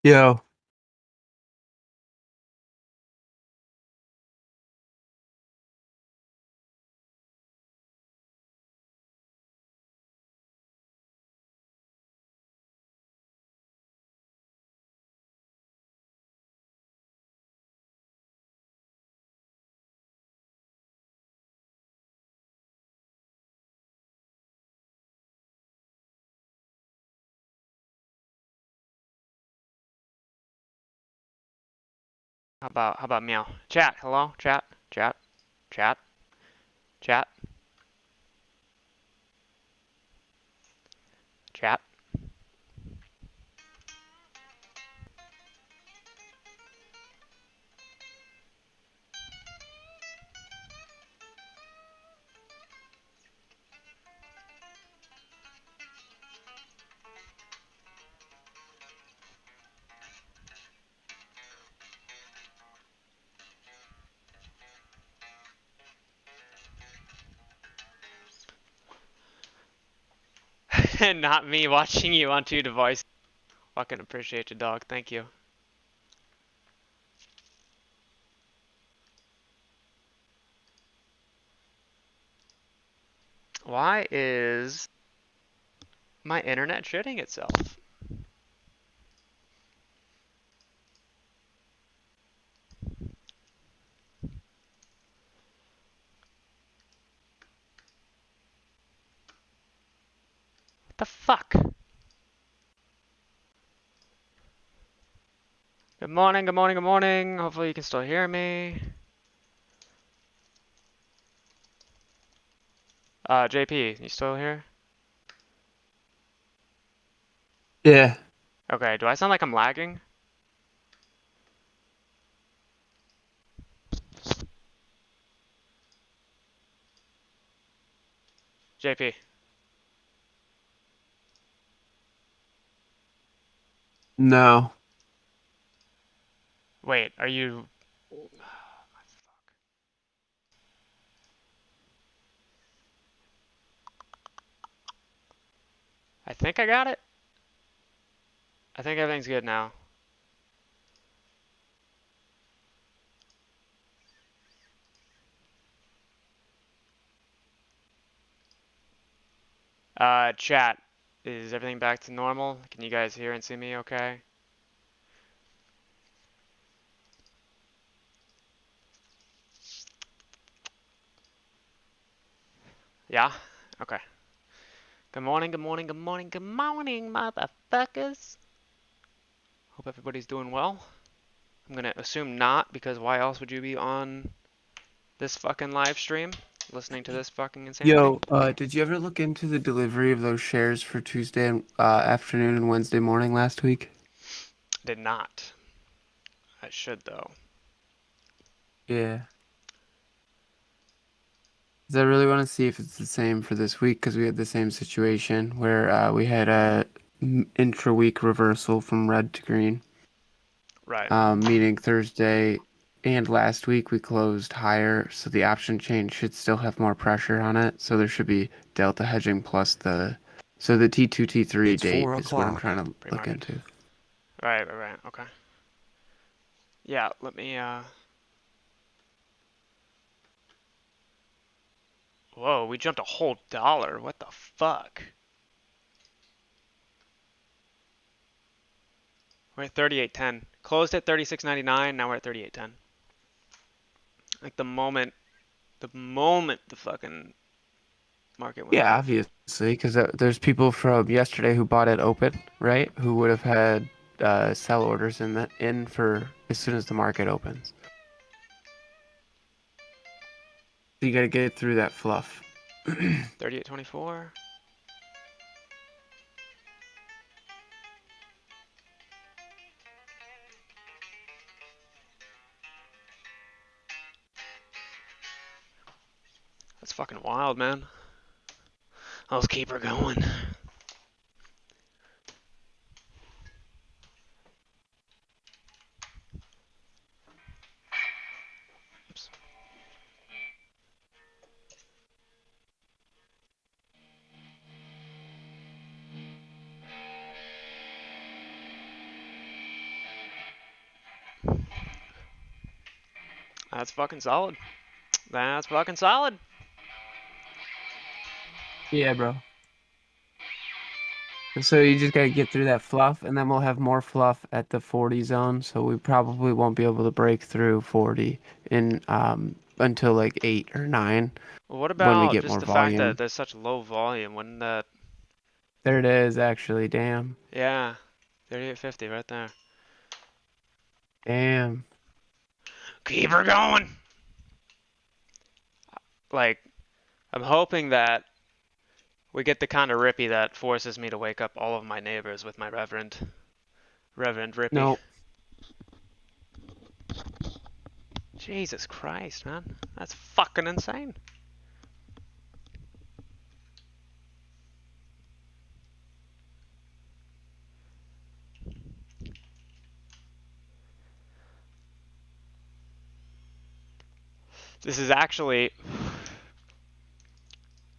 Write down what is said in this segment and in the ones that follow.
Yo, How about meow? Chat, hello? Chat, chat, chat. And not me watching you on two devices. Fucking appreciate you, dog. Thank you. Why is my internet shitting itself? What the fuck? Good morning, good morning, good morning. Hopefully you can still hear me. JP, you still here? yeah, Okay, do I sound like I'm lagging? JP, no. wait, are you... I think I got it. I think everything's good now. Chat, is everything back to normal? Can you guys hear and see me okay? Yeah? Okay. Good morning, good morning, good morning, good morning, motherfuckers. Hope everybody's doing well. I'm gonna assume not, because why else would you be on this fucking live stream listening to this fucking insanity? Yo, did you ever look into the delivery of those shares for Tuesday afternoon and Wednesday morning last week? Did not. I should though. Yeah. 'Cause I really want to see if it's the same for this week because we had the same situation where we had a intra-week reversal from red to green, Right. meaning Thursday and last week we closed higher, so the option change should still have more pressure on it. So there should be delta hedging plus so the T2, T3 It's date four is what I'm o'clock. trying to look Pre-market. into. Right. Okay. Yeah, let me, whoa, we jumped a whole dollar. What the fuck? We're at 38.10. Closed at 36.99, now we're at 38.10. Like the moment the fucking market went Yeah, up. obviously, because there's people from yesterday who bought it open, right? Who would have had sell orders in for as soon as the market opens. So you got to get through that fluff. 38.24. That's fucking wild, man. Let's keep her going. Oops. That's fucking solid. That's fucking solid. Yeah, bro. And so you just gotta get through that fluff, and then we'll have more fluff at the 40 zone. So we probably won't be able to break through 40 in until like 8 or 9 Well, what when we about get just more the fact that volume. there's such low volume? Wouldn't that? There it is, actually. Damn. Yeah, 3850 right there. Damn. Keep her going. Like, I'm hoping that we get the kind of Rippy that forces me to wake up all of my neighbors with my Reverend Rippy. No. Jesus Christ, man. That's fucking insane. This is actually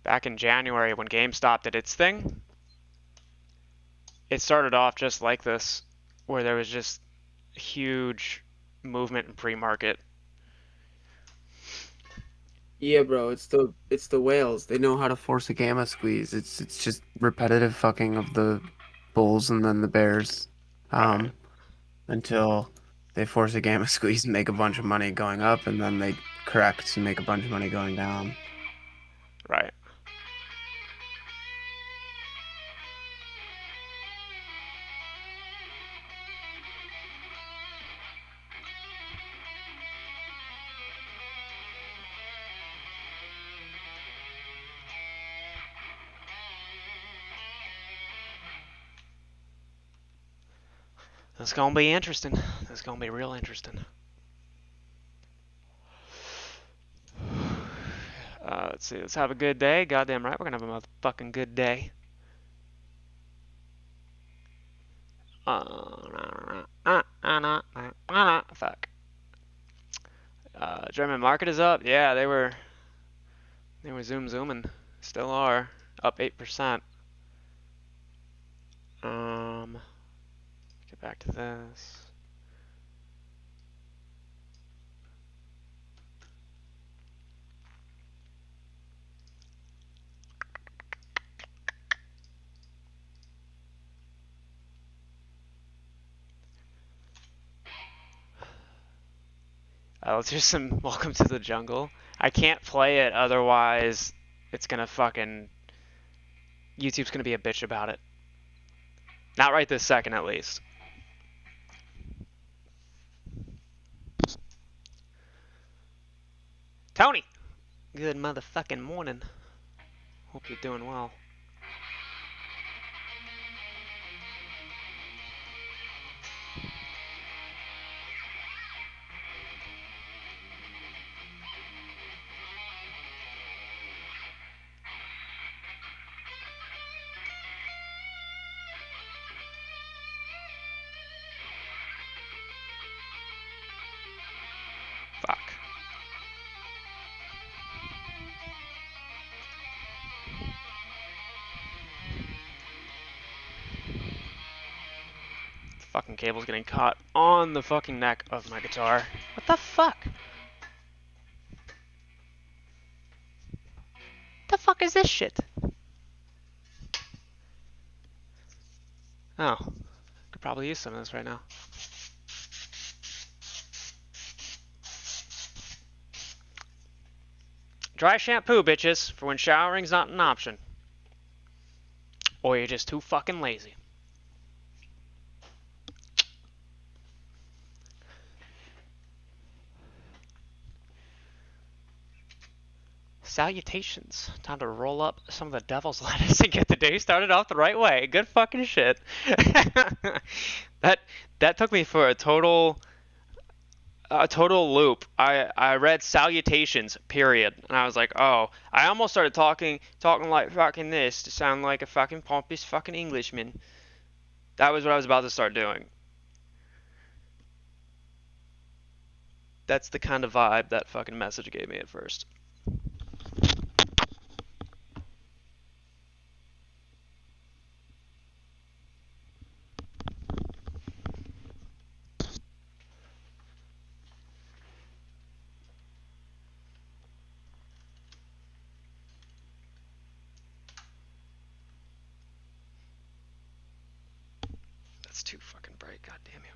back in January when GameStop did its thing. It started off just like this, where there was just huge movement in pre-market. Yeah, bro, it's the whales. They know how to force a gamma squeeze. It's just repetitive fucking of the bulls and then the bears, Right, um, until they force a gamma squeeze and make a bunch of money going up, and then they correct and make a bunch of money going down. right. That's gonna be interesting. That's gonna be real interesting. Let's see. Let's have a good day. Goddamn right, we're gonna have a motherfucking good day. Fuck. German market is up. Yeah, they were zooming. Still are up 8%. Get back to this. Let's do some Welcome to the Jungle. I can't play it, otherwise it's gonna fucking... YouTube's gonna be a bitch about it. Not right this second, at least. Tony! Good motherfucking morning. Hope you're doing well. Fuck. The fucking cable's getting caught on the fucking neck of my guitar. What the fuck? The fuck is this shit? Oh. Could probably use some of this right now. Dry shampoo, bitches, for when showering's not an option. Or you're just too fucking lazy. Salutations. Time to roll up some of the devil's lettuce and get the day started off the right way. Good fucking shit. that took me for a total loop. I read salutations, period, and I was like, oh. I almost started talking like fucking this to sound like a fucking pompous fucking Englishman. That was what I was about to start doing. That's the kind of vibe that fucking message gave me at first. it's too fucking bright. God damn you.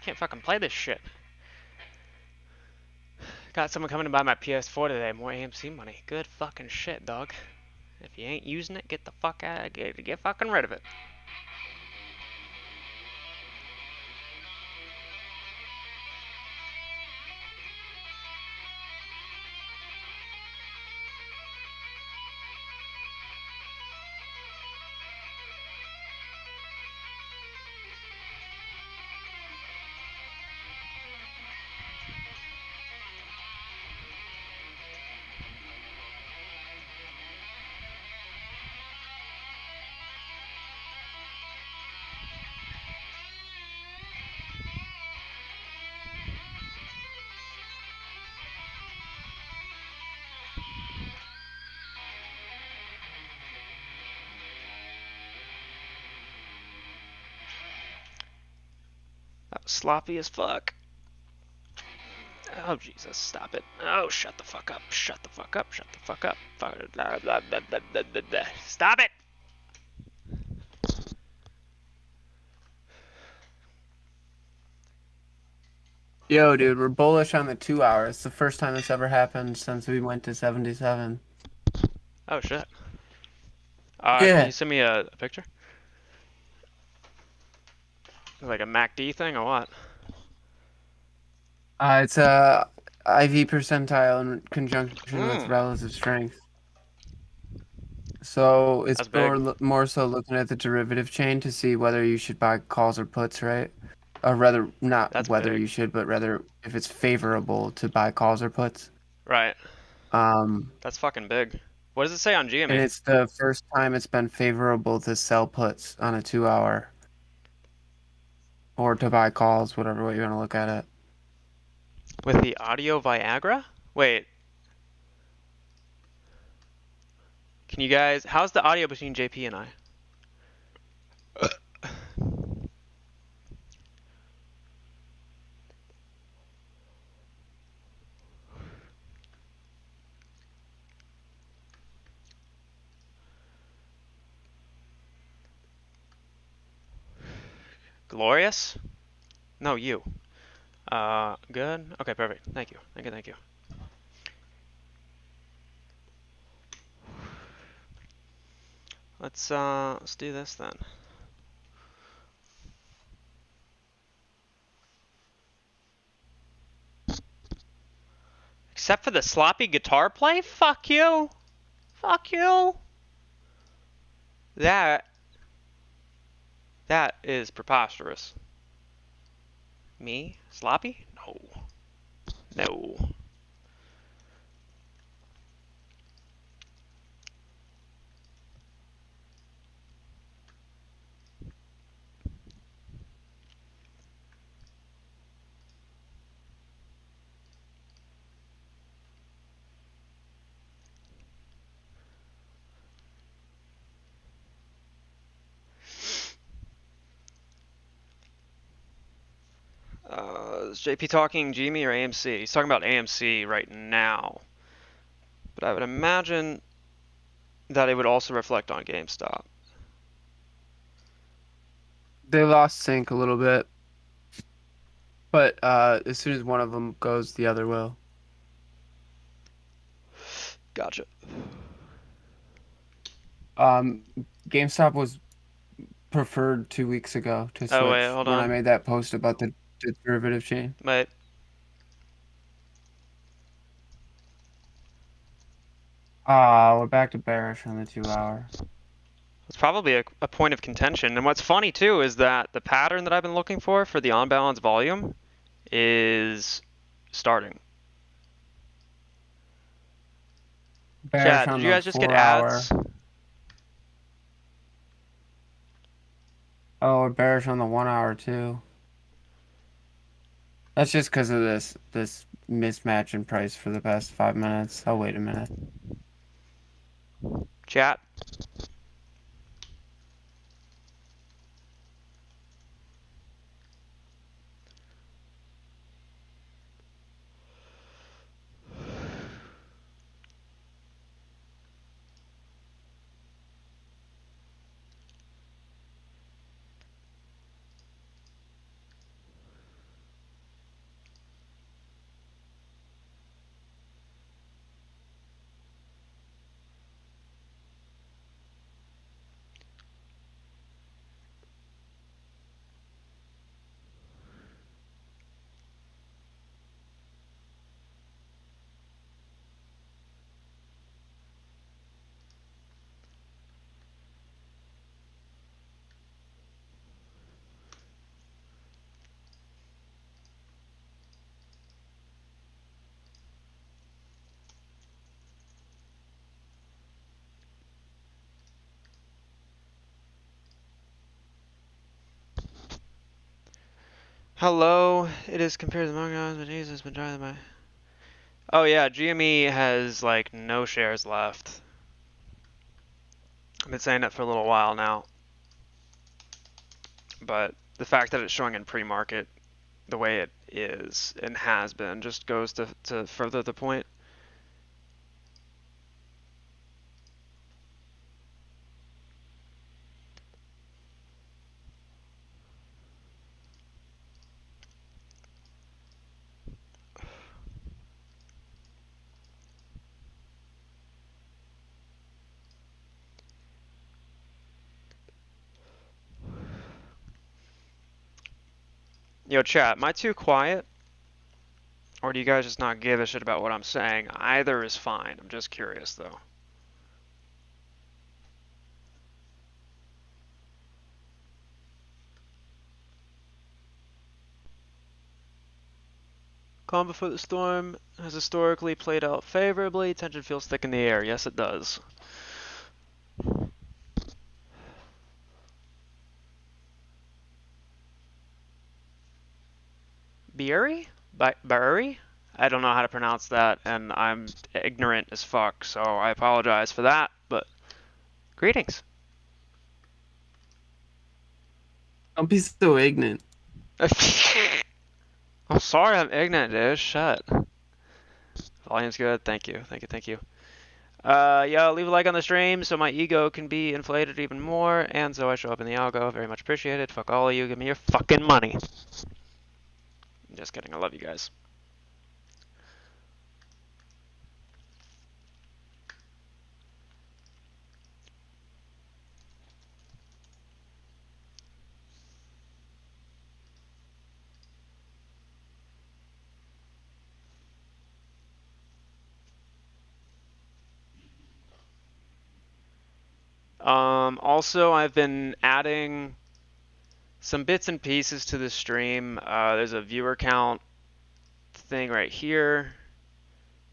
Can't fucking play this shit. Got someone coming to buy my PS4 today. More AMC money. Good fucking shit, dog. If you ain't using it, get the fuck out. Get fucking rid of it. That was sloppy as fuck. Oh, Jesus, stop it. Oh, shut the fuck up. Shut the fuck up. Shut the fuck up. Stop it! Yo, dude, we're bullish on the 2 hour. It's the first time it's ever happened since we went to 77. Oh, shit. Can you Yeah. send me a picture? Like a MACD thing or what? It's a IV percentile in conjunction with Hmm, relative strength. So it's that's big. more so looking at the derivative chain to see whether you should buy calls or puts, right? Or rather, not That's whether big. you should, but rather if it's favorable to buy calls or puts. Right. Um, That's fucking big. What does it say on and GME? it's the first time it's been favorable to sell puts on a 2 hour or to buy calls, whatever way you want to look at it. With the audio Viagra? Wait, can you guys... How's the audio between JP and I? Glorious? No, you. Good? Okay, perfect. Thank you. Thank you, thank you. Let's do this then. Except for the sloppy guitar play? Fuck you! Fuck you! That is preposterous. Me? Sloppy? No. No. Is JP talking GME or AMC? He's talking about AMC right now. But I would imagine that it would also reflect on GameStop. They lost sync a little bit, but as soon as one of them goes, the other will. Gotcha. Um, GameStop was preferred 2 weeks ago to Oh wait, switch hold when I on. made that post about the derivative chain. Wait. We're back to bearish on the 2 hour. It's probably a point of contention. And what's funny too is that the pattern that I've been looking for the on-balance volume is starting. Bearish Chad, did on you the guys just get 4 hour. ads? Oh, we're bearish on the 1 hour too. That's just because of this mismatch in price for the past 5 minutes. Oh, wait a minute. Chat. Hello. It is compared to the manga, but Jesus has been driving by. Oh yeah, GME has like no shares left. I've been saying that for a little while now, but the fact that it's showing in pre-market the way it is and has been just goes to further the point. Yo, chat, am I too quiet? Or do you guys just not give a shit about what I'm saying? Either is fine. I'm just curious, though. Calm before the storm has historically played out favorably. Tension feels thick in the air. Yes, it does. Buri? Buri? I don't know how to pronounce that, and I'm ignorant as fuck, so I apologize for that, but greetings. Don't be so ignorant. I'm sorry I'm ignorant, dude. Shut. Volume's good. Thank you. Thank you. Thank you. Yo, leave a like on the stream so my ego can be inflated even more, and so I show up in the algo. Very much appreciated. Fuck all of you. Give me your fucking money. Just kidding. I love you guys. Also, I've been adding some bits and pieces to the stream. There's a viewer count thing right here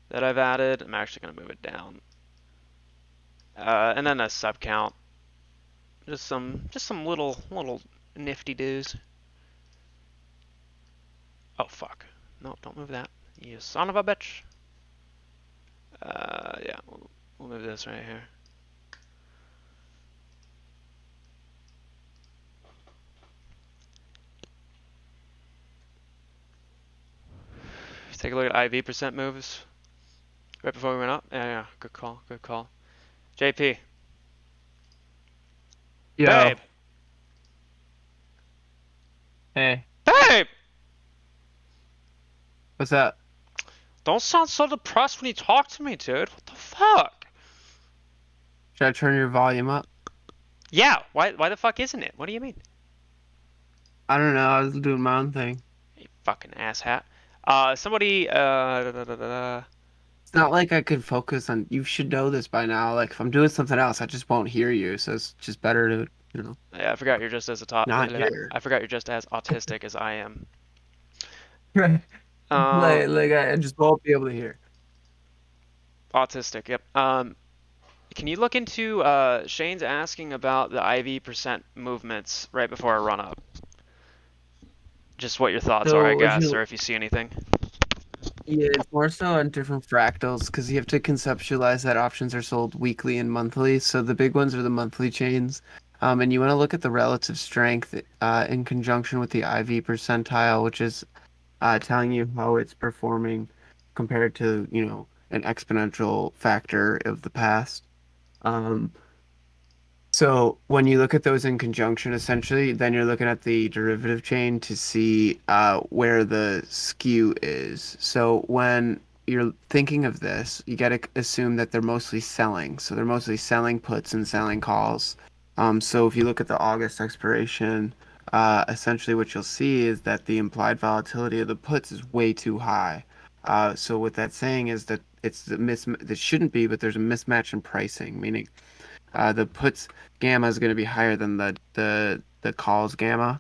that I've added. I'm actually gonna move it down. And then a sub count. Just some little nifty do's. Oh fuck. No, don't move that. You son of a bitch. Yeah, we'll move this right here. Take a look at IV percent moves right before we went up. Yeah, good call, good call. JP, Yo. babe, Hey. babe, What's that? don't sound so depressed when you talk to me, dude. What the fuck? Should I turn your volume up? Yeah, why the fuck isn't it? What do you mean? I don't know. I was doing my own thing. You fucking asshat. Somebody, It's not like I could focus on. You should know this by now. Like if I'm doing something else, I just won't hear you. So it's just better to, Yeah, I forgot you're just as not hear. I forgot you're just as autistic as I am. Right. Um, Like I just won't be able to hear. Autistic. Yep. Can you look into Shane's asking about the IV percent movements right before a run up? Just what your thoughts are, I So if guess, or you, if you see anything. yeah, it's more so on different fractals because you have to conceptualize that options are sold weekly and monthly. So the big ones are the monthly chains. And you want to look at the relative strength in conjunction with the IV percentile, which is telling you how it's performing compared to, an exponential factor of the past. Um, so when you look at those in conjunction, essentially, then you're looking at the derivative chain to see where the skew is. So when you're thinking of this, you got to assume that they're mostly selling. So they're mostly selling puts and selling calls. So if you look at the August expiration, essentially what you'll see is that the implied volatility of the puts is way too high. So what that's saying is that it's the that shouldn't be, but there's a mismatch in pricing, meaning the puts gamma is going to be higher than the calls gamma,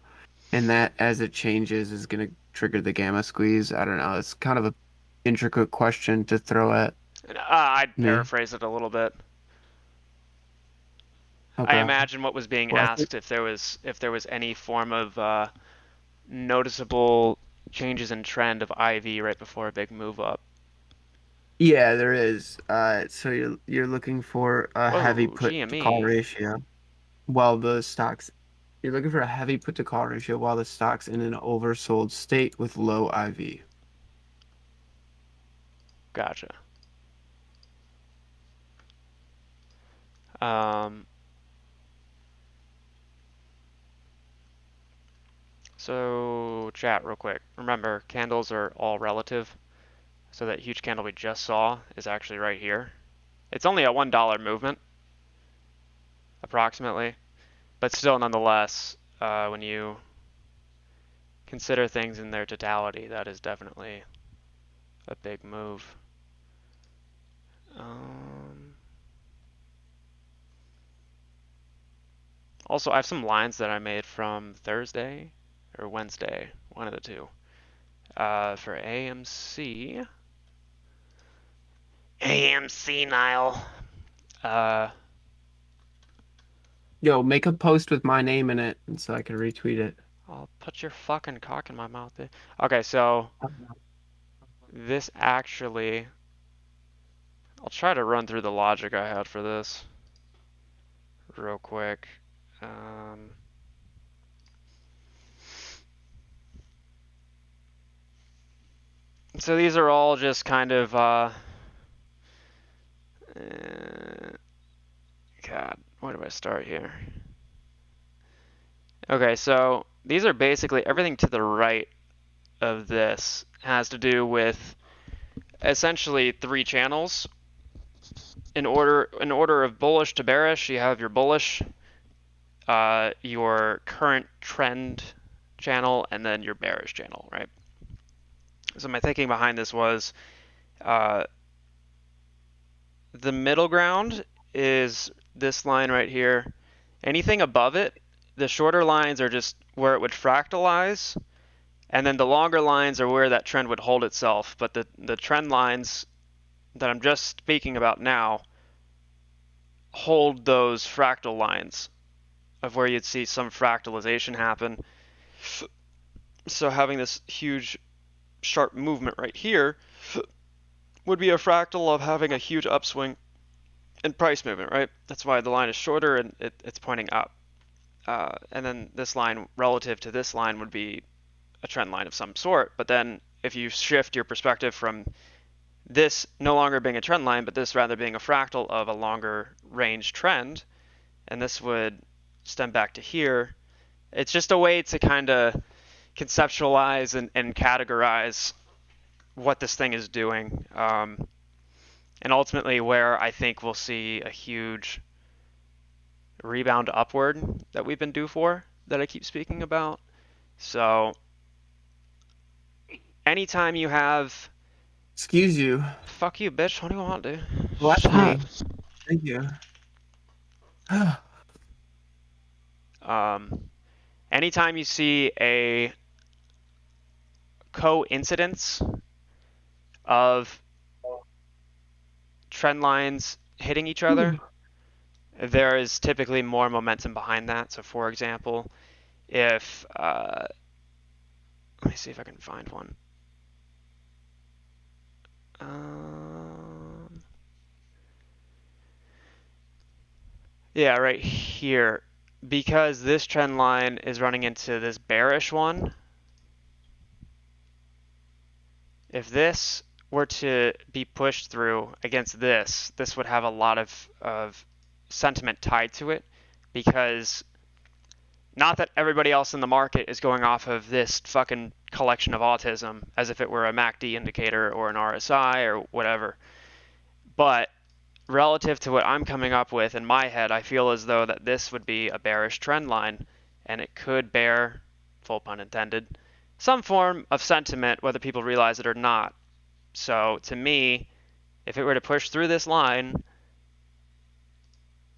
and that as it changes is going to trigger the gamma squeeze. I don't know. It's kind of a intricate question to throw at I'd me. paraphrase it a little bit. I Okay. imagine what was being Well, I think asked if there was any form of noticeable changes in trend of IV right before a big move up. yeah, there is. So you're looking for a heavy Whoa, put to call GME. ratio while the stocks. You're looking for a heavy put to call ratio while the stock's in an oversold state with low IV. Gotcha. Um, so chat real quick. Remember, candles are all relative. So that huge candle we just saw is actually right here. It's only a $1 movement, approximately, but still, nonetheless, when you consider things in their totality, that is definitely a big move. Um, Also, I have some lines that I made from Thursday or Wednesday, one of the two, for AMC. AMC, Nile. Uh, Yo, make a post with my name in it, and so I can retweet it. I'll put your fucking cock in my mouth. Okay, so this actually, I'll try to run through the logic I had for this real quick. Um, so these are all just kind of, God, where do I start here? Okay, so these are basically everything to the right of this has to do with essentially three channels. In order of bullish to bearish, you have your bullish, your current trend channel, and then your bearish channel, right? So my thinking behind this was uh, the middle ground is this line right here. Anything above it, the shorter lines are just where it would fractalize, and then the longer lines are where that trend would hold itself. But the trend lines that I'm just speaking about now hold those fractal lines of where you'd see some fractalization happen. So having this huge sharp movement right here would be a fractal of having a huge upswing in price movement, right? That's why the line is shorter and it's pointing up. And then this line relative to this line would be a trend line of some sort. But then if you shift your perspective from this no longer being a trend line, but this rather being a fractal of a longer range trend, and this would stem back to here, it's just a way to kind of conceptualize and categorize what this thing is doing. And ultimately where I think we'll see a huge rebound upward that we've been due for, that I keep speaking about. So anytime you have Excuse you. Fuck you, bitch. What do you want, dude? Bless Shut up. me. Thank you. Um, anytime you see a coincidence of trend lines hitting each other, there is typically more momentum behind that. So, for example, if let me see if I can find one. Um, yeah, right here. Because this trend line is running into this bearish one, if this were to be pushed through against this, this would have a lot of sentiment tied to it because not that everybody else in the market is going off of this fucking collection of autism as if it were a MACD indicator or an RSI or whatever, but relative to what I'm coming up with in my head, I feel as though that this would be a bearish trend line and it could bear, full pun intended, some form of sentiment whether people realize it or not. So to me, if it were to push through this line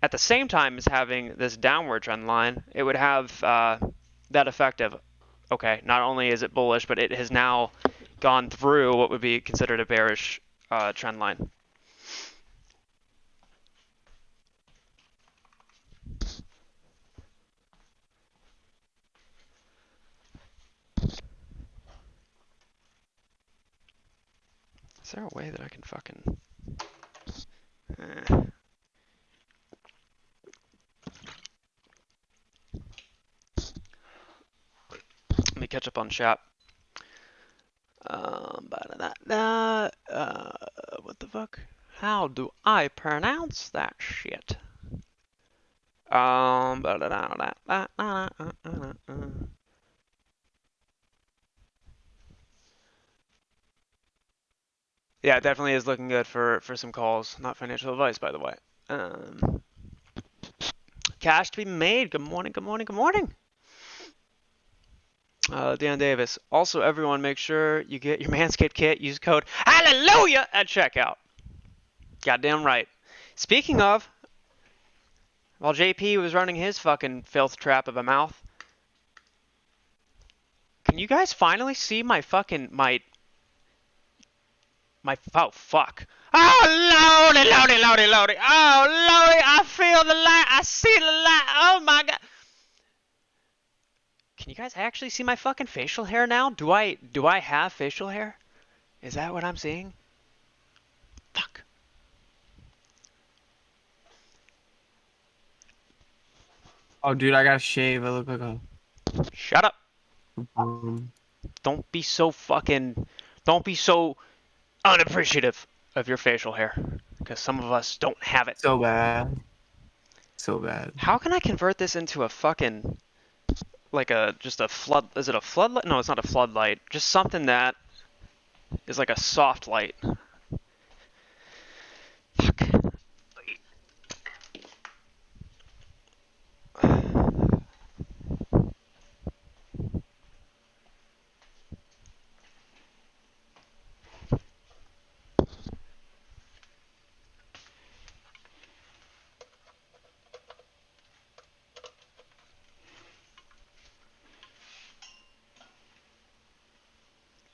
at the same time as having this downward trend line, it would have that effect of, okay, not only is it bullish, but it has now gone through what would be considered a bearish trend line. Is there a way that I can fucking... Let me catch up on chat. What the fuck? How do I pronounce that shit? Yeah, it definitely is looking good for some calls. Not financial advice, by the way. Cash to be made. Good morning, good morning, good morning. Dan Davis. Also, everyone, make sure you get your Manscaped kit. Use code HALLELUJAH at checkout. Goddamn right. Speaking of, while JP was running his fucking filth trap of a mouth, can you guys finally see my fucking oh fuck. Oh lordy, lordy, lordy, lordy. Oh lordy, I feel the light. I see the light. Oh my god. Can you guys actually see my fucking facial hair now? Do I have facial hair? Is that what I'm seeing? Fuck. Oh, dude, I gotta shave. I look like a. Shut up. Um, Don't be so fucking. Don't be so unappreciative of your facial hair. Because some of us don't have it. so bad. So bad. How can I convert this into a fucking. Like just a flood. Is it a floodlight? No, it's not a floodlight. Just something that is like a soft light. Fuck.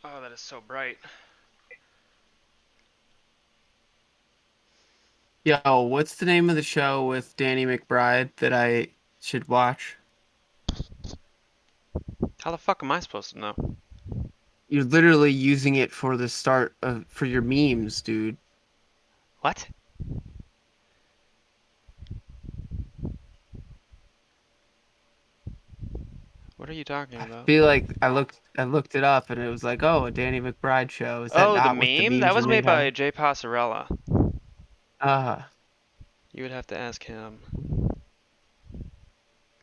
Oh, that is so bright. Yo, what's the name of the show with Danny McBride that I should watch? How the fuck am I supposed to know? You're literally using it for the start of for your memes, dude. What? What are you talking I about? feel like I looked it up and it was like, oh, a Danny McBride show. Is that Oh, the not what the meme? That memes were was made made out by of? Jay Passarella. Uh, You would have to ask him.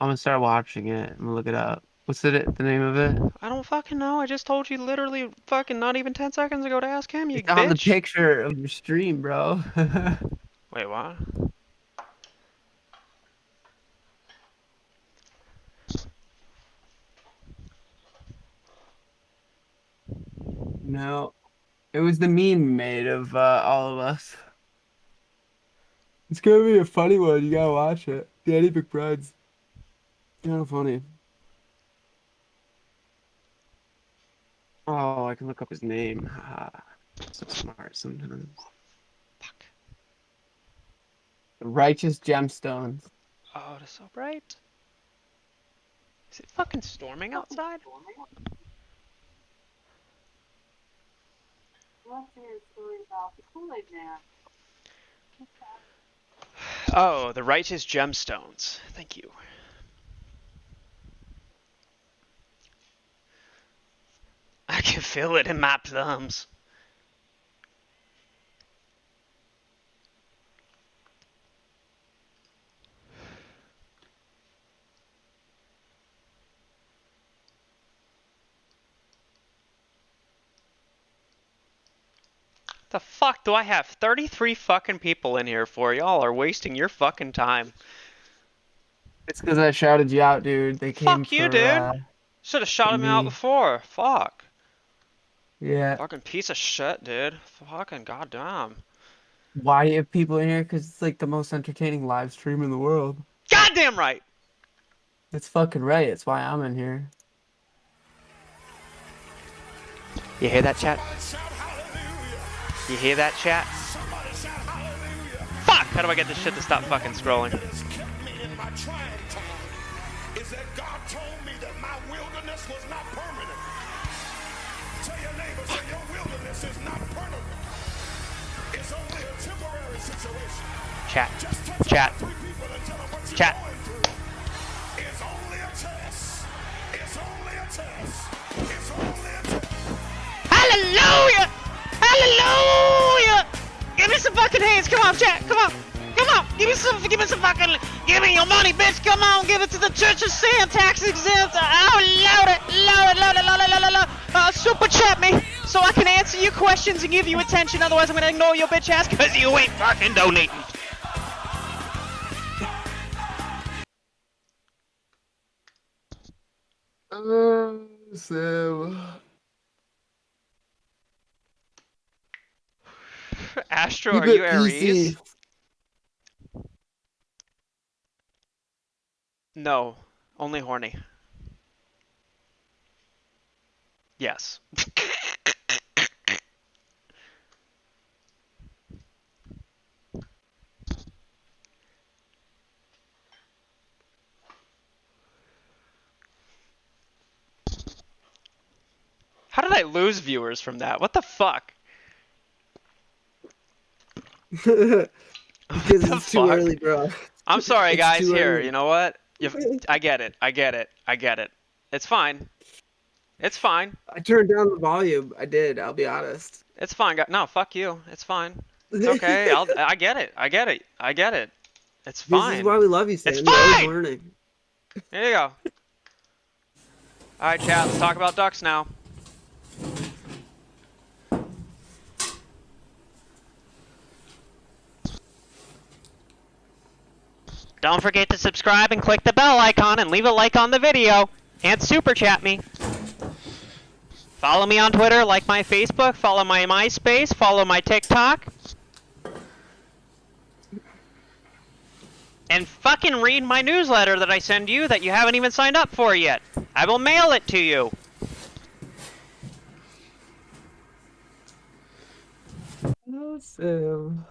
I'm gonna start watching it. I'm gonna look it up. What's the name of it? I don't fucking know. I just told you literally fucking not even 10 seconds ago to ask him, you It's on the bitch. picture of your stream, bro. Wait, what? No, It was the meme made of all of us. It's gonna be a funny one. You gotta watch it. Danny McBride's kind of funny. Oh, I can look up his name. So smart sometimes. Fuck. The Righteous Gemstones. Oh, it is so bright. Is it fucking storming outside? Oh, the righteous gemstones. Thank you. I can feel it in my plums. The fuck do I have 33 fucking people in here for? Y'all are wasting your fucking time. It's because I shouted you out, dude. They came Fuck you, dude. Should have for shouted me out me. before. Fuck. Yeah. Fucking piece of shit, dude. Fucking goddamn. Why do you have people in here? Because it's like the most entertaining live stream in the world. Goddamn right. It's fucking right. It's why I'm in here. You hear that, chat? You hear that, chat? Fuck! How do I get this shit to stop fucking scrolling? Is that God told me that my wilderness was not permanent. Tell your neighbor, say your wilderness is not permanent. It's only a temporary situation. Chat. Just touch Chat. three people and tell them what you're Chat. going through. It's only a test. It's only a test. It's only a test. Hallelujah! Hallelujah! Give me some fucking hands. Come on, chat. Come on. Come on. Give me some fucking, give me your money, bitch. Come on. Give it to the Church of Sin, tax exempt. Oh, load it. Super chat me so I can answer your questions and give you attention. Otherwise, I'm gonna ignore your bitch ass because you ain't fucking donating. Sam. Astro, Keep are you it Aries? PC. No, only horny. Yes. How did I lose viewers from that? What the fuck? Because What the it's too fuck? early, bro. I'm sorry, It's guys. too Here, early. you know what? I get it. I get it. I get it. It's fine. It's fine. I turned down the volume. I did. I'll be honest. It's fine. No, fuck you. It's fine. It's okay. I get it. I get it. I get it. It's This is fine. why we love you, It's Sam. You're always fine. learning. Here you go. All right, chat. Let's talk about ducks now. Don't forget to subscribe and click the bell icon and leave a like on the video. And super chat me. Follow me on Twitter, like my Facebook, follow my MySpace, follow my TikTok. And fucking read my newsletter that I send you that you haven't even signed up for yet. I will mail it to you. Oh, Sam.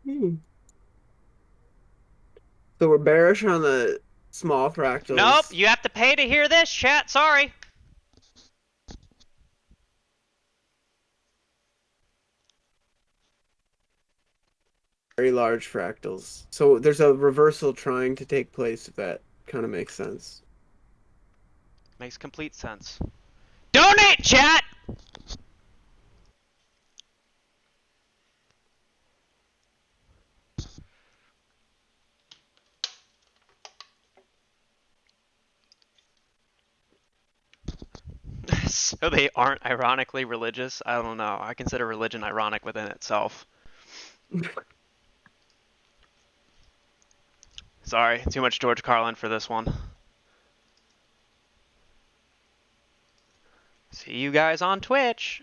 Hmm. So we're bearish on the small Nope, fractals. you have to pay to hear this, chat. Sorry. Very large fractals. So there's a reversal trying to take place, if that kind of makes sense. Makes complete sense. Donate, chat! So they aren't ironically religious? I don't know. I consider religion ironic within itself. Sorry, too much George Carlin for this one. See you guys on Twitch.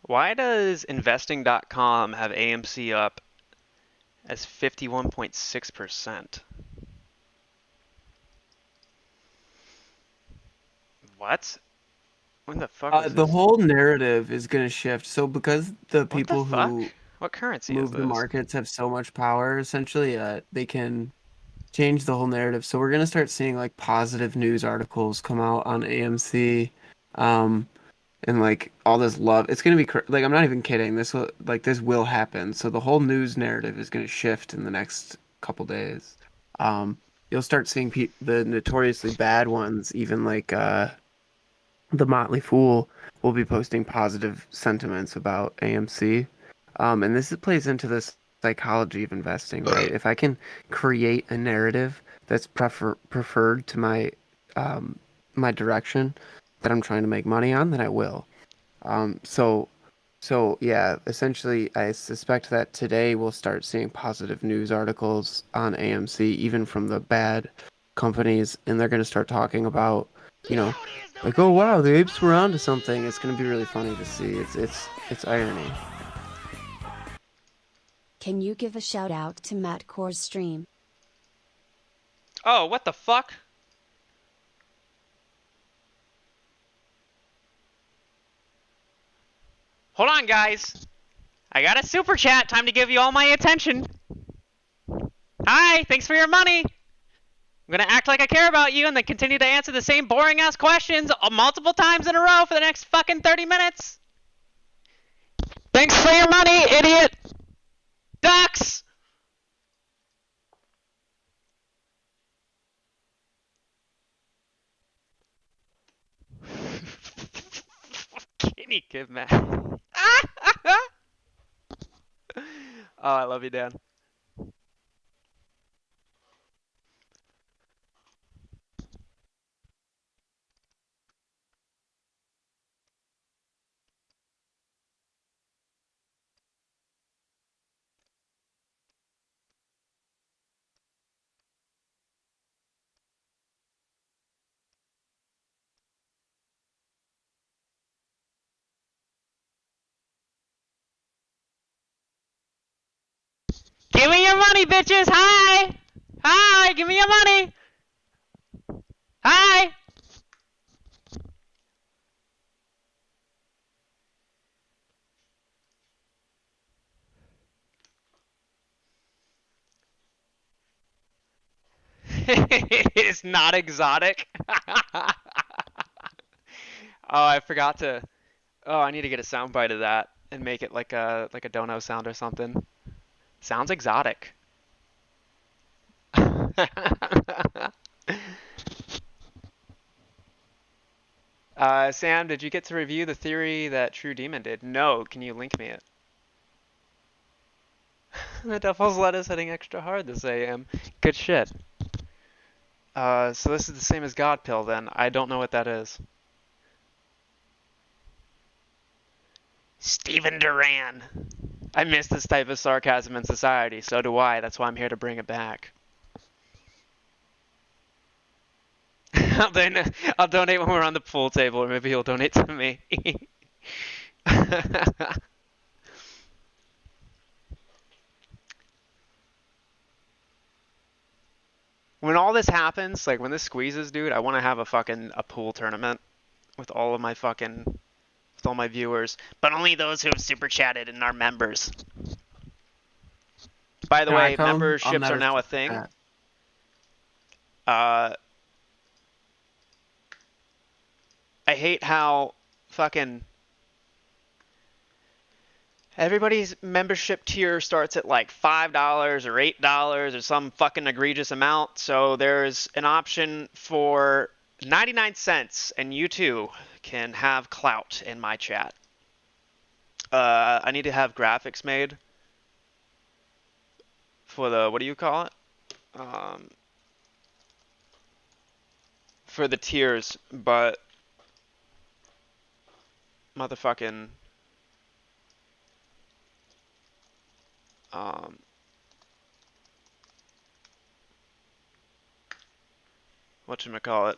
Why does investing.com have AMC up as 51.6%? What? When the fuck was The this? whole narrative is going to shift. So because the What the people fuck? who What currency is move the this? markets have so much power, essentially, they can change the whole narrative. So we're going to start seeing like positive news articles come out on AMC. Um, and like all this love, it's gonna be like I'm not even kidding. This will happen. So the whole news narrative is gonna shift in the next couple days. Um, you'll start seeing the notoriously bad ones, even like the Motley Fool, will be posting positive sentiments about AMC. And this plays into this psychology of investing, right? If I can create a narrative that's preferred to my direction that I'm trying to make money on, then I will. Um, so, so yeah, essentially, I suspect that today we'll start seeing positive news articles on AMC, even from the bad companies, and they're going to start talking about, you know, like, oh wow, the apes were onto something. It's going to be really funny to see. It's irony. Can you give a shout out to Matt Core's stream? Oh, what the fuck? Hold on, guys. I got a super chat. Time to give you all my attention. Hi, thanks for your money. I'm gonna act like I care about you and then continue to answer the same boring ass questions multiple times in a row for the next fucking 30 minutes. Thanks for your money, idiot. Ducks. Kitty kid, man. Oh, I love you, Dan. Give me your money, bitches. Hi. Hi, give me your money. Hi. It's not exotic. Oh, I forgot to. Oh, I need to get a soundbite of that and make it like a dono sound or something. Sounds exotic. Sam, did you get to review the theory that True Demon did? No. Can you link me it? The devil's lettuce hitting extra hard this AM. Good shit. So this is the same as God Pill then. I don't know what that is. Steven Duran. I miss this type of sarcasm in society. So do I. That's why I'm here to bring it back. I'll donate when we're on the pool table, or maybe you'll donate to me. When all this happens, like when this squeezes, dude, I want to have a pool tournament with all of my with all my viewers, but only those who have super chatted and are members. By the Can I way, come? I'll memberships are never now a skip thing. that. I hate how fucking everybody's membership tier starts at like $5 or $8 or some fucking egregious amount. So there's an option for 99 cents, and you too can have clout in my chat. I need to have graphics made for the, what do you call it? for the tiers, but motherfucking whatchamacallit?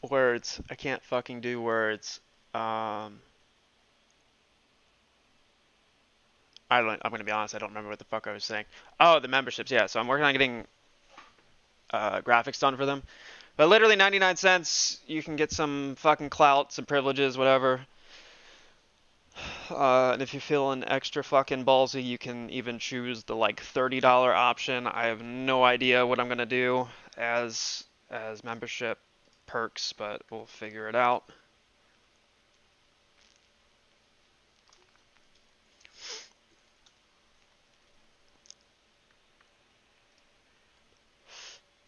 Words. I can't fucking do words. I'm gonna be honest, I don't remember what the fuck I was saying. Oh, the memberships, yeah. So I'm working on getting graphics done for them. But literally 99 cents, you can get some fucking clout, some privileges, whatever. And if you're feeling extra fucking ballsy, you can even choose the like $30 option. I have no idea what I'm gonna do as membership perks, but we'll figure it out.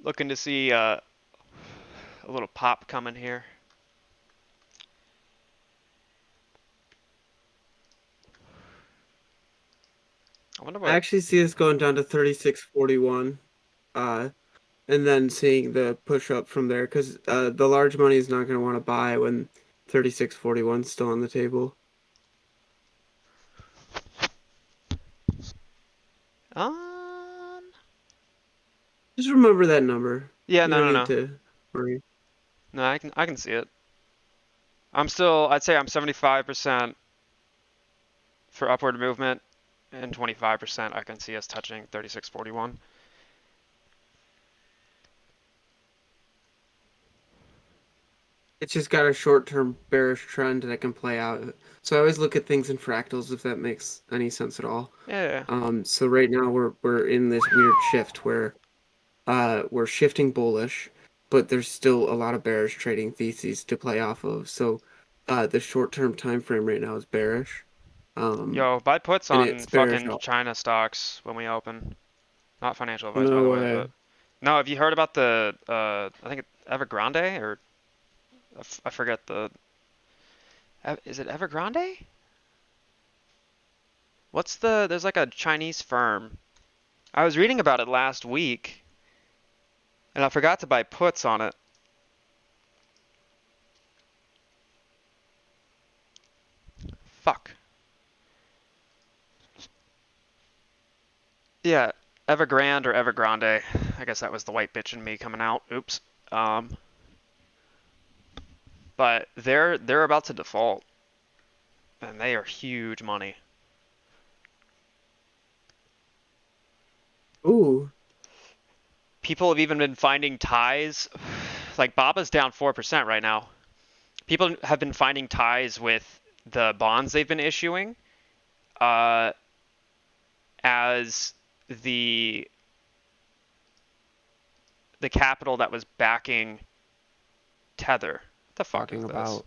Looking to see a little pop coming here. I wonder I what. actually see us going down to 36.41, and then seeing the push up from there, because the large money is not going to want to buy when 36.41 is still on the table. Just remember that number. Yeah, You no, don't no, need no. to worry. No, I can see it. I'd say I'm 75% for upward movement, and 25% I can see us touching 36.41. It's just got a short-term bearish trend that can play out. So I always look at things in fractals, if that makes any sense at all. Yeah. So right now we're in this weird shift where we're shifting bullish, but there's still a lot of bearish trading theses to play off of. So the short-term time frame right now is bearish. Yo, buy puts And on it's bearish fucking all. China stocks when we open. Not financial advice, by the No way, way. but no. Have you heard about the I think Evergrande or I forget the. Is it Evergrande? There's like a Chinese firm. I was reading about it last week, and I forgot to buy puts on it. Fuck. Yeah, Evergrande or Evergrande. I guess that was the white bitch in me coming out. Oops. But they're about to default, and they are huge money. Ooh. People have even been finding ties. Like Baba's down 4% right now. People have been finding ties with the bonds they've been issuing as the capital that was backing Tether. What the fuck Talking is this? about,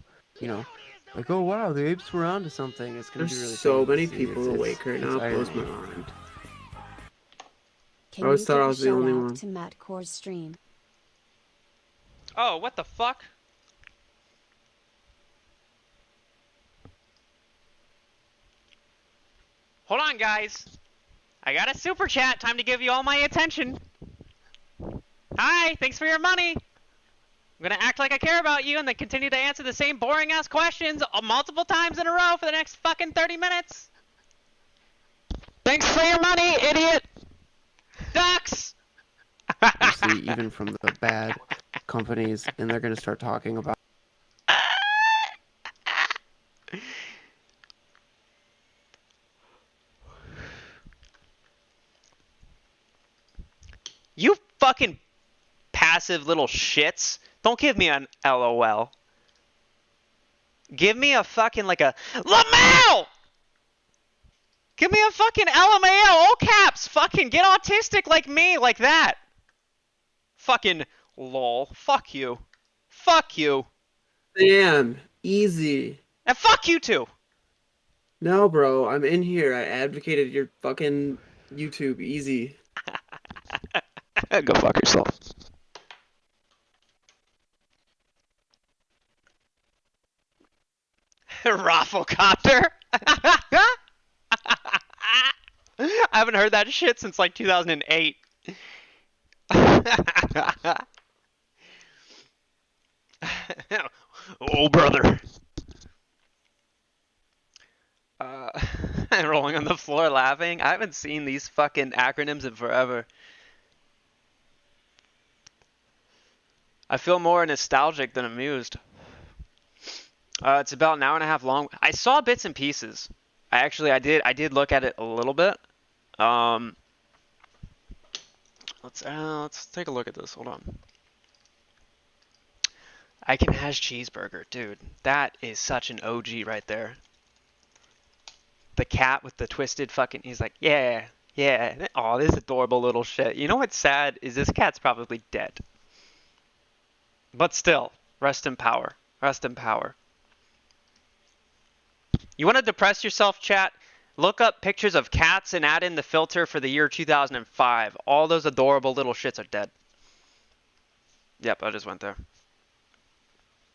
like, oh wow, the apes were onto something. It's gonna be There's really so funny many to see. people awake right now. It blows my irony. mind. Can I always you thought give I a was the shout only out one. to Matt Core's stream? Oh, what the fuck? Hold on, guys. I got a super chat. Time to give you all my attention. Hi, thanks for your money. I'm gonna act like I care about you and then continue to answer the same boring ass questions multiple times in a row for the next fucking 30 minutes. Thanks for your money, idiot. Ducks. Obviously, even from the bad companies, and they're gonna start talking about. You fucking passive little shits. Don't give me an LOL. Give me a fucking like a LaMail! Give me a fucking LMAO, all caps. Fucking get autistic like me, like that. Fucking lol. Fuck you. Fuck you. Damn, easy. And fuck you too. No, bro, I'm in here. I advocated your fucking YouTube. Easy. Go fuck yourself. Rafflecopter. I haven't heard that shit since like 2008. Oh, brother. Uh, rolling on the floor laughing. I haven't seen these fucking acronyms in forever. I feel more nostalgic than amused. It's about an hour and a half long. I saw bits and pieces. I did look at it a little bit. Um, let's take a look at this. Hold on. I can hash cheeseburger, dude. That is such an OG right there. The cat with the twisted fucking. He's like, yeah, yeah. Oh, this adorable little shit. You know what's sad is this cat's probably dead. But still, rest in power. Rest in power. You want to depress yourself, chat? Look up pictures of cats and add in the filter for the year 2005. All those adorable little shits are dead. Yep, I just went there.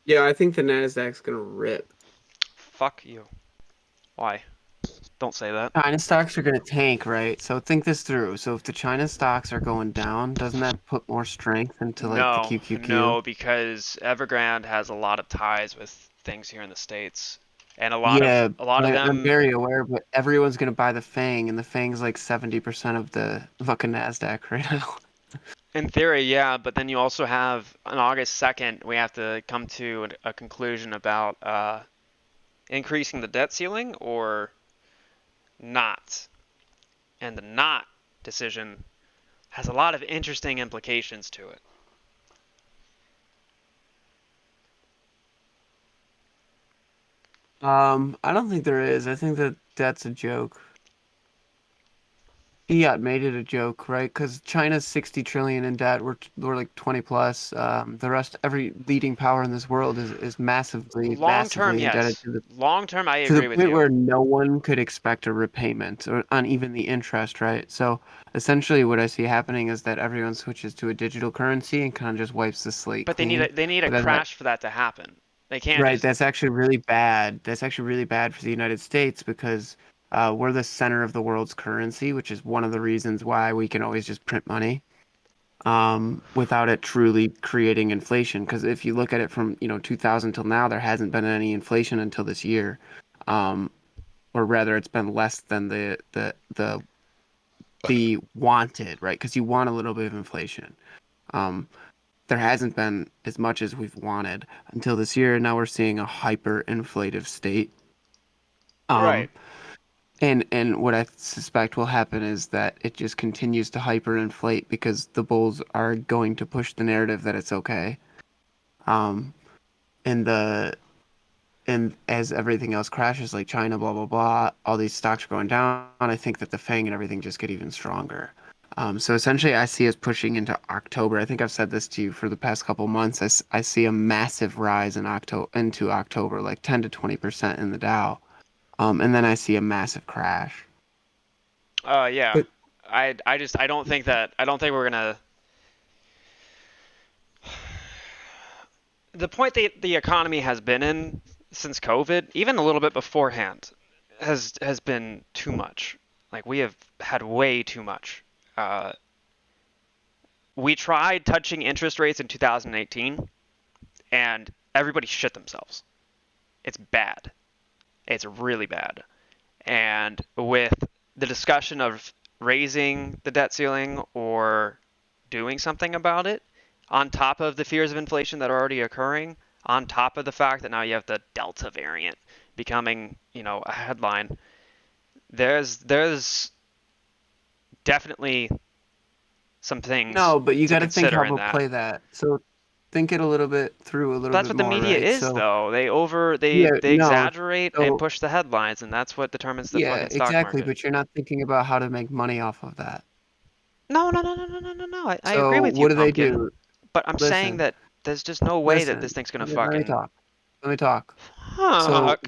Yeah, I think the Nasdaq's gonna rip. Fuck you. Why? Don't say that. China stocks are gonna tank, right? So think this through. So if the China stocks are going down, doesn't that put more strength into like the No, QQQ? no, because Evergrande has a lot of ties with things here in the States, and a lot of I'm them. very aware, but everyone's gonna buy the Fang, and the Fang's like 70% of the fucking Nasdaq right now. In theory, yeah, but then you also have on August 2nd, we have to come to a conclusion about increasing the debt ceiling or not. And the not decision has a lot of interesting implications to it. I don't think there is. I think that that's a joke. Fiat made it a joke, right? Because China's 60 trillion in debt. We're like 20 plus. The rest, every leading power in this world is massively, Long term, massively indebted yes. to the Long term, I to the agree with point you. where no one could expect a repayment or on even the interest, right? So essentially, what I see happening is that everyone switches to a digital currency and kind of just wipes the slate But clean. they need a But then that, crash for that to happen. They can't right, just. that's actually really bad. That's actually really bad for the United States because we're the center of the world's currency, which is one of the reasons why we can always just print money without it truly creating inflation. Because if you look at it from 2000 till now, there hasn't been any inflation until this year. Um, or rather it's been less than the wanted, right? Because you want a little bit of inflation. Um, there hasn't been as much as we've wanted until this year. Now we're seeing a hyperinflative state. Right. Um, and what I suspect will happen is that it just continues to hyperinflate because the bulls are going to push the narrative that it's okay. Um, and the and as everything else crashes, like China, blah blah blah, all these stocks are going down. I think that the Fang and everything just get even stronger. So essentially, I see us pushing into October. I think I've said this to you for the past couple months. I see a massive rise in October, like 10 to 20% in the Dow, and then I see a massive crash. Yeah. But I don't think we're gonna. The point that the economy has been in since COVID, even a little bit beforehand, has been too much. Like we have had way too much. Uh, we tried touching interest rates in 2018, and everybody shit themselves. It's bad. It's really bad. And with the discussion of raising the debt ceiling or doing something about it, on top of the fears of inflation that are already occurring, on top of the fact that now you have the Delta variant becoming, a headline, there's definitely some things no, but you to got to think consider how in to that. play that. So think it a little bit through a little That's bit what the more, media right? is, So though. yeah, They no, exaggerate and so push the headlines, and that's what determines the yeah, fucking stock exactly. market. But you're not thinking about how to make money off of that. No, no, no, no, no, no, no, no. I agree So with you, what do they Pumpkin. do? But I'm saying Listen, that there's just no way that this listen. thing's gonna Let me fucking talk. Let me talk. So fuck.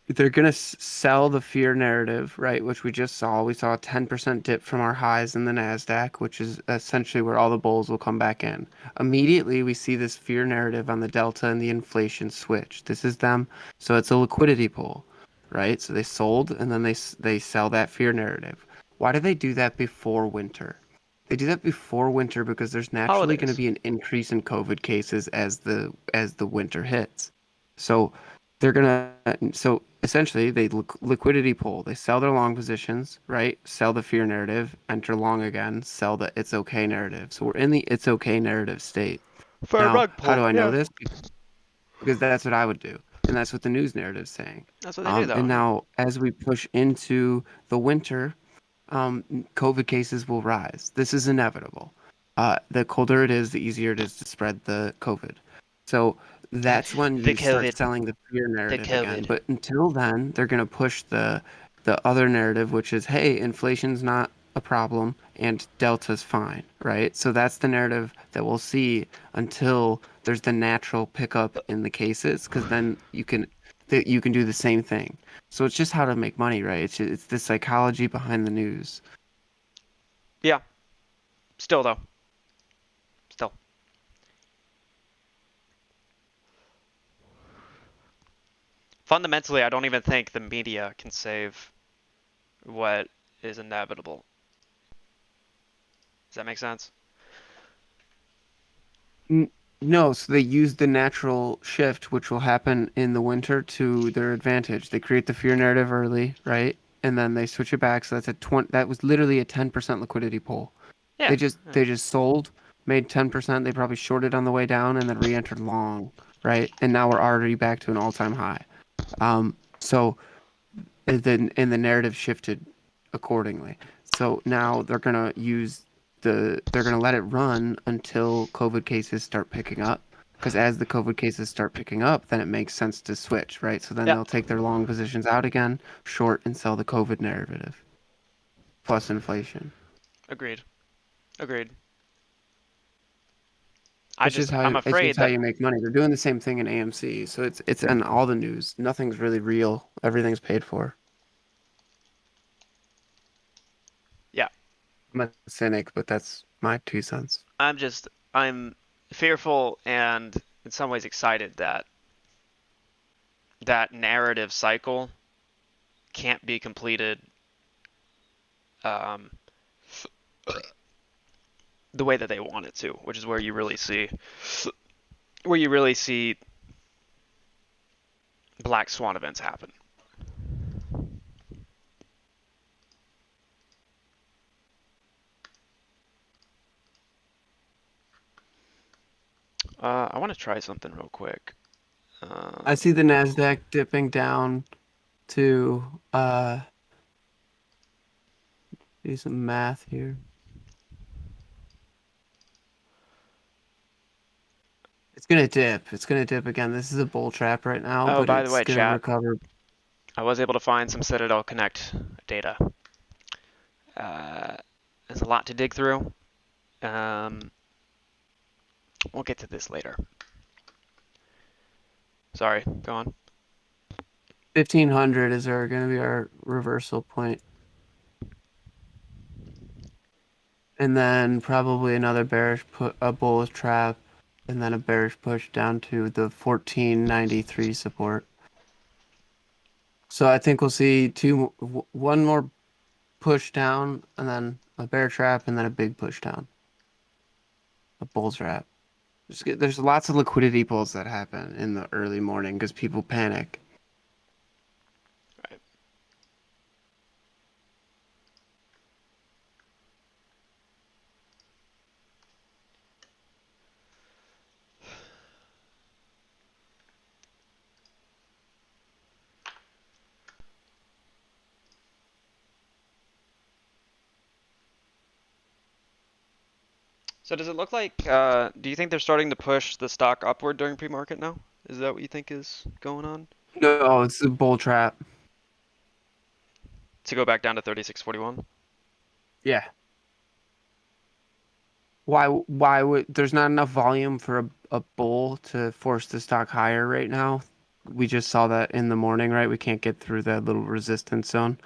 they're gonna sell the fear narrative, right? Which we just saw. We saw a 10% dip from our highs in the Nasdaq, which is essentially where all the bulls will come back in. Immediately, we see this fear narrative on the delta and the inflation switch. This is them. So it's a liquidity pull, right? So they sold, and then they sell that fear narrative. Why do they do that before winter? They do that before winter because there's naturally going to Holidays. be an increase in COVID cases as the winter hits. So so essentially they liquidity pool. They sell their long positions, right? Sell the fear narrative, enter long again, sell the it's okay narrative. So we're in the it's okay narrative state. For a Now, rug how pull, do I know yeah. this? Because that's what I would do. And that's what the news narrative's saying. That's what they do, though. And now as we push into the winter, um, COVID cases will rise. This is inevitable. The colder it is, the easier it is to spread the COVID. So that's when The you start COVID. selling the fear The narrative again. COVID. But until then, they're going to push the other narrative, which is, hey, inflation's not a problem and Delta's fine, right? So that's the narrative that we'll see until there's the natural pickup in the cases, because then you can do the same thing. So it's just how to make money, right? It's the psychology behind the news. Yeah. Still, though. Still. Fundamentally, I don't even think the media can save what is inevitable. Does that make sense? N- No, so they use the natural shift, which will happen in the winter, to their advantage. They create the fear narrative early, right? And then they switch it back. So that's a 20, that was literally a 10% liquidity pull. Yeah. Yeah. They just sold, made 10%. They probably shorted on the way down and then re-entered long, right? And now we're already back to an all-time high. So and the narrative shifted accordingly. So now they're gonna let it run until COVID cases start picking up. Because as the COVID cases start picking up, then it makes sense to switch, right? So then Yeah. they'll take their long positions out again, short, and sell the COVID narrative plus inflation. Agreed. Agreed. I'm It's afraid just how that, you make money. They're doing the same thing in AMC, so it's in all the news. Nothing's really real. Everything's paid for. yeah, I'm a cynic, but that's my 2 cents. I'm fearful and in some ways excited that that narrative cycle can't be completed um, the way that they want it to, which is where you really see black swan events happen. I want to try something real quick. I see the Nasdaq dipping down to do some math here. It's gonna dip. It's gonna dip again. This is a bull trap right now, Oh, but by the it's way, gonna chat, recover. I was able to find some Citadel Connect data. There's a lot to dig through. Um, we'll get to this later. Sorry, go on. 1500 is gonna be our reversal point, and then probably another a bullish trap, and then a bearish push down to the 1493 support. So I think we'll see one more push down, and then a bear trap, and then a big push down. A bull trap. There's lots of liquidity pulls that happen in the early morning because people panic. Right. So does it look like, do you think they're starting to push the stock upward during pre-market now? Is that what you think is going on? No, it's a bull trap. To go back down to 36.41? Yeah. Why would there's not enough volume for a bull to force the stock higher right now? We just saw that in the morning, right? We can't get through that little resistance zone.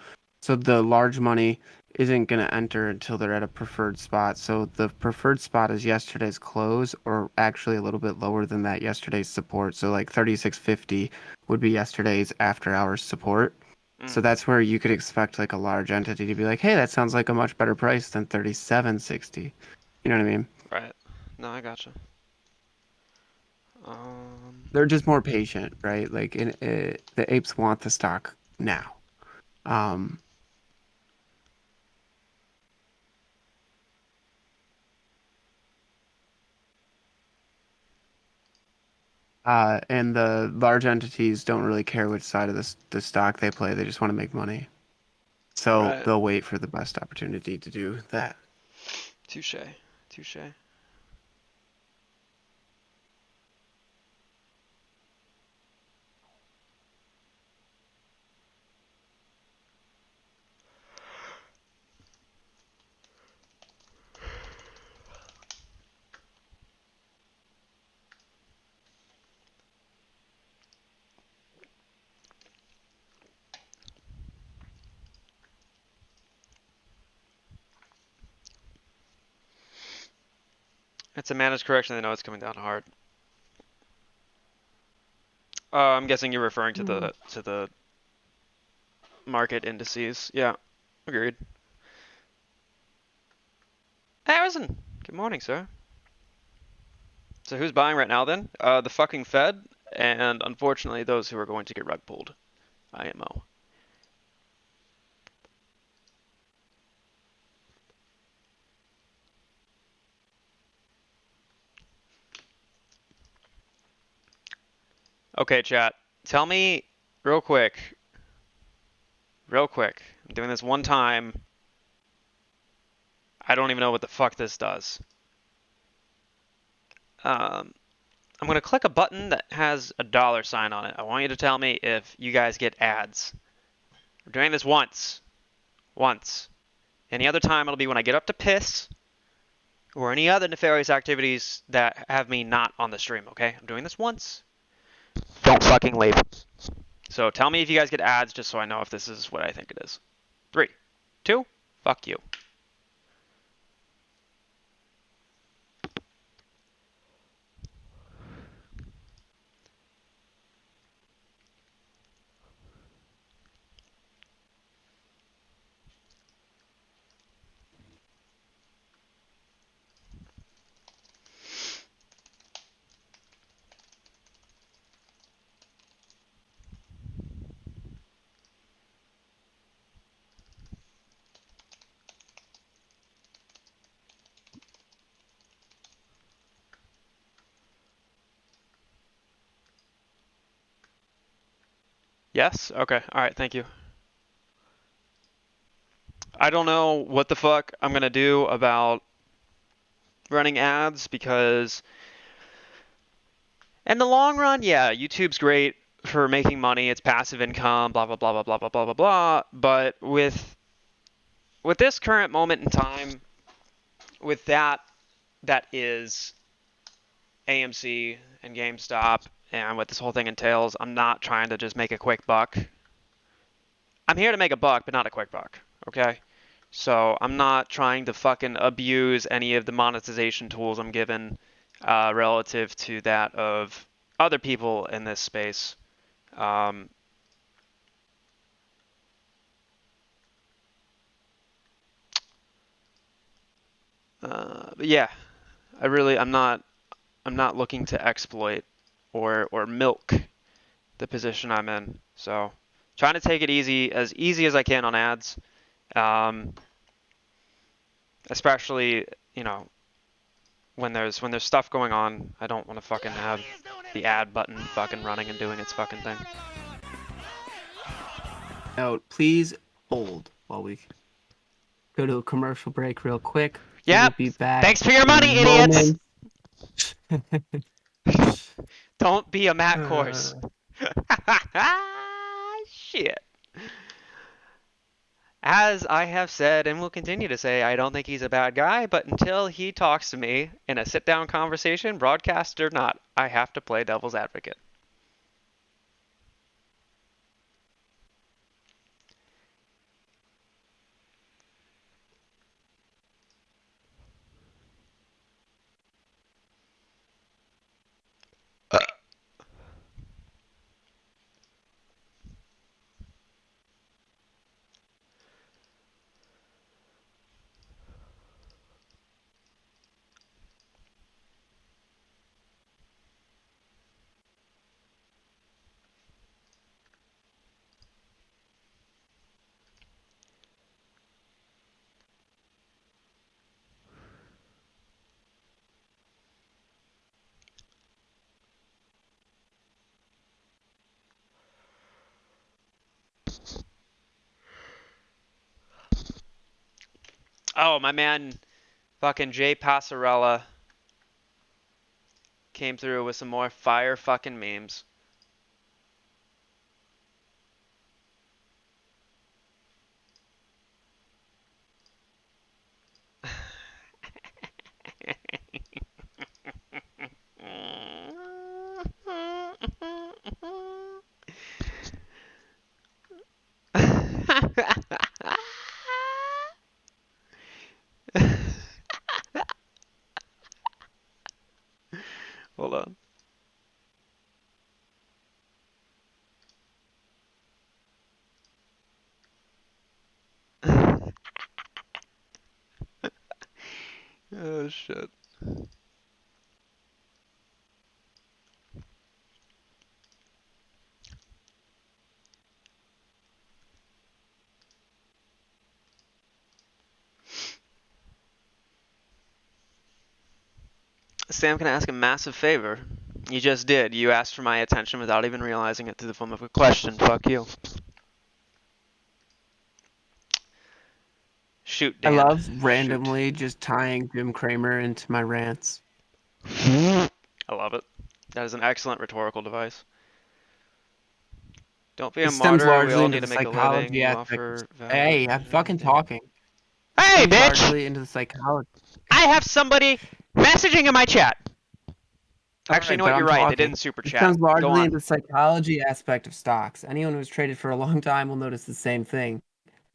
So the large money isn't going to enter until they're at a preferred spot. So the preferred spot is yesterday's close, or actually a little bit lower than that, yesterday's support. So like 36.50 would be yesterday's after hours support. So that's where you could expect like a large entity to be like, hey, that sounds like a much better price than 37.60. You know what I mean? Right. No, I gotcha. They're just more patient, right? Like the apes want the stock now. Um, and the large entities don't really care which side of the stock they play. They just want to make money. So Right. they'll wait for the best opportunity to do that. Touche. Touche. It's a managed correction. They know it's coming down hard. I'm guessing you're referring to the market indices. Yeah, agreed. Harrison, good morning, sir. So who's buying right now then? The fucking Fed, and unfortunately those who are going to get rug pulled. IMO. Okay, chat. Tell me real quick. Real quick. I'm doing this one time. I don't even know what the fuck this does. I'm gonna click a button that has a dollar sign on it. I want you to tell me if you guys get ads. We're doing this once. Once. Any other time it'll be when I get up to piss or any other nefarious activities that have me not on the stream, okay? I'm doing this once. Don't fucking leave. So tell me if you guys get ads just so I know if this is what I think it is. 3, 2, fuck you. Yes? Okay. Alright, thank you. I don't know what the fuck I'm gonna do about running ads because in the long run, yeah, YouTube's great for making money. It's passive income, blah blah blah blah blah blah blah blah blah. But with this current moment in time, with that is AMC and GameStop and what this whole thing entails, I'm not trying to just make a quick buck. I'm here to make a buck, but not a quick buck, okay? So I'm not trying to fucking abuse any of the monetization tools I'm given relative to that of other people in this space. But yeah, I'm not looking to exploit or milk the position I'm in. So trying to take it easy as I can on ads. Especially, when there's stuff going on, I don't want to fucking have the ad button fucking running and doing its fucking thing. Now, please hold while we go to a commercial break real quick. Yep. We'll be back. Thanks for your money, idiots. Don't be a Matt course. Shit. As I have said and will continue to say, I don't think he's a bad guy, but until he talks to me in a sit-down conversation, broadcast or not, I have to play devil's advocate. Oh, my man, fucking Jay Passarella came through with some more fire fucking memes. Hold on. Oh shit. Sam, can I ask a massive favor? You just did. You asked for my attention without even realizing it through the form of a question. Fuck you. Shoot, I Dan. love randomly just tying Jim Cramer into my rants. Shoot. I love it. That is an excellent rhetorical device. Don't be It a stems martyr. We largely all into need the to make a living. psychology You aspect. offer value. Hey, I'm fucking talking. Hey, Stems bitch! largely into the psychology. I have somebody messaging in my chat. Actually, you Alright, know but what? I'm You're right. They talking. didn't super It chat. stems Go largely on. into the psychology aspect of stocks. Anyone who's traded for a long time will notice the same thing.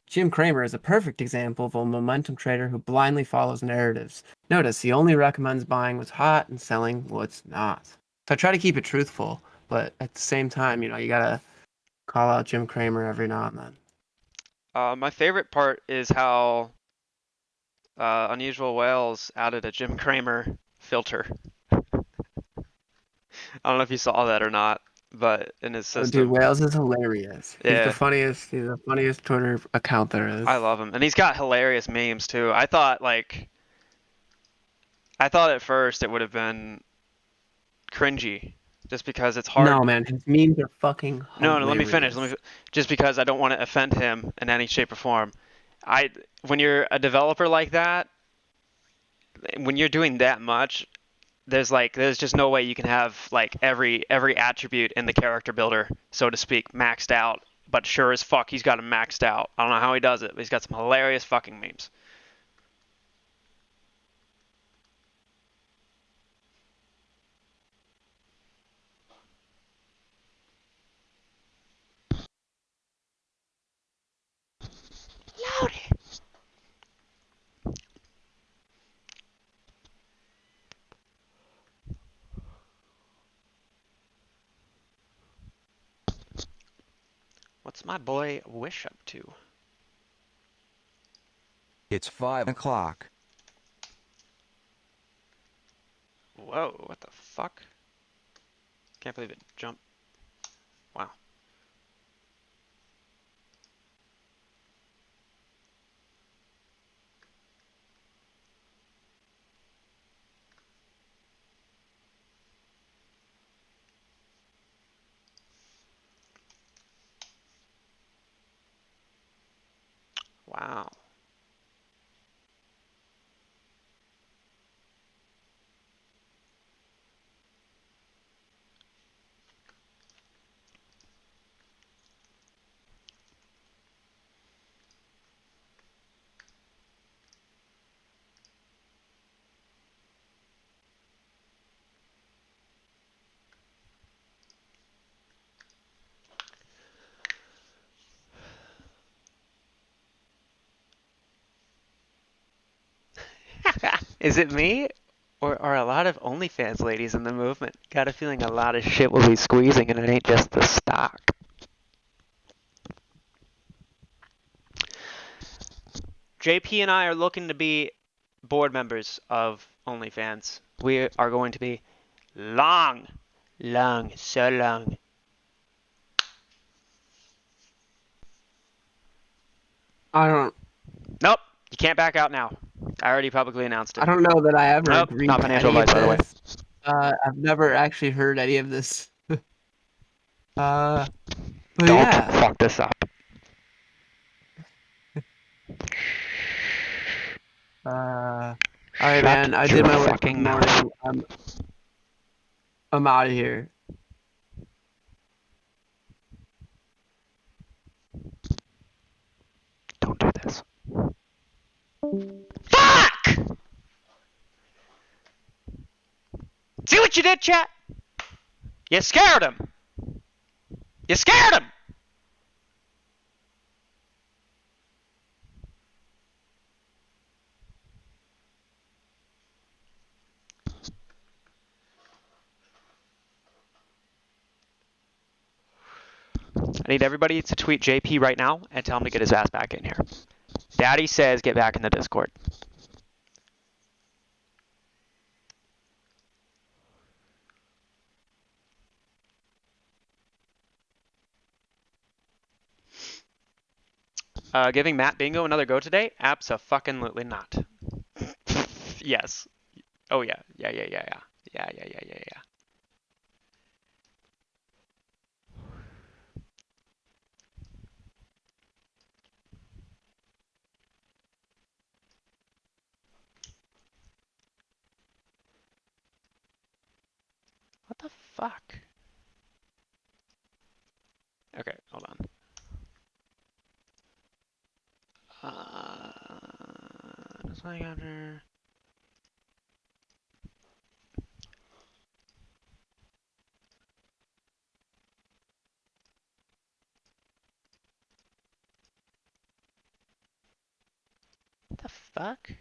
Jim Cramer is a perfect example of a momentum trader who blindly follows narratives. Notice he only recommends buying what's hot and selling what's not. So I try to keep it truthful, but at the same time, you gotta call out Jim Cramer every now and then. My favorite part is how Unusual Whales added a Jim Cramer filter. I don't know if you saw that or not, but in his Oh, dude, system. Wales is hilarious. He's Yeah. the funniest. He's the funniest Twitter account there is. I love him. And he's got hilarious memes too. I thought at first it would have been cringy just because it's hard. No, man, his memes are fucking hilarious. No, let me finish. Just because I don't want to offend him in any shape or form. When you're a developer like that, when you're doing that much, there's just no way you can have like every attribute in the character builder, so to speak, maxed out. But sure as fuck, he's got him maxed out. I don't know how he does it, but he's got some hilarious fucking memes. Loaded. What's my boy Wish up to? It's 5 o'clock. Whoa, what the fuck? Can't believe it jumped. Wow. Wow. Is it me? Or are a lot of OnlyFans ladies in the movement? Got a feeling a lot of shit will be squeezing and it ain't just the stock. JP and I are looking to be board members of OnlyFans. We are going to be long, so long. I don't. Nope, you can't back out now. I already publicly announced it. I don't know that I ever Nope, agreed not to financial any of advice, by the way. this. I've never actually heard any of this. But Don't yeah. fuck this up. right, man. I did my work fucking this mouth. morning. I'm out of here. Don't do this. Fuck! See what you did, chat? You scared him. You scared him. I need everybody to tweet JP right now and tell him to get his ass back in here. Daddy says get back in the Discord. Giving Matt Bingo another go today? Abso-fucking-lutely not. Yes. Oh yeah. Yeah. Yeah. What the fuck? Okay, hold on. Just like after. What the fuck?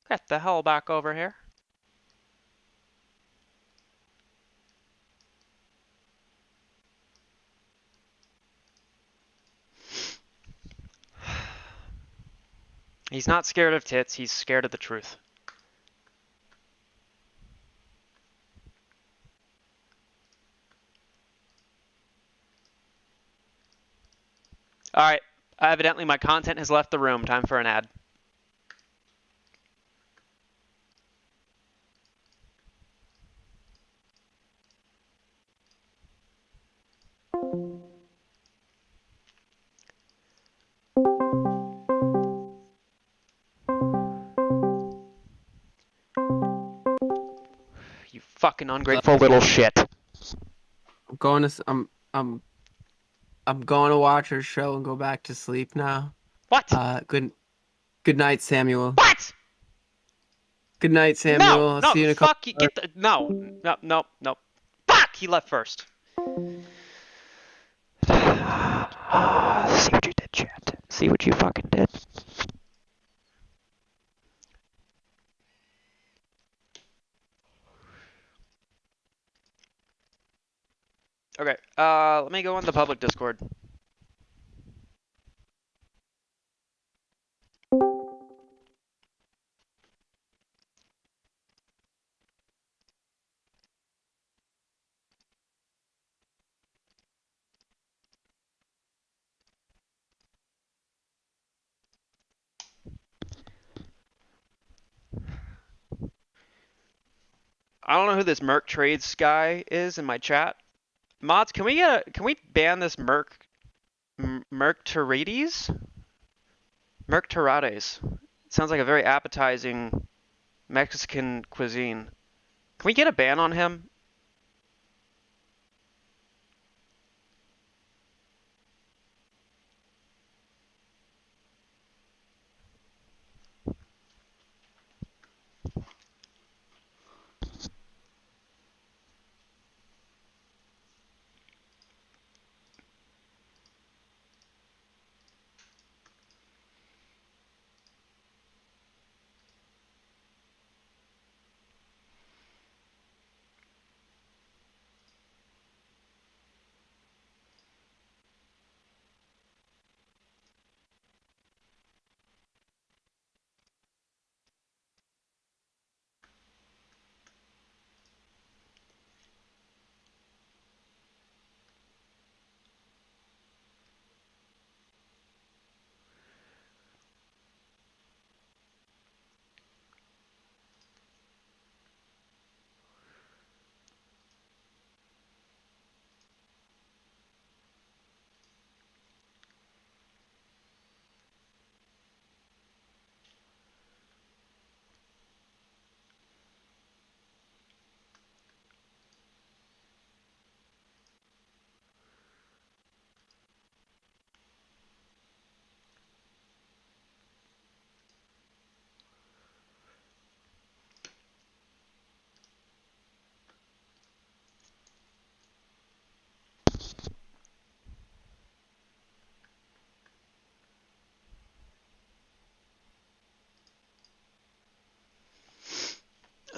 Get the hell back over here. He's not scared of tits, he's scared of the truth. Alright, evidently my content has left the room. Time for an ad. You fucking ungrateful little shit. I'm going to. I'm going to watch her show and go back to sleep now. What? Good night, Samuel. What? Good night, Samuel. No, I'll no, see you in a couple. fuck you. Get the no. Fuck! He left first. See what you did, chat. See what you fucking did. Okay, let me go on the public Discord. I don't know who this Merc Trades guy is in my chat. Mods, can we ban this Merc Terades? Merc Terades. Sounds like a very appetizing Mexican cuisine. Can we get a ban on him?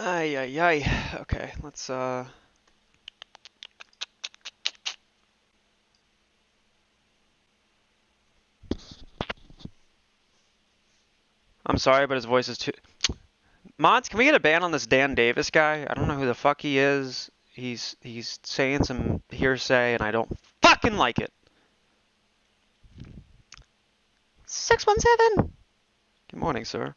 Ay, ay, ay. Okay, let's, I'm sorry, but his voice is too... Mods, can we get a ban on this Dan Davis guy? I don't know who the fuck he is. He's saying some hearsay, and I don't fucking like it. 617! Good morning, sir.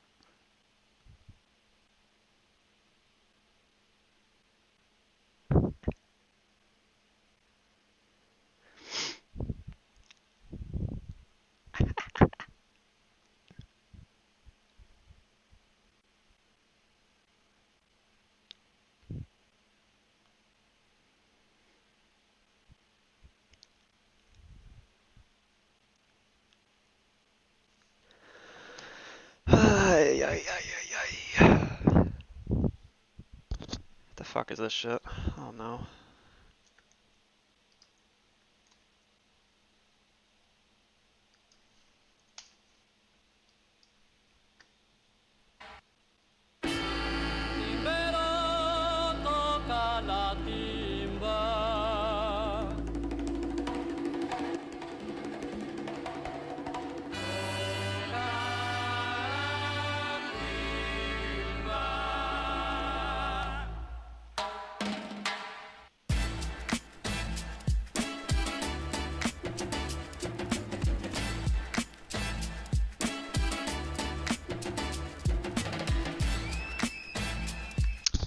Ay, ay, ay, ay, ay. What the fuck is this shit? Oh no.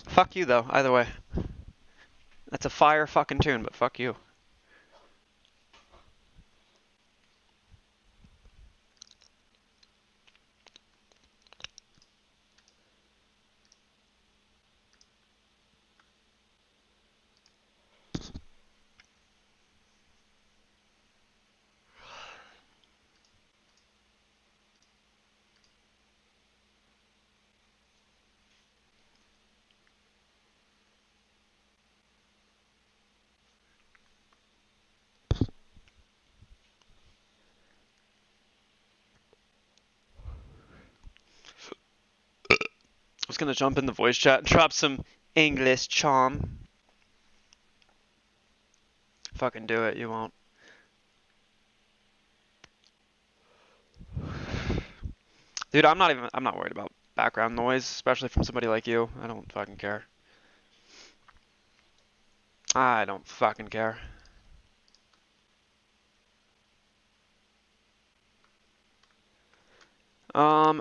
Fuck you, though, either way. That's a fire fucking tune, but fuck you. I was gonna jump in the voice chat and drop some English charm. Fucking do it, you won't. Dude, I'm not worried about background noise, especially from somebody like you. I don't fucking care. I don't fucking care.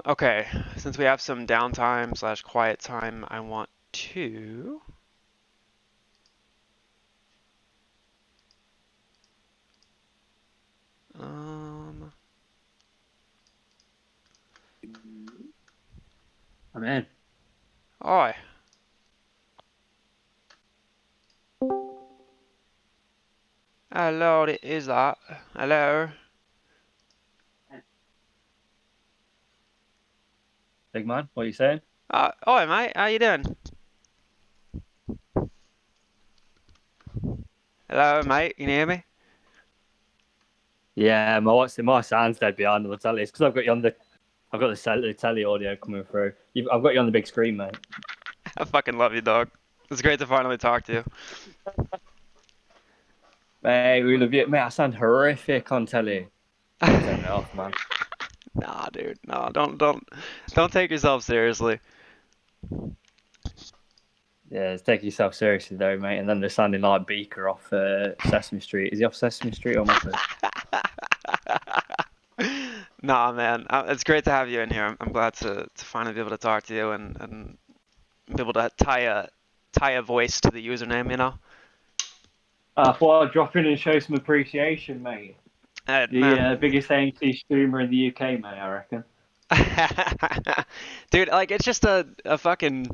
Okay. Since we have some downtime slash quiet time, I want to... I'm in. Oi. Hello, is that? Hello? Big man, what are you saying? Oi, mate, how you doing? Hello, mate, you hear me? Yeah, my sound's dead behind the telly. It's because I've got you on the telly audio coming through. I've got you on the big screen, mate. I fucking love you, dog. It's great to finally talk to you. Mate, we love you. Mate, I sound horrific on telly. Turn it off, man. Nah, dude, no, don't take yourself seriously. Yeah, take yourself seriously though, mate. And then they're sounding like Beaker off Sesame Street. Is he off Sesame Street or Muppet? Nah, man, it's great to have you in here. I'm glad to finally be able to talk to you and be able to tie a voice to the username, you know? I thought I'd drop in and show some appreciation, mate. The biggest AMC streamer in the UK, mate, I reckon. Dude, like, it's just a fucking...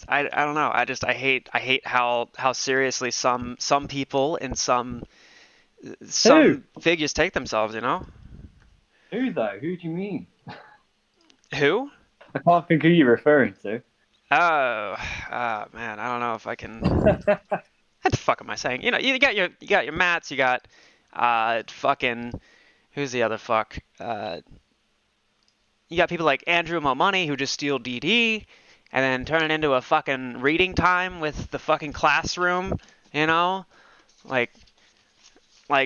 I don't know. I hate how seriously some people and some figures take themselves, you know? Who though? Who do you mean? Who? I can't think who you're referring to. Oh, man, I don't know if I can. What the fuck am I saying? You know, you got your Mats, you got fucking who's the other fuck? You got people like Andrew Money who just steal DD. and then turn it into a fucking reading time with the fucking classroom, you know? Like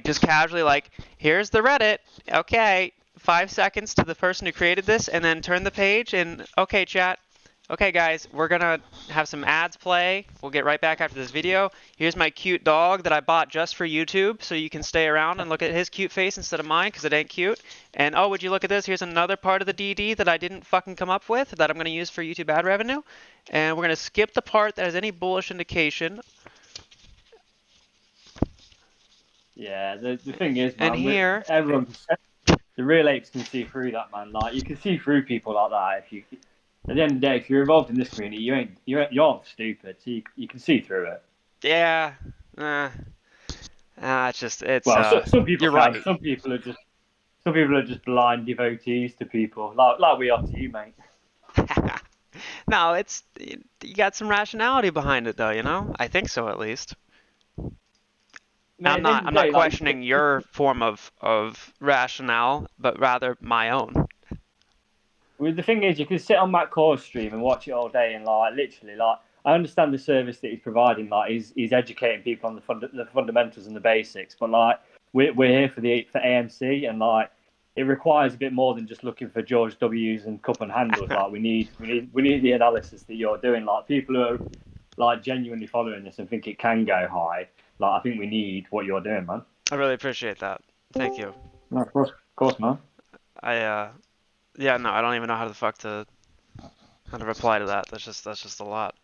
just casually, like, here's the Reddit. Okay, 5 seconds to the person who created this, and then turn the page, and okay, chat. Okay, guys, we're gonna have some ads play. We'll get right back after this video. Here's my cute dog that I bought just for YouTube, so you can stay around and look at his cute face instead of mine, because it ain't cute. And, oh, would you look at this? Here's another part of the DD that I didn't fucking come up with that I'm gonna use for YouTube ad revenue. And we're gonna skip the part that has any bullish indication. Yeah, the thing is, man, And here... the real apes can see through that, man. Like, you can see through people like that. If you, at the end of the day, if you're involved in this community, you aren't stupid. So you can see through it. Yeah. It's. Well, some people you're can. right. Some people are just blind devotees to people, like we are to you, mate. No, you got some rationality behind it, though. You know, I think so, at least. Man, I'm not questioning your form of rationale, but rather my own. Well, the thing is, you can sit on Matt Core's stream and watch it all day, and literally, I understand the service that he's providing. He's educating people on the fundamentals and the basics. But we're here for AMC, and it requires a bit more than just looking for George W's and cup and handles. We need the analysis that you're doing. People who are genuinely following this and think it can go high. I think we need what you're doing, man. I really appreciate that. Thank you. No, of course, man. Yeah, no, I don't even know how to reply to that. That's just a lot.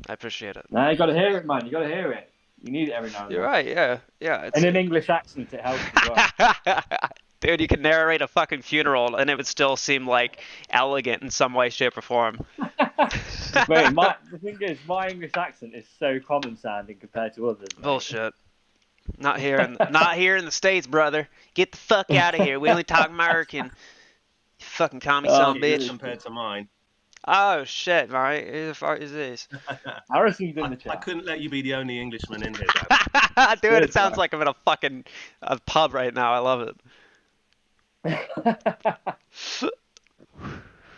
I appreciate it. No, you got to hear it, man. You got to hear it. You need it every now and then. You're right. Yeah. In an English accent, it helps as well. Dude, you could narrate a fucking funeral and it would still seem elegant in some way, shape, or form. Wait, the thing is, my English accent is so common sounding compared to others. Mate. Bullshit. Not here in the States, brother. Get the fuck out of here. We only talk American. You fucking commie son of a bitch. Compared to mine. Oh shit, right? Who the fuck is this? Harrison's in the chat. I couldn't let you be the only Englishman in here, Dude, it sounds like I'm in a pub right now. I love it.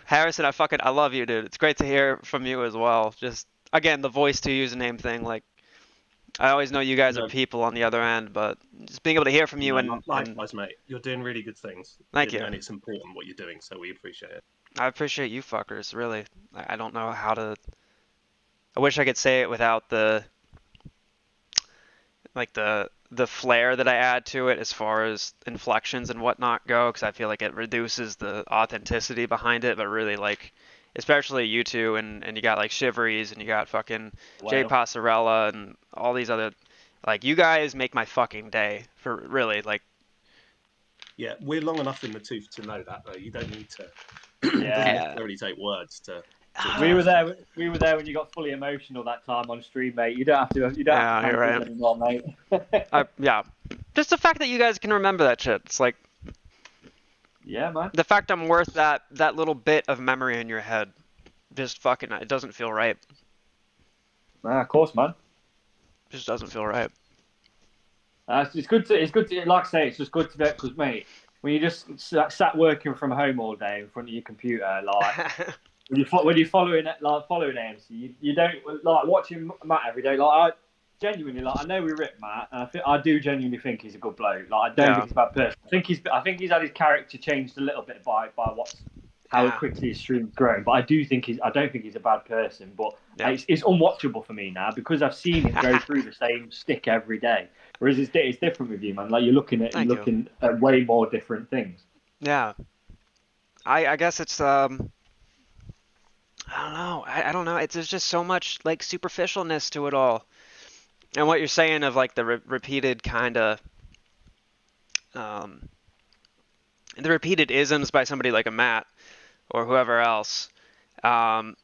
Harrison, I love you, dude. It's great to hear from you as well. Just again, the voice to username thing. I always know you guys are people on the other end, but just being able to hear from you likewise, mate. You're doing really good things. Thank you. And it's important what you're doing, so we appreciate it. I appreciate you fuckers, really. I don't know how to... I wish I could say it without the flair that I add to it as far as inflections and whatnot go, because I feel like it reduces the authenticity behind it, but really, especially you two, and you got, Shiveries, and you got fucking Jay Passarella, and all these other... you guys make my fucking day, for really, Yeah, we're long enough in the tooth to know that, though. You don't need to... Yeah. It doesn't really take words to... We were there when you got fully emotional that time on stream, mate. You don't have to. You don't have to you're right. anymore, mate. Yeah, just the fact that you guys can remember that shit. It's yeah, man. The fact I'm worth that little bit of memory in your head. Just fucking, it doesn't feel right. Of course, man. Just doesn't feel right. It's good to, like I say, it's just good to know, because, mate, when you just sat working from home all day in front of your computer, when you're following AMC, you don't watching Matt every day. I genuinely I know we rip Matt, and I do genuinely think he's a good bloke. I don't think he's a bad person. I think he's had his character changed a little bit by how quickly his stream's grown. But I don't think he's a bad person. But it's unwatchable for me now because I've seen him go through the same stick every day. Whereas it's different with you, man. You're looking at way more different things. Yeah, I guess it's I don't know. I don't know. There's just so much superficialness to it all, and what you're saying of the repeated kind of the repeated isms by somebody like a Matt or whoever else. It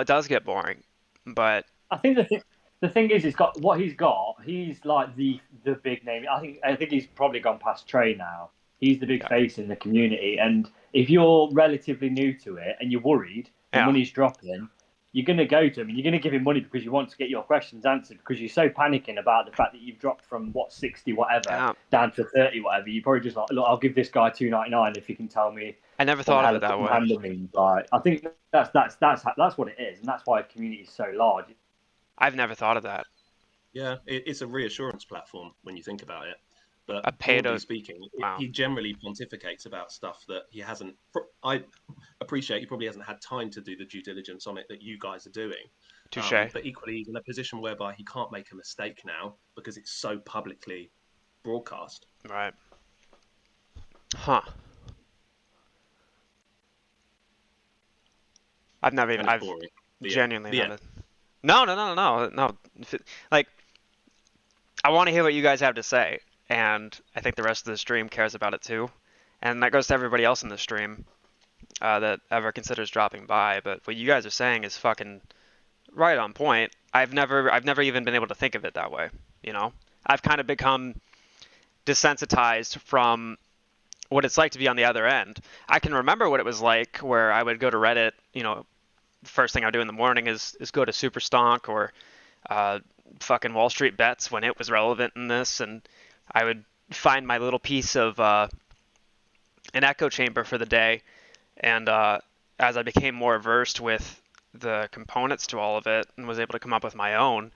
does get boring, but I think the thing is, he's got what he's got. He's the big name. I think he's probably gone past Trey now. He's the big face in the community, and if you're relatively new to it and you're worried, the money's dropping, you're going to go to him and you're going to give him money because you want to get your questions answered because you're so panicking about the fact that you've dropped from 60 whatever down to 30 whatever. You probably just like, look, I'll give this guy $2.99 if he can tell me. I never thought of it that way. Like, I think that's what it is, and that's why a community is so large. I've never thought of that. Yeah, it's a reassurance platform when you think about it. But broadly speaking, he generally pontificates about stuff that he hasn't. I appreciate he probably hasn't had time to do the due diligence on it that you guys are doing. Touche. But equally, he's in a position whereby he can't make a mistake now because it's so publicly broadcast. Right. Huh. I've genuinely never. No. Like, I want to hear what you guys have to say, and I think the rest of the stream cares about it too, and that goes to everybody else in the stream that ever considers dropping by. But what you guys are saying is fucking right on point. I've never even been able to think of it that way. You know, I've kind of become desensitized from what it's like to be on the other end. I can remember what it was like where I would go to Reddit, you know. First thing I do in the morning is go to Super Stonk or fucking Wall Street Bets when it was relevant in this, and I would find my little piece of an echo chamber for the day, and as I became more versed with the components to all of it and was able to come up with my own,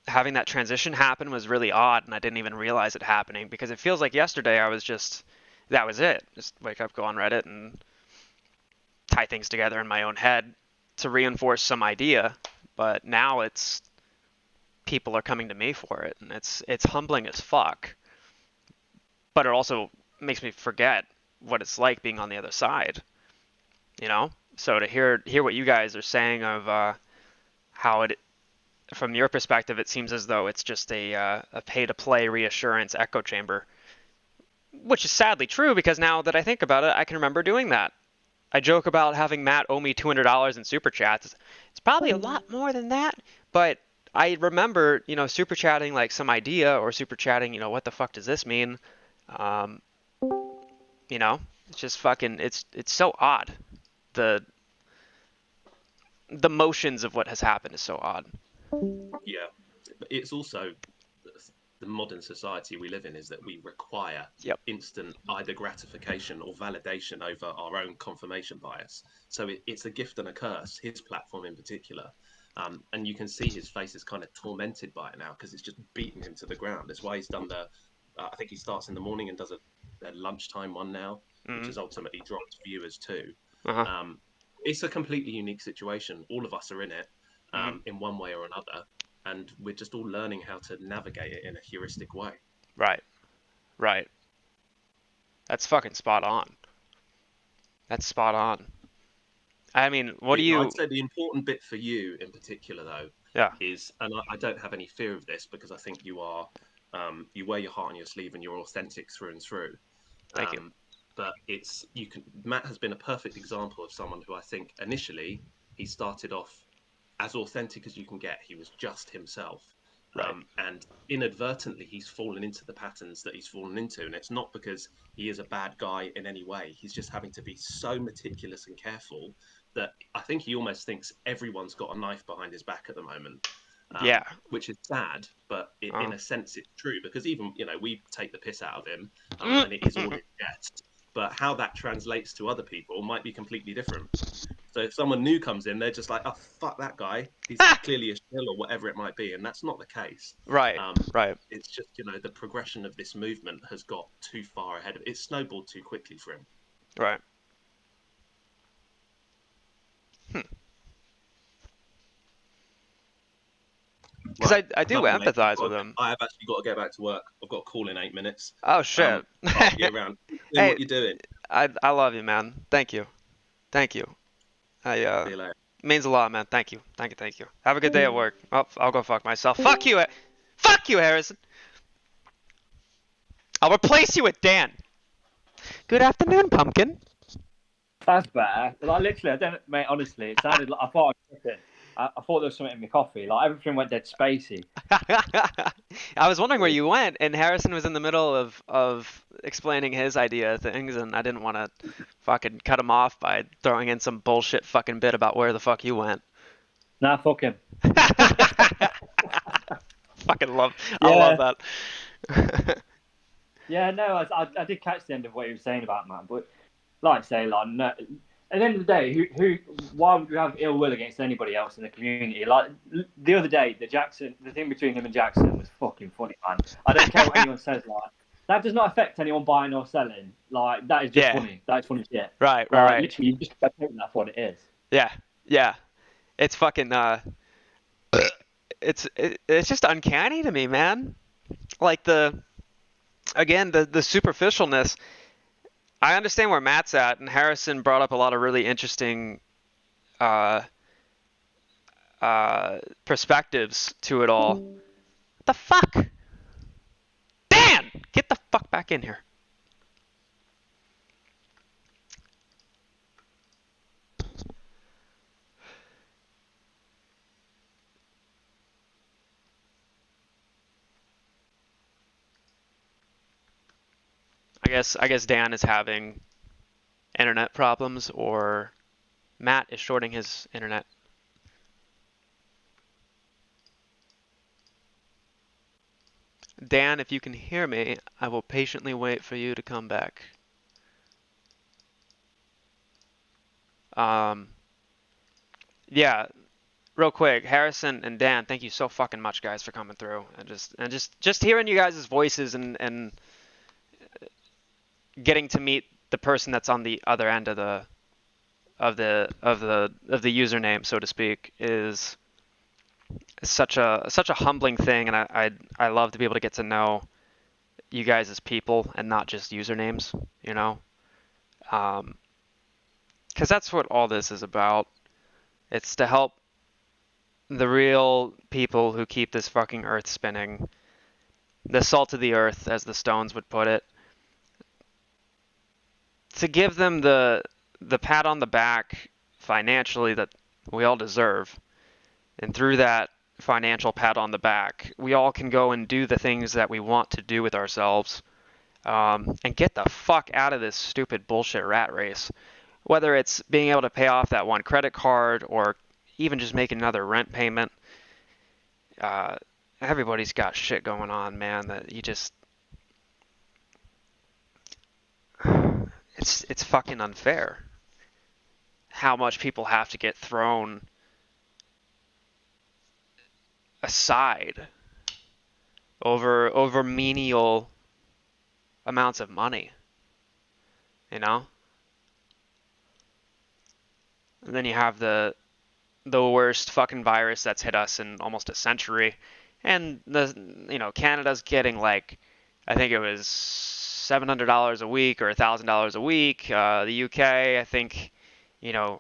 having that transition happen was really odd, and I didn't even realize it happening because it feels like yesterday I was that was it. Just wake up, go on Reddit, and tie things together in my own head to reinforce some idea, but now it's people are coming to me for it, and it's humbling as fuck. But it also makes me forget what it's like being on the other side, you know. So to hear what you guys are saying of how it, from your perspective, it seems as though it's just a pay-to-play reassurance echo chamber, which is sadly true because now that I think about it, I can remember doing that. I joke about having Matt owe me $200 in super chats. It's probably a lot more than that, but I remember, you know, super chatting like some idea or super chatting, you know, what the fuck does this mean? You know, it's just fucking, it's so odd. The motions of what has happened is so odd. Yeah, it's also the modern society we live in is that we require instant either gratification or validation over our own confirmation bias. So it's a gift and a curse, his platform in particular. And you can see his face is kind of tormented by it now because it's just beaten him to the ground. That's why he's done I think he starts in the morning and does a lunchtime one now, which has ultimately dropped viewers too. It's a completely unique situation. All of us are in it in one way or another. And we're just all learning how to navigate it in a heuristic way. Right. That's fucking spot on. That's spot on. I mean, what do you... I'd say the important bit for you in particular, though, is, and I don't have any fear of this because I think you are, you wear your heart on your sleeve and you're authentic through and through. Thank you. But Matt has been a perfect example of someone who I think initially he started off as authentic as you can get. He was just himself. And inadvertently, he's fallen into the patterns that he's fallen into. And it's not because he is a bad guy in any way. He's just having to be so meticulous and careful that I think he almost thinks everyone's got a knife behind his back at the moment. Which is sad, but in a sense it's true because even, you know, we take the piss out of him and it is all in jest. But how that translates to other people might be completely different. So if someone new comes in, they're just like, oh, fuck that guy. He's clearly a shill or whatever it might be. And that's not the case. Right. It's just, you know, the progression of this movement has got too far ahead of it. It snowballed too quickly for him. Right. Because I do empathize with him. I have actually got to get back to work. I've got a call in 8 minutes. Oh, shit. I'll be around. Hey, what you doing? I love you, man. Thank you. See you later. Means a lot, man. Thank you. Have a good day at work. Oh, I'll go fuck myself. Fuck you, Harrison. I'll replace you with Dan. Good afternoon, Pumpkin. That's better. Like, literally, I don't, mate. Honestly, it sounded like I thought I was tripping. I thought there was something in my coffee. Like everything went dead spacey. I was wondering where you went, and Harrison was in the middle of explaining his idea of things, and I didn't want to fucking cut him off by throwing in some bullshit fucking bit about where the fuck you went. Nah, fuck him. Fucking love, I love that. Yeah, no, I did catch the end of what he was saying about Matt, but like I say, like, no, at the end of the day, why would we have ill will against anybody else in the community? Like the other day, the thing between him and Jackson was fucking funny, man. I don't care what anyone says, like that does not affect anyone buying or selling. Like that is just funny. That's funny shit. Right. Literally, you just take that's what it is. Yeah. It's fucking it's just uncanny to me, man. Like the superficialness. I understand where Matt's at, and Harrison brought up a lot of really interesting perspectives to it all. What the fuck? Dan! Get the fuck back in here. I guess Dan is having internet problems, or Matt is shorting his internet. Dan, if you can hear me, I will patiently wait for you to come back. Yeah, real quick, Harrison and Dan, thank you so fucking much, guys, for coming through, and just hearing you guys' voices and getting to meet the person that's on the other end of the username, so to speak, is such a humbling thing, and I love to be able to get to know you guys as people and not just usernames, you know, because that's what all this is about. It's to help the real people who keep this fucking earth spinning, the salt of the earth, as the Stones would put it, to give them the pat on the back financially that we all deserve. And through that financial pat on the back, we all can go and do the things that we want to do with ourselves, and get the fuck out of this stupid bullshit rat race. Whether it's being able to pay off that one credit card or even just make another rent payment. Everybody's got shit going on, man, that you just... It's fucking unfair how much people have to get thrown aside over menial amounts of money, you know? And then you have the worst fucking virus that's hit us in almost a century, and Canada's getting like, I think it was $700 a week or $1,000 a week. The UK, I think, a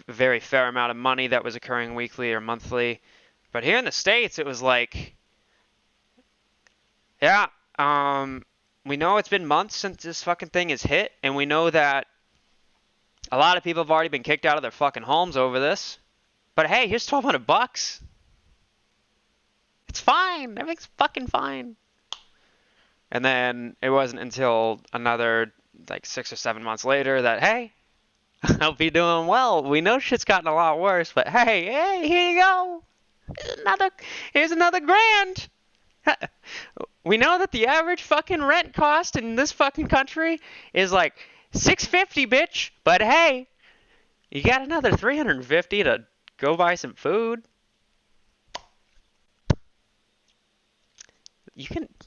very fair amount of money that was occurring weekly or monthly. But here in the States, it was like, yeah, we know it's been months since this fucking thing has hit, and we know that a lot of people have already been kicked out of their fucking homes over this. But hey, here's $1,200. It's fine. Everything's fucking fine. And then it wasn't until another, 6 or 7 months later that, hey, I hope you're doing well. We know shit's gotten a lot worse, but hey, here you go. Here's another grand. We know that the average fucking rent cost in this fucking country is like $650, bitch. But hey, you got another $350 to go buy some food.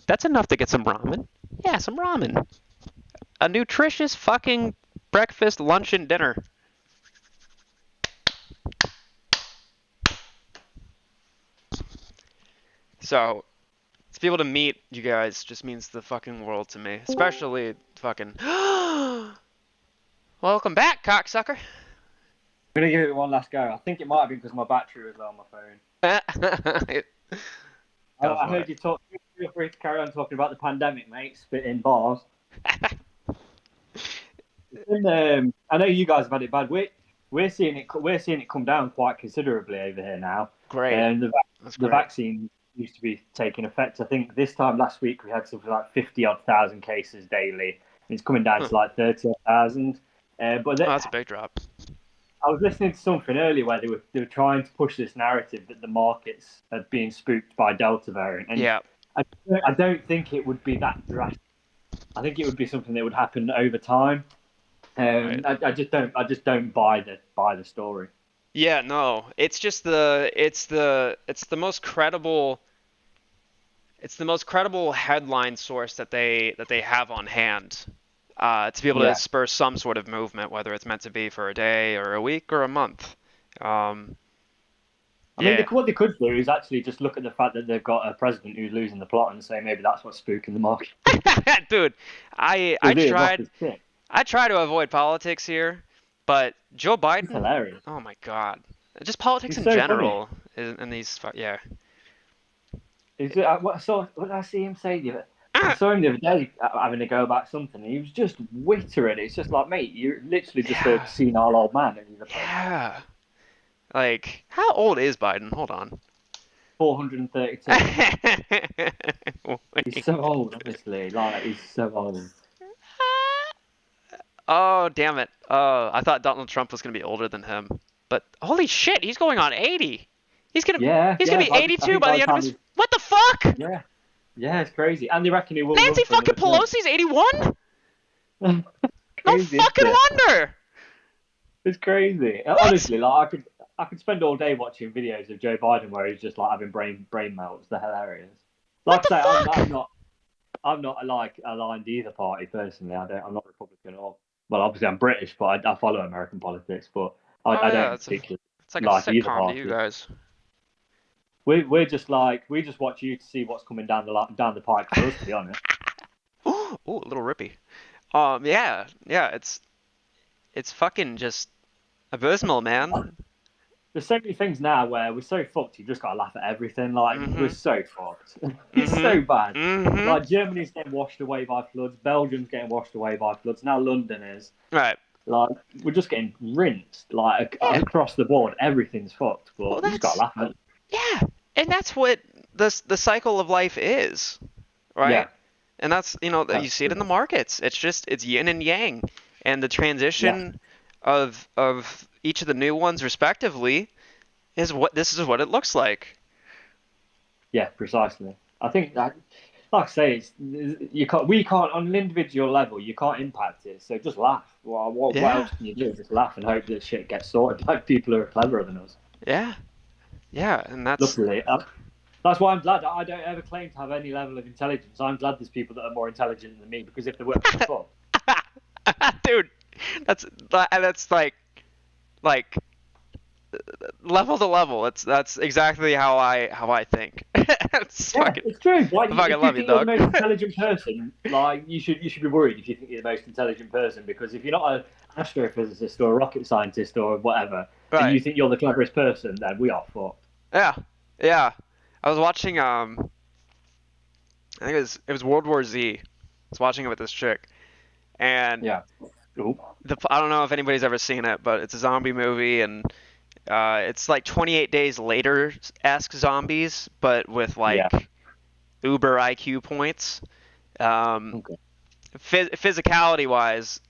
That's enough to get some ramen. Yeah, some ramen. A nutritious fucking breakfast, lunch, and dinner. So, to be able to meet you guys just means the fucking world to me. Especially fucking... Welcome back, cocksucker. I'm going to give it one last go. I think it might have been because my battery was low on my phone. I heard you talk. Feel free to carry on talking about the pandemic, mate. Spit in bars. I know you guys have had it bad. we're seeing it come down quite considerably over here now. Great. And That's the great. vaccine used to be taking effect. I think this time last week we had something like 50,000 cases daily, and it's coming down to like 30,000. But that's a big drop. I was listening to something earlier where they were trying to push this narrative that the markets are being spooked by Delta variant, and Yeah. I don't think it would be that drastic. I think it would be something that would happen over time. Right. I just don't buy the story. Yeah, no. It's just the most credible headline source that they have on hand to be able to spur some sort of movement, whether it's meant to be for a day or a week or a month. I mean, what they could do is actually just look at the fact that they've got a president who's losing the plot and say maybe that's what's spooking the market. Dude, I try to avoid politics here, but Joe Biden. It's hilarious. Oh my God, just politics He's in so general. In these, yeah. What did I see him say? I saw him the other day having a go about something, and he was just wittering. It's just like, mate, you're literally just a senile old man. Yeah. Like, how old is Biden? Hold on. 432. He's so old, obviously. Like, he's so old. Oh, damn it. I thought Donald Trump was going to be older than him. But holy shit, he's going on 80. He's going to be 82 by the end of his... What the fuck? Yeah, it's crazy. And they reckon he will... Nancy fucking Pelosi's 81? No fucking wonder! It's crazy. What? Honestly, like, I could spend all day watching videos of Joe Biden where he's just like having brain melts. They're hilarious. Like I say, I'm not like aligned to either party personally. I'm not Republican or obviously I'm British, but I follow American politics. But I don't particularly it's like like a either sitcom party. to you guys. We just watch you to see what's coming down the pike for us, to be honest. Ooh, a little Rippy. Yeah, it's fucking just abysmal, man. There's so many things now where we're so fucked. You just gotta laugh at everything. Like we're so fucked. It's so bad. Like Germany's getting washed away by floods. Belgium's getting washed away by floods. Now London is. Right. Like we're just getting rinsed. Like across the board, everything's fucked. But you just gotta laugh at it. Yeah, and that's what the cycle of life is, right? Yeah. And that's you see it in the markets. It's yin and yang, and the transition of each of the new ones respectively is what it looks like. Yeah, precisely. I think that, like I say, we can't on an individual level, you can't impact it. So just laugh. What else can you do? Just laugh and hope that shit gets sorted. Like people who are cleverer than us. Yeah, and that's. Luckily, that's why I'm glad I don't ever claim to have any level of intelligence. I'm glad there's people that are more intelligent than me, because if they weren't, dude, that's like level to level. That's exactly how I think. It's true. Like, I fucking love you, dog. If you're the most intelligent person, like you should be worried if you think you're the most intelligent person, because if you're not an astrophysicist or a rocket scientist or whatever, and you think you're the cleverest person, then we are fucked. Yeah. I was watching I think it was World War Z. I was watching it with this chick, and I don't know if anybody's ever seen it, but it's a zombie movie, and it's like 28 Days Later-esque zombies, but with like uber IQ points. Physicality-wise,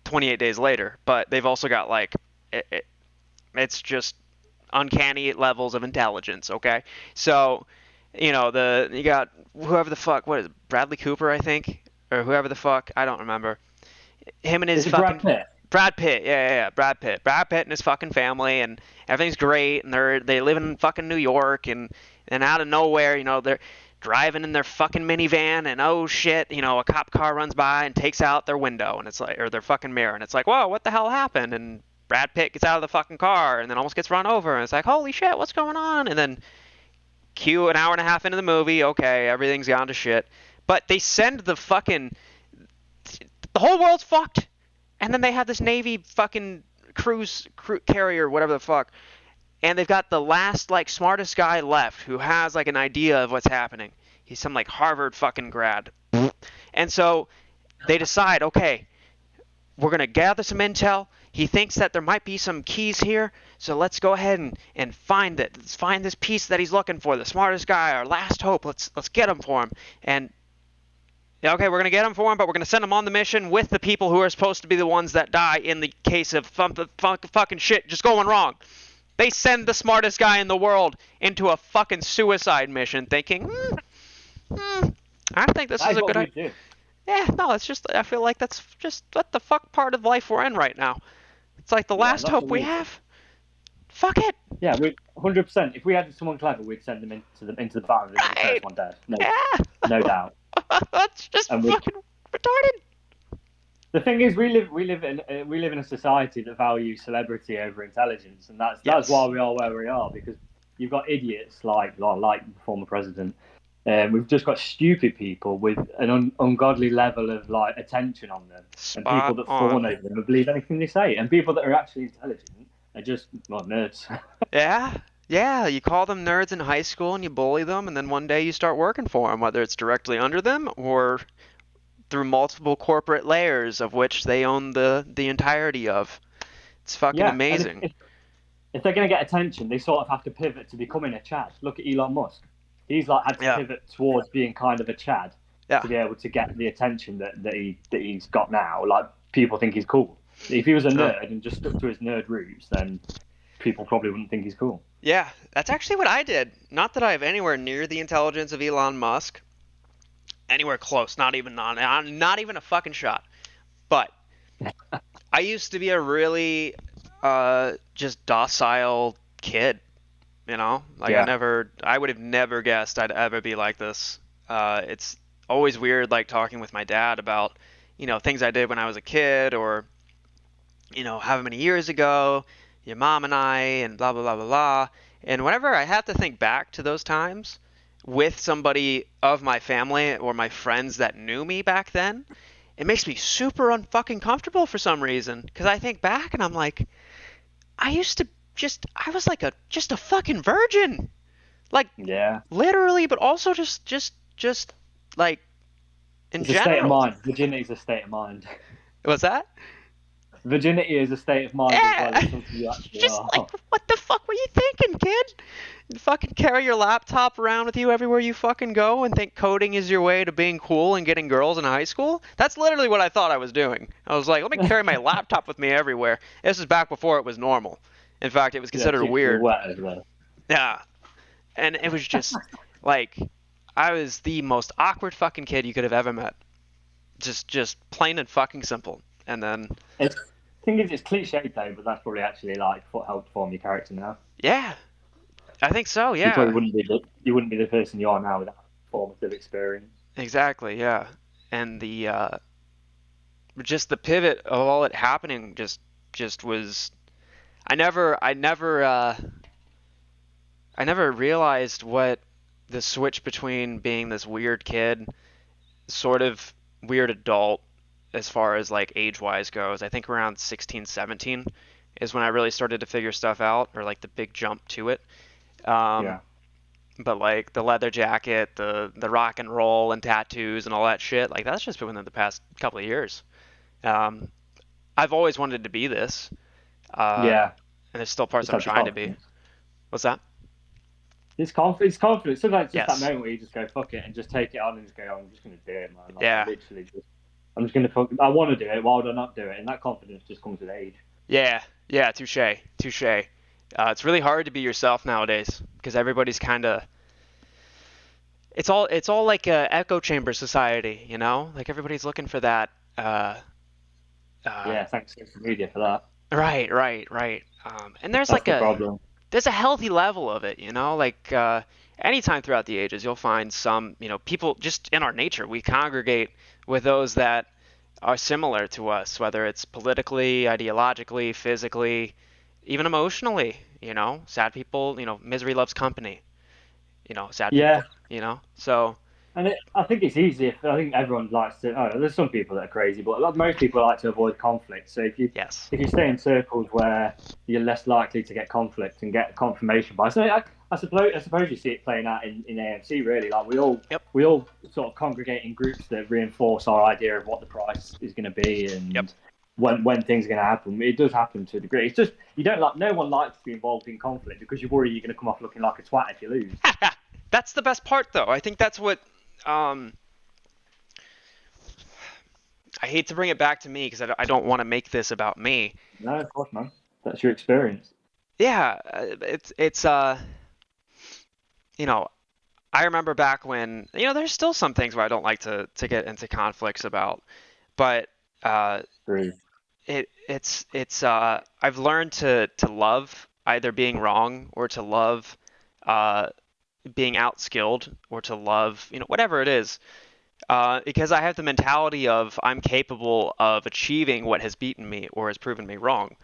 28 Days Later, but they've also got like it's just uncanny levels of intelligence. Okay, so you got whoever the fuck, what is it, Bradley Cooper, I think, or whoever the fuck, I don't remember. Him and his fucking Brad Pitt, yeah, Brad Pitt and his fucking family, and everything's great, and they live in fucking New York, and out of nowhere, they're driving in their fucking minivan, and oh shit, a cop car runs by and takes out their window, and it's like, or their fucking mirror, and it's like, whoa, what the hell happened? And Brad Pitt gets out of the fucking car and then almost gets run over, and it's like, holy shit, what's going on? And then cue an hour and a half into the movie, okay, everything's gone to shit, but they send the whole world's fucked, and then they have this Navy fucking cruise carrier, whatever the fuck, and they've got the last like smartest guy left who has like an idea of what's happening. He's some like Harvard fucking grad, and so they decide, okay, we're gonna gather some intel, he thinks that there might be some keys here, so let's go ahead and find it. Let's find this piece that he's looking for. The smartest guy, our last hope. Let's get him for him. And yeah, okay, we're gonna get him for him, but we're gonna send him on the mission with the people who are supposed to be the ones that die in the case of fucking shit just going wrong. They send the smartest guy in the world into a fucking suicide mission, thinking, I don't think this is a good idea. Yeah, no, it's just, I feel like that's just what the fuck part of life we're in right now. It's like the last hope we have. Fuck it. Yeah, we 100%. If we had someone clever, we'd send them into the battle and the first one dead. No doubt. That's just fucking retarded. The thing is, we live in a society that values celebrity over intelligence, and that's why we are where we are. Because you've got idiots like the former president. We've just got stupid people with an ungodly level of like attention on them, and people that fawn over them and believe anything they say, and people that are actually intelligent are just nerds. Yeah, you call them nerds in high school and you bully them, and then one day you start working for them, whether it's directly under them or through multiple corporate layers of which they own the entirety of. It's fucking amazing. If they're going to get attention, they sort of have to pivot to becoming a Chad. Look at Elon Musk. He's like had to pivot towards being kind of a Chad to be able to get the attention that he's got now. Like, people think he's cool. If he was a nerd and just stuck to his nerd roots, then people probably wouldn't think he's cool. Yeah, that's actually what I did. Not that I have anywhere near the intelligence of Elon Musk. Anywhere close, not even a fucking shot. But I used to be a really just docile kid, you know? Like I would have never guessed I'd ever be like this. It's always weird, like, talking with my dad about, you know, things I did when I was a kid, or, you know, however many years ago, your mom and I, and blah, blah, blah, blah, blah. And whenever I have to think back to those times with somebody of my family or my friends that knew me back then, it makes me super unfucking comfortable for some reason. Because I think back and I'm like, I was like just a fucking virgin. Like, literally, but also just like, in general. It's a state of mind. Virginity is a state of mind. What's that? Virginity is a state of mind as well as something you actually just are. Like, what the fuck were you thinking, kid? You fucking carry your laptop around with you everywhere you fucking go and think coding is your way to being cool and getting girls in high school? That's literally what I thought I was doing. I was like, let me carry my laptop with me everywhere. This is back before it was normal. In fact, it was considered weird. Wet as well. Yeah. And it was just, like, I was the most awkward fucking kid you could have ever met. Just plain and fucking simple. And then... The thing is, it's cliche though, but that's probably actually like what helped form your character now. Yeah, I think so. Yeah, you probably wouldn't be the person you are now without formative experience. Exactly. Yeah, and the just the pivot of all it happening just was. I never realized what the switch between being this weird kid, sort of weird adult, as far as like age-wise goes. I think around 16, 17 is when I really started to figure stuff out, or like the big jump to it. But like the leather jacket, the rock and roll and tattoos and all that shit, like that's just been within the past couple of years. I've always wanted to be this. And there's still parts I'm trying to be. What's that? It's confidence. Sometimes it's just that moment where you just go, fuck it, and just take it on and just go, I'm just going to do it, man. Like, literally just... I'm just going to I want to do it, why would I not do it? And that confidence just comes with age. Yeah, touche. It's really hard to be yourself nowadays, because everybody's kind of... It's all like a echo chamber society, you know? Like, everybody's looking for that... thanks to social media for that. Right. And there's like there's a healthy level of it, you know? Like, anytime throughout the ages, you'll find some, you know, people just in our nature, we congregate with those that are similar to us, whether it's politically, ideologically, physically, even emotionally, you know? Sad people, you know, misery loves company, you know, sad people, you know? So... And I think it's easy. I think everyone likes to... there's some people that are crazy, but most people like to avoid conflict. So if you stay in circles where you're less likely to get conflict and get confirmation bias... I suppose you see it playing out in AMC, really. Like, we all sort of congregate in groups that reinforce our idea of what the price is going to be, and when things are going to happen. It does happen to a degree. It's just you don't like. No one likes to be involved in conflict because you worry you're going to come off looking like a twat if you lose. That's the best part, though. I think that's what. I hate to bring it back to me because I don't want to make this about me. No, of course, man. That's your experience. Yeah, it's you know, I remember back when, there's still some things where I don't like to get into conflicts about, but True. I've learned to love either being wrong or to love being outskilled or to love, whatever it is, because I have the mentality of I'm capable of achieving what has beaten me or has proven me wrong.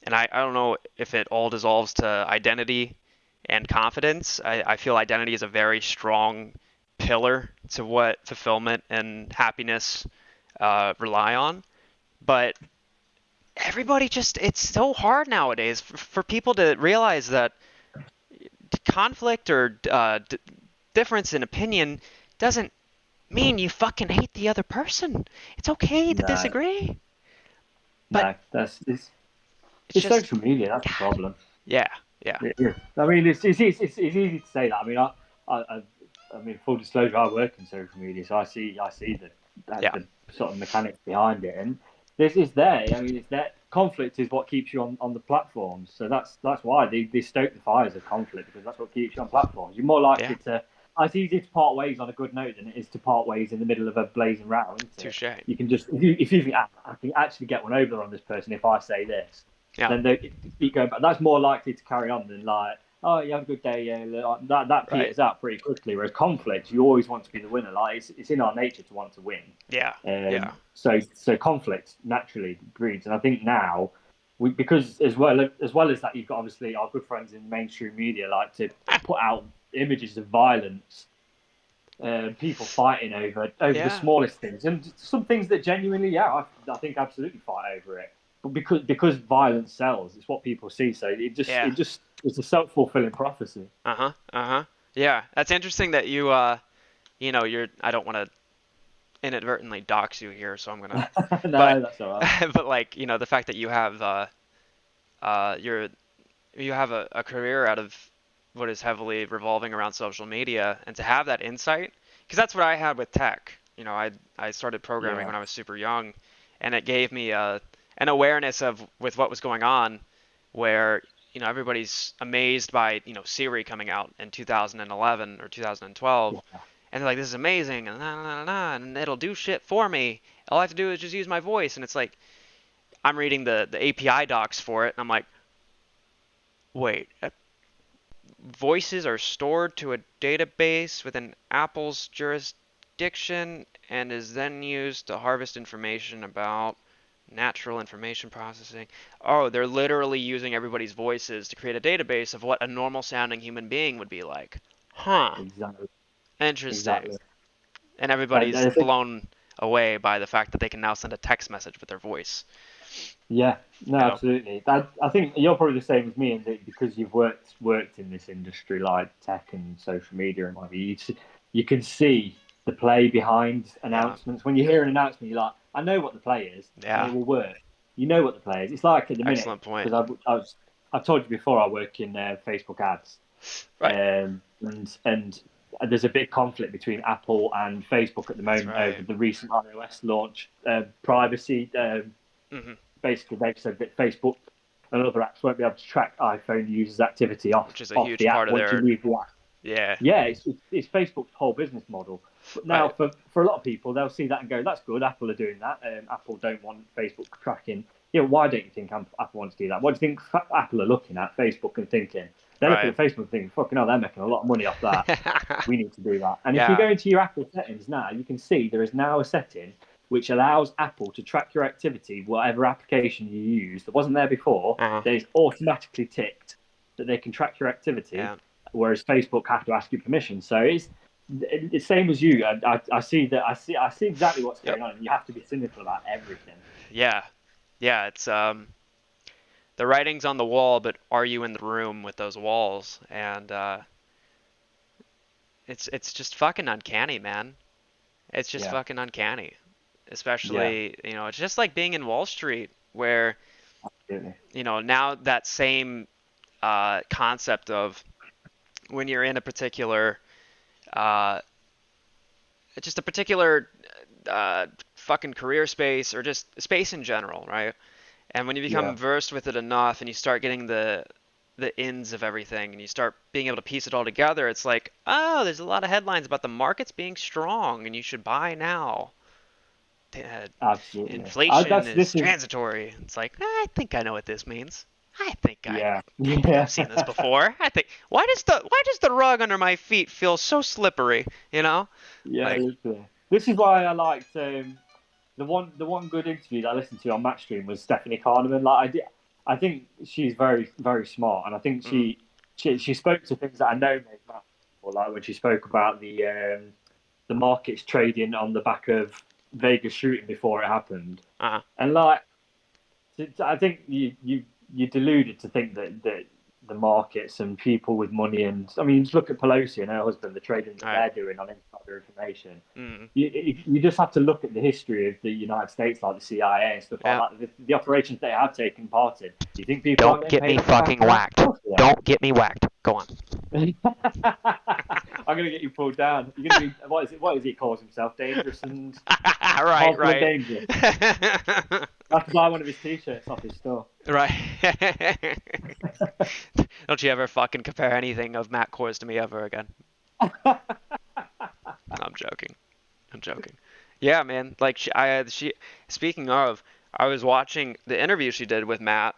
And I don't know if it all dissolves to identity and confidence. I feel identity is a very strong pillar to what fulfillment and happiness rely on. But everybody it's so hard nowadays for people to realize that conflict or difference in opinion doesn't mean you fucking hate the other person. It's okay to disagree. But no, it's just social media. That's the problem. Yeah. I mean, it's easy to say that. I mean, I mean, full disclosure, I work in social media, so I see the sort of mechanics behind it, and this is there. I mean, it's there. Conflict is what keeps you on the platforms, so that's why they stoke the fires of conflict, because that's what keeps you on platforms. You're more likely to. It's easier to part ways on a good note than it is to part ways in the middle of a blazing row. Touche. You can just if you think I can actually get one over on this person if I say this. Yeah. Then they keep going back. That's more likely to carry on than like, oh, you have a good day. Yeah, that peters out pretty quickly. Whereas conflict, you always want to be the winner. Like it's in our nature to want to win. Yeah. So conflict naturally breeds, and I think now, because as well as that, you've got obviously our good friends in mainstream media like to put out images of violence, people fighting over the smallest things, and some things that genuinely, I think absolutely fight over it. But because violence sells, it's what people see. So it's a self-fulfilling prophecy. Yeah, that's interesting that you I don't want to inadvertently dox you here, so I'm gonna. No, that's all right. But like the fact that you have you have a career out of what is heavily revolving around social media, and to have that insight, because that's what I had with tech. I started programming when I was super young, and it gave me an awareness with what was going on, where everybody's amazed by Siri coming out in 2011 or 2012, and they're like, this is amazing, and it'll do shit for me. All I have to do is just use my voice, and it's like I'm reading the API docs for it, and I'm like, wait, voices are stored to a database within Apple's jurisdiction and is then used to harvest information about natural information processing. Oh, they're literally using everybody's voices to create a database of what a normal sounding human being would be like. Huh. Exactly. Interesting. Exactly. And everybody's blown away by the fact that they can now send a text message with their voice. Yeah, no, absolutely. I think you're probably the same as me, in that because you've worked in this industry like tech and social media and whatever, you can see the play behind announcements. When you hear an announcement, you're like, I know what the play is, and it will work. You know what the play is. It's like at the minute. Excellent point. Because I've told you before, I work in Facebook ads, right? And there's a big conflict between Apple and Facebook at the moment over the recent iOS launch, privacy. Basically, they've said that Facebook and other apps won't be able to track iPhone users' activity off, which is a huge the app part of once their. You leave the app. Yeah, it's Facebook's whole business model. But now, for a lot of people, they'll see that and go, "That's good. Apple are doing that. Apple don't want Facebook tracking. Why don't you think Apple wants to do that? What do you think Apple are looking at Facebook and thinking? They're looking at Facebook and thinking, fucking hell, they're making a lot of money off that. We need to do that." And if you go into your Apple settings now, you can see there is now a setting which allows Apple to track your activity, whatever application you use that wasn't there before. That is automatically ticked that they can track your activity, whereas Facebook have to ask you permission. So it's the same as you. I see exactly what's going on, and you have to be cynical about everything. Yeah, it's the writing's on the wall, but are you in the room with those walls? And it's just fucking uncanny, man. It's just fucking uncanny. especially, you know, it's just like being in Wall Street where, Really. you know, now that same concept of when you're in a particular, uh, just a particular fucking career space or just space in general, right? And when you become Yeah. versed with it enough and you start getting the ins of everything and you start being able to piece it all together, it's like, oh, there's a lot of headlines about the markets being strong and you should buy now. Absolutely. Inflation That's is this is transitory. It's like, I think I know what this means. I think yeah. I've seen this before. I think why does the rug under my feet feel so slippery? You know, Yeah, like literally. This is why I liked the one good interview that I listened to on Matchstream was Stephanie Kahneman. I think she's very very smart, and I think she spoke to things that I know made Matt, or like when she spoke about the markets trading on the back of Vegas shooting before it happened, uh, and like I think you deluded to think that the markets and people with money, and I mean, just look at Pelosi and her husband, the trading that right. they're doing on insider information. Mm, You just have to look at the history of the United States, like the CIA and stuff yeah. like that, the operations they have taken part in. Do you think people aren't Don't getting get me paid fucking for that? whacked. Of course they are. Don't get me whacked. Go on. I'm gonna get you pulled down. You're gonna be what is it? What is he calls himself? Dangerous and Right, harmful and right. dangerous. I have to buy one of his t-shirts off his store. Right. Don't you ever fucking compare anything of Matt Kors to me ever again. I'm joking. I'm joking. Yeah, man. Like she. Speaking of, I was watching the interview she did with Matt,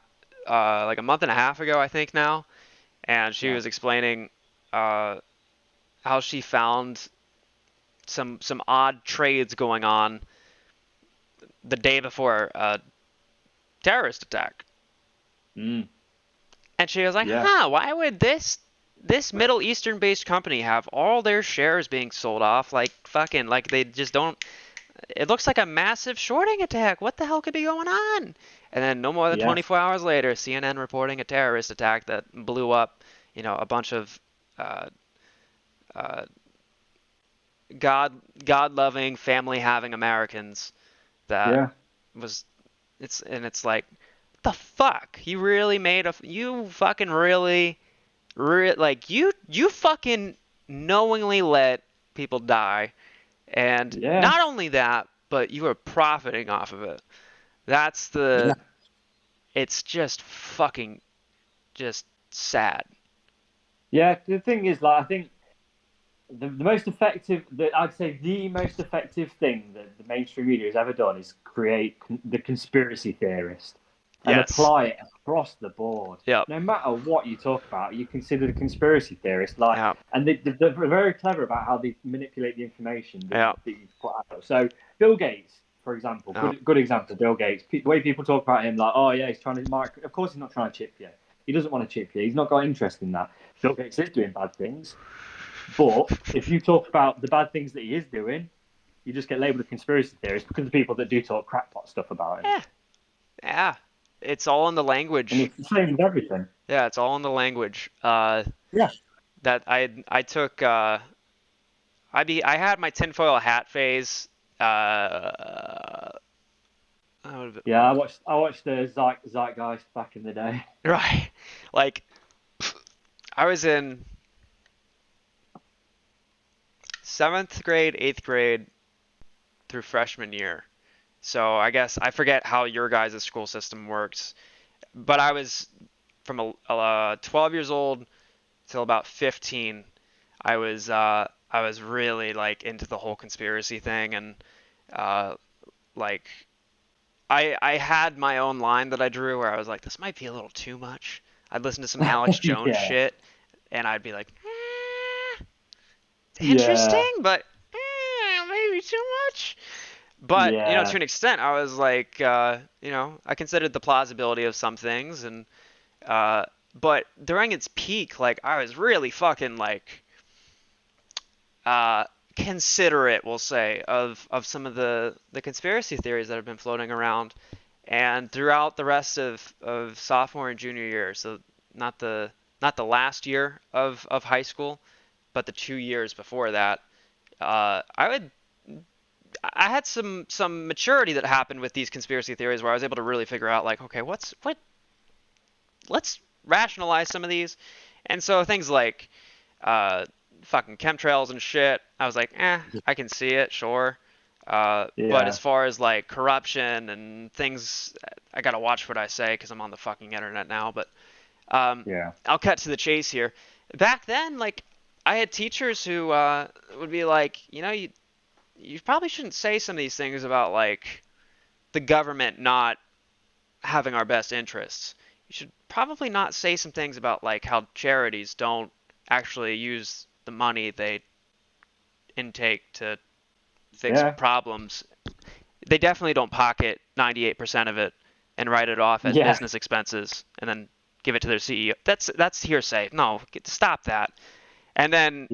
like a month and a half ago, I think now, and she was explaining, how she found some odd trades going on the day before a terrorist attack. Mm. And she was like, Yeah. why would this Middle Eastern based company have all their shares being sold off like fucking like they just don't, it looks like a massive shorting attack. What the hell could be going on? And then no more than Yeah. 24 hours later, CNN reporting a terrorist attack that blew up, you know, a bunch of God-loving, family-having Americans that Yeah. was it's like, the fuck? You really made you fucking really like you fucking knowingly let people die, and Yeah. not only that, but you are profiting off of it. That's the Yeah. It's just fucking just sad. Yeah. The thing is, like, I think the most effective, I'd say the most effective thing that the mainstream media has ever done is create the conspiracy theorist and Yes. apply it across the board. Yep. No matter what you talk about, you consider the conspiracy theorist like, Yep. and they're very clever about how they manipulate the information Yep. that you put out. So Bill Gates, for example, Yep. good example. Bill Gates, the way people talk about him, like, oh yeah, he's trying to market. Of course, he's not trying to chip you. He doesn't want to chip you. He's not got interest in that. Bill Gates is doing bad things. But if you talk about the bad things that he is doing, you just get labelled a conspiracy theorist because of people that do talk crackpot stuff about him. Yeah. It's all in the language. And it's the same with everything. Yeah, it's all in the language. Yeah. That I took. I had my tinfoil hat phase. Yeah, I watched the Zeitgeist back in the day. Right. Like, I was in 7th grade, 8th grade through freshman year. So I guess I forget how your guys' school system works. But I was from 12 years old till about 15. I was really like into the whole conspiracy thing, and like I had my own line that I drew where I was like, this might be a little too much. I'd listen to some Alex Jones Yeah. shit, and I'd be like, it's interesting, but maybe too much. But, you know, Yeah. to an extent, I was like, you know, I considered the plausibility of some things, and but during its peak, like, I was really fucking like considerate, we'll say, of some of the conspiracy theories that have been floating around. And throughout the rest of sophomore and junior year, so not the last year of high school, but the 2 years before that, I had some maturity that happened with these conspiracy theories where I was able to really figure out like, okay, let's rationalize some of these. And so things like fucking chemtrails and shit, I was like, I can see it, sure. But as far as like corruption and things, I gotta watch what I say because I'm on the fucking internet now. But I'll cut to the chase here. Back then, like, I had teachers who would be like, you probably shouldn't say some of these things about like the government not having our best interests. You should probably not say some things about like how charities don't actually use the money they intake to fix problems. They definitely don't pocket 98% of it and write it off as business expenses and then give it to their CEO. That's hearsay. No, stop that. And then,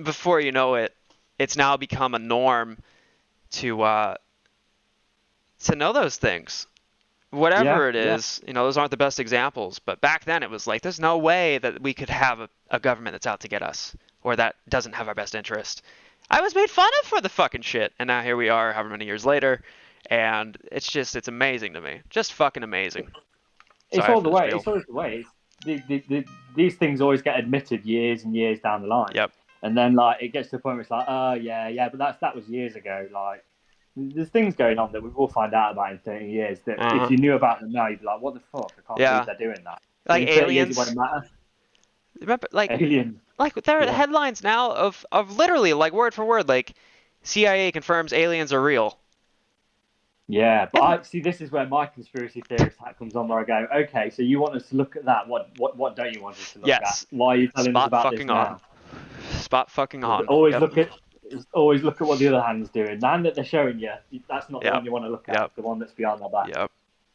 before you know it, it's now become a norm to know those things. Whatever it is, those aren't the best examples. But back then it was like, there's no way that we could have a government that's out to get us or that doesn't have our best interest. I was made fun of for the fucking shit. And now here we are, however many years later. And it's amazing to me. Just fucking amazing. It's all the way. It's always the way. These things always get admitted years and years down the line. Yep. And then like it gets to the point where it's like, oh yeah, but that was years ago. Like there's things going on that we will find out about in 30 years that if you knew about them now, you'd be like, what the fuck? I can't believe they're doing that. Like aliens. It won't matter. Remember, like aliens. Like there are headlines now of literally like word for word, like CIA confirms aliens are real. Yeah, but I see. This is where my conspiracy theorist hat comes on. Where I go, okay, so you want us to look at that? What don't you want us to look at? Why are you telling us about this now? Spot fucking on. Always look at what the other hand's doing. The hand that they're showing you, that's not the one you want to look at. The one that's behind their back.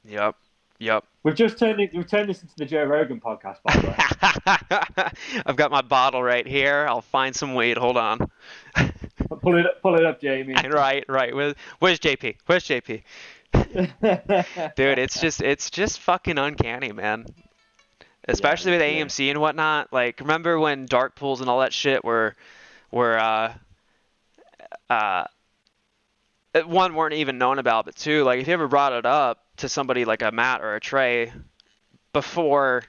Yep. We've turned this into the Joe Rogan podcast, by the way. I've got my bottle right here. I'll find some weed. Hold on. Pull it up, Jamie. Right. Where's JP? Dude, it's just fucking uncanny, man. Especially with AMC and whatnot. Like, remember when dark pools and all that shit were one, weren't even known about, but two, like if you ever brought it up to somebody like a Matt or a Trey before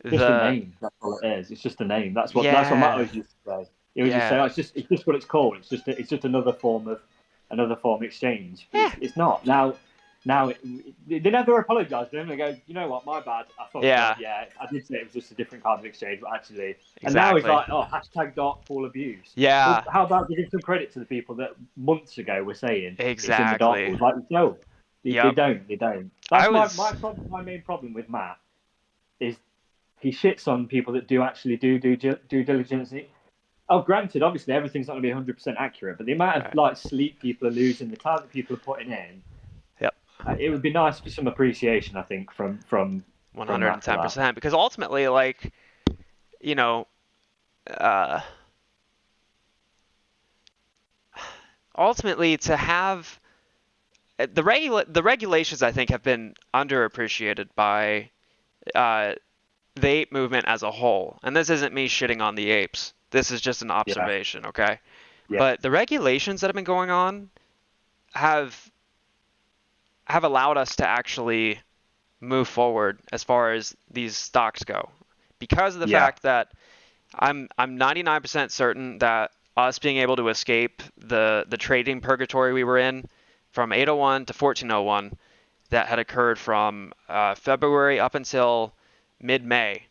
just the name, that's all it is. It's just a name. That's what Matt always used to say. He would just say, it's just what it's called. It's just another form of exchange. Yeah. It's not. Now they never apologise to him. They go, you know what, my bad. I thought, I did say it was just a different kind of exchange, but actually, and now he's like, hashtag dark pool abuse. Yeah. Well, how about we give some credit to the people that months ago were saying it's in the dark pool? Like, no, they don't. That's my main problem with Matt is he shits on people that do actually do due diligence. Oh, granted, obviously everything's not going to be 100% accurate, but the amount of like sleep people are losing, the time that people are putting in. It would be nice for some appreciation, I think, from 110%, because ultimately, like, ultimately to have the regulations, I think, have been underappreciated by the ape movement as a whole. And this isn't me shitting on the apes. This is just an observation, okay? Yeah. But the regulations that have been going on have allowed us to actually move forward as far as these stocks go, because of the fact that I'm 99% certain that us being able to escape the trading purgatory we were in from 801 to 1401 that had occurred from February up until mid-May,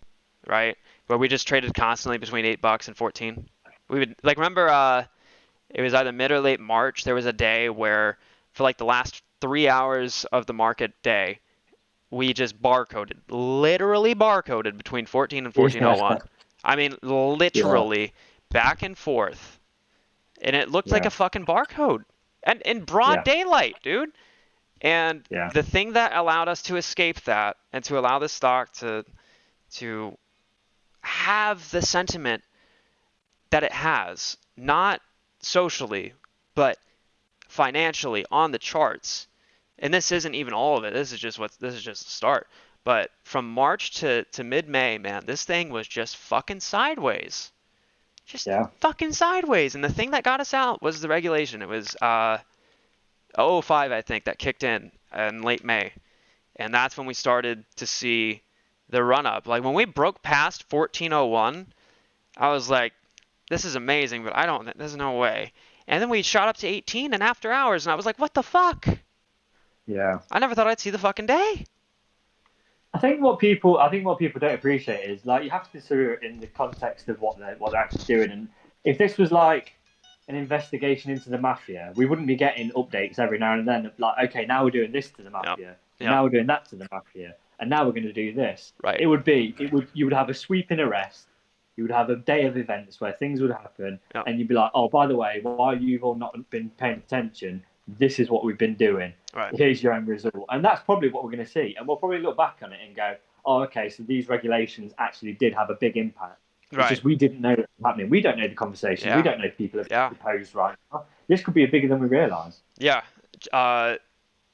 right, where we just traded constantly between $8 and 14. We would remember it was either mid or late March. There was a day where for like the last 3 hours of the market day, we just literally barcoded between 14 and 1401. I mean, literally back and forth. And it looked like a fucking barcode. And in broad daylight, dude. And the thing that allowed us to escape that and to allow this stock to have the sentiment that it has, not socially, but financially on the charts. And this isn't even all of it. This is just the start. But from March to mid-May, man, this thing was just fucking sideways. just Yeah. fucking sideways. And the thing that got us out was the regulation. It was 05, I think, that kicked in late May. And that's when we started to see the run up. Like when we broke past 1401, I was like, this is amazing, but there's no way. And then we shot up to 18 and after hours, and I was like, what the fuck? Yeah. I never thought I'd see the fucking day. I think what people don't appreciate is like you have to consider it in the context of what they're actually doing. And if this was like an investigation into the mafia, we wouldn't be getting updates every now and then. Like, okay, now we're doing this to the mafia, Yep. now we're doing that to the mafia, and now we're going to do this. Right. You would have a sweeping arrest. You would have a day of events where things would happen, Yep. and you'd be like, oh, by the way, while you've all not been paying attention, this is what we've been doing. Right. Here's your end result. And that's probably what we're going to see. And we'll probably look back on it and go, oh, okay, so these regulations actually did have a big impact. Right. It's just we didn't know it was happening. We don't know the conversation. Yeah. We don't know if people have Yeah. proposed right now. This could be bigger than we realise. Yeah.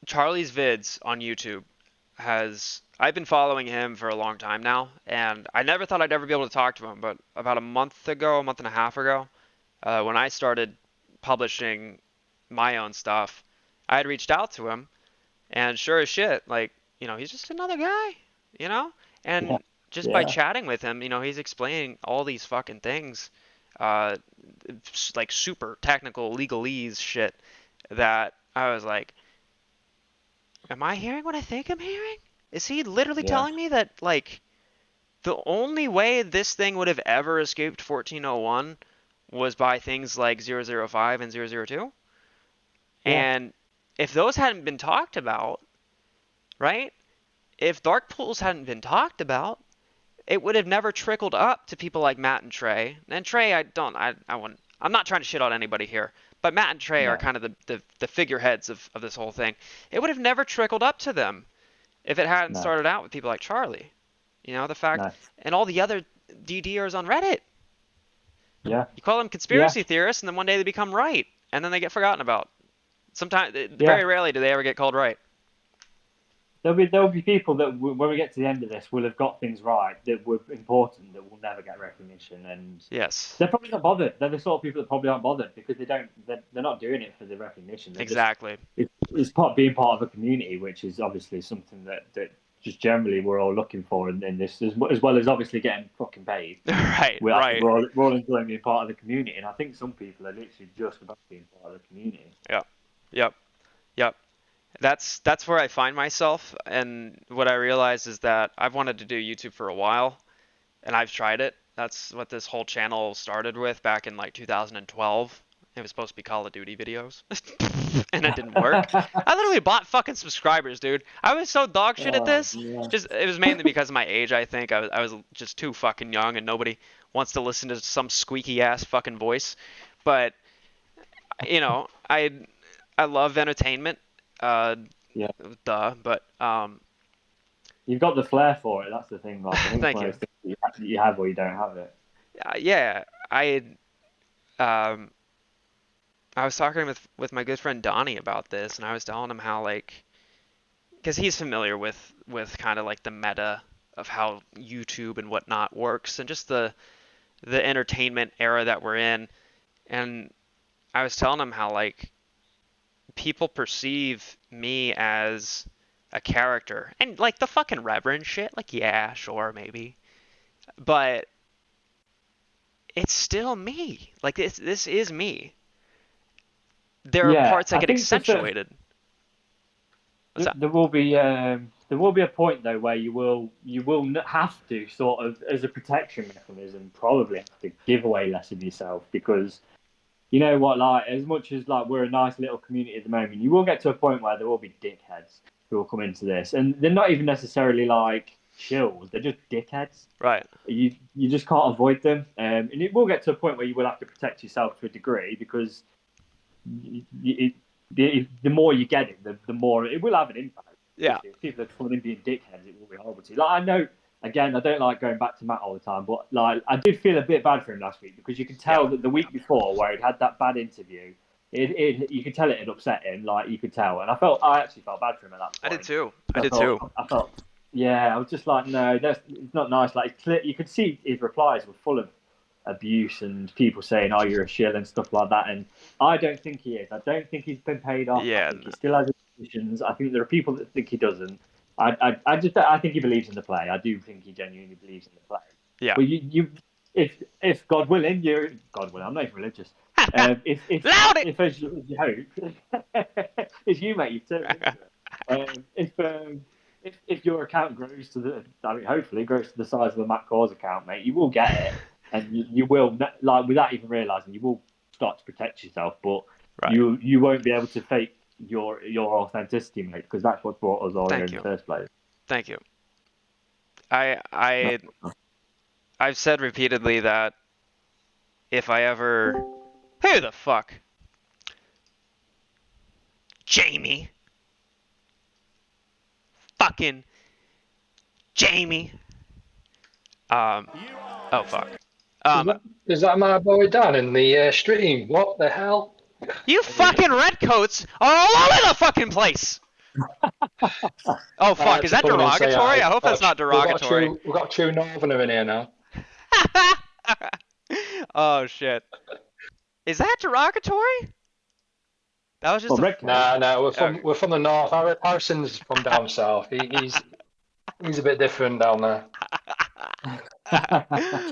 Charlie's vids on YouTube I've been following him for a long time now, and I never thought I'd ever be able to talk to him, but about a month and a half ago, when I started publishing my own stuff, I had reached out to him, and sure as shit, like, he's just another guy, and Yeah. just by chatting with him, he's explaining all these fucking things, like super technical legalese shit that I was like, am I hearing what I think I'm hearing? Is he literally telling me that, like, the only way this thing would have ever escaped 1401 was by things like 005 and 002? Yeah. And if those hadn't been talked about, right? If dark pools hadn't been talked about, it would have never trickled up to people like Matt and Trey. And Trey, I'm not trying to shit on anybody here, but Matt and Trey are kind of the figureheads of this whole thing. It would have never trickled up to them if it hadn't started out with people like Charlie. The fact, and all the other DDers on Reddit. Yeah. You call them conspiracy theorists, and then one day they become right, and then they get forgotten about. Sometimes, very rarely do they ever get called right. There'll be people that, when we get to the end of this, will have got things right that were important that will never get recognition, and yes, they're probably not bothered. They're the sort of people that probably aren't bothered because they're not doing it for the recognition. Exactly. It's being part of a community, which is obviously something that just generally we're all looking for in this, as well as obviously getting fucking paid. Right. We're all enjoying being part of the community, and I think some people are literally just about being part of the community. Yep. That's where I find myself, and what I realize is that I've wanted to do YouTube for a while, and I've tried it. That's what this whole channel started with back in like 2012. It was supposed to be Call of Duty videos, and it didn't work. I literally bought fucking subscribers, dude. I was so dog shit at this. Yeah. It was mainly because of my age, I think. I was just too fucking young, and nobody wants to listen to some squeaky ass fucking voice. But I love entertainment. But you've got the flair for it. That's the thing. Like, I think Thank most things you have or you don't have it. I was talking with my good friend Donnie about this, and I was telling him how, like, because he's familiar with kind of like the meta of how YouTube and whatnot works, and just the entertainment era that we're in, and I was telling him how, like, people perceive me as a character, and like the fucking reverend shit, like, yeah, sure, maybe, but it's still me. Like, this is me. There are parts that get accentuated. There will be a point though where you will have to sort of, as a protection mechanism, probably have to give away less of yourself, because you know what, like, as much as like we're a nice little community at the moment, you will get to a point where there will be dickheads who will come into this, and they're not even necessarily like chills, they're just dickheads. Right. You just can't avoid them, and it will get to a point where you will have to protect yourself to a degree, because the more you get it, the more it will have an impact. Yeah. If people are coming in being dickheads, it will be horrible to you. Like, I know, again, I don't like going back to Matt all the time, but like, I did feel a bit bad for him last week, because you could tell that the week before, where he'd had that bad interview, you could tell it had upset him. Like, you could tell, and I actually felt bad for him at that point. I did too. I felt, I was just like, no, it's not nice. Like, you could see his replies were full of abuse and people saying, "Oh, you're a shill" and stuff like that. And I don't think he is. I don't think he's been paid off. Yeah, I think he still has his positions. I think there are people that think he doesn't. I think he believes in the play. I do think he genuinely believes in the play. Yeah. But if God willing, God willing. I'm not even religious. Loud it! If as you hope, as you mate, you've turned into it. If your account grows to hopefully grows to the size of the Matt Cause account, mate, you will get it, and you will, like, without even realizing, you will start to protect yourself, but you won't be able to fake your authenticity, mate, because that's what brought us all here in the first place. Thank you. I've said repeatedly that if I ever... Who the fuck? Jamie. Fucking Jamie. Oh fuck. Is that my boy Dan in the stream? What the hell? You fucking redcoats are all over the fucking place. Oh fuck, is that derogatory? I hope that's not derogatory. We've got a true northerner in here now. Oh shit. Is that derogatory? That was just No, we're from the north. Harrison's from down south. He's a bit different down there.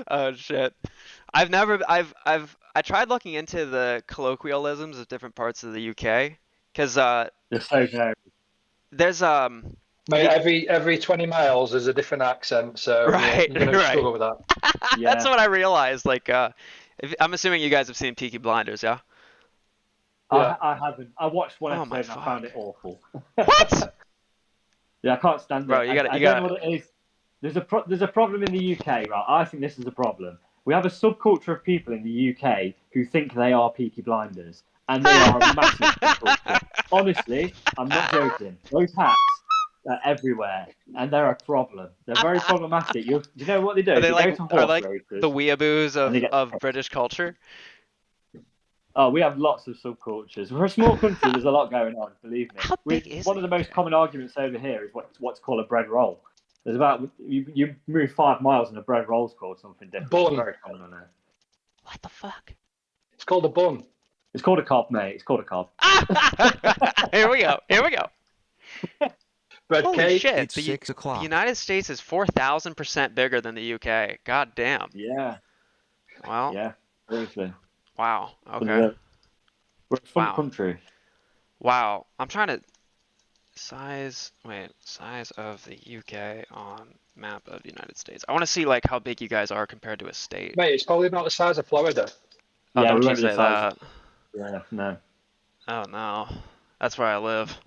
Oh shit. I tried looking into the colloquialisms of different parts of the UK because they're so varied. There's Mate, every 20 miles there's a different accent, so you're gonna struggle with that. Yeah. That's what I realized. Like, I'm assuming you guys have seen Peaky Blinders, yeah? I haven't. I watched one episode and I found it awful. What? Yeah, I can't stand it. Bro, you don't know what it is. There's a problem in the UK, right? I think this is a problem. We have a subculture of people in the UK who think they are Peaky Blinders, and they are a massive subculture. Honestly, I'm not joking. Those hats are everywhere, and they're a problem. They're very problematic. Do you know what they do? Are they go to horse like races, the weeaboos of British culture? Oh, we have lots of subcultures. We're a small country. There's a lot going on. Believe me. How big is one of the most common arguments over here is what's called a bread roll. There's about you move 5 miles and a bread roll's called something different. Bun. It's very common on there. What the fuck? It's called a bun. It's called a cob, mate. It's called a cob. Here we go. Bread Holy cake. shit! It's 6 o'clock. The United States is 4,000% bigger than the UK. God damn. Yeah. Well. Yeah. Seriously. Wow. Okay. We're a fun country. Wow. I'm trying to size of the UK on map of the United States. I want to see like how big you guys are compared to a state. Mate, it's probably about the size of Florida. Oh, Yeah, don't we you won't be say that. Yeah, no. Oh no. That's where I live.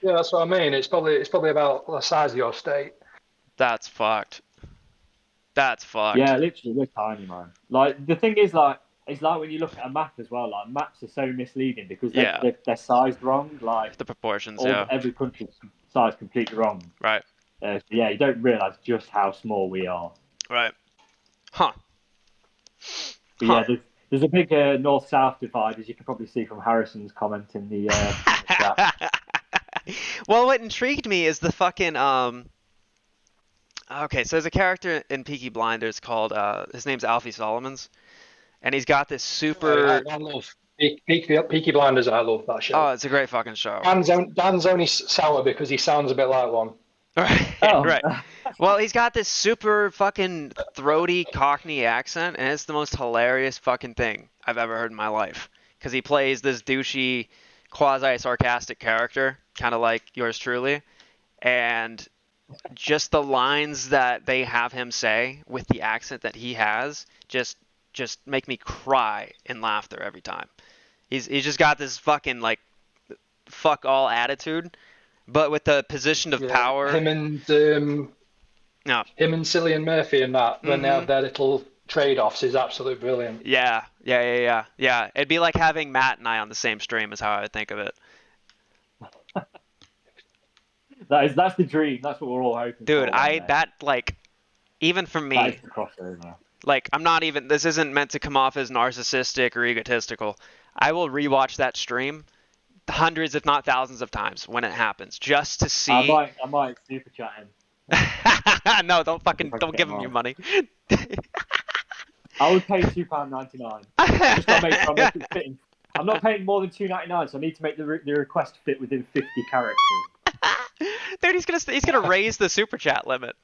Yeah, that's what I mean. It's probably about the size of your state. That's fucked. Yeah, literally, we're tiny, man. Like, the thing is, like, it's like when you look at a map as well, like, maps are so misleading because they're sized wrong. Like, the proportions, every country's sized completely wrong. Right. So yeah, you don't realise just how small we are. Right. Huh. But yeah, there's a big north-south divide, as you can probably see from Harrison's comment in the chat. Well, what intrigued me is the fucking Okay, so there's a character in Peaky Blinders called his name's Alfie Solomons, and he's got this super. I love Peaky Blinders. I love that show. Oh, it's a great fucking show. Dan's only sour because he sounds a bit like one. Right. Right. Well, he's got this super fucking throaty Cockney accent, and it's the most hilarious fucking thing I've ever heard in my life. Because he plays this douchey, quasi-sarcastic character, kind of like yours truly, and just the lines that they have him say with the accent that he has just make me cry in laughter every time. He's just got this fucking like fuck all attitude, but with the position of power. Him and Cillian Murphy and that when they have their little trade-offs is absolutely brilliant. Yeah. It'd be like having Matt and I on the same stream is how I would think of it. That's the dream. That's what we're all hoping Dude, for. Even for me, that is the crossover. like this isn't meant to come off as narcissistic or egotistical. I will rewatch that stream hundreds, if not thousands of times when it happens, just to see. I might super chat him. No, don't give him your money. I would pay £2.99. Just got to make sure I make it fitting. I'm not paying more than £2.99, so I need to make the request fit within 50 characters. Dude, he's gonna raise the super chat limit.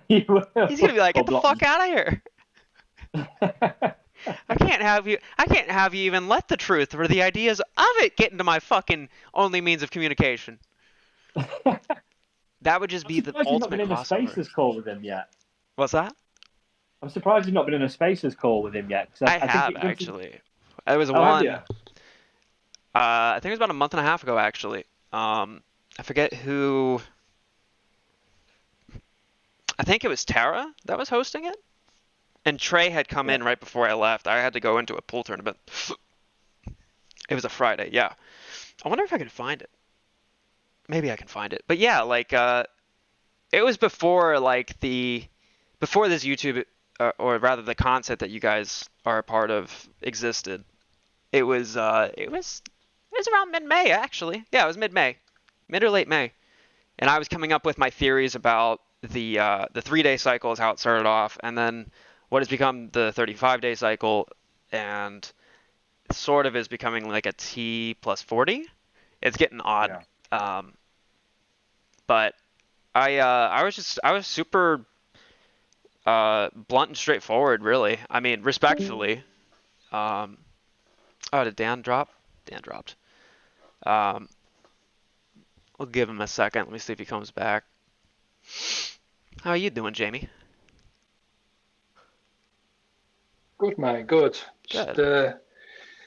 He will. He's gonna be like, get the Block fuck out of here. I can't have you even let the truth or the ideas of it get into my fucking only means of communication. That would just be the You've not ultimate been in a crossover. Spaces call with him yet. What's that? I'm surprised you've not been in a Spaces call with him yet. I have actually. It was Oh, have one. you? I think it was about a month and a half ago actually. I forget who. I think it was Tara that was hosting it. And Trey had come in right before I left. I had to go into a pool tournament. It was a Friday, yeah. I wonder if I can find it. Maybe I can find it. But yeah, like, it was before, like, before this YouTube, or rather the concept that you guys are a part of existed. It was around mid-May, actually. Yeah, it was mid-May. Mid or late May. And I was coming up with my theories about the 3-day cycle is how it started off, and then what has become the 35-day cycle, and sort of is becoming like a T plus 40. It's getting odd. Yeah. But I was super blunt and straightforward, really. I mean, respectfully. Oh, did Dan drop? Dan dropped. We'll give him a second. Let me see if he comes back. How are you doing, Jamie? Good, mate. Good. Just, Good.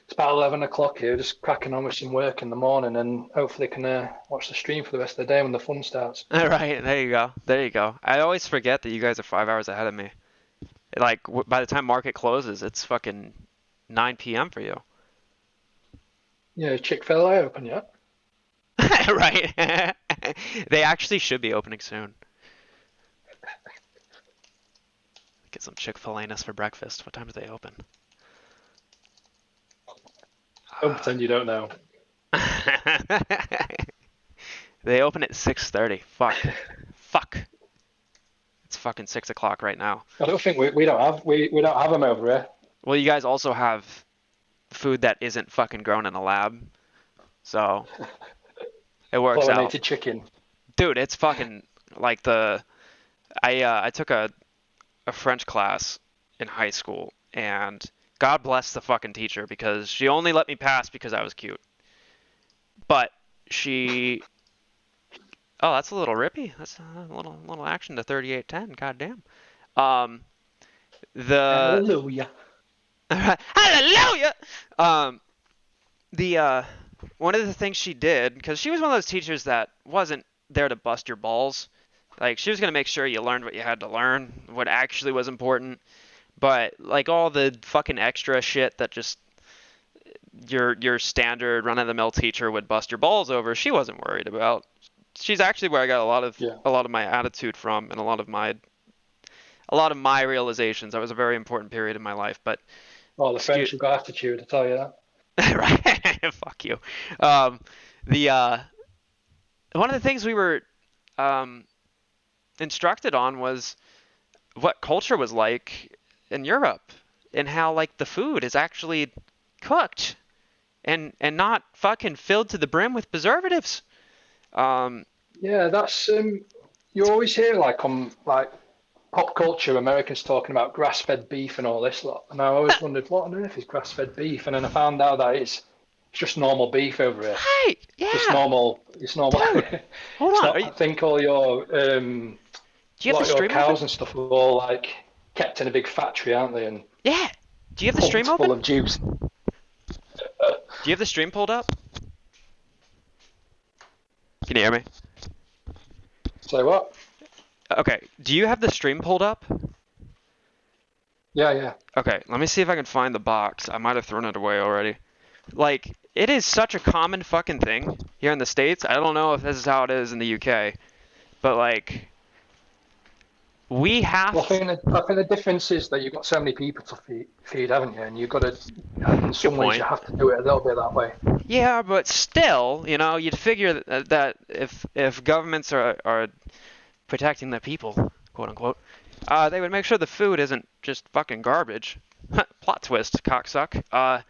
it's about 11 o'clock here. Just cracking on with some work in the morning, and hopefully can watch the stream for the rest of the day when the fun starts. All right, there you go. There you go. I always forget that you guys are 5 hours ahead of me. Like, by the time market closes, it's fucking 9 p.m. for you. Yeah, Chick-fil-A open yet? Right. They actually should be opening soon. Get some Chick-fil-A-ness for breakfast. What time do they open? Don't pretend you don't know. They open at 6:30. Fuck. It's fucking 6 o'clock right now. I don't think we don't have them over here. Well, you guys also have food that isn't fucking grown in a lab, so it works out. Chlorinated chicken. Dude, it's fucking like I took a French class in high school, and God bless the fucking teacher because she only let me pass because I was cute. But she, oh, that's a little rippy. That's a little action to 3810. Goddamn. Hallelujah. Hallelujah. One of the things she did, because she was one of those teachers that wasn't there to bust your balls. Like, she was going to make sure you learned what you had to learn, what actually was important. But, like, all the fucking extra shit that just your standard run-of-the-mill teacher would bust your balls over, she wasn't worried about. She's actually where I got a lot of my attitude from and a lot of my realizations. That was a very important period in my life. But Oh, the French have got attitude, I tell you that. right? Fuck you. One of the things we were instructed on was what culture was like in Europe and how like the food is actually cooked and not fucking filled to the brim with preservatives. Yeah, that's you always hear like on like pop culture, Americans talking about grass-fed beef and all this lot, and I always wondered what on earth is grass-fed beef, and then I found out that it's just normal beef over here. Right? Yeah. It's normal. Dude, hold on. I think all your Do you have the your stream cows open? and stuff are all like kept in a big factory, aren't they? And Yeah. Do you have the stream pumped full open? of juice. Do you have the stream pulled up? Can you hear me? Say what? Okay. Do you have the stream pulled up? Yeah. Okay, let me see if I can find the box. I might have thrown it away already. Like, it is such a common fucking thing here in the States. I don't know if this is how it is in the UK, but like, we have. Well, I think the difference is that you've got so many people to feed, haven't you? And you've got to, in some ways, point. you have to do it a little bit that way. Yeah, but still, you know, you'd figure that if governments are protecting the people, quote unquote, They would make sure the food isn't just fucking garbage. Plot twist, cocksuck. I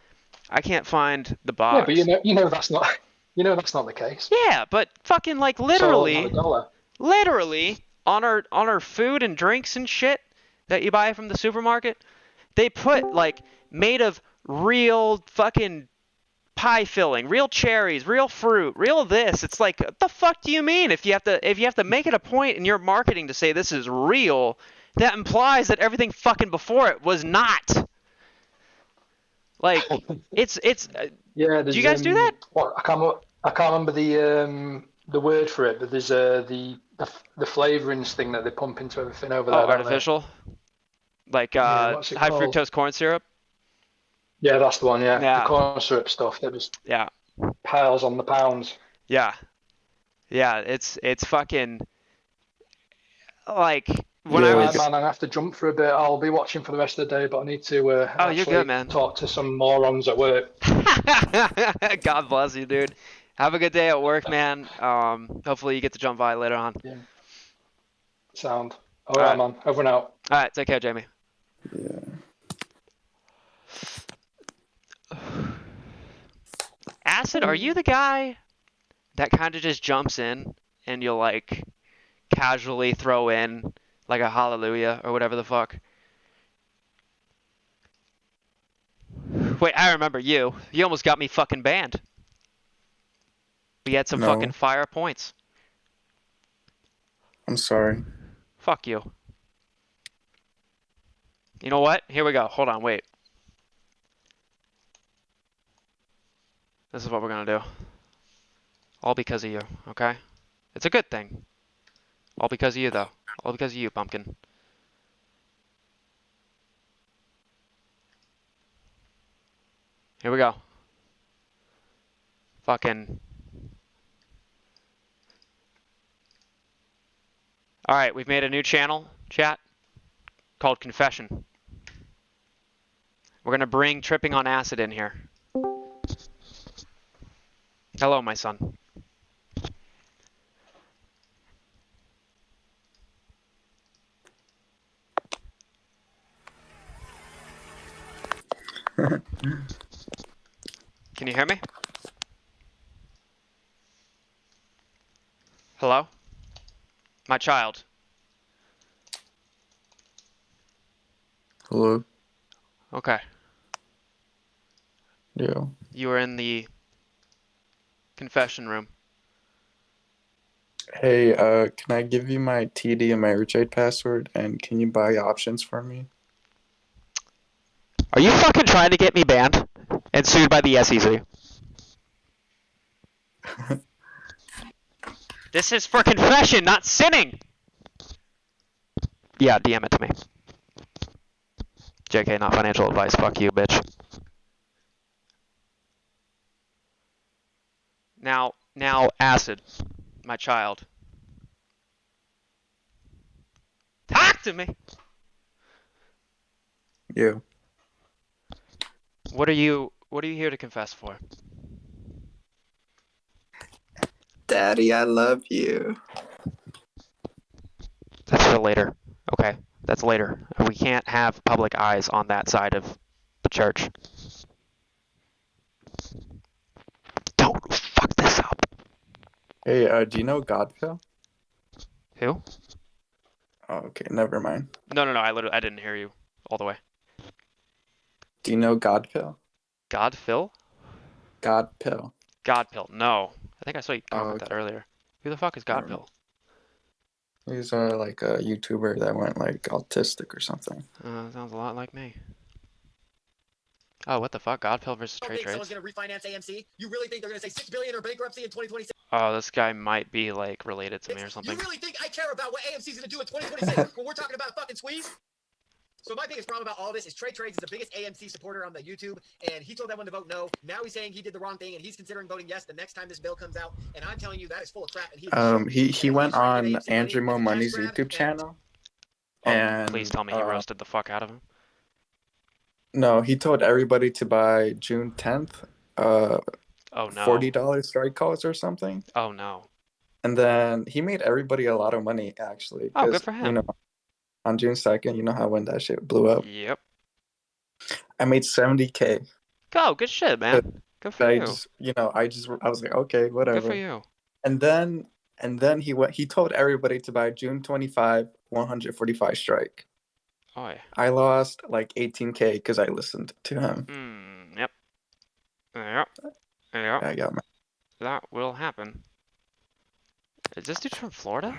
can't find the box. Yeah, but that's not that's not the case. Yeah, but fucking like It's all about the literally on our food and drinks and shit that you buy from the supermarket, they put like made of real fucking pie filling, real cherries, real fruit, real this. It's like, what the fuck do you mean? If you have to make it a point in your marketing to say this is real, that implies that everything fucking before it was not. Like, it's. Yeah. Do you guys do that? What I can't remember the word for it, but there's the flavorings thing that they pump into everything over there. Oh, artificial. Like what's it high called? fructose corn syrup. Yeah, that's the one. Yeah, Yeah. the corn syrup stuff. That was Yeah. piles on the pounds. Yeah. Yeah. It's fucking like when I was. Man, I have to jump for a bit. I'll be watching for the rest of the day, but I need to. Oh, you're good, man. Talk to some morons at work. God bless you, dude. Have a good day at work, man. Hopefully you get to jump by later on. Yeah. Sound. All right, man. Over and out. All right, take care, Jamie. Yeah. Acid, are you the guy that kind of just jumps in and you'll like casually throw in like a hallelujah or whatever the fuck? Wait, I remember you. You almost got me fucking banned. We had some No. fucking fire points. I'm sorry. Fuck you. You know what? Here we go. Hold on, wait. This is what we're gonna do. All because of you, okay? It's a good thing. All because of you, though. All because of you, pumpkin. Here we go. Fucking. Alright, we've made a new channel, chat, called Confession. We're gonna bring tripping on acid in here. Hello, my son. Can you hear me? Hello? My child. Hello? Okay. Yeah. You were in the confession room. Hey, can I give you my TD and my Airtrade password, and can you buy options for me? Are you fucking trying to get me banned and sued by the SEC? This is for confession, not sinning! Yeah, DM it to me. JK, not financial advice. Fuck you, bitch. Now, Acid, my child. Talk to me! You. What are you here to confess for? Daddy, I love you. That's for later. Okay, that's later. We can't have public eyes on that side of the church. Don't fuck this up. Hey, do you know Godpill? Who? Oh, okay, never mind. No, I didn't hear you all the way. Do you know Godpill? Godpill? Godpill. Godpill. No. I think I saw you comment okay. that earlier. Who the fuck is Godpill? He's like a YouTuber that went like autistic or something. Sounds a lot like me. Oh, what the fuck? Godpill versus trade trades? Someone's gonna refinance AMC? You really think they're gonna say $6 billion or bankruptcy in 2026? Oh, this guy might be like related to me or something. You really think I care about what AMC's gonna do in 2026 when we're talking about a fucking squeeze? So my biggest problem about all this is Trade Trades is the biggest AMC supporter on the YouTube, and he told everyone to vote no. Now he's saying he did the wrong thing, and he's considering voting yes the next time this bill comes out. And I'm telling you that is full of crap. And he went on Andrew Mo Money's YouTube channel, and please tell me he roasted the fuck out of him. No, he told everybody to buy June 10th. Oh no. $40 strike calls or something. Oh no. And then he made everybody a lot of money actually. Oh, good for him. You know, on June 2nd. You know how when that shit blew up? Yep. I made 70K. Go, good shit, man. Good for I you. just, I was like, okay, Good for whatever. you. And then he told everybody to buy June 25 145 strike. Oh yeah. I lost like 18K because I listened to him. Yep. Yep. Yep. I got my. That will happen. Is this dude from Florida?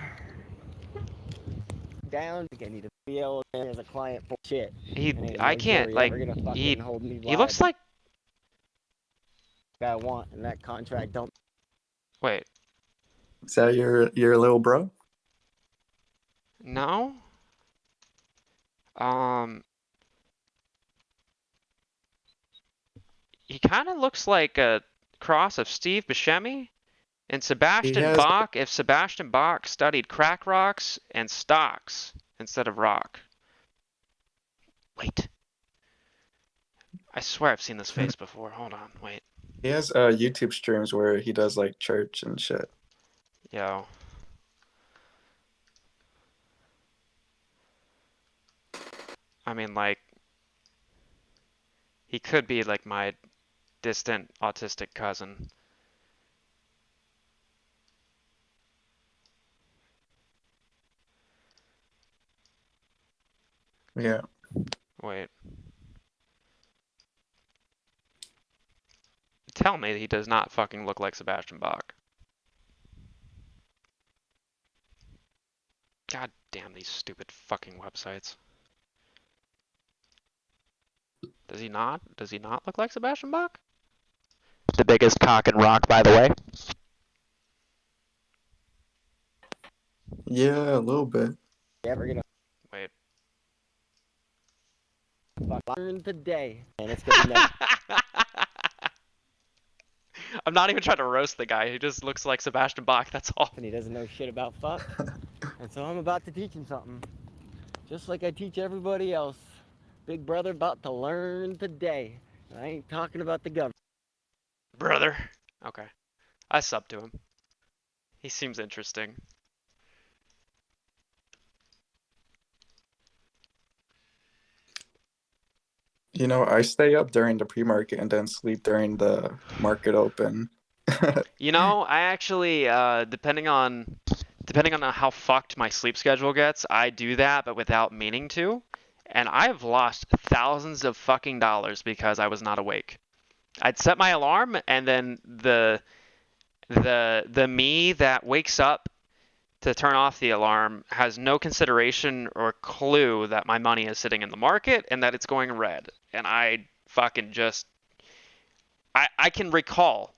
Down, I need to be able to as a client for shit. I can't, like, he looks like, I want in that contract. Don't. wait, Is that your little bro? no? He kind of looks like a cross of Steve Buscemi and Sebastian has- Bach if Sebastian Bach studied crack rocks and stocks instead of rock. Wait. I swear I've seen this face before. Hold on, wait. He has YouTube streams where he does like church and shit. Yo. I mean, like, he could be like my distant autistic cousin. Yeah. Wait. Tell me he does not fucking look like Sebastian Bach. God damn these stupid fucking websites. Does he not? Does he not look like Sebastian Bach? The biggest cock in rock, by the way. Yeah, a little bit. Ever gonna Wait. learn today, and it's gonna be next. I'm not even trying to roast the guy. He just looks like Sebastian Bach, that's all. And he doesn't know shit about fuck. And so I'm about to teach him something. Just like I teach everybody else. Big brother about to learn today. I ain't talking about the government. Brother. Okay. I sub to him. He seems interesting. I stay up during the pre-market and then sleep during the market open. You know, I actually, depending on how fucked my sleep schedule gets, I do that, but without meaning to. And I've lost thousands of fucking dollars because I was not awake. I'd set my alarm, and then the me that wakes up to turn off the alarm has no consideration or clue that my money is sitting in the market and that it's going red. And I fucking just, I can recall,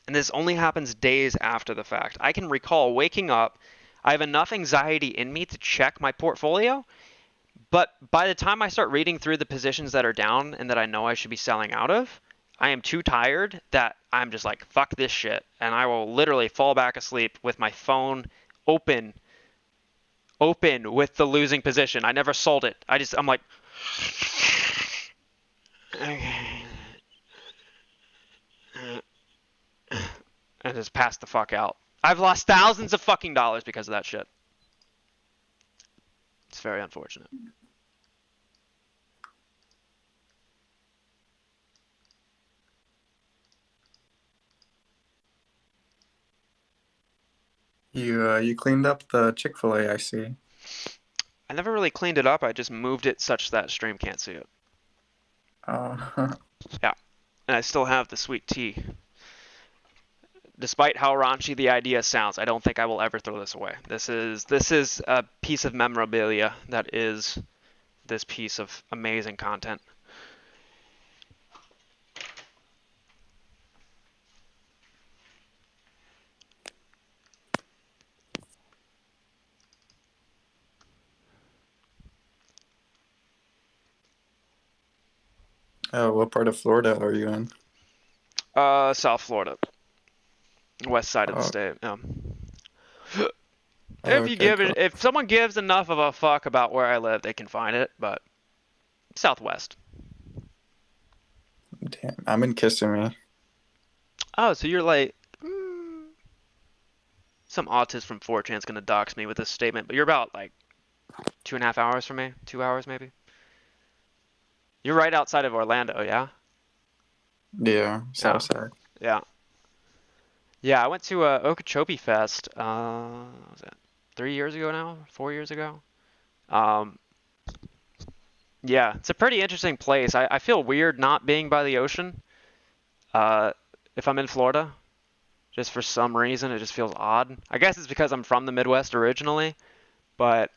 and this only happens days after the fact, I can recall waking up, I have enough anxiety in me to check my portfolio, but by the time I start reading through the positions that are down and that I know I should be selling out of, I am too tired that I'm just like, fuck this shit. And I will literally fall back asleep with my phone open with the losing position. I never sold it. I'm like, okay. And just pass the fuck out. I've lost thousands of fucking dollars because of that shit. It's very unfortunate. You cleaned up the Chick-fil-A, I see. I never really cleaned it up. I just moved it such that stream can't see it. Yeah. And I still have the sweet tea. Despite how raunchy the idea sounds, I don't think I will ever throw this away. This is a piece of memorabilia that is this piece of amazing content. Oh, what part of Florida are you in? South Florida. West side of the Oh. state, yeah. Okay, cool. If someone gives enough of a fuck about where I live, they can find it, but Southwest. Damn, I'm in Kissimmee. Oh, so you're like, some autist from 4chan's gonna dox me with this statement, but you're about like 2.5 hours from me. 2 hours maybe. You're right outside of Orlando, yeah? Yeah, Yeah. Southside. Yeah. Yeah, I went to Okeechobee Fest. What was that 3 years ago now? 4 years ago? Um, yeah, it's a pretty interesting place. I feel weird not being by the ocean. Uh, if I'm in Florida, just for some reason, it just feels odd. I guess it's because I'm from the Midwest originally, but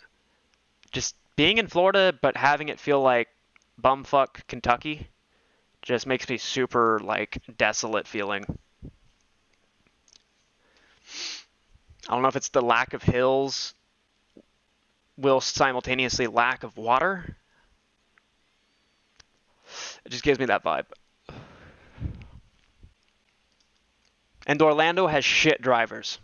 just being in Florida but having it feel like bumfuck Kentucky just makes me super like desolate feeling. I don't know if it's the lack of hills will simultaneously lack of water. It just gives me that vibe. And Orlando has shit drivers.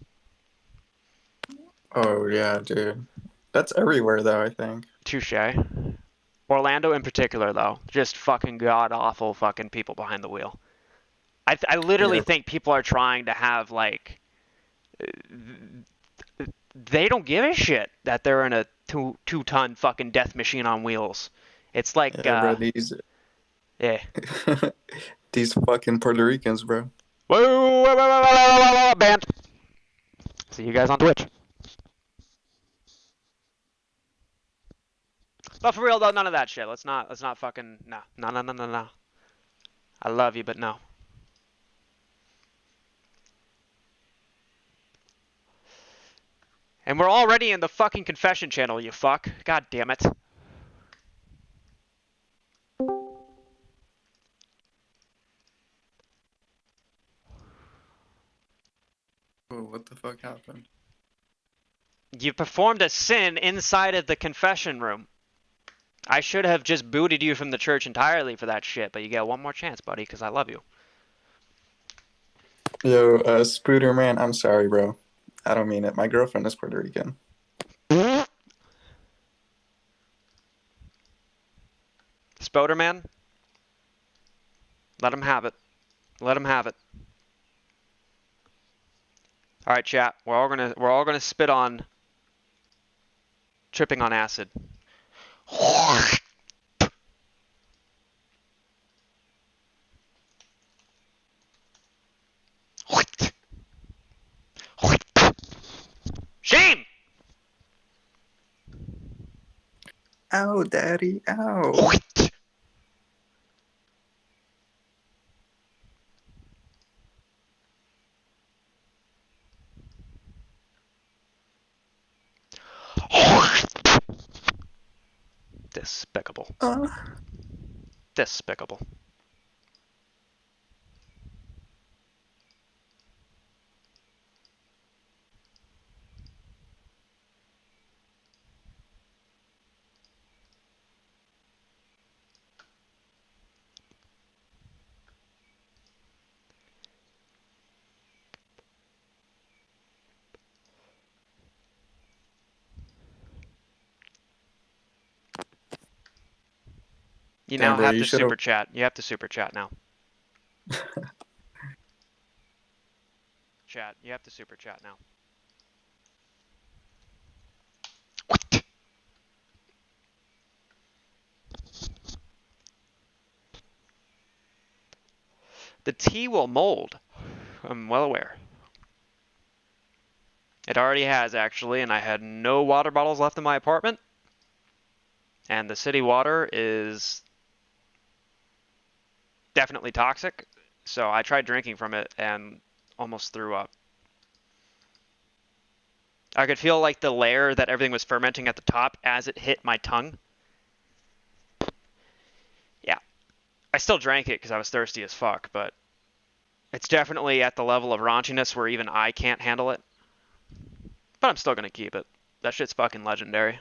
Oh yeah, dude. That's everywhere though, I think. Touche. Orlando in particular, though, just fucking god awful fucking people behind the wheel. I literally Yeah. think people are trying to have like they don't give a shit that they're in a two-ton fucking death machine on wheels. It's like Yeah, bro, these yeah. these fucking Puerto Ricans, bro. Whoa, band. See you guys on Twitch. But for real though, none of that shit. Let's not fucking no. I love you, but no. And we're already in the fucking confession channel, you fuck. God damn it. Oh, what the fuck happened? You performed a sin inside of the confession room. I should have just booted you from the church entirely for that shit, but you get one more chance, buddy, because I love you. Yo, Spooter man, I'm sorry, bro. I don't mean it. My girlfriend is Puerto Rican. Spoderman, let him have it. Let him have it. All right, chat. We're all gonna spit on tripping on acid. Shame! Ow, daddy, ow. Despicable. Uh. Despicable. You Damn, now bro, have you to should have. super chat. You have to super chat now. Chat. You have to super chat now. The tea will mold. I'm well aware. It already has, actually, and I had no water bottles left in my apartment. And the city water is definitely toxic. So I tried drinking from it and almost threw up. I could feel like the layer that everything was fermenting at the top as it hit my tongue. Yeah. I still drank it because I was thirsty as fuck, but it's definitely at the level of raunchiness where even I can't handle it. But I'm still going to keep it. That shit's fucking legendary.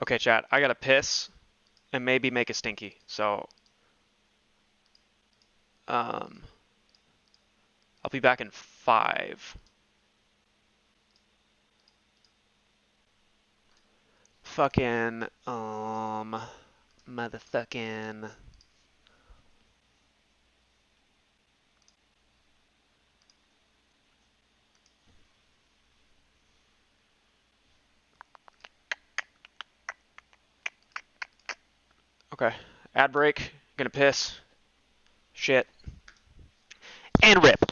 Okay, chat. I gotta piss and maybe make a stinky. So, I'll be back in 5. Fucking, motherfucking. Okay, ad break, gonna piss, shit, and rip.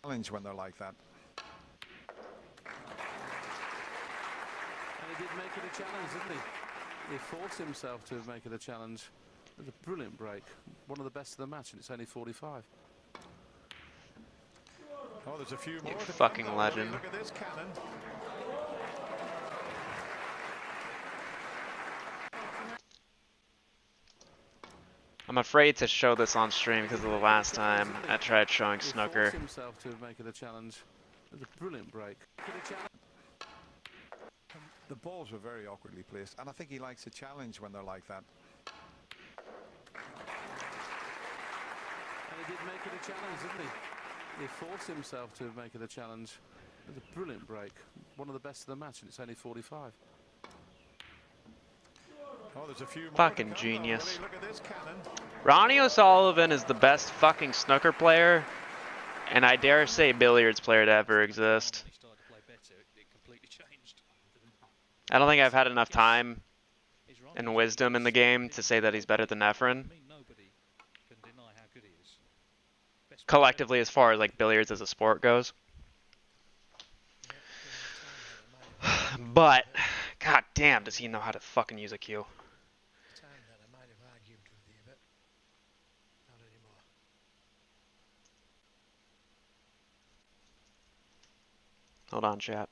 challenge when they're like that. And he did make it a challenge, didn't he? He forced himself to make it a challenge. It was a brilliant break. One of the best of the match, and it's only 45. Oh, there's a few more. You fucking legend. Look at this cannon. I'm afraid to show this on stream because of the last time I tried showing snooker. He forced himself to make it a challenge. It was a brilliant break. The balls were very awkwardly placed, and I think he likes a challenge when they're like that. And he did make it a challenge, didn't he? He forced himself to make it a challenge. It was a brilliant break. One of the best of the match, and it's only 45. Oh, there's a few more. Fucking genius. Look at this cannon. Ronnie O'Sullivan is the best fucking snooker player, and I dare say billiards player to ever exist. I don't think I've had enough time and wisdom in the game to say that he's better than Efren. Collectively, as far as like billiards as a sport goes. But, god damn, does he know how to fucking use a cue. Hold on, chat.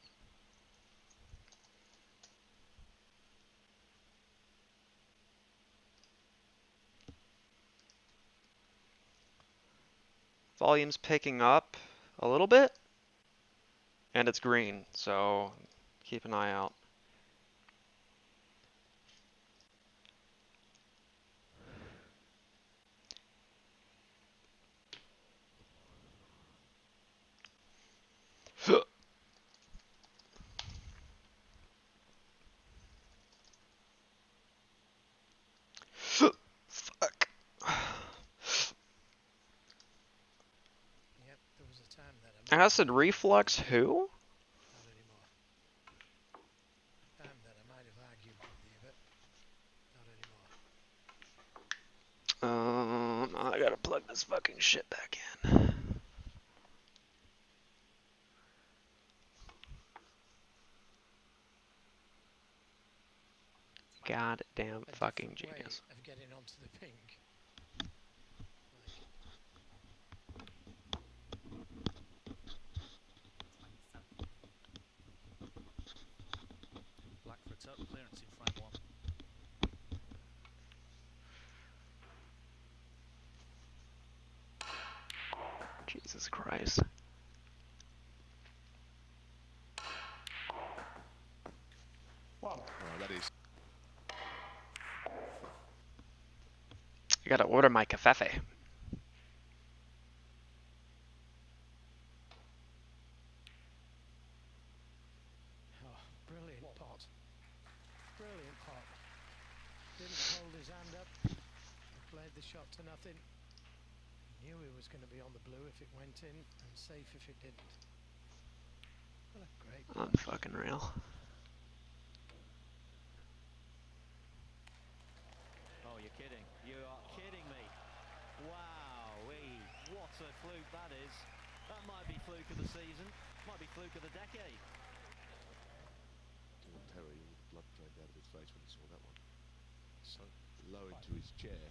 Volume's picking up a little bit, and it's green, so keep an eye out. Fuck. Acid reflux who? I gotta plug this fucking shit back in. Goddamn fucking genius. Of getting onto the pink. Black for a total clearance in frame one. Jesus Christ. Well, that is. I gotta order my cafefe. Oh, brilliant pot. Brilliant pot. Didn't hold his hand up. Played the shot to nothing. Knew he was going to be on the blue if it went in, and safe if it didn't. What a great pot. Unfucking real. Oh, you're kidding. You are kidding me. Wow-wee. What a fluke that is. That might be fluke of the season. Might be fluke of the decade. Terry, with the blood drained out of his face when he saw that one. So low into his chair.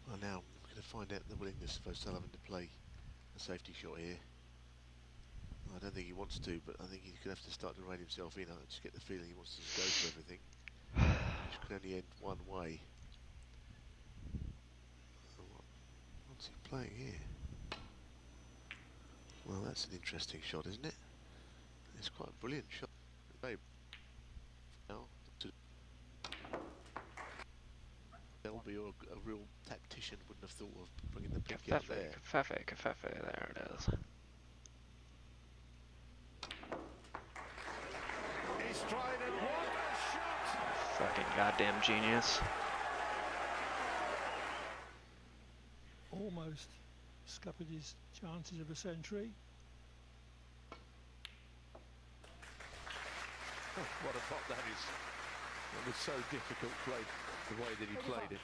Well, now we're going to find out the willingness of O'Sullivan to play a safety shot here. I don't think he wants to, but I think he's going to have to start to rein himself in. I just get the feeling he wants to just go for everything, which can only end one way. What's he playing here? Well, that's an interesting shot, isn't it? It's quite a brilliant shot. Now, Delby or a real tactician wouldn't have thought of bringing the pink out there. Cafefe, there it is. He's tried it. What a shot! Fucking goddamn genius. Almost scuppered his chances of a century. Oh, what a pot that is. It was so difficult play, the way that he played it.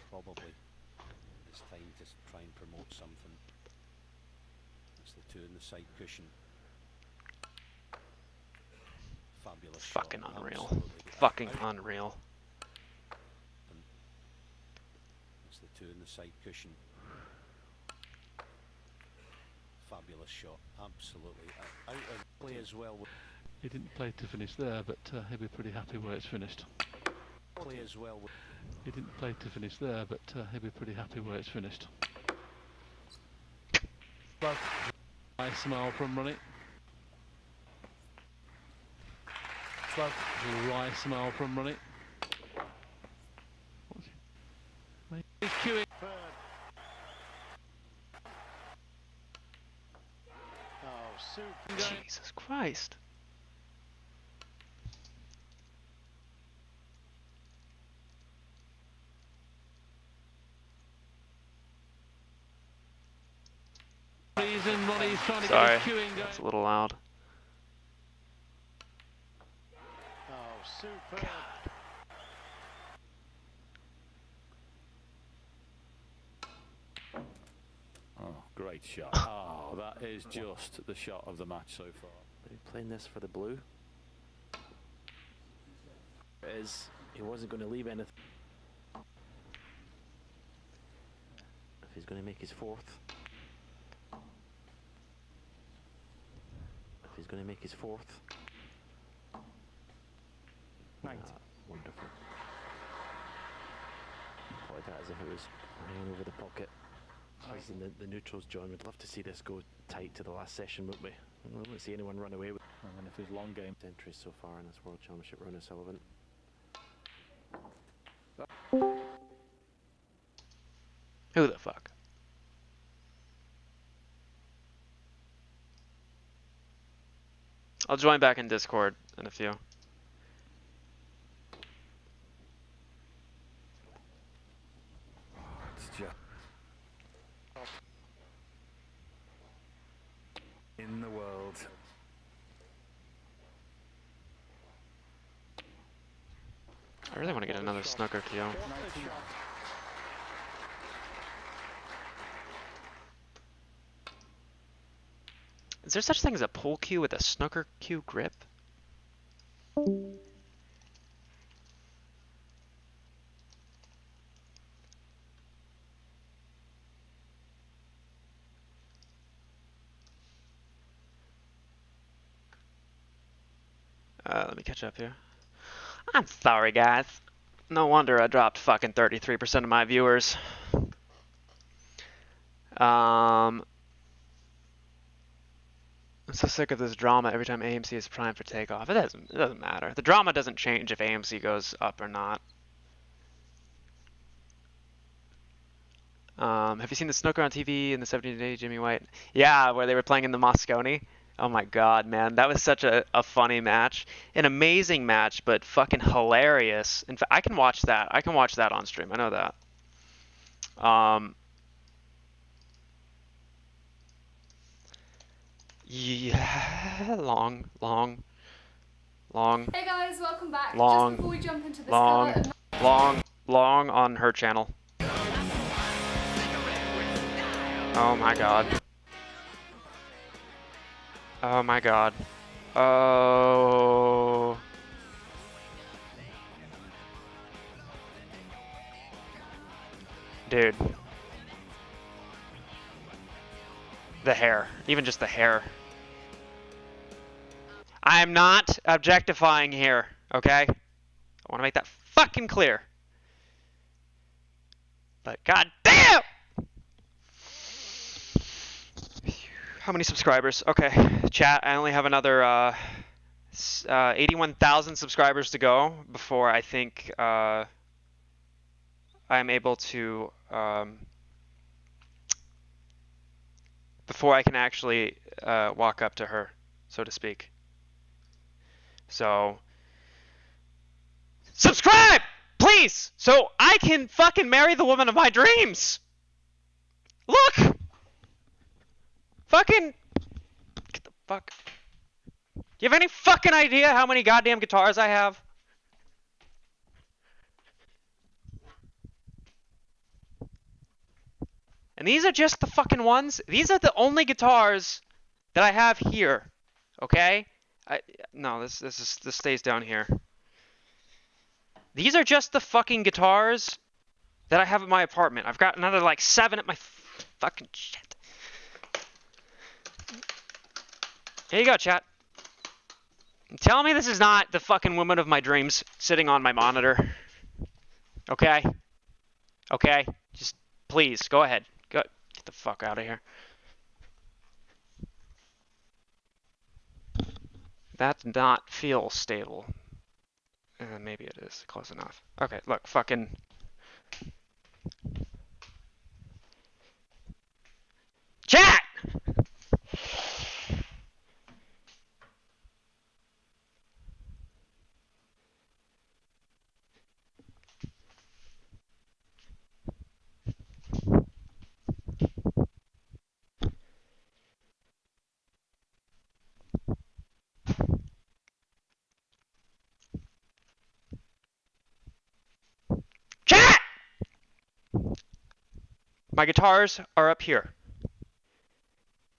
Probably time to try and promote something. That's the 2 in the side cushion. Fabulous Fucking shot. unreal. Absolutely. Fucking unreal. That's the 2 in the side cushion. Fabulous shot. Absolutely. Out of play as well. He didn't play to finish there, but he'll be pretty happy where it's finished. Play as well. He didn't play to finish there, but he'll be pretty happy where it's finished. Nice mile from running. Nice mile from running. He's queuing. Oh, super. Jesus Christ. Sorry, that's a little loud. Oh, super. Oh, great shot. Oh, that is just the shot of the match so far. Are you playing this for the blue? He wasn't going to leave anything. If he's going to make his 4th. If he's going to make his 4th. Wonderful. Like that as if it was running over the pocket. As in the neutrals, John, we'd love to see this go tight to the last session, wouldn't we? We wouldn't see anyone run away with. And then if his long game entries so far in this World Championship run is Sullivan. Who the fuck? I'll join back in Discord in a few. It's just in the world. I really want to get another snooker queue. Is there such thing as a pool cue with a snooker cue grip? Let me catch up here. I'm sorry, guys. No wonder I dropped fucking 33% of my viewers. I'm so sick of this drama every time AMC is primed for takeoff. It doesn't matter. The drama doesn't change if AMC goes up or not. Have you seen the snooker on TV in the 70-day Jimmy White? Yeah, where they were playing in the Moscone. Oh my god, man. That was such a funny match. An amazing match, but fucking hilarious. In fact, I can watch that. I can watch that on stream. I know that. Yeah, long. Hey guys, welcome back. Long, Just before we jump into this long on her channel. Oh my god. Oh my god. Oh. Dude. The hair. Even just the hair. I'm not objectifying here, okay? I want to make that fucking clear. But god damn! How many subscribers? Okay, chat, I only have another 81,000 subscribers to go before I think I'm able to, before I can actually walk up to her, so to speak. So, subscribe, please, so I can fucking marry the woman of my dreams. Look, fucking, get the fuck. Do you have any fucking idea how many goddamn guitars I have? And these are just the fucking ones. These are the only guitars that I have here. Okay? No, this stays down here. These are just the fucking guitars that I have at my apartment. I've got another like 7 at my fucking shit. Here you go, chat. Tell me this is not the fucking woman of my dreams sitting on my monitor. Okay? Okay? Just please, go ahead. Get the fuck out of here. That did not feel stable. Maybe it is. Close enough. Okay, look, fucking... Chat! Chat! My guitars are up here.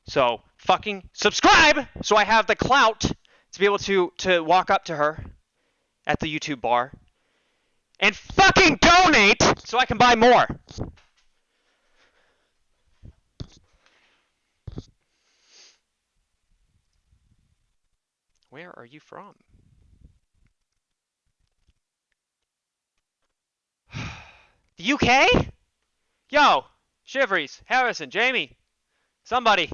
So, fucking subscribe so I have the clout to be able to walk up to her at the YouTube bar. And fucking donate so I can buy more. Where are you from? The UK? Yo, Shiveries, Harrison, Jamie, somebody.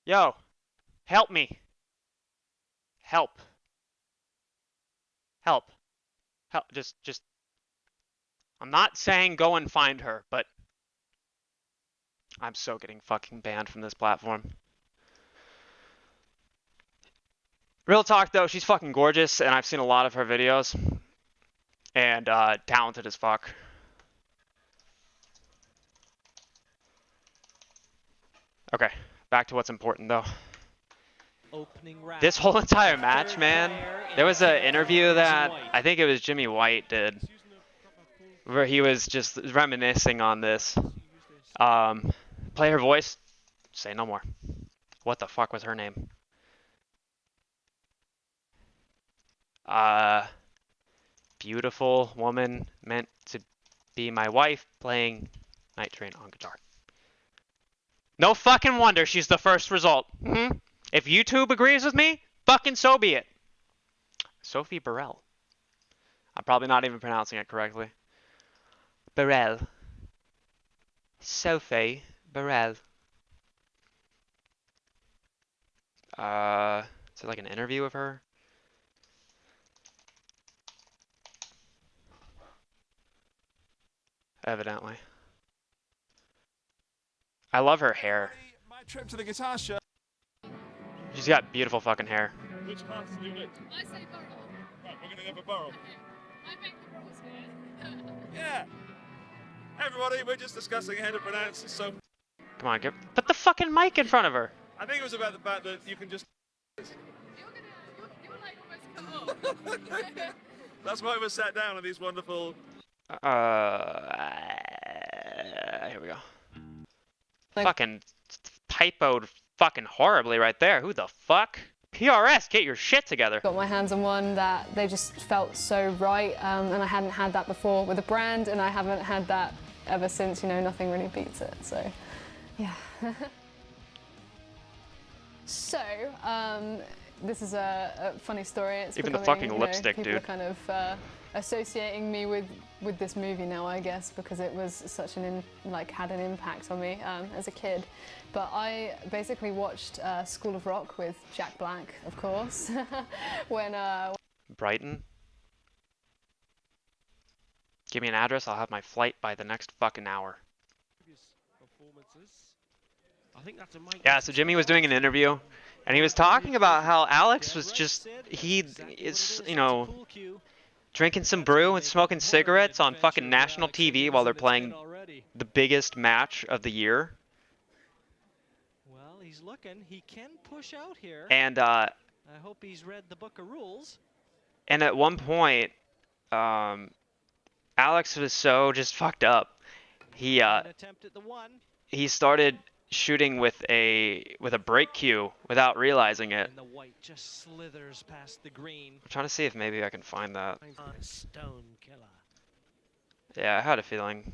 Yo, help me. Help. Help. Help. Just. I'm not saying go and find her, but I'm so getting fucking banned from this platform. Real talk though, she's fucking gorgeous, and I've seen a lot of her videos. And talented as fuck. Okay, back to what's important though. This whole entire match, man, there was an interview that I think it was Jimmy White did, where he was just reminiscing on this. Play her voice. Say no more. What the fuck was her name? Beautiful woman meant to be my wife playing Night Train on guitar. No fucking wonder she's the first result. If YouTube agrees with me, fucking so be it. Sophie Burrell. I'm probably not even pronouncing it correctly. Burrell. Sophie Burrell. Is it like an interview of her? Evidently. I love her hair. My trip to the guitar show. She's got beautiful fucking hair. Which path do you live? I say Burrow. Right, we're going to go for Burrow. I make the rules here. Yeah. Everybody, we're just discussing how to pronounce it, so... Come on, put the fucking mic in front of her. I think it was about the fact that you can just... You're like almost cut off. That's why we're sat down on these wonderful... Here we go. Fucking typoed fucking horribly right there. Who the fuck? PRS, get your shit together. Got my hands on one that they just felt so right, and I hadn't had that before with a brand, and I haven't had that ever since. You know, nothing really beats it. So, yeah. So, this is a funny story. It's even becoming, the fucking lipstick, people dude. Are kind of associating me with this movie now, I guess, because it was such had an impact on me as a kid. But I basically watched School of Rock with Jack Black, of course, when Brighton? Give me an address, I'll have my flight by the next fucking hour. Yeah, so Jimmy was doing an interview, and he was talking about how Alex was just, he is, you know, drinking some brew and smoking cigarettes on fucking national TV while they're playing the biggest match of the year. Well, he's looking. He can push out here. And I hope he's read the book of rules. And at one point, Alex was so just fucked up. He Attempt at the one. he started shooting with a break cue without realizing it. And the white just slithers past the green. I'm trying to see if maybe I can find that. A stone killer. Yeah, I had a feeling.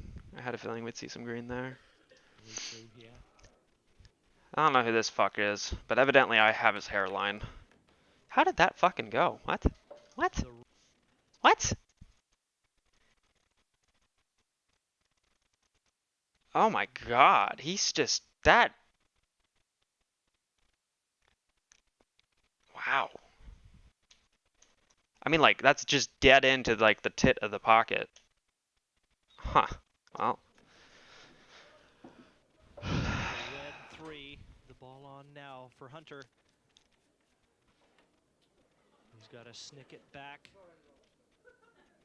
We'd see some green there. I don't know who this fuck is, but evidently I have his hairline. How did that fucking go? What? What? What? Oh my god, he's just that. Wow. I mean, like, that's just dead into, like, the tit of the pocket. Huh. Well. Red 3. The ball on now for Hunter. He's got to snick it back.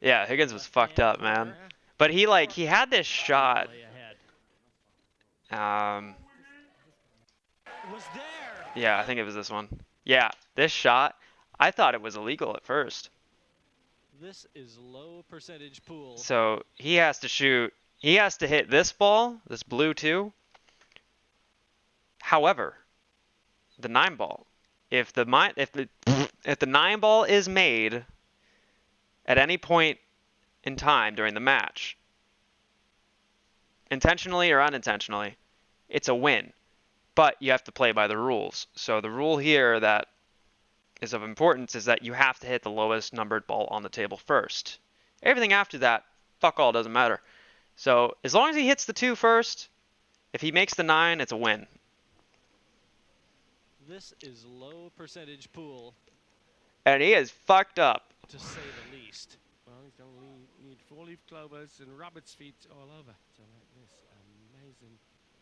Yeah, Higgins was fucked up, man. But he had this shot. Was there. Yeah, I think it was this one. Yeah, this shot, I thought it was illegal at first. This is low percentage pool. So he has to shoot. He has to hit this ball, this blue too. However, the 9 ball, if the 9 ball is made at any point in time during the match, intentionally or unintentionally, it's a win. But you have to play by the rules. So the rule here that is of importance is that you have to hit the lowest numbered ball on the table first. Everything after that, fuck all, doesn't matter. So as long as he hits the 2 first, if he makes the 9, it's a win. This is low percentage pool. And he is fucked up. To say the least. Well, he's going to need 4-leaf clovers and rabbit's feet all over to make this amazing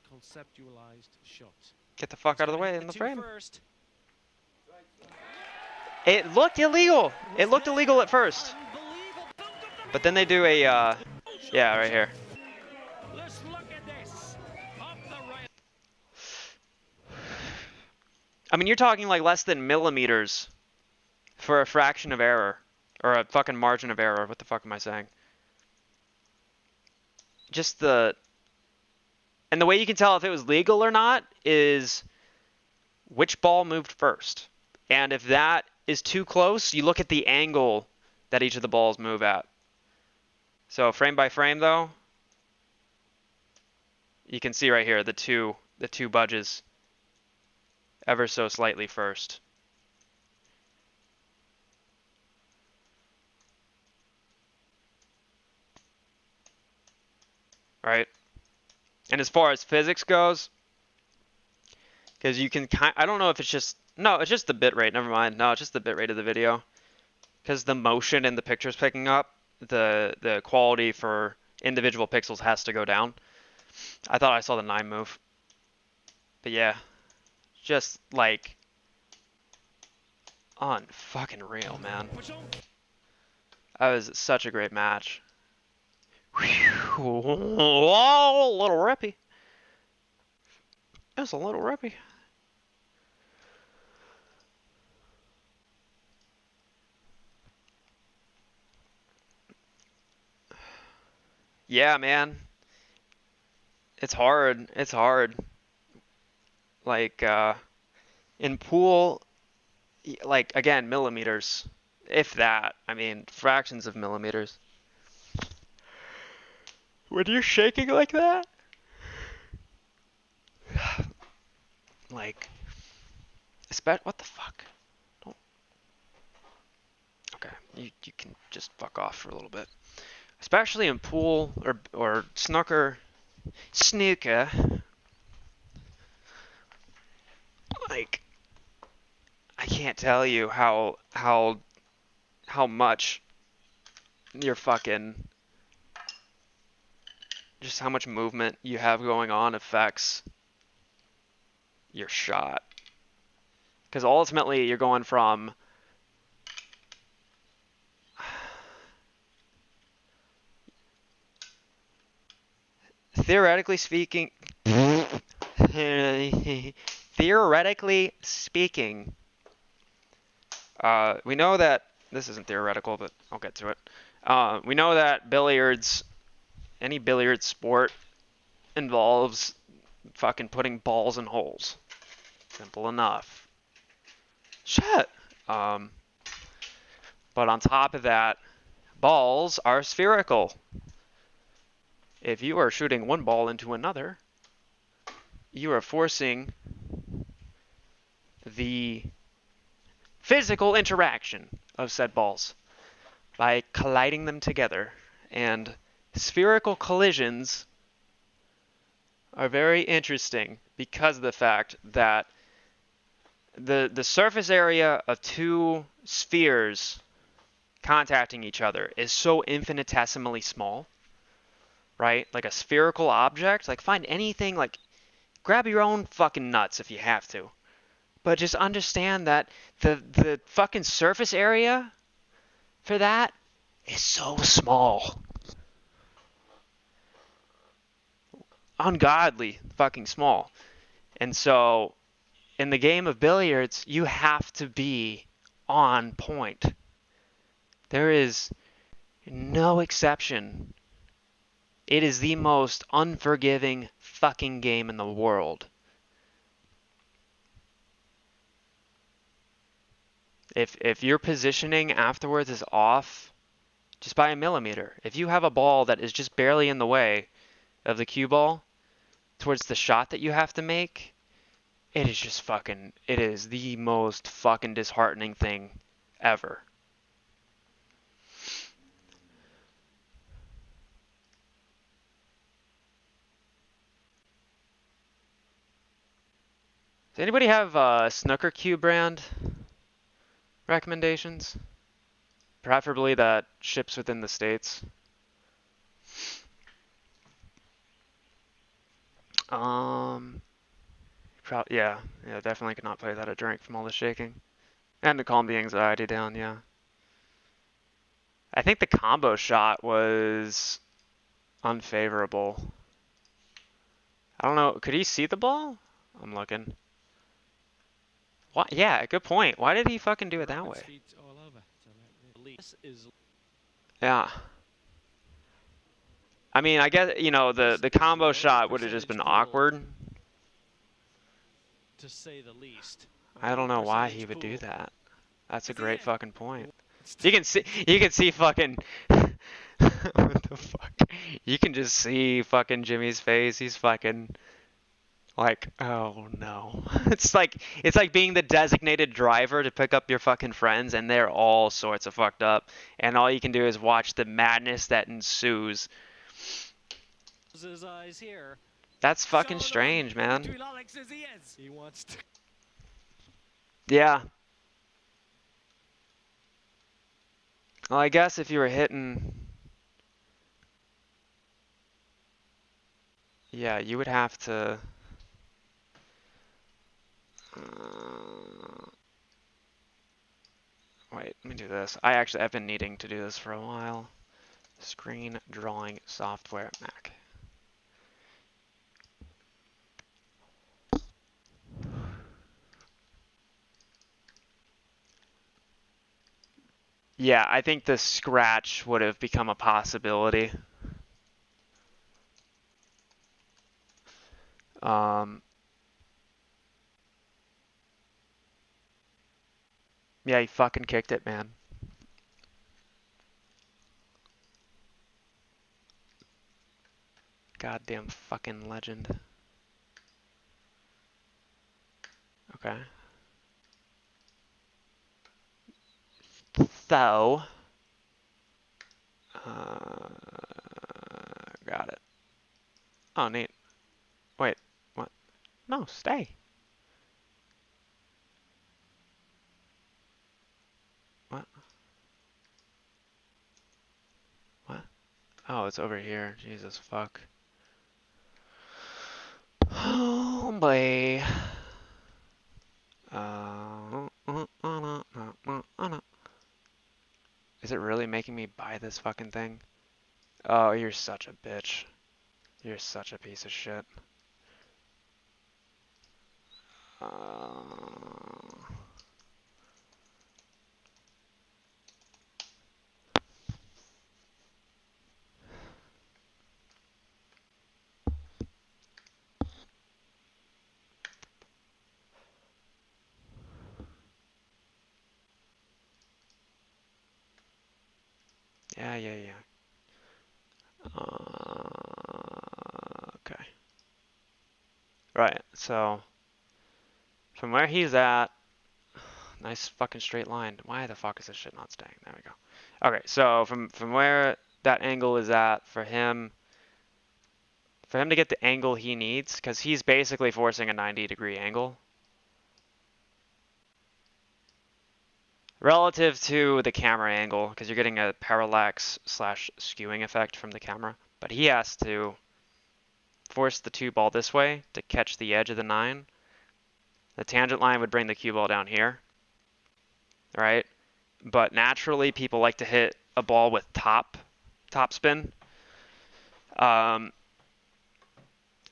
conceptualized shot. Get the fuck out of the way in the frame. First. It looked illegal. It looked illegal at first. But then they do a, yeah, right here. Let's look at this. I mean, you're talking like less than millimeters for a fraction of error. Or a fucking margin of error. What the fuck am I saying? Just the... And the way you can tell if it was legal or not is which ball moved first. And if that is too close, you look at the angle that each of the balls move at. So frame by frame, though, you can see right here the two budges ever so slightly first. Right? And as far as physics goes, because you can I don't know if it's just, no, it's just the bitrate, never mind. No, it's just the bitrate of the video. Because the motion in the picture's picking up, the quality for individual pixels has to go down. I thought I saw the 9 move. But yeah, just like unfucking real, man. That was such a great match. Whoa, a little rippy. It's a little rippy. Yeah, man. It's hard. It's hard. Like, in pool, like, again, millimeters. If that. I mean, fractions of millimeters. When you're shaking like that? Like, what the fuck? Don't. Okay, you can just fuck off for a little bit. Especially in pool or snooker. Like, I can't tell you how much you're fucking, just how much movement you have going on affects your shot. Because ultimately you're going from theoretically speaking, we know that this isn't theoretical, but I'll get to it. We know that billiards, any billiard sport, involves fucking putting balls in holes. Simple enough. Shit. But on top of that, balls are spherical. If you are shooting one ball into another, you are forcing the physical interaction of said balls by colliding them together. And spherical collisions are very interesting because of the fact that the surface area of two spheres contacting each other is so infinitesimally small, right? Like a spherical object, like find anything, like grab your own fucking nuts if you have to. But just understand that the fucking surface area for that is so small. Ungodly fucking small. And so in the game of billiards, you have to be on point. There is no exception. It is the most unforgiving fucking game in the world. If your positioning afterwards is off just by a millimeter, if you have a ball that is just barely in the way of the cue ball towards the shot that you have to make, it is just fucking, it is the most fucking disheartening thing ever. Does anybody have snooker cue brand recommendations? Preferably that ships within the States. Yeah, definitely could not play that a drink from all the shaking. And to calm the anxiety down, yeah. I think the combo shot was unfavorable. I don't know, could he see the ball? I'm looking. What? Yeah, good point. Why did he fucking do it that way? Yeah. I mean, I guess, the combo shot would have just been awkward. To say the least. I don't know why he would do that. That's a great fucking point. You can see fucking what the fuck? You can just see fucking Jimmy's face. He's fucking like, oh no. It's like being the designated driver to pick up your fucking friends and they're all sorts of fucked up and all you can do is watch the madness that ensues. His eyes here. That's fucking strange, man. He wants to. Yeah. Well, I guess if you were hitting... Yeah, you would have to... Wait, let me do this. I've been needing to do this for a while. Screen drawing software, Mac. Yeah, I think the scratch would have become a possibility. Yeah, he fucking kicked it, man. Goddamn fucking legend. Okay. So... got it. Oh, neat. Wait, what? No, stay. What? What? Oh, it's over here. Jesus fuck. Oh boy. Is it really making me buy this fucking thing? Oh, you're such a bitch. You're such a piece of shit. yeah. Okay. Right, so from where he's at, nice fucking straight line. Why the fuck is this shit not staying? There we go. Okay, so from where that angle is at for him to get the angle he needs, because he's basically forcing a 90-degree angle relative to the camera angle, because you're getting a parallax slash skewing effect from the camera. But he has to force the cue ball this way to catch the edge of the 9. The tangent line would bring the cue ball down here, right? But naturally, people like to hit a ball with top spin, out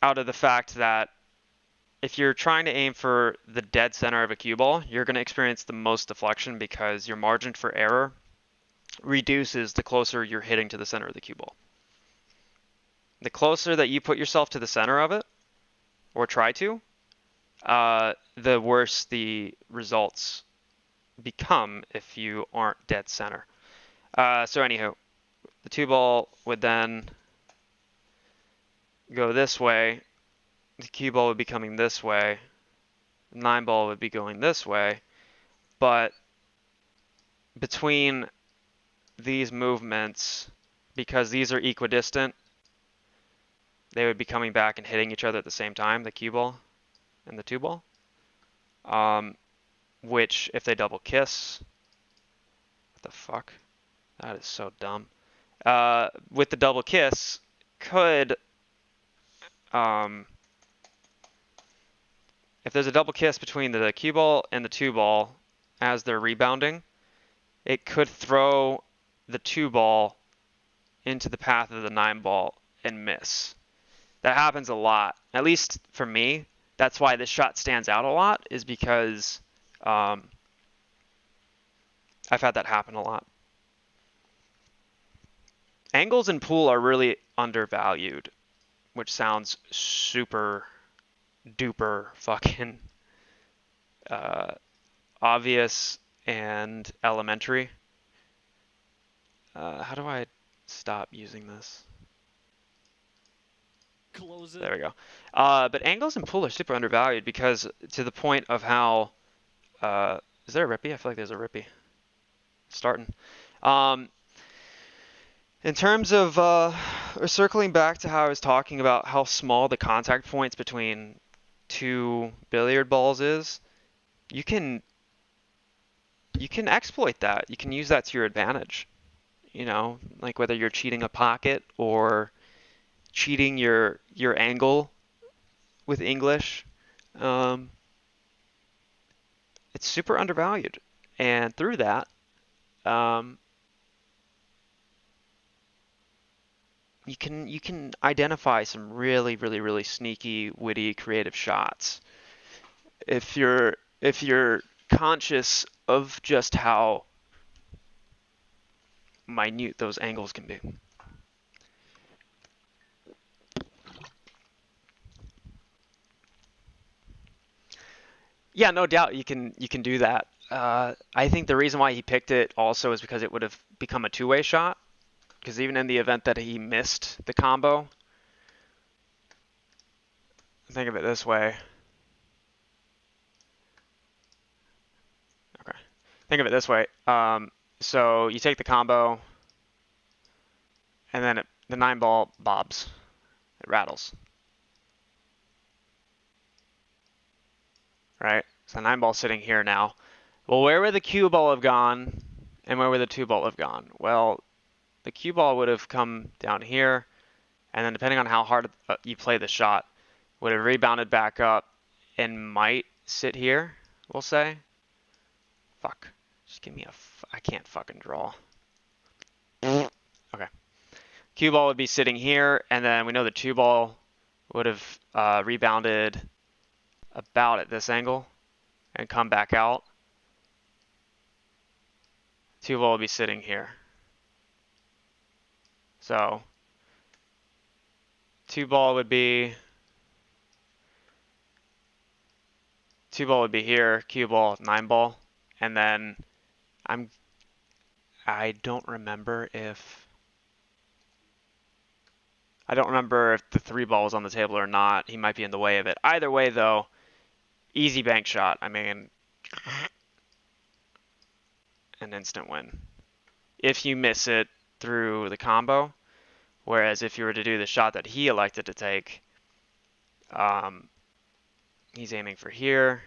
of the fact that if you're trying to aim for the dead center of a cue ball, you're going to experience the most deflection because your margin for error reduces the closer you're hitting to the center of the cue ball. The closer that you put yourself to the center of it, or try to, the worse the results become if you aren't dead center. So anywho, the 2 ball would then go this way, the cue ball would be coming this way, the 9 ball would be going this way, but between these movements, because these are equidistant, they would be coming back and hitting each other at the same time, the cue ball and the 2 ball. Which, if they double kiss, what the fuck? That is so dumb. With the double kiss, could, if there's a double kiss between the cue ball and the 2 ball as they're rebounding, it could throw the 2 ball into the path of the 9 ball and miss. That happens a lot, at least for me. That's why this shot stands out a lot, is because I've had that happen a lot. Angles in pool are really undervalued, which sounds super duper fucking obvious and elementary. How do I stop using this? Close it. There we go. But angles in pool are super undervalued because, to the point of how, is there a Rippy? I feel like there's a Rippy. Starting. In terms of, circling back to how I was talking about how small the contact points between 2 billiard balls is, you can exploit that. You can use that to your advantage. You know, like whether you're cheating a pocket or cheating your angle with English. It's super undervalued. And through that, you can identify some really sneaky, witty, creative shots if you're conscious of just how minute those angles can be. Yeah, no doubt you can do that. I think the reason why he picked it also is because it would have become a two-way shot. Because even in the event that he missed the combo, think of it this way. Okay. Think of it this way. So you take the combo, and then the 9 ball bobs. It rattles. Right? So 9 ball sitting here now. Well, where would the cue ball have gone, and where would the 2 ball have gone? Well, the cue ball would have come down here, and then depending on how hard you play the shot, would have rebounded back up and might sit here, we'll say. Fuck. Just give me I can't fucking draw. Okay. Cue ball would be sitting here, and then we know the 2 ball would have rebounded about at this angle and come back out. 2 ball would be sitting here. So 2 ball would be here, cue ball, 9 ball, and then I don't remember if I don't remember if the 3-ball was on the table or not. He might be in the way of it. Either way, though, easy bank shot. I mean, an instant win. If you miss it through the combo, whereas if you were to do the shot that he elected to take, he's aiming for here.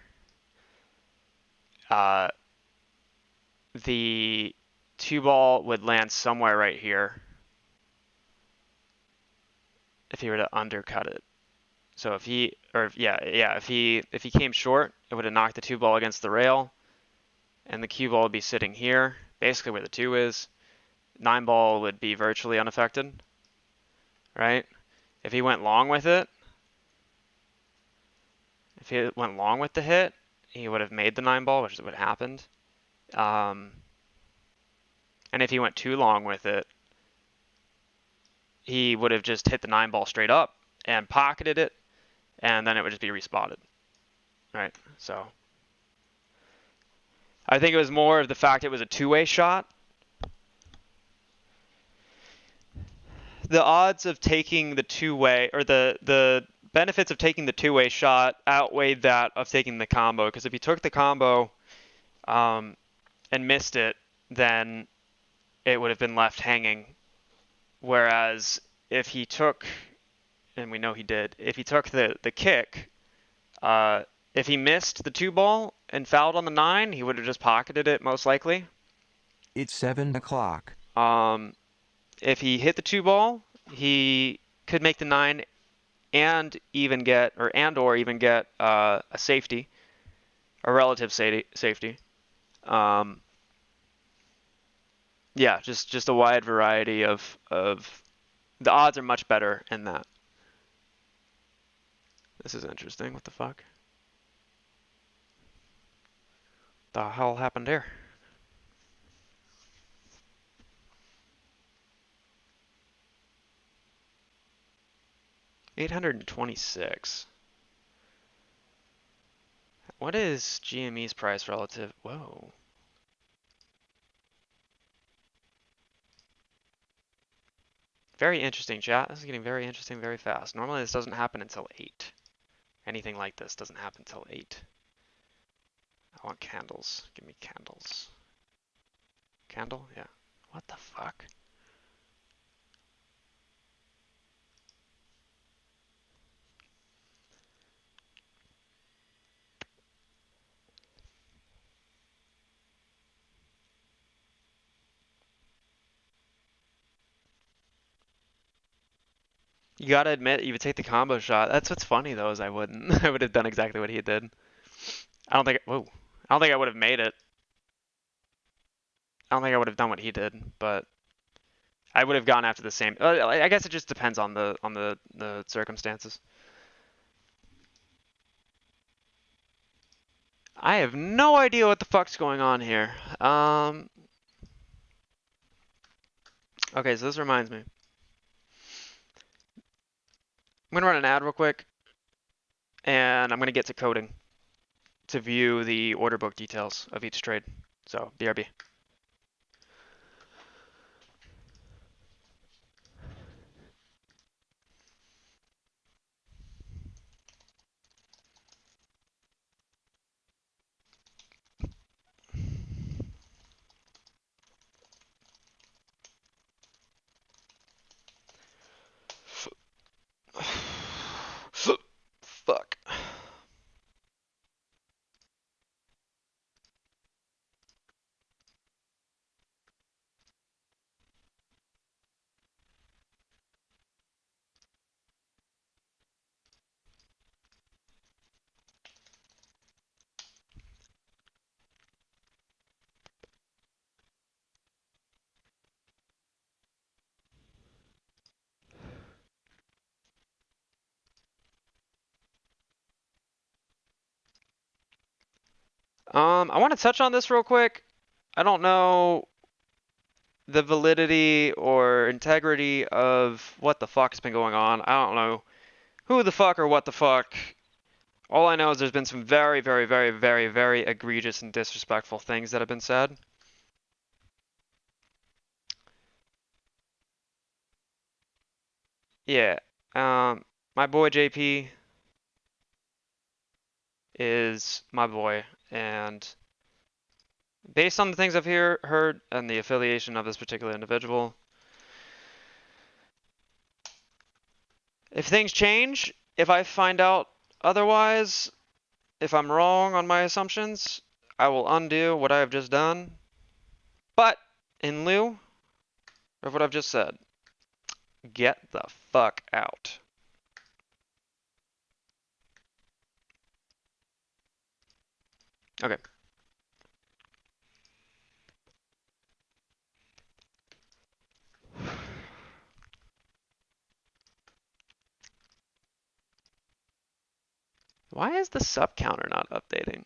The 2-ball would land somewhere right here if he were to undercut it. So if he, or if he came short, it would have knocked the 2-ball against the rail, and the cue ball would be sitting here, basically where the 2 is. 9-ball would be virtually unaffected, right? If he went long with it, if he went long with the hit, he would have made the 9-ball, which is what happened. And if he went too long with it, he would have just hit the 9-ball straight up and pocketed it, and then it would just be respotted, right? So I think it was more of the fact it was a 2-way shot. The odds of taking the 2-way, or the benefits of taking the 2-way shot outweighed that of taking the combo, because if he took the combo and missed it, then it would have been left hanging. Whereas if he took, and we know he did, if he took the kick, if he missed the 2-ball and fouled on the 9, he would have just pocketed it most likely. It's 7 o'clock. If he hit the 2-ball, he could make the 9 and even get, or even get a safety, a relative safety. Yeah, just a wide variety of the odds are much better in that. This is interesting. What the fuck? The hell happened here? $826. What is GME's price relative? Whoa. Very interesting, chat. This is getting very interesting very fast. Normally this doesn't happen until 8. Anything like this doesn't happen until 8. I want candles. Give me candles. Candle? Yeah. What the fuck? You gotta admit, you would take the combo shot. That's what's funny though, is I wouldn't. I would have done exactly what he did. I don't think, whoa. I don't think I would have made it. I don't think I would have done what he did, but I would have gone after the same. I guess it just depends on the circumstances. I have no idea what the fuck's going on here. Okay, so this reminds me. I'm gonna run an ad real quick, and I'm gonna get to coding to view the order book details of each trade. So BRB. Fuck. I want to touch on this real quick. I don't know the validity or integrity of what the fuck's been going on. I don't know who the fuck or what the fuck. All I know is there's been some very, very, very, very, very egregious and disrespectful things that have been said. Yeah. My boy JP is my boy, and based on the things I've heard and the affiliation of this particular individual, if things change, if I find out otherwise, if I'm wrong on my assumptions, I will undo what I have just done. But in lieu of what I've just said, get the fuck out. Okay. Why is the sub counter not updating?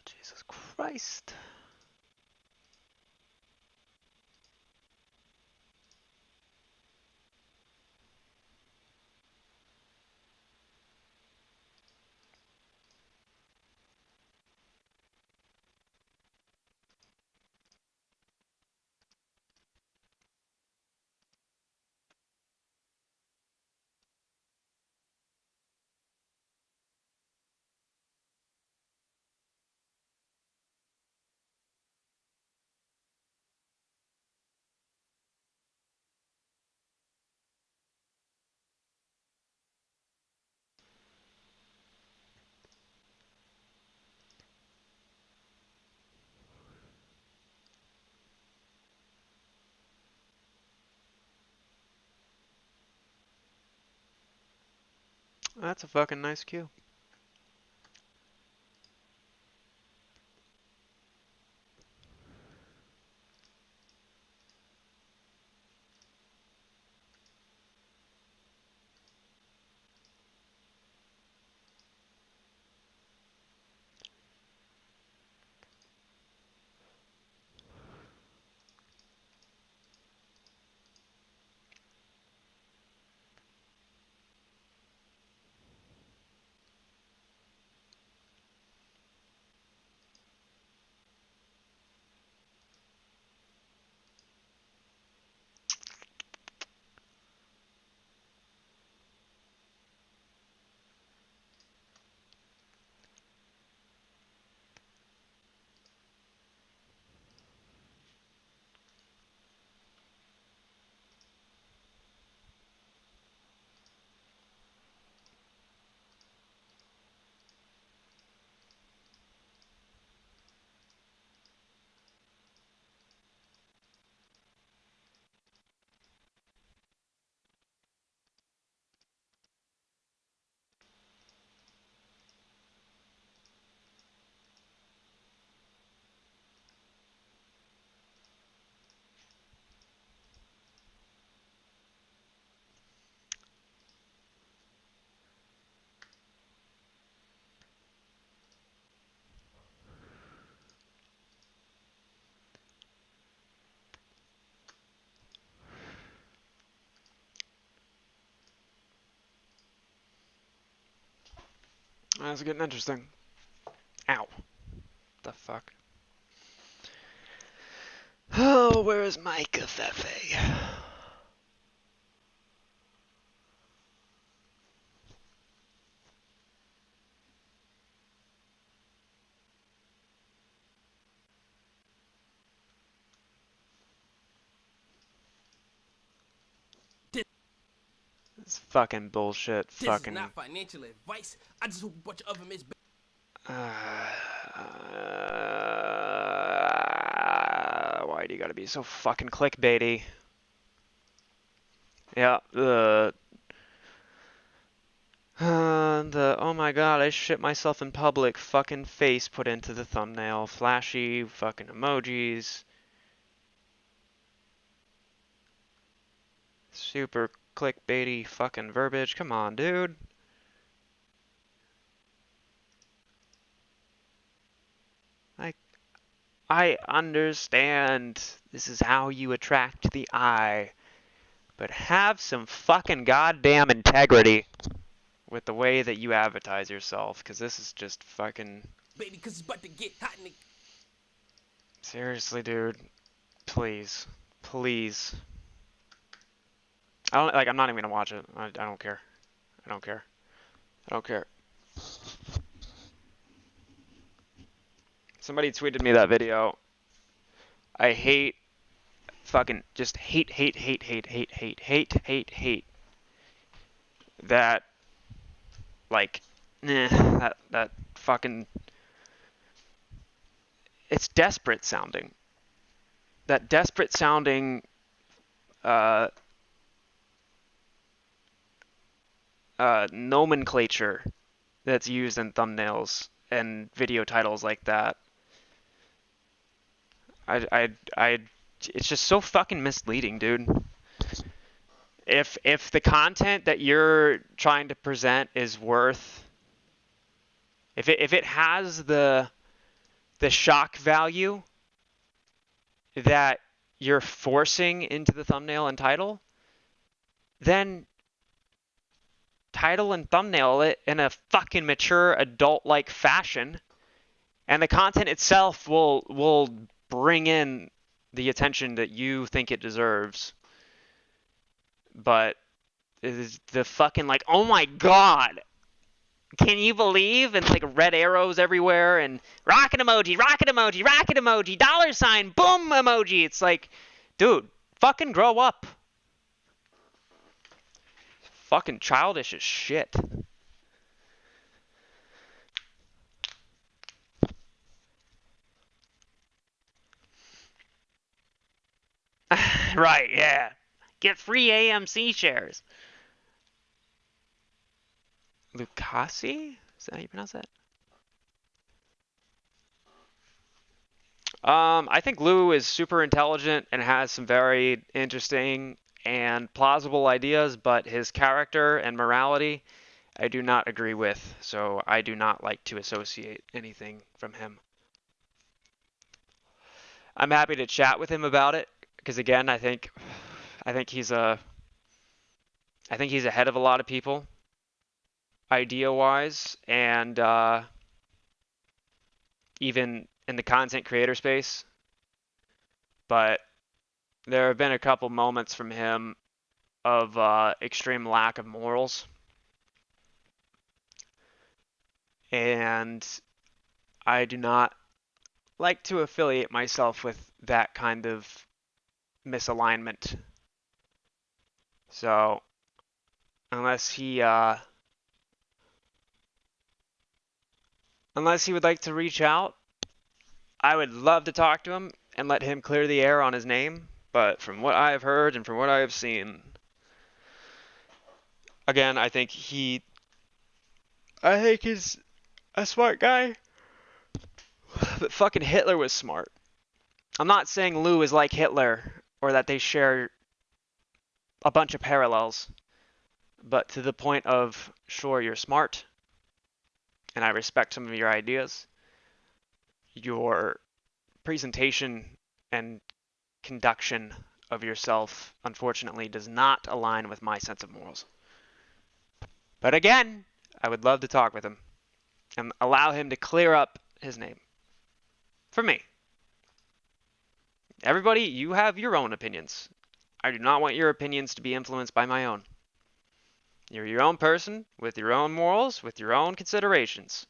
Jesus Christ. That's a fucking nice cue. That's getting interesting. Ow. The fuck? Oh, where is my covfefe? It's fucking bullshit. This Fucking. is not financial advice. I just hope a bunch of other miss. Why do you gotta be so fucking clickbaity? Yeah, the oh my god, I shit myself in public fucking face put into the thumbnail. Flashy fucking emojis. Super clickbaity fucking verbiage. Come on, dude. I understand this is how you attract the eye, but have some fucking goddamn integrity with the way that you advertise yourself, because this is just fucking... Baby, cause it's about to get hot in the... Seriously, dude. Please. Please. I'm not even gonna watch it. I don't care. I don't care. I don't care. Somebody tweeted me that video. I hate fucking just hate that, like, that fucking, it's desperate sounding. That desperate sounding nomenclature that's used in thumbnails and video titles like that. It's just so fucking misleading, dude. If the content that you're trying to present is worth, if it has the shock value that you're forcing into the thumbnail and title, then title and thumbnail it in a fucking mature adult-like fashion, and the content itself will bring in the attention that you think it deserves. But the fucking, like, oh my god, can you believe? And like red arrows everywhere and rocket emoji, rocket emoji, rocket emoji, $, boom emoji. It's like, dude, fucking grow up. Fucking childish as shit. Right, yeah. Get free AMC shares. Lucasi? Is that how you pronounce that? I think Lou is super intelligent and has some very interesting and plausible ideas, but his character and morality I do not agree with, so I do not like to associate anything from him. I'm happy to chat with him about it, because again, I think he's ahead of a lot of people, idea-wise, and even in the content creator space. But there have been a couple moments from him of extreme lack of morals. And I do not like to affiliate myself with that kind of misalignment. So, unless he would like to reach out, I would love to talk to him and let him clear the air on his name. But from what I have heard and from what I have seen, again, I think he's a smart guy. But fucking Hitler was smart. I'm not saying Lou is like Hitler or that they share a bunch of parallels, but to the point of, sure, you're smart, and I respect some of your ideas. Your presentation and conduction of yourself, unfortunately, does not align with my sense of morals. But again, I would love to talk with him. and allow him to clear up his name. For me. Everybody, you have your own opinions. I do not want your opinions to be influenced by my own. You're your own person, with your own morals, with your own considerations.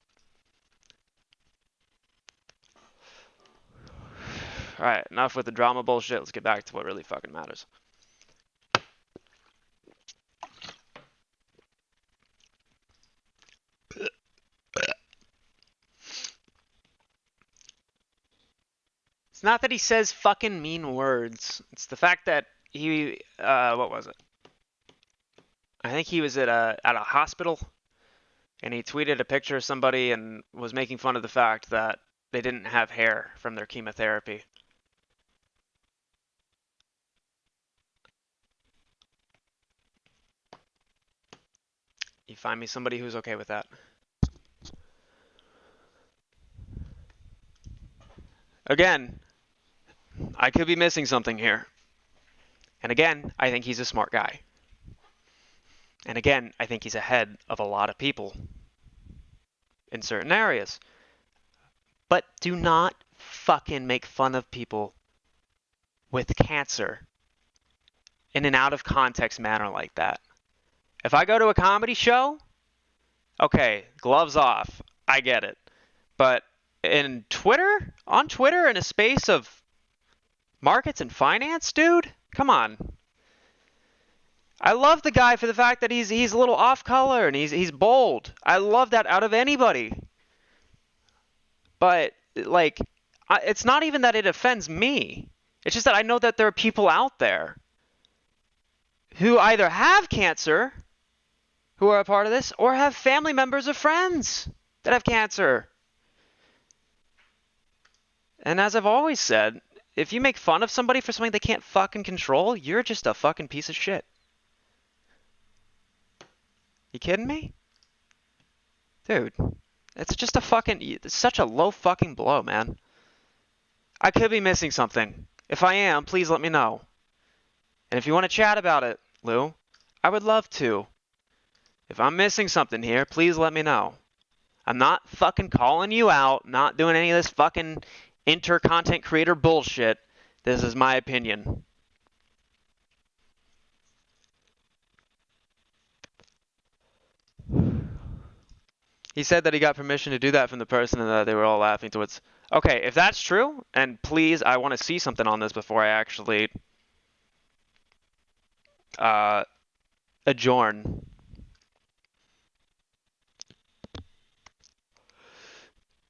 Alright, enough with the drama bullshit. Let's get back to what really fucking matters. It's not that he says fucking mean words. It's the fact that he, what was it? I think he was at a hospital, and he tweeted a picture of somebody and was making fun of the fact that they didn't have hair from their chemotherapy. You find me somebody who's okay with that. Again, I could be missing something here. And again, I think he's a smart guy. And again, I think he's ahead of a lot of people in certain areas. But do not fucking make fun of people with cancer in an out of context manner like that. If I go to a comedy show, okay, gloves off. I get it. But on Twitter, in a space of markets and finance, dude, come on. I love the guy for the fact that he's a little off color and he's bold. I love that out of anybody. But like, it's not even that it offends me. It's just that I know that there are people out there who either have cancer, who are a part of this, or have family members or friends that have cancer. And as I've always said, if you make fun of somebody for something they can't fucking control, you're just a fucking piece of shit. You kidding me? Dude, it's just it's such a low fucking blow, man. I could be missing something. If I am, please let me know. And if you want to chat about it, Lou, I would love to. If I'm missing something here, please let me know. I'm not fucking calling you out, not doing any of this fucking inter-content creator bullshit. This is my opinion. He said that he got permission to do that from the person and that they were all laughing towards. Okay, if that's true, and please, I want to see something on this before I actually adjourn.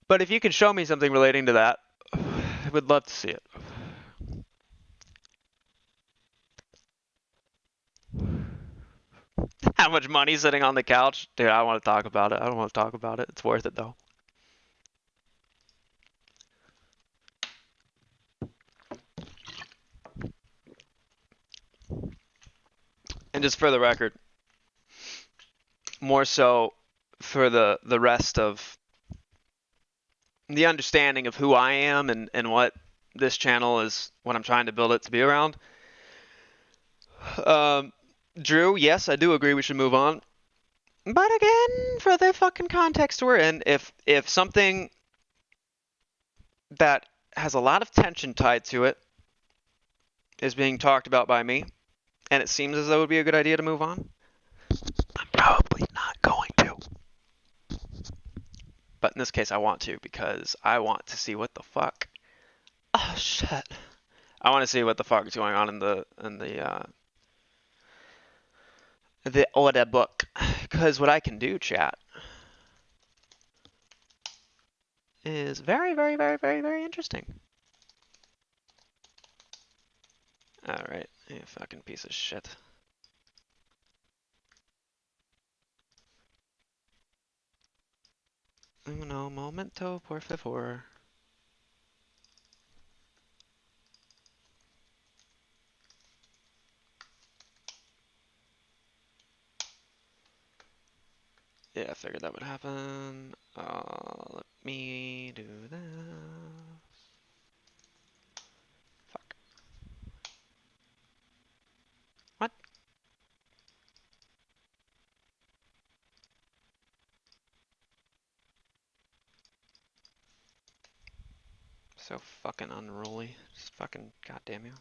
But if you can show me something relating to that, I would love to see it. How much money sitting on the couch? Dude, I don't want to talk about it. I don't want to talk about it. It's worth it, though. And just for the record, more so for the rest of the understanding of who I am and what this channel is, what I'm trying to build it to be around. Drew, yes, I do agree we should move on. But again, for the fucking context we're in, if something that has a lot of tension tied to it is being talked about by me, and it seems as though it would be a good idea to move on, I'm probably not going to. But in this case, I want to, because I want to see what the fuck. Oh shit! I want to see what the fuck is going on in the order book, because what I can do, chat, is very, very, very, very, very interesting. All right, you fucking piece of shit. Uno momento, por favor. Yeah, I figured that would happen. Let me do that. Fuck. What? So fucking unruly. Just fucking goddamn you.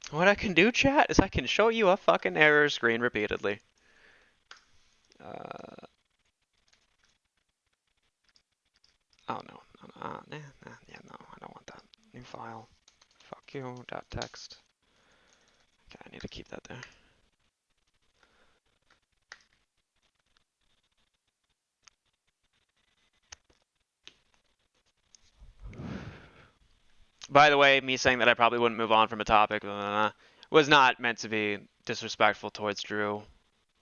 What I can do, chat, is I can show you a fucking error screen repeatedly. Oh no, yeah, no, I don't want that. New file. Fuck you, .text. Okay, I need to keep that there. By the way, me saying that I probably wouldn't move on from a topic was not meant to be disrespectful towards Drew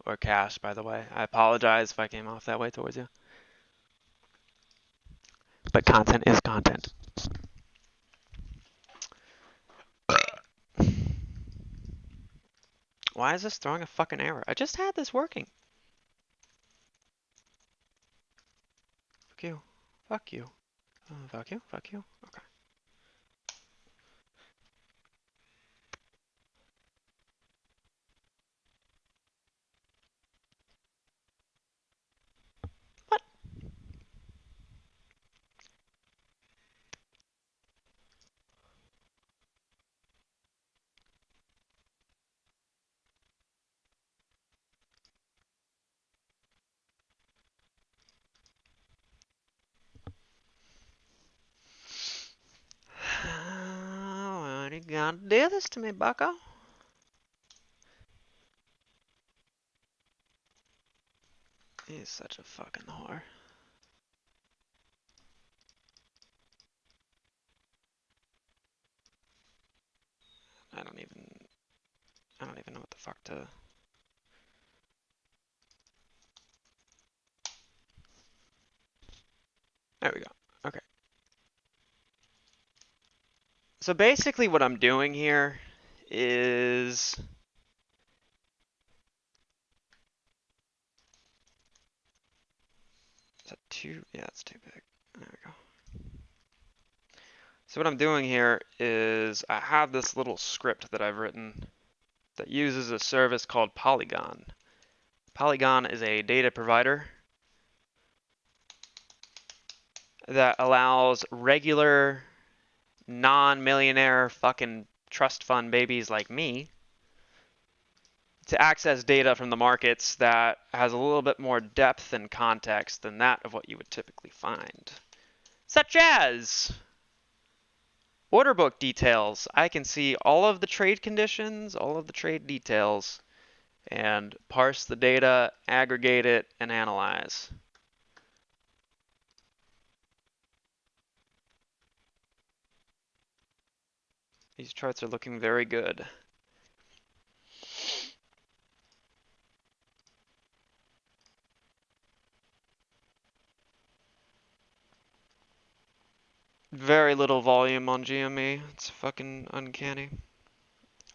or Cash, by the way. I apologize if I came off that way towards you. But content is content. Why is this throwing a fucking error? I just had this working. Fuck you. Fuck you. Fuck you. Fuck you. Okay. What? Why you gotta do this to me, bucko? He's such a fucking whore. I don't even know what the fuck to... There we go. Okay. So basically what I'm doing here is... Is that too... Yeah, it's too big. There we go. So what I'm doing here is I have this little script that I've written that uses a service called Polygon. Polygon is a data provider that allows regular non-millionaire fucking trust fund babies like me to access data from the markets that has a little bit more depth and context than that of what you would typically find. Such as order book details. I can see all of the trade conditions, all of the trade details, and parse the data, aggregate it, and analyze. These charts are looking very good. Very little volume on GME. It's fucking uncanny.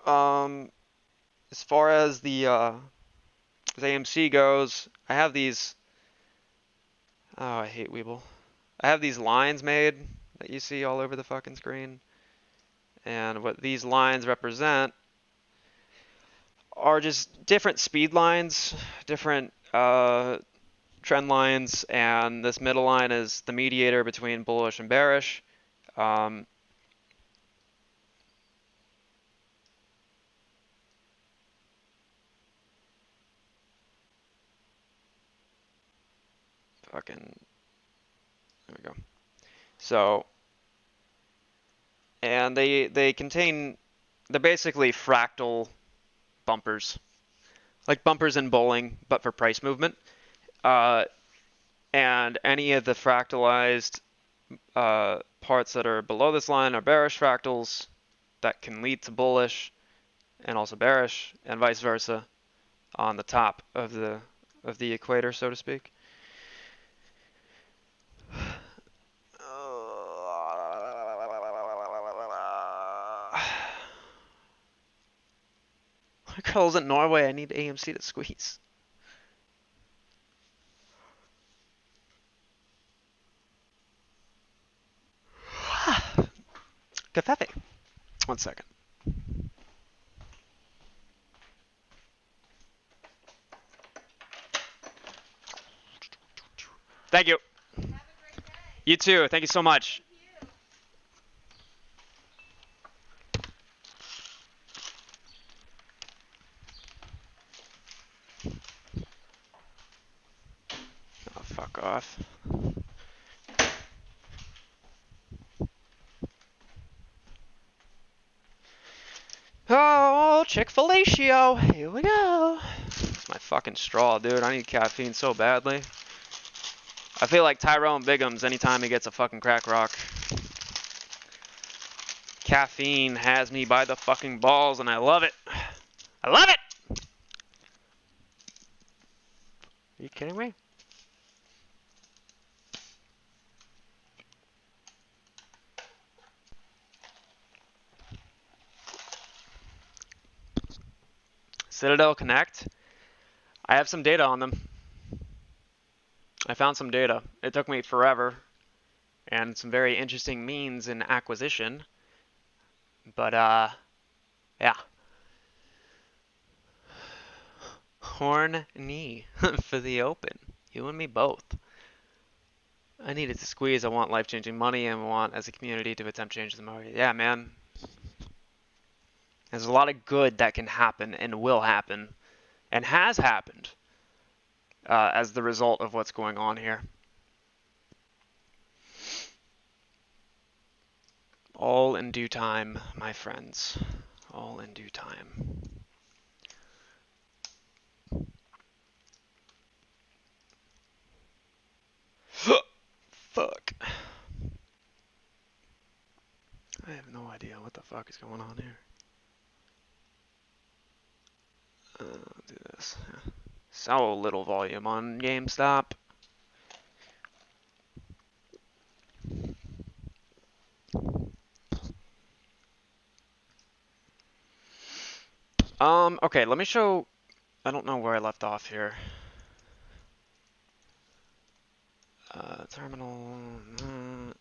As far as the as AMC goes, I have these. Oh, I hate Weeble. I have these lines made that you see all over the fucking screen. And what these lines represent are just different speed lines, different trend lines, and this middle line is the mediator between bullish and bearish. Fucking, there we go. So, and they contain, they're basically fractal bumpers, like bumpers in bowling, but for price movement. And any of the fractalized parts that are below this line are bearish fractals that can lead to bullish and also bearish, and vice versa on the top of the equator, so to speak. My girl's in Norway. I need AMC to squeeze. Cafefe. 1 second. Thank you. You too. Thank you so much. Oh, fuck off. Oh, Chick-fil-A-cio. Here we go. It's my fucking straw, dude. I need caffeine so badly. I feel like Tyrone Biggums anytime he gets a fucking crack rock. Caffeine has me by the fucking balls, and I love it. I love it! Are you kidding me? Citadel Connect. I have some data on them. I found some data. It took me forever and some very interesting means in acquisition. But, yeah. Horn knee for the open. You and me both. I needed to squeeze. I want life-changing money and want, as a community, to attempt change the market. Yeah, man. There's a lot of good that can happen and will happen and has happened as the result of what's going on here. All in due time, my friends. All in due time. Fuck. I have no idea what the fuck is going on here. Do this. So little volume on GameStop. Okay, let me show. I don't know where I left off here. Terminal.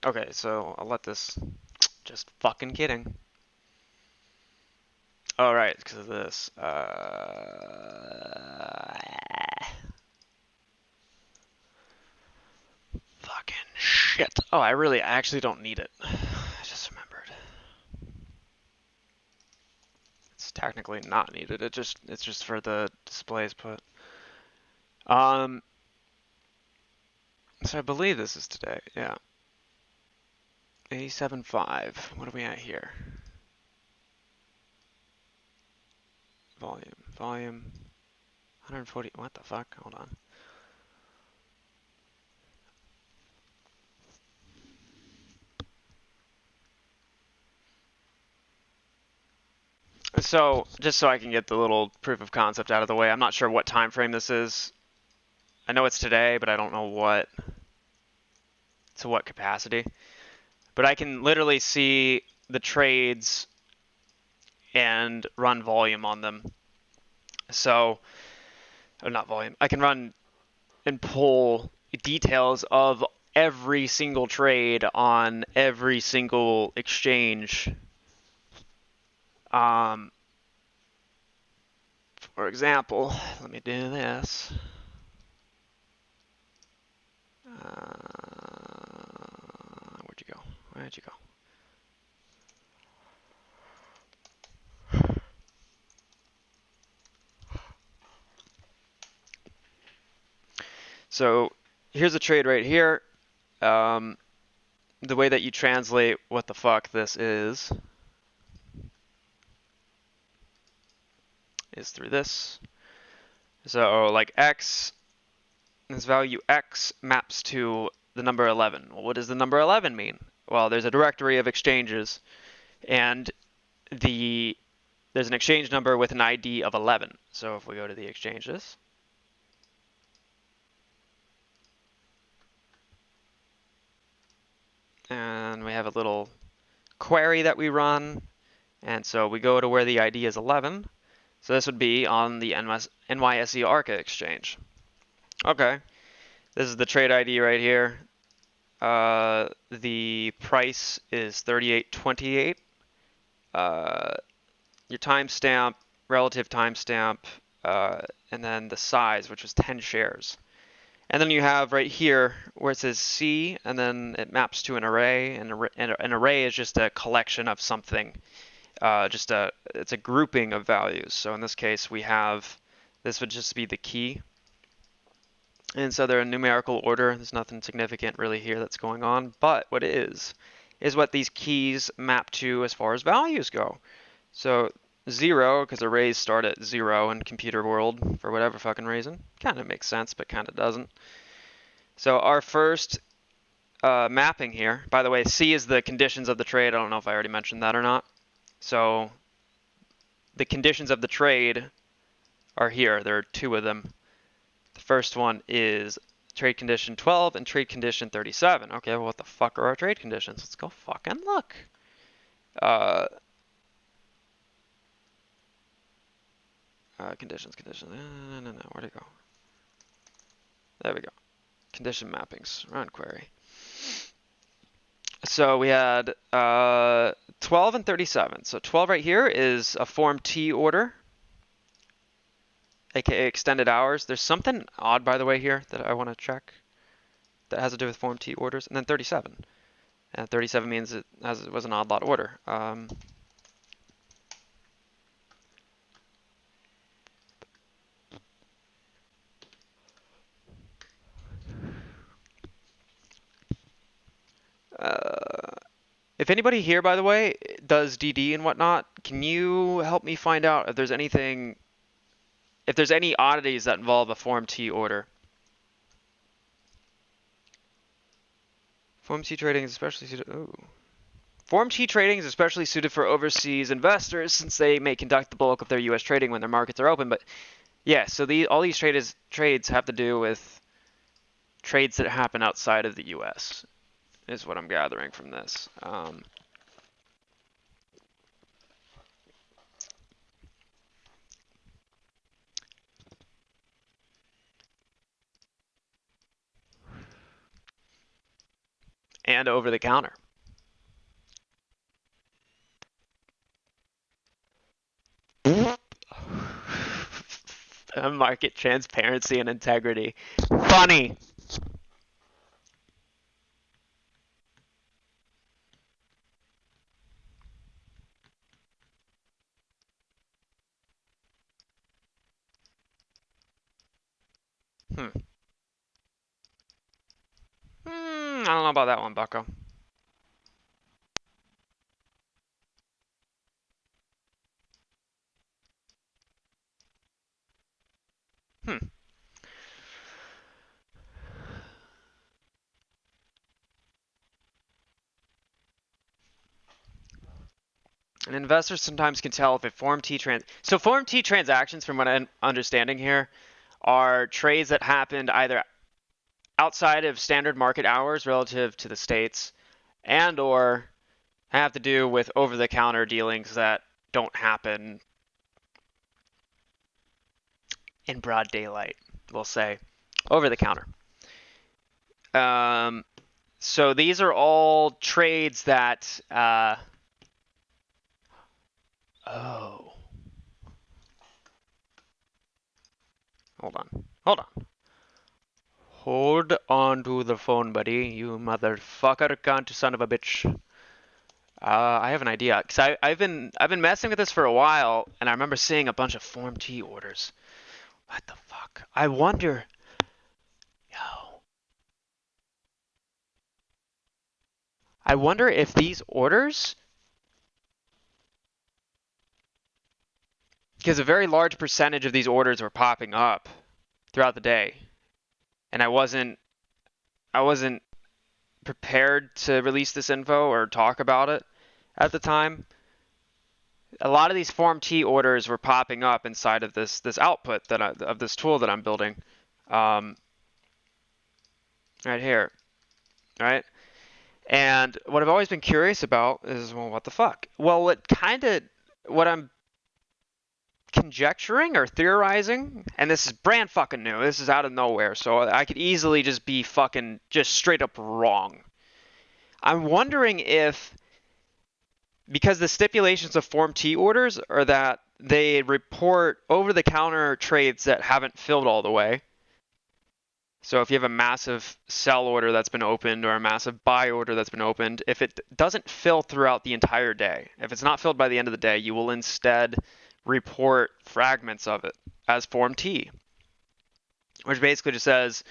Okay, so I'll let this. Just fucking kidding. All right, because of this. Fucking shit. Oh, I actually don't need it. I just remembered. It's technically not needed. It's just for the displays put. So I believe this is today. Yeah. 87.5. What are we at here? Volume. 140. What the fuck? Hold on. So, just so I can get the little proof of concept out of the way, I'm not sure what time frame this is. I know it's today, but I don't know to what capacity. But I can literally see the trades and run volume on them. So, or not volume. I can run and pull details of every single trade on every single exchange. For example, let me do this. Where'd you go? Where'd you go? So here's a trade right here. The way that you translate what the fuck this is through this. So like X, this value X maps to the number 11. Well, what does the number 11 mean? Well, there's a directory of exchanges, and there's an exchange number with an ID of 11. So if we go to the exchanges, and we have a little query that we run, and so we go to where the ID is 11. So this would be on the NYSE ARCA exchange. Okay, this is the trade ID right here. The price is 38.28. Your timestamp, relative timestamp, and then the size, which was 10 shares. And then you have right here where it says C, and then it maps to an array, and an array is just a collection of something. It's a grouping of values. So in this case, this would just be the key. And so they're in numerical order. There's nothing significant really here that's going on. But what is what these keys map to as far as values go. So 0, because arrays start at 0 in computer world for whatever fucking reason. Kind of makes sense, but kind of doesn't. So our first mapping here, by the way, C is the conditions of the trade. I don't know if I already mentioned that or not. So the conditions of the trade are here. There are 2 of them. The first one is trade condition 12 and trade condition 37. Okay, well, what the fuck are our trade conditions? Let's go fucking look. Conditions. No, where'd it go? There we go. Condition mappings, run query. So we had 12 and 37. So 12 right here is a form T order, aka extended hours. There's something odd, by the way, here that I want to check that has to do with form T orders. And then 37. And 37 means it was an odd lot order. If anybody here, by the way, does DD and whatnot, can you help me find out if there's any oddities that involve a form T order? Form T trading is especially suited. Ooh. Form T trading is especially suited for overseas investors since they may conduct the bulk of their U.S. trading when their markets are open. But yeah, so all these trades have to do with trades that happen outside of the U.S. is what I'm gathering from this. And over the counter. Market transparency and integrity. Funny. I don't know about that one, bucko. And investors sometimes can tell if a Form T So Form T transactions, from what I'm understanding here, are trades that happened either outside of standard market hours relative to the States and or have to do with over-the-counter dealings that don't happen in broad daylight, we'll say. Over-the-counter. So these are all trades that... Oh. Hold on. Hold on to the phone, buddy. You motherfucker, cunt, son of a bitch. I have an idea. Cause I've been messing with this for a while, and I remember seeing a bunch of Form T orders. What the fuck? I wonder. I wonder if these orders, because a very large percentage of these orders were popping up throughout the day, and I wasn't prepared to release this info or talk about it at the time. A lot of these Form T orders were popping up inside of this output of this tool that I'm building, right here, right? And what I've always been curious about is, well, what the fuck? Well, what I'm conjecturing or theorizing, and this is brand fucking new, this is out of nowhere, so I could easily just be fucking just straight up wrong. I'm wondering if, because the stipulations of Form T orders are that they report over-the-counter trades that haven't filled all the way, So if you have a massive sell order that's been opened or a massive buy order that's been opened, if it doesn't fill throughout the entire day, if it's not filled by the end of the day, you will instead report fragments of it as Form T, which basically just says,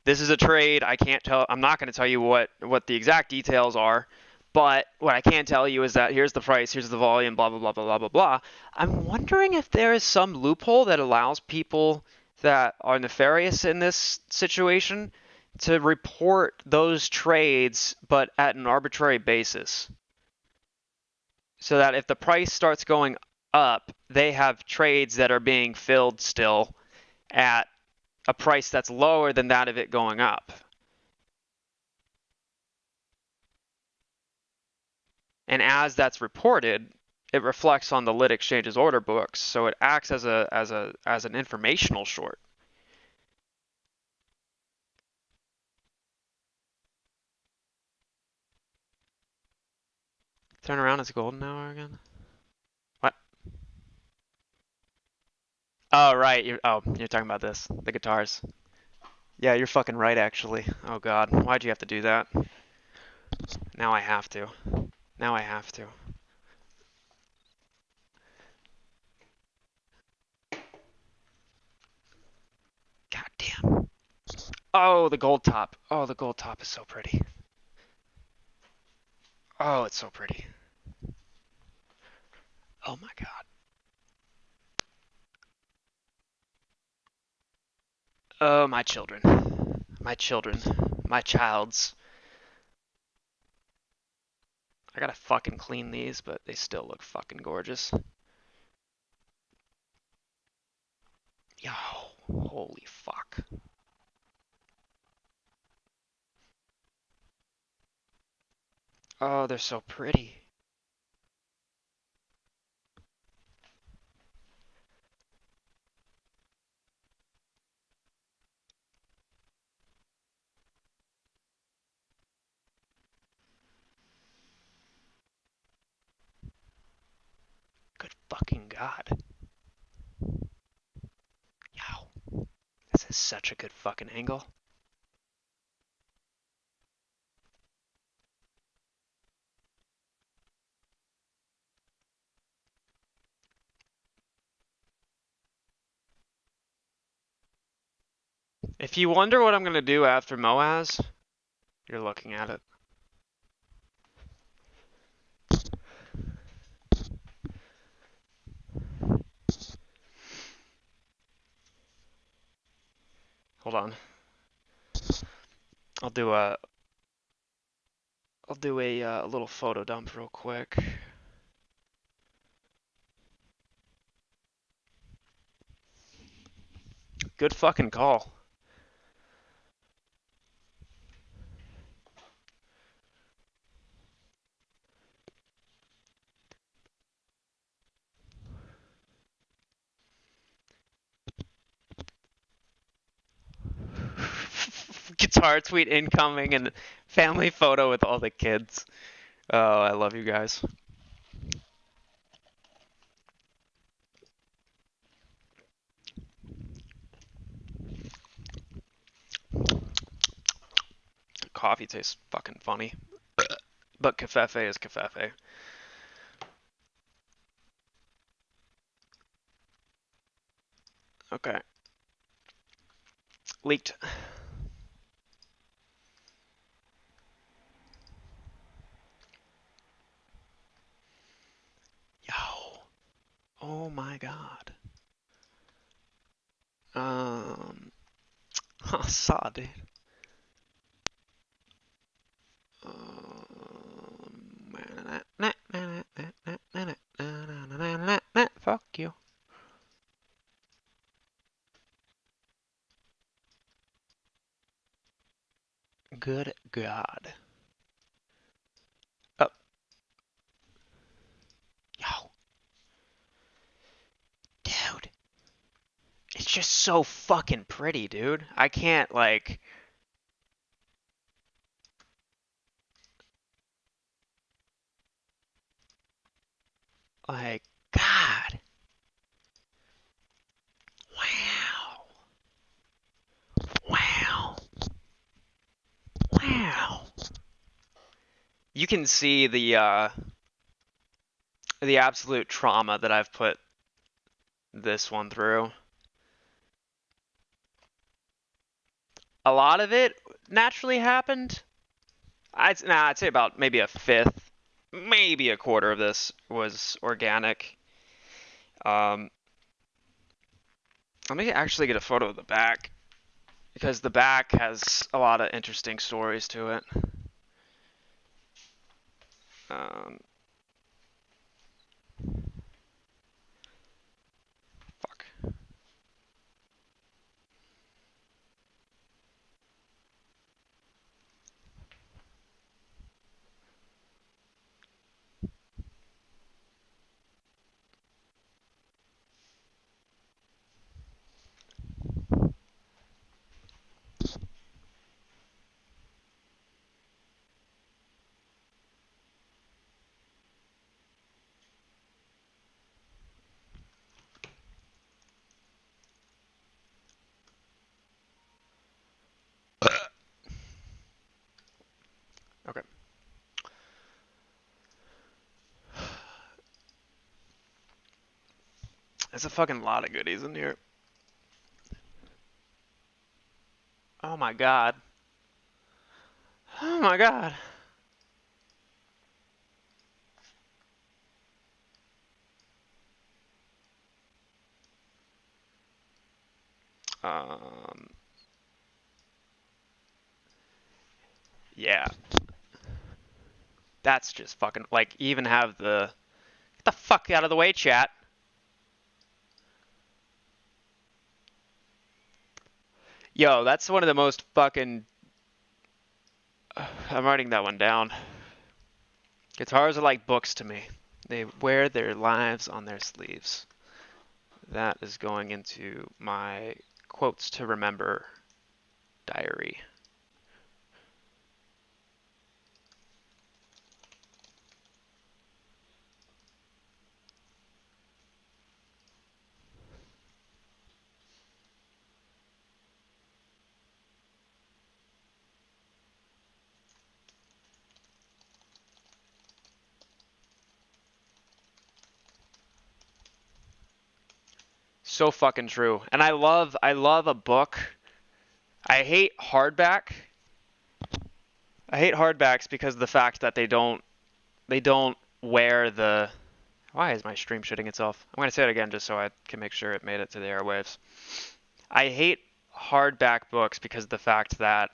this is a trade. I'm not going to tell you what the exact details are, but what I can tell you is that here's the price, here's the volume, blah, blah, blah, blah, blah, blah, blah. I'm wondering if there is some loophole that allows people that are nefarious in this situation to report those trades, but at an arbitrary basis. So that if the price starts going up, they have trades that are being filled still at a price that's lower than that of it going up. And as that's reported, it reflects on the lit exchange's order books, so it acts as an informational short. Turn around, it's golden hour again. What? Oh right, you're talking about this, the guitars. Yeah, you're fucking right actually. Oh god, why'd you have to do that? Now I have to. Now I have to. God damn. Oh, the gold top. Oh, the gold top is so pretty. Oh, it's so pretty. Oh my god. Oh, my children. My children. My childs. I gotta fucking clean these, but they still look fucking gorgeous. Yo, holy fuck. Oh, they're so pretty. Good fucking god. Yo, this is such a good fucking angle. If you wonder what I'm gonna do after Moaz, you're looking at it. Hold on. I'll do a little photo dump real quick. Good fucking call. Guitar tweet incoming and family photo with all the kids. Oh, I love you guys. Coffee tastes fucking funny. But cafefe is cafefe. Okay. Leaked. Yo. Oh my god. I saw, dude. Fuck you. Good god. Oh. Yo. Dude. It's just so fucking pretty, dude. I can't, like... Like, God. Wow. Wow. you can see the absolute trauma that I've put this one through. A lot of it naturally happened. I'd say about maybe a fifth, maybe a quarter of this was organic. Let me actually get a photo of the back, because the back has a lot of interesting stories to it. Fuck. Okay. There's a fucking lot of goodies in here. Oh my god. Oh my god. Yeah. That's just fucking, like, even have the... Get the fuck out of the way, chat. Yo, that's one of the most fucking... I'm writing that one down. Guitars are like books to me. They wear their lives on their sleeves. That is going into my quotes to remember diary. So fucking true. And I love a book. I hate hardback. I hate hardbacks because of the fact that they don't wear the... Why is my stream shitting itself? I'm going to say it again just so I can make sure it made it to the airwaves. I hate hardback books because of the fact that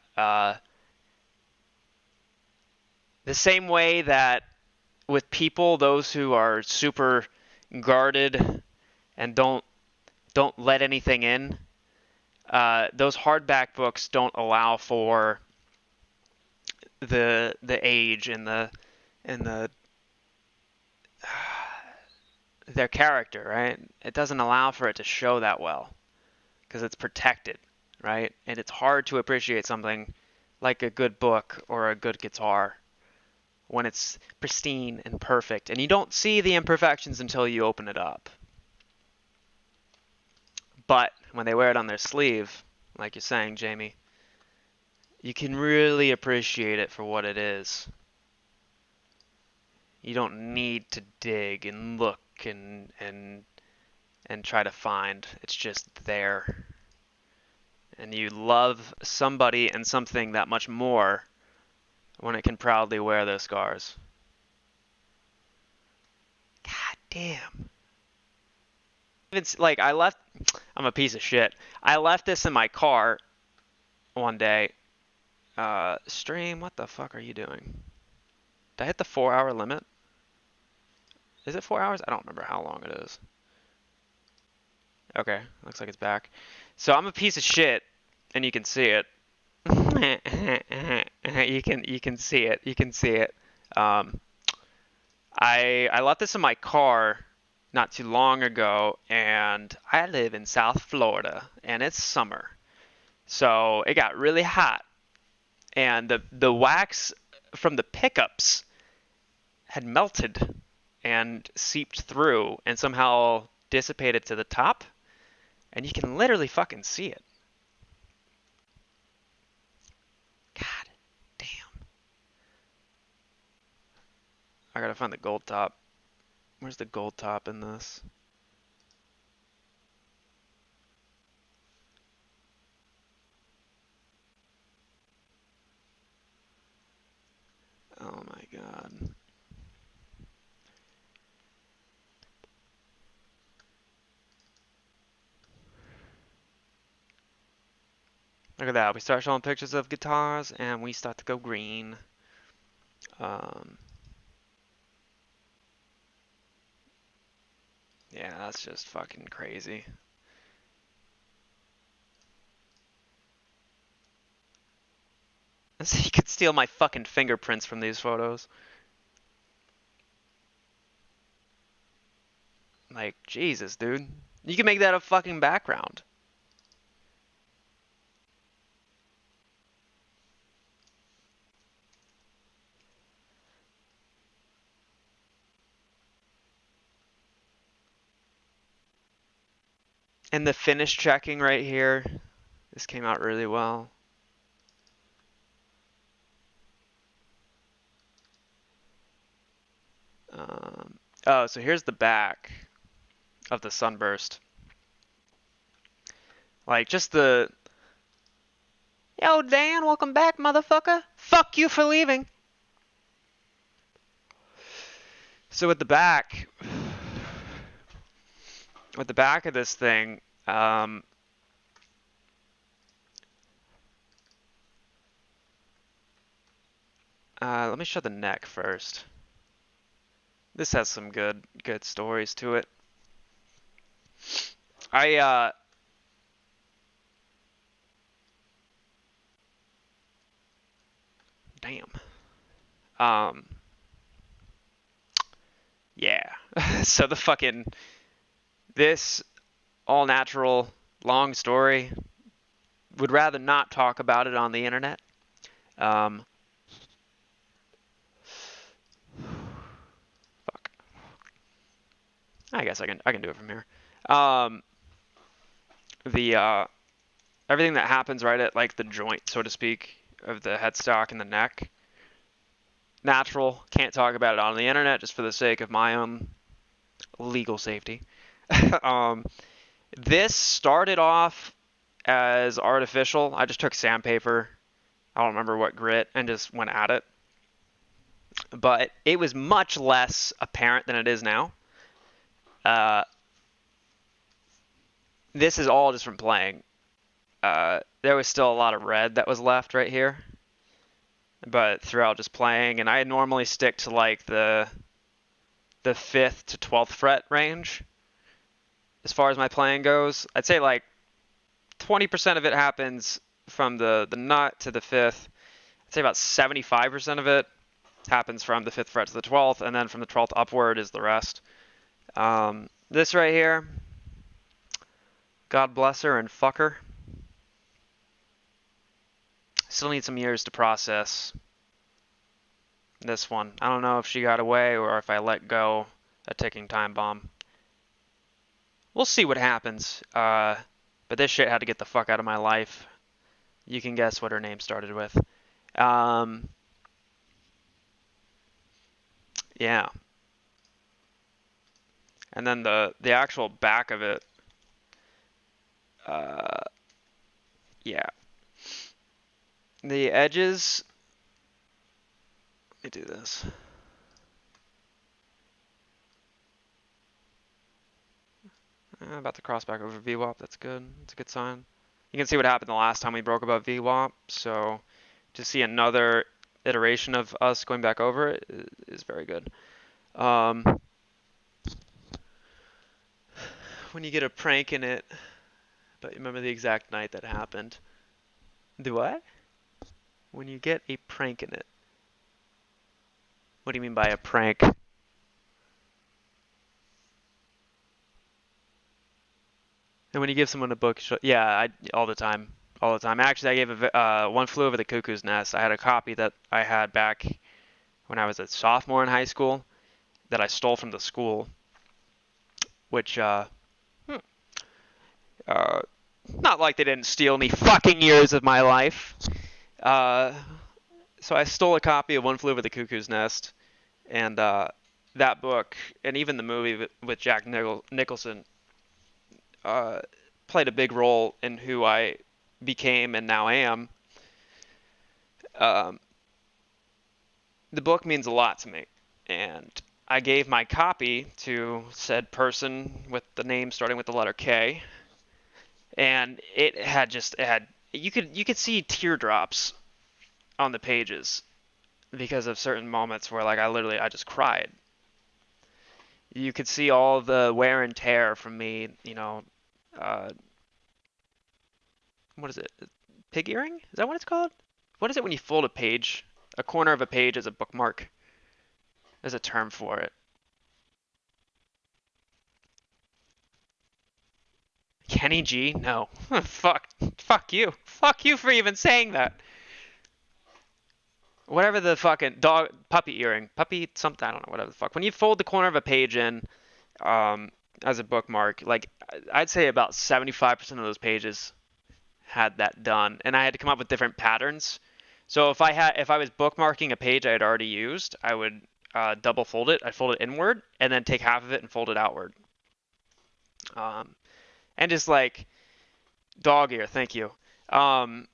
the same way that with people, those who are super guarded and don't let anything in, those hardback books don't allow for the age and the their character, right? It doesn't allow for it to show that well because it's protected, right? And it's hard to appreciate something like a good book or a good guitar when it's pristine and perfect, and you don't see the imperfections until you open it up. But when they wear it on their sleeve, like you're saying, Jamie, you can really appreciate it for what it is. You don't need to dig and look and try to find. It's just there. And you love somebody and something that much more when it can proudly wear those scars. God damn. It's like I'm a piece of shit. I left this in my car one day. Stream, what the fuck are you doing? Did I hit the 4-hour limit? Is it 4 hours? I don't remember how long it is. Okay, looks like it's back. So I'm a piece of shit, and you can see it. You can see it. You can see it. I left this in my car not too long ago, and I live in South Florida, and it's summer. So it got really hot, and the wax from the pickups had melted and seeped through and somehow dissipated to the top, and you can literally fucking see it. God damn. I gotta find the gold top. Where's the gold top in this? Oh my god. Look at that. We start showing pictures of guitars and we start to go green. Yeah, that's just fucking crazy. He could steal my fucking fingerprints from these photos. Like, Jesus, dude. You can make that a fucking background. And the finish checking right here. This came out really well. Oh, so here's the back of the Sunburst. Like, just the... Yo, Dan, welcome back, motherfucker. Fuck you for leaving. So with the back of this thing, let me show the neck first. This has some good stories to it. Damn. Yeah. So this all natural long story, would rather not talk about it on the internet. Fuck. I guess I can do it from here. Everything that happens right at like the joint, so to speak, of the headstock and the neck. Natural, can't talk about it on the internet just for the sake of my own legal safety. This started off as artificial. I just took sandpaper, I don't remember what grit, and just went at it. But it was much less apparent than it is now. This is all just from playing. There was still a lot of red that was left right here. But throughout just playing, and I normally stick to like the 5th to 12th fret range as far as my playing goes. I'd say like 20% of it happens from the nut to the 5th. I'd say about 75% of it happens from the 5th fret to the 12th, and then from the 12th upward is the rest. This right here, God bless her and fuck her. Still need some years to process this one. I don't know if she got away or if I let go a ticking time bomb. We'll see what happens. But this shit had to get the fuck out of my life. You can guess what her name started with. Yeah. And then the actual back of it. Yeah. The edges, let me do this. About to cross back over VWAP, that's good. That's a good sign. You can see what happened the last time we broke above VWAP, so to see another iteration of us going back over it is very good. When you get a prank in it, but remember the exact night that happened. Do what? When you get a prank in it. What do you mean by a prank? And when you give someone a book, yeah, all the time. Actually, I gave One Flew Over the Cuckoo's Nest. I had a copy that I had back when I was a sophomore in high school that I stole from the school, which, not like they didn't steal any fucking years of my life. So I stole a copy of One Flew Over the Cuckoo's Nest, And that book, and even the movie with Jack Nicholson, played a big role in who I became and now am. Um, the book means a lot to me, and I gave my copy to said person with the name starting with the letter K, and it had you could see teardrops on the pages because of certain moments where like I just cried. You could see all the wear and tear from me, uh, what is it? Pig earring? Is that what it's called? What is it when you fold a page? A corner of a page as a bookmark. There's a term for it. Kenny G? No. Fuck. Fuck you. Fuck you for even saying that. Whatever the fucking puppy earring. Puppy something, I don't know, whatever the fuck. When you fold the corner of a page in, as a bookmark, like, I'd say about 75% of those pages had that done. And I had to come up with different patterns. So if I was bookmarking a page I had already used, I would double fold it. I'd fold it inward and then take half of it and fold it outward. And just like dog ear, thank you. All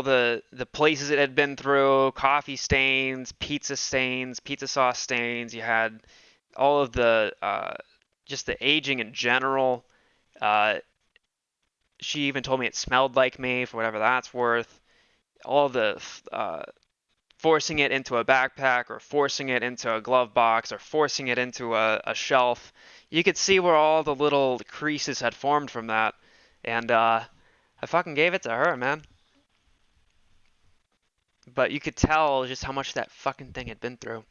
the places it had been through, coffee stains, pizza sauce stains. You had all of the just the aging in general. She even told me it smelled like me, for whatever that's worth. All the forcing it into a backpack or forcing it into a glove box or forcing it into a shelf. You could see where all the little creases had formed from that. And I fucking gave it to her, man. But you could tell just how much that fucking thing had been through.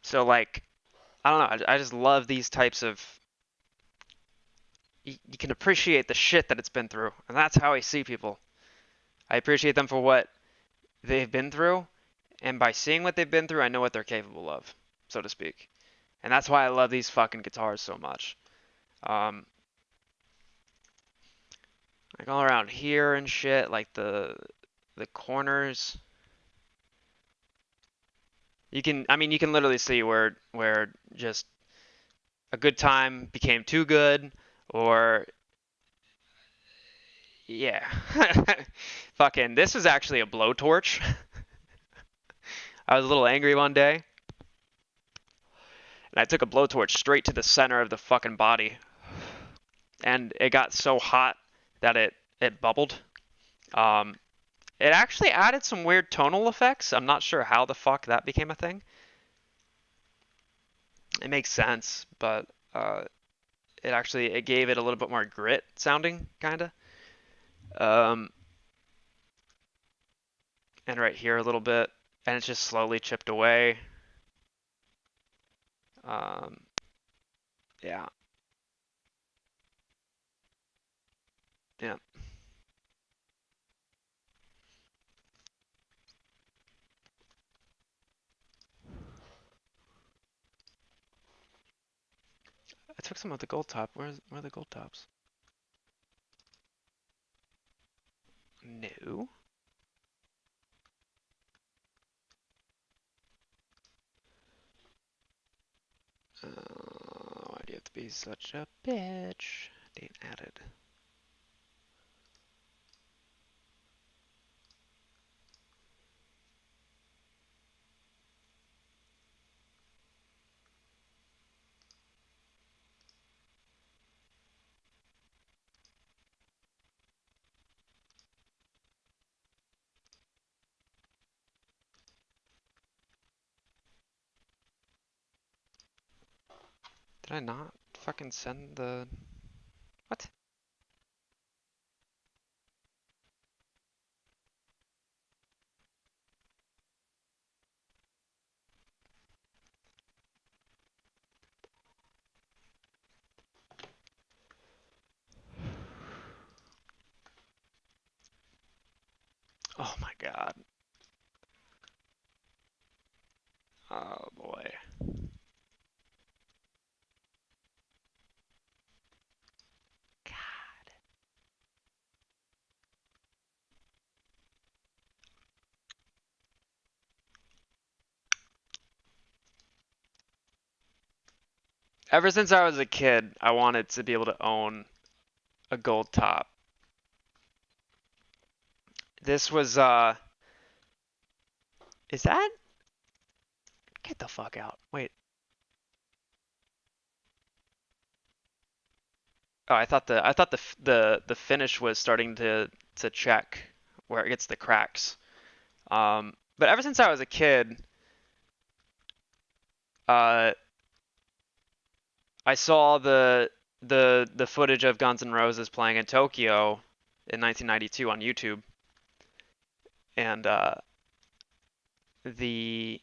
So like, I don't know. I just love these types of. You can appreciate the shit that it's been through, and that's how I see people. I appreciate them for what they've been through, and by seeing what they've been through, I know what they're capable of, so to speak. And that's why I love these fucking guitars so much. Like all around here and shit, like the corners. You can literally see where just a good time became too good, or yeah. Fucking, this was actually a blowtorch. I was a little angry one day, and I took a blowtorch straight to the center of the fucking body, and it got so hot that it bubbled. It actually added some weird tonal effects. I'm not sure how the fuck that became a thing. It makes sense, but it gave it a little bit more grit sounding, kinda. And right here a little bit, and it's just slowly chipped away. Yeah. Yeah. I took some of the gold top. Where are the gold tops? No. Why do you have to be such a bitch? Date added. Did I not fucking send the... What? Oh my god. Oh boy. God. Ever since I was a kid, I wanted to be able to own a gold top. This was, is that? Get the fuck out. Wait. Oh, I thought the finish was starting to check where it gets the cracks. But ever since I was a kid, I saw the footage of Guns N' Roses playing in Tokyo in 1992 on YouTube, and the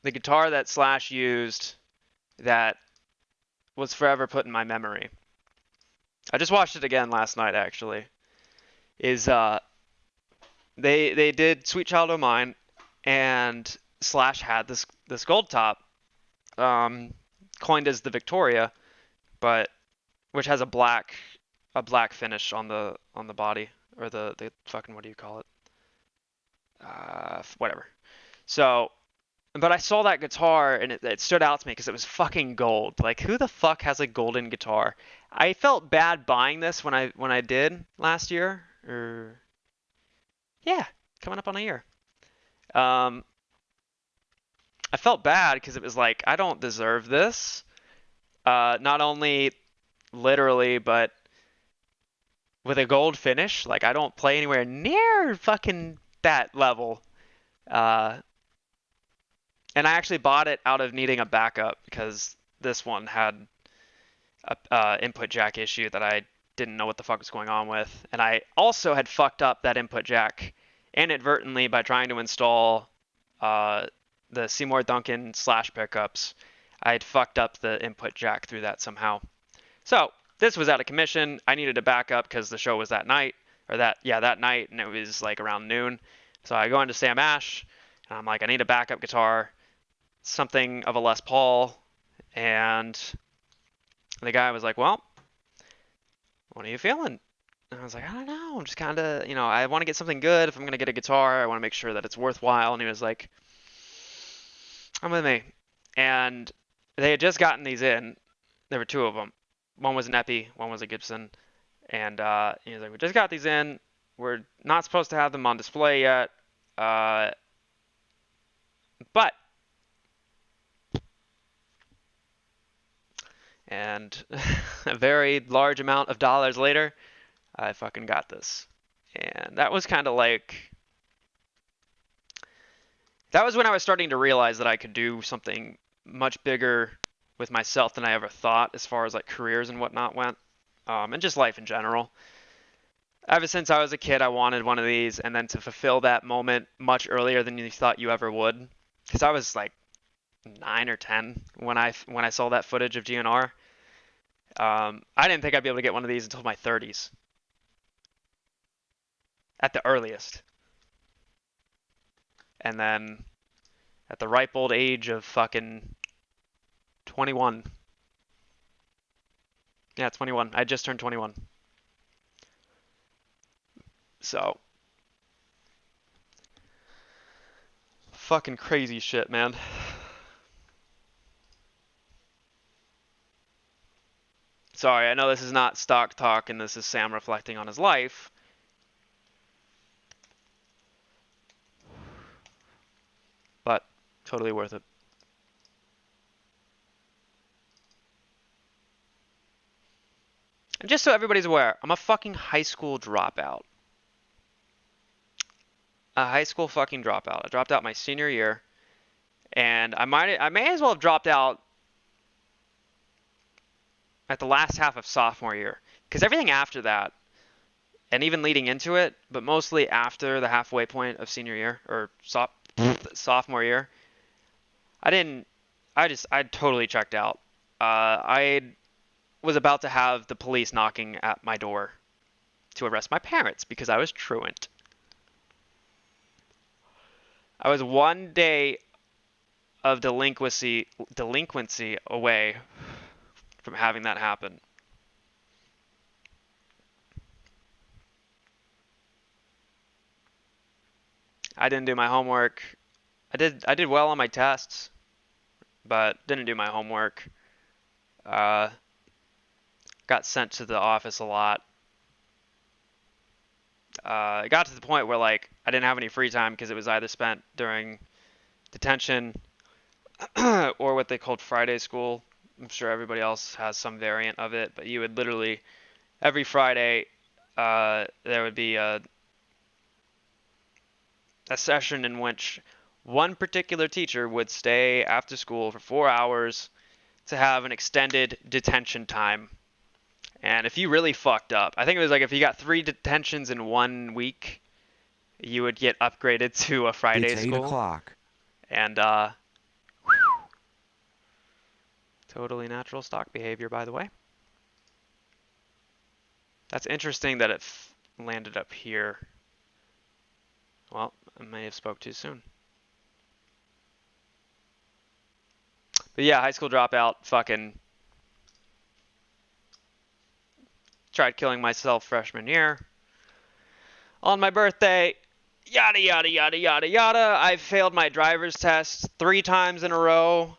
guitar that Slash used that was forever put in my memory. I just watched it again last night actually. Is they did Sweet Child O' Mine, and Slash had this gold top, coined as the Victoria, but which has a black finish on the body, or the fucking, what do you call it? Whatever. So, but I saw that guitar and it stood out to me because it was fucking gold. Like, who the fuck has a golden guitar? I felt bad buying this when I did last year, or yeah, coming up on a year. I felt bad because it was like, I don't deserve this. Not only literally, but with a gold finish. Like, I don't play anywhere near fucking that level. And I actually bought it out of needing a backup because this one had a input jack issue that I didn't know what the fuck was going on with. And I also had fucked up that input jack inadvertently by trying to install the Seymour Duncan Slash pickups. I had fucked up the input jack through that somehow. So this was out of commission. I needed a backup because the show was that night, or that night, and it was like around noon. So I go into Sam Ash, and I'm like, I need a backup guitar, something of a Les Paul, and the guy was like, well, what are you feeling? And I was like, I don't know. I'm just kind of, I want to get something good. If I'm going to get a guitar, I want to make sure that it's worthwhile. And he was like, come with me. And they had just gotten these in. There were two of them. One was an Epi, one was a Gibson. And he was like, we just got these in. We're not supposed to have them on display yet. But and a very large amount of dollars later, I fucking got this. And that was kind of like, that was when I was starting to realize that I could do something much bigger with myself than I ever thought, as far as like careers and whatnot went, and just life in general. Ever since I was a kid, I wanted one of these, and then to fulfill that moment much earlier than you thought you ever would, because I was like 9 or 10 when I saw that footage of GNR. I didn't think I'd be able to get one of these until my 30s, at the earliest. And then at the ripe old age of fucking 21. Yeah, 21. I just turned 21. So, fucking crazy shit, man. Sorry, I know this is not stock talk and this is Sam reflecting on his life. But totally worth it. And just so everybody's aware, I'm a fucking high school dropout. A high school fucking dropout. I dropped out my senior year, and I may as well have dropped out at the last half of sophomore year, because everything after that, and even leading into it, but mostly after the halfway point of senior year or sophomore year, I totally checked out. I was about to have the police knocking at my door to arrest my parents because I was truant. I was one day of delinquency away from having that happen. I didn't do my homework. I did well on my tests, but didn't do my homework. got sent to the office a lot. It got to the point where like I didn't have any free time because it was either spent during detention or what they called Friday school. I'm sure everybody else has some variant of it, but you would literally every Friday there would be a session in which one particular teacher would stay after school for 4 hours to have an extended detention time. And if you really fucked up, I think it was like if you got 3 detentions in 1 week, you would get upgraded to a Friday It's school. 8 o'clock. And totally natural stock behavior, by the way. That's interesting that it landed up here. Well, I may have spoke too soon. But yeah, high school dropout, fucking tried killing myself freshman year. On my birthday, yada, yada, yada, yada, yada. I failed my driver's test 3 times in a row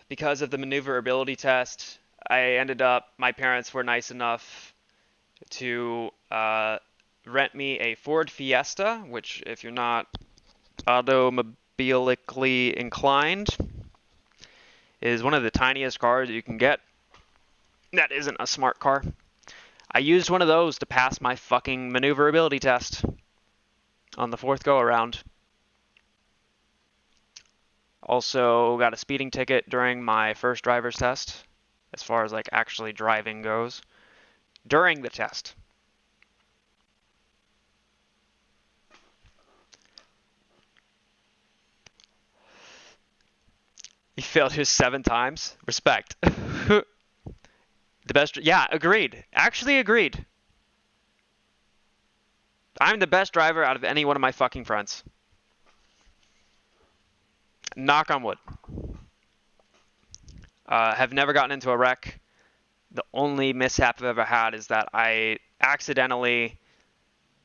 because of the maneuverability test. I ended up, my parents were nice enough to rent me a Ford Fiesta, which if you're not automobilically inclined, is one of the tiniest cars you can get. That isn't a smart car. I used one of those to pass my fucking maneuverability test on the 4th go around. Also got a speeding ticket during my first driver's test, as far as like actually driving goes, during the test. He failed his 7 times. Respect. The best, yeah, agreed. Actually agreed. I'm the best driver out of any one of my fucking friends. Knock on wood. Have never gotten into a wreck. The only mishap I've ever had is that I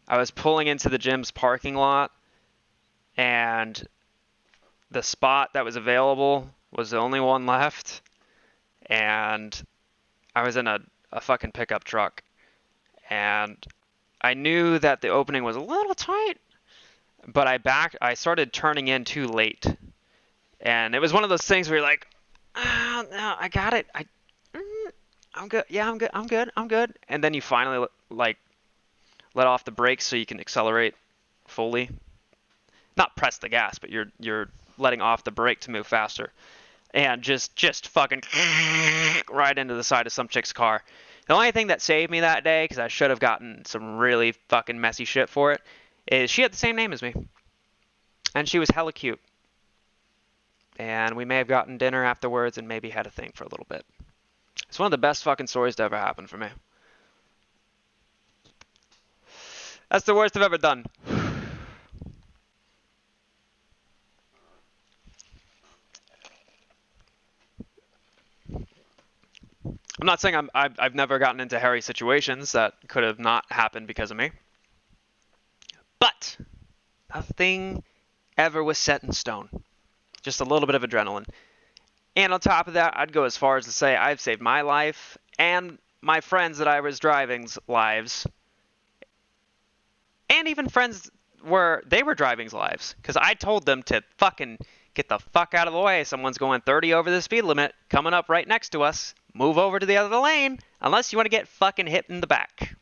was pulling into the gym's parking lot, and the spot that was available was the only one left, and I was in a fucking pickup truck, and I knew that the opening was a little tight, but I started turning in too late, and it was one of those things where you're like, no, I got it, I'm good, yeah, I'm good, and then you finally like let off the brakes so you can accelerate fully, not press the gas, but you're letting off the brake to move faster. And just fucking right into the side of some chick's car. The only thing that saved me that day, because I should have gotten some really fucking messy shit for it, is she had the same name as me. And she was hella cute. And we may have gotten dinner afterwards and maybe had a thing for a little bit. It's one of the best fucking stories to ever happen for me. That's the worst I've ever done. I'm not saying I've never gotten into hairy situations that could have not happened because of me. But nothing ever was set in stone. Just a little bit of adrenaline. And on top of that, I'd go as far as to say I've saved my life and my friends that I was driving's lives. And even friends where they were driving's lives. Because I told them to fucking get the fuck out of the way. Someone's going 30 over the speed limit coming up right next to us. Move over to the other lane unless you want to get fucking hit in the back.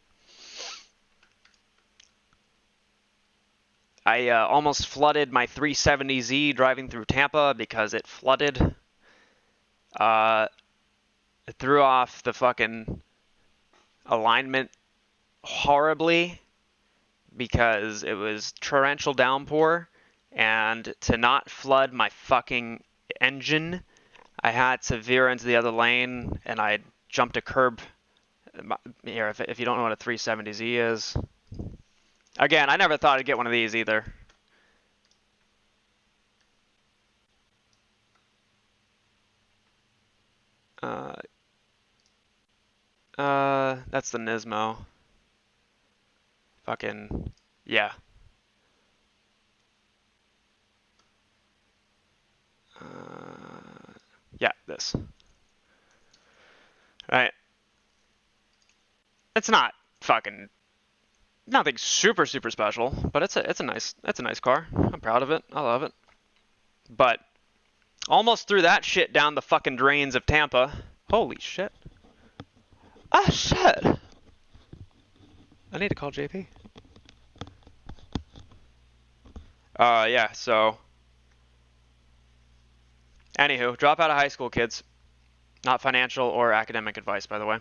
I almost flooded my 370Z driving through Tampa because it flooded. It threw off the fucking alignment horribly because it was torrential downpour, and to not flood my fucking engine, I had to veer into the other lane, and I jumped a curb. Here, if you don't know what a 370Z is. Again, I never thought I'd get one of these either. That's the Nismo. Fucking, yeah. Yeah, this. Right? It's not fucking nothing super special, but it's a nice car. I'm proud of it. I love it. But almost threw that shit down the fucking drains of Tampa. Holy shit. Ah, shit. I need to call JP. Yeah, so. Anywho, drop out of high school, kids. Not financial or academic advice, by the way.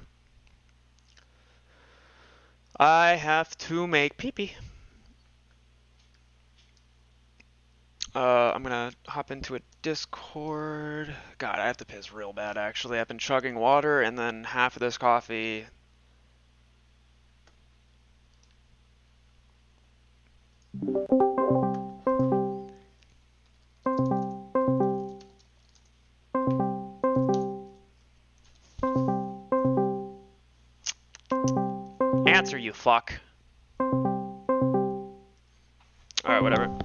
I have to make pee-pee. I'm gonna hop into a Discord. God, I have to piss real bad, actually. I've been chugging water and then half of this coffee. Answer, you fuck. Alright, whatever.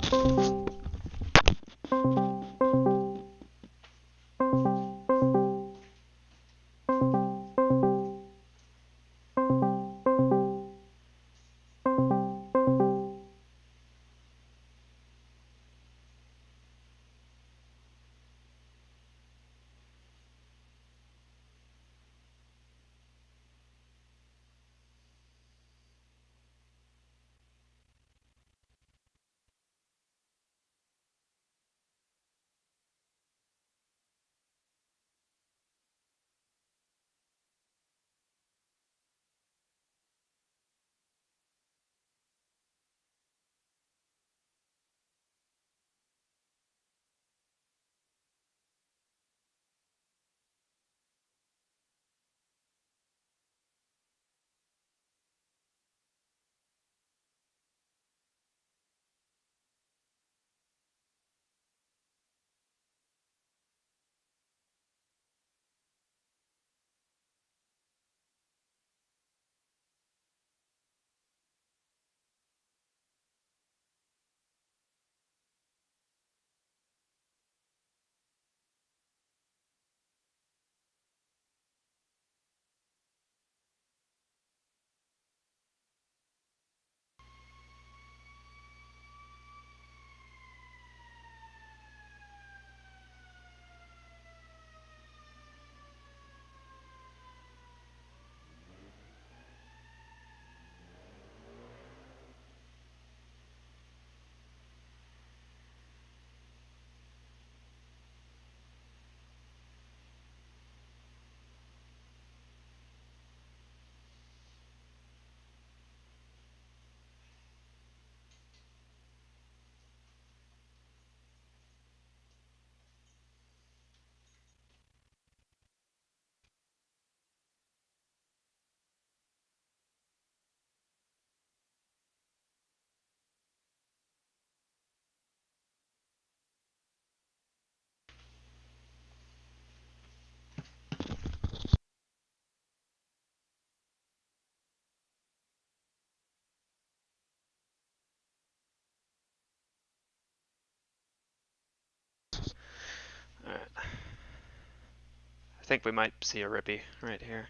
Alright. I think we might see a Rippy right here.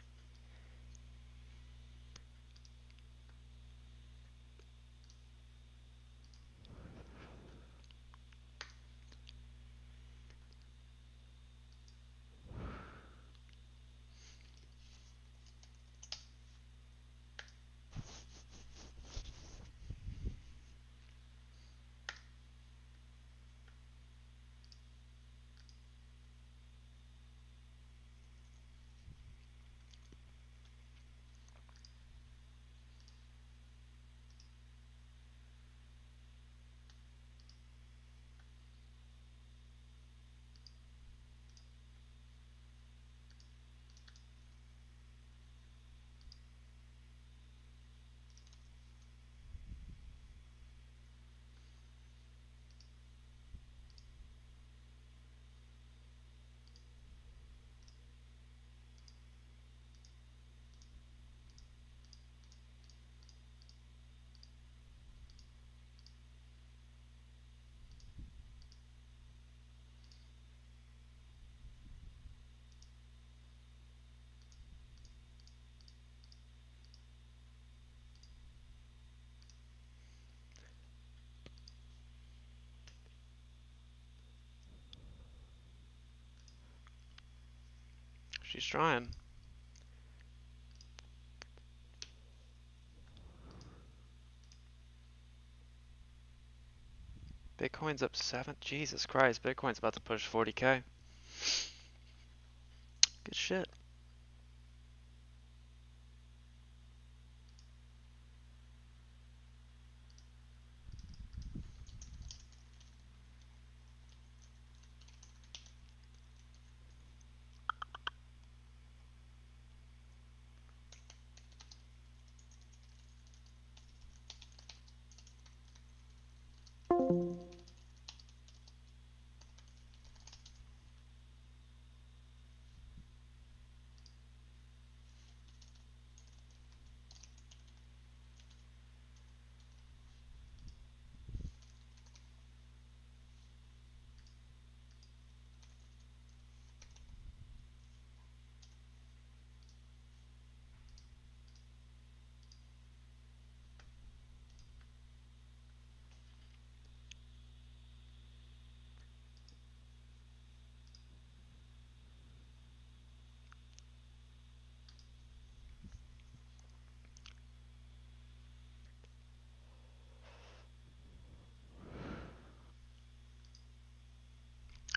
She's trying. Bitcoin's up 7. Jesus Christ, Bitcoin's about to push 40K. Good shit.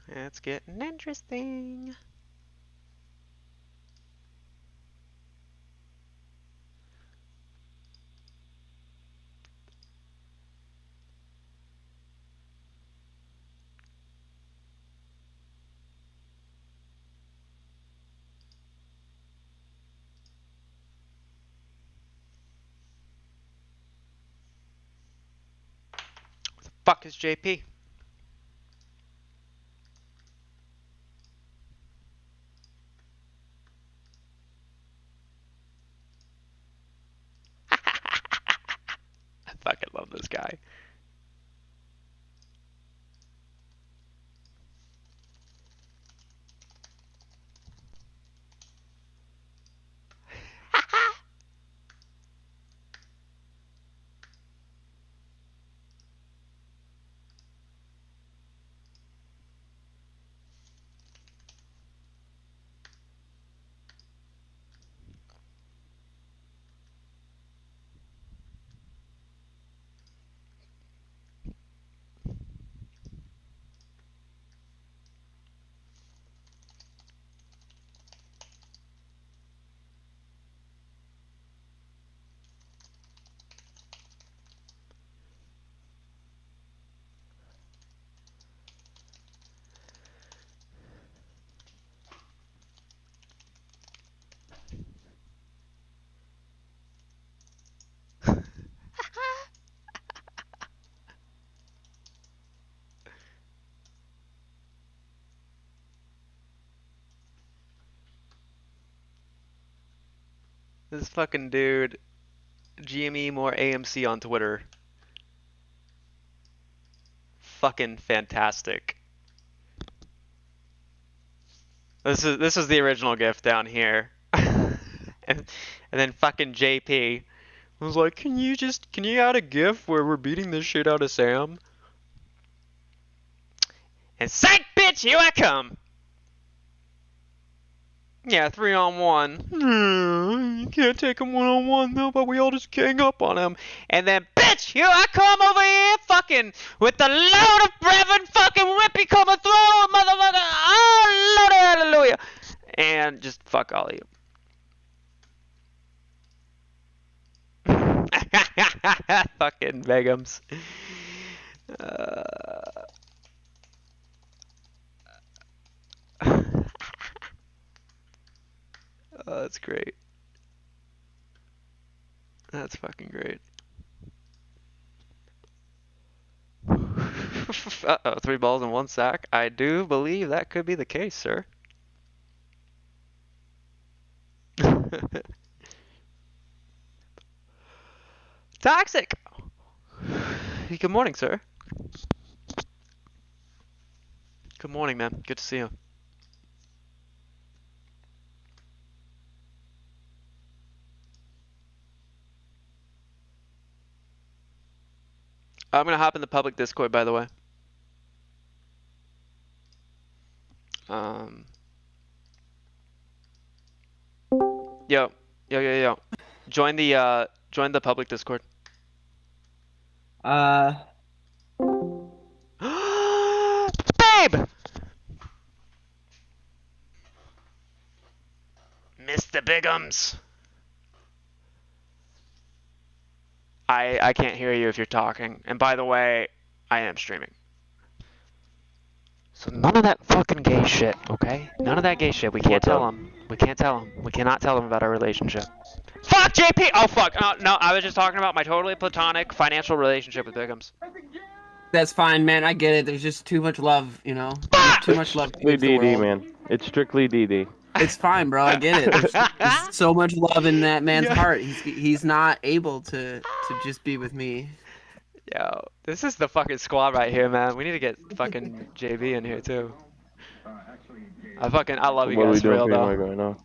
It's getting interesting. Who the fuck is JP? I fucking love this guy. This fucking dude, GME more AMC on Twitter. Fucking fantastic. This is the original GIF down here. and then fucking JP was like, can you add a GIF where we're beating this shit out of Sam? And psych bitch, here I come! Yeah, 3-on-1. You can't take him 1-on-1 though, but we all just gang up on him. And then, bitch, here I come over here, fucking, with the load of Reverend fucking Rippy coming through, motherfucker. Oh, Lord, hallelujah. And just fuck all of you. Fucking Begums. Oh, that's great. That's fucking great. Uh-oh, 3 balls and 1 sack. I do believe that could be the case, sir. Toxic! Good morning, sir. Good morning, man. Good to see you. I'm gonna hop in the public Discord, by the way. Yo. Join the public Discord. Uh, Babe! Mr. Bigums. I can't hear you if you're talking. And by the way, I am streaming. So none of that fucking gay shit, okay? None of that gay shit. We can't tell him. We can't tell him. We cannot tell him about our relationship. Fuck JP! Oh fuck! No, I was just talking about my totally platonic financial relationship with Bigums. that's fine, man. I get it. There's just too much love, you know? There's too much love Strictly towards the DD, world. man. It's strictly DD. It's fine, bro. I get it. There's so much love in that man's heart. He's not able to just be with me. Yo, this is the fucking squad right here, man. We need to get fucking JB in here too. I love you What are we guys for doing real though. for right now?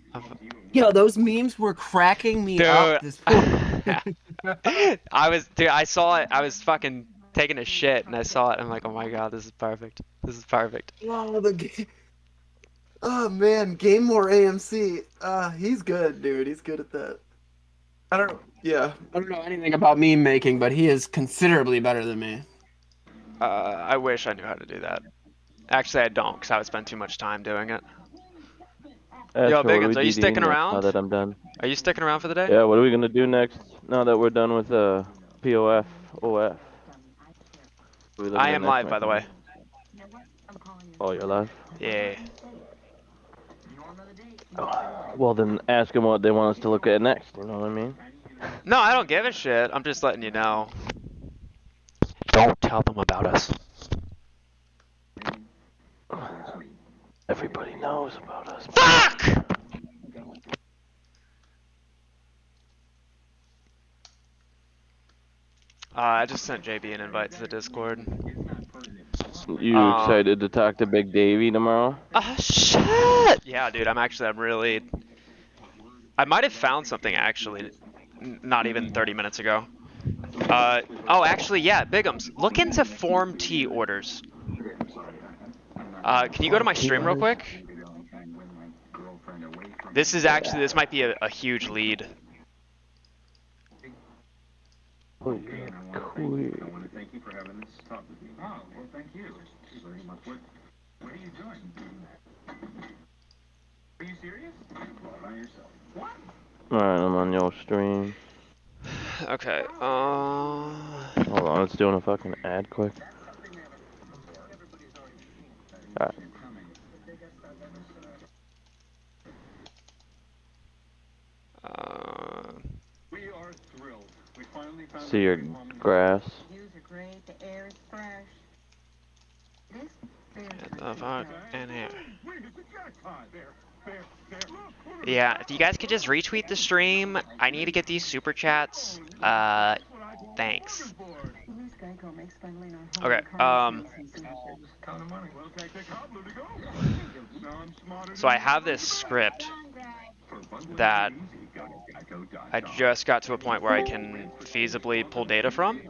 Yo, those memes were cracking me up. Dude. This I saw it. I was fucking taking a shit and I saw it. I'm like, oh my god, this is perfect. This is perfect. Oh, the game. Oh man, Game More AMC. He's good, dude. He's good at that. I don't know anything about meme making, but he is considerably better than me. I wish I knew how to do that. Actually, I don't, because I would spend too much time doing it. Yo, Biggins, are you sticking around? Now that I'm done. Are you sticking around for the day? Yeah, what are we gonna do next? Now that we're done with POF, OF. I am live, by the way. Oh, you're live? Yeah. Well, then ask them what they want us to look at next. You know what I mean? No, I don't give a shit. I'm just letting you know. Don't tell them about us. Everybody knows about us. Fuck! I just sent JB an invite to the Discord. You excited to talk to Big Davey tomorrow? Shit! Yeah, dude, I'm really... I might have found something, actually, not even 30 minutes ago. Oh, actually, yeah, Bigums, look into Form T orders. Can you go to my stream real quick? This might be a huge lead. Oh, cool. I want to thank you for having this talk with me. Oh, well, thank you very much. What are you doing? Are you serious? Well, by yourself. What? Alright, I'm on your stream. Okay, Hold on, let's do a fucking ad quick. Alright. We are thrilled. We finally found See your grass. Views are great, the air is fresh. Get the fuck in here. Yeah, if you guys could just retweet the stream, I need to get these super chats. Thanks. Okay, so I have this script that I just got to a point where I can feasibly pull data from.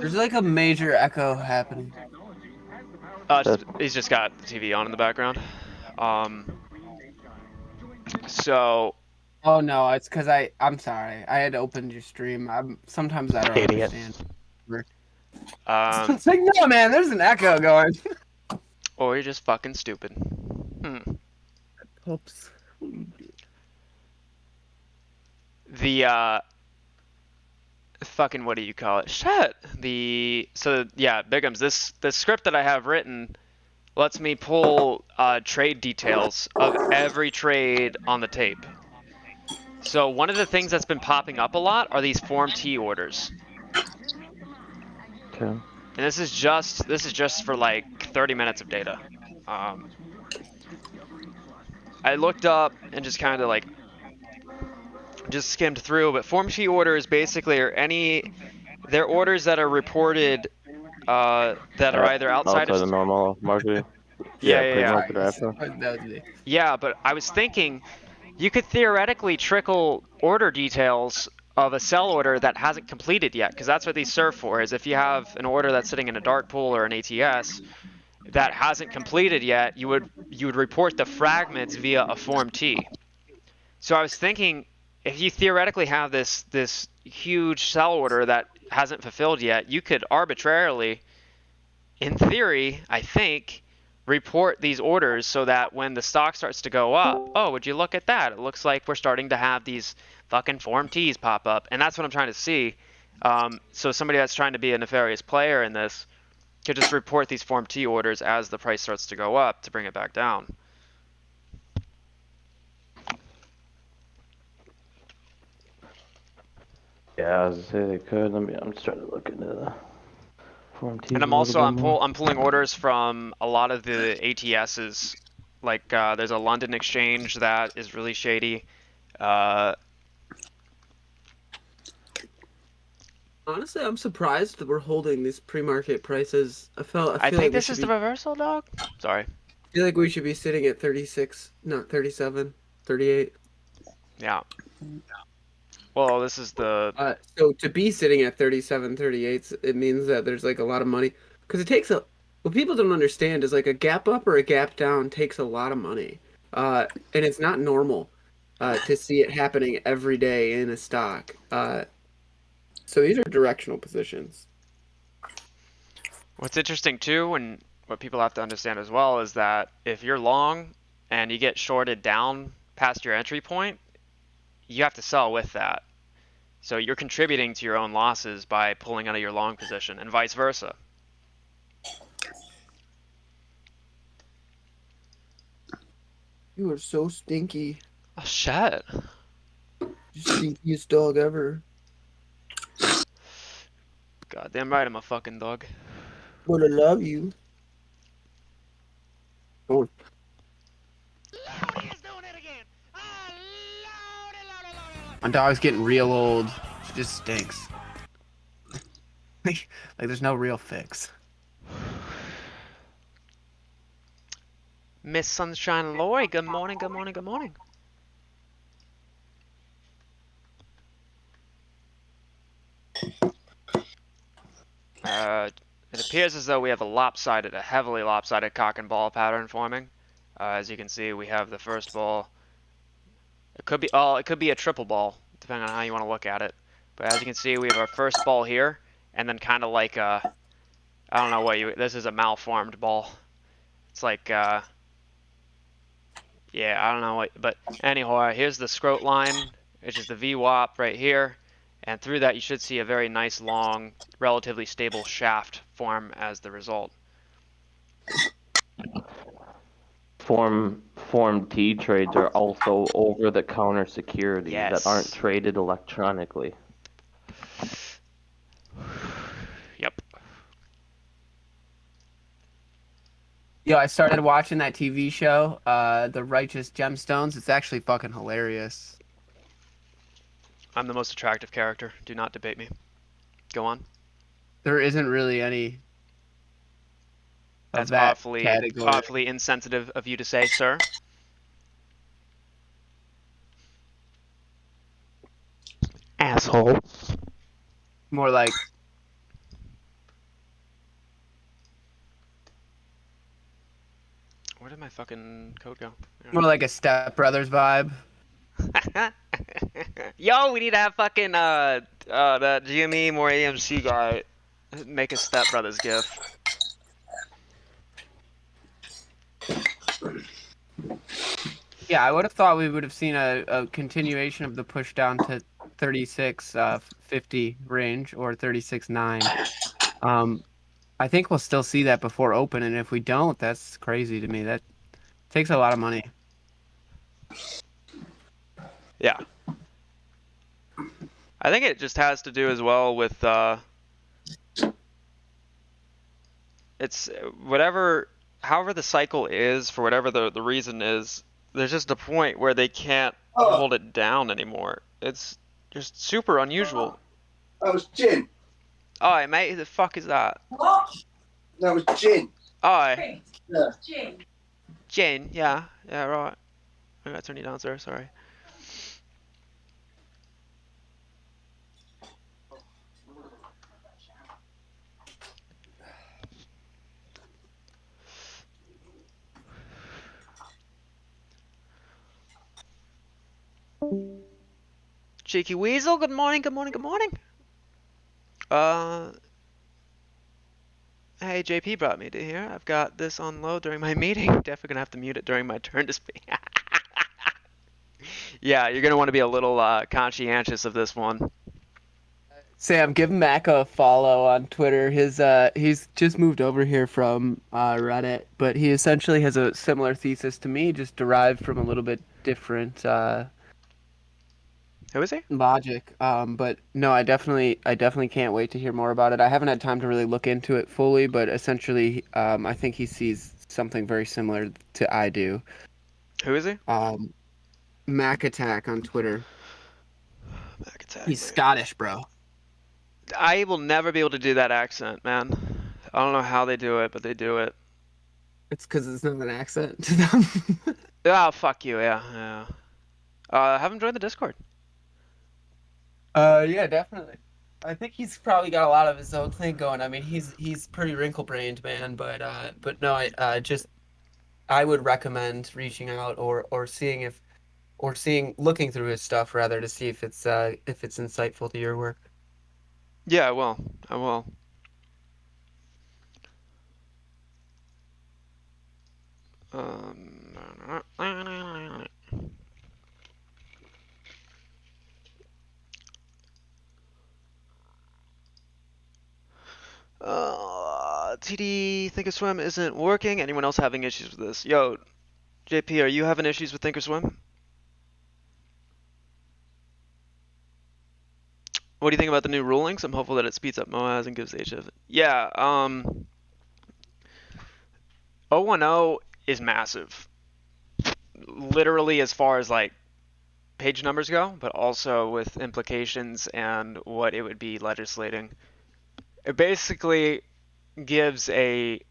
There's like a major echo happening. He's just got the TV on in the background. So. Oh no, it's because I'm sorry. I had opened your stream. Sometimes I don't understand. It's like, no man, there's an echo going. Or you're just fucking stupid. Oops. The fucking, what do you call it? Shit. So yeah, Bigums, this script that I have written lets me pull trade details of every trade on the tape. So one of the things that's been popping up a lot are these Form T orders. Okay. And this is just for like 30 minutes of data. I looked up and just kind of like just skimmed through, but Form T orders basically are they're orders that are reported that are either outside of the normal market. Yeah. Pre-market, Yeah, but I was thinking you could theoretically trickle order details of a sell order that hasn't completed yet, because that's what these serve for, is if you have an order that's sitting in a dark pool or an ATS that hasn't completed yet, you would report the fragments via a Form T. So I was thinking, if you theoretically have this huge sell order that hasn't fulfilled yet, you could arbitrarily, in theory, I think, report these orders so that when the stock starts to go up, oh, would you look at that? It looks like we're starting to have these fucking Form Ts pop up. And that's what I'm trying to see. So somebody that's trying to be a nefarious player in this could just report these Form T orders as the price starts to go up to bring it back down. Yeah, I was gonna say they could. I'm just trying to look into the Form T. And I'm pulling orders from a lot of the ATSs. Like there's a London exchange that is really shady. Honestly, I'm surprised that we're holding these pre-market prices. I feel think like this is the reversal, dog. Sorry. I feel like we should be sitting at 36, not 37, 38. Yeah. Well, this is the. So to be sitting at 37, 38, it means that there's like a lot of money. Because it takes a. What people don't understand is like a gap up or a gap down takes a lot of money. And it's not normal to see it happening every day in a stock. So these are directional positions. What's interesting too, and what people have to understand as well, is that if you're long and you get shorted down past your entry point, you have to sell with that. So you're contributing to your own losses by pulling out of your long position, and vice versa. You are so stinky. Oh shit! Stinkiest dog ever. Goddamn right, I'm a fucking dog. But I love you. Oh. My dog's getting real old. She just stinks. Like there's no real fix. Miss Sunshine Lori, good morning, good morning, good morning. It appears as though we have a heavily lopsided cock and ball pattern forming. As you can see, we have the first ball. It could be a triple ball, depending on how you want to look at it. But as you can see, we have our first ball here, and then kind of like I don't know this is a malformed ball. It's like yeah, I don't know but anyhow, here's the scrot line, which is the VWAP right here. And through that, you should see a very nice, long, relatively stable shaft form as the result. Form T trades are also over-the-counter securities that aren't traded electronically. Yep. Yo, I started watching that TV show, The Righteous Gemstones. It's actually fucking hilarious. I'm the most attractive character. Do not debate me. Go on. There isn't really any. That's that awfully insensitive of you to say, sir. Asshole. More like. Where did my fucking code go? More like a Step Brothers vibe. Yo, we need to have fucking that GME more AMC guy make a Step Brothers gif. Yeah, I would have thought we would have seen a continuation of the push down to 36.50 range or 36.9. I think we'll still see that before open, and if we don't, that's crazy to me. That takes a lot of money. Yeah. I think it just has to do as well with it's however the cycle is, for whatever the reason is, there's just a point where they can't hold it down anymore. It's just super unusual. That was gin. Alright, mate, who the fuck is that? What? That was gin. Alright. Yeah. Gin. Gin, yeah. Yeah, right. I gotta turn you down, sir, sorry. Cheeky Weasel, good morning, good morning, good morning. Hey, JP brought me to here. I've got this on low during my meeting. Definitely gonna have to mute it during my turn to speak. Yeah, you're gonna want to be a little conscientious of this one. Sam, give Mac a follow on Twitter. He's just moved over here from Reddit, but he essentially has a similar thesis to me, just derived from a little bit different Who is he? logic. But no, I definitely can't wait to hear more about it. I haven't had time to really look into it fully, but essentially, I think he sees something very similar to I do. Who is he? Mac Attack on Twitter. Mac Attack. He's Scottish, bro. I will never be able to do that accent, man. I don't know how they do it, but they do it. It's because it's not an accent to them. Oh, fuck you, yeah. Have him join the Discord. Yeah, definitely. I think he's probably got a lot of his own thing going. I mean, he's pretty wrinkle-brained, man. But no, I would recommend reaching out or looking through his stuff rather to see if it's insightful to your work. Yeah, I will. TD Thinkorswim isn't working. Anyone else having issues with this? Yo, JP, are you having issues with Thinkorswim? What do you think about the new rulings? I'm hopeful that it speeds up MOAS and gives HF. Yeah, 010 is massive. Literally as far as like page numbers go, but also with implications and what it would be legislating. It basically gives it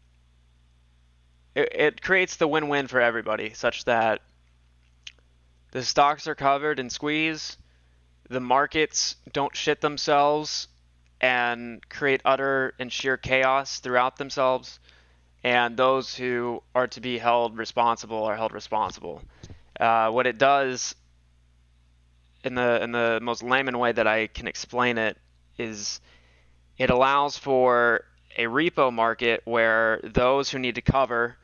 creates the win-win for everybody, such that the stocks are covered in squeeze, the markets don't shit themselves and create utter and sheer chaos throughout themselves, and those who are to be held responsible are held responsible. What it does, in the most layman way that I can explain it, is it allows for a repo market where those who need to cover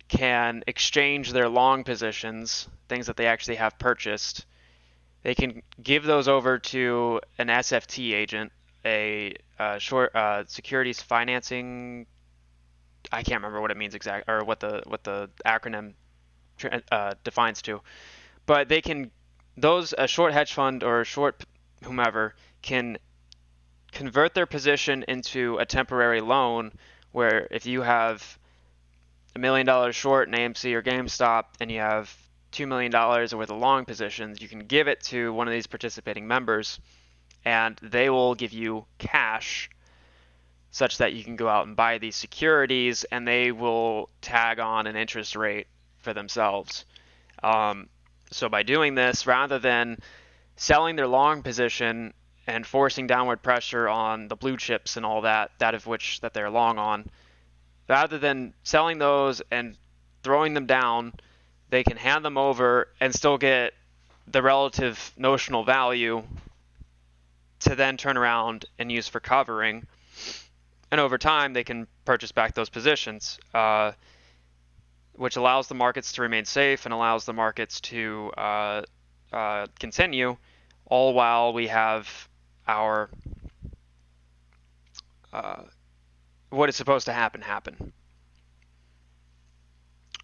can exchange their long positions, things that they actually have purchased. They can give those over to an SFT agent, a short securities financing. I can't remember what it means exactly, or what the acronym defines to. But they can, a short hedge fund or a short whomever can convert their position into a temporary loan, where if you have $1 million short in AMC or GameStop and you have $2 million worth of long positions, you can give it to one of these participating members and they will give you cash such that you can go out and buy these securities, and they will tag on an interest rate for themselves. So by doing this, rather than selling their long position and forcing downward pressure on the blue chips and all that of which that they're long on, rather than selling those and throwing them down, they can hand them over and still get the relative notional value to then turn around and use for covering. And over time, they can purchase back those positions, which allows the markets to remain safe and allows the markets to continue, all while we have our what is supposed to happen. 010,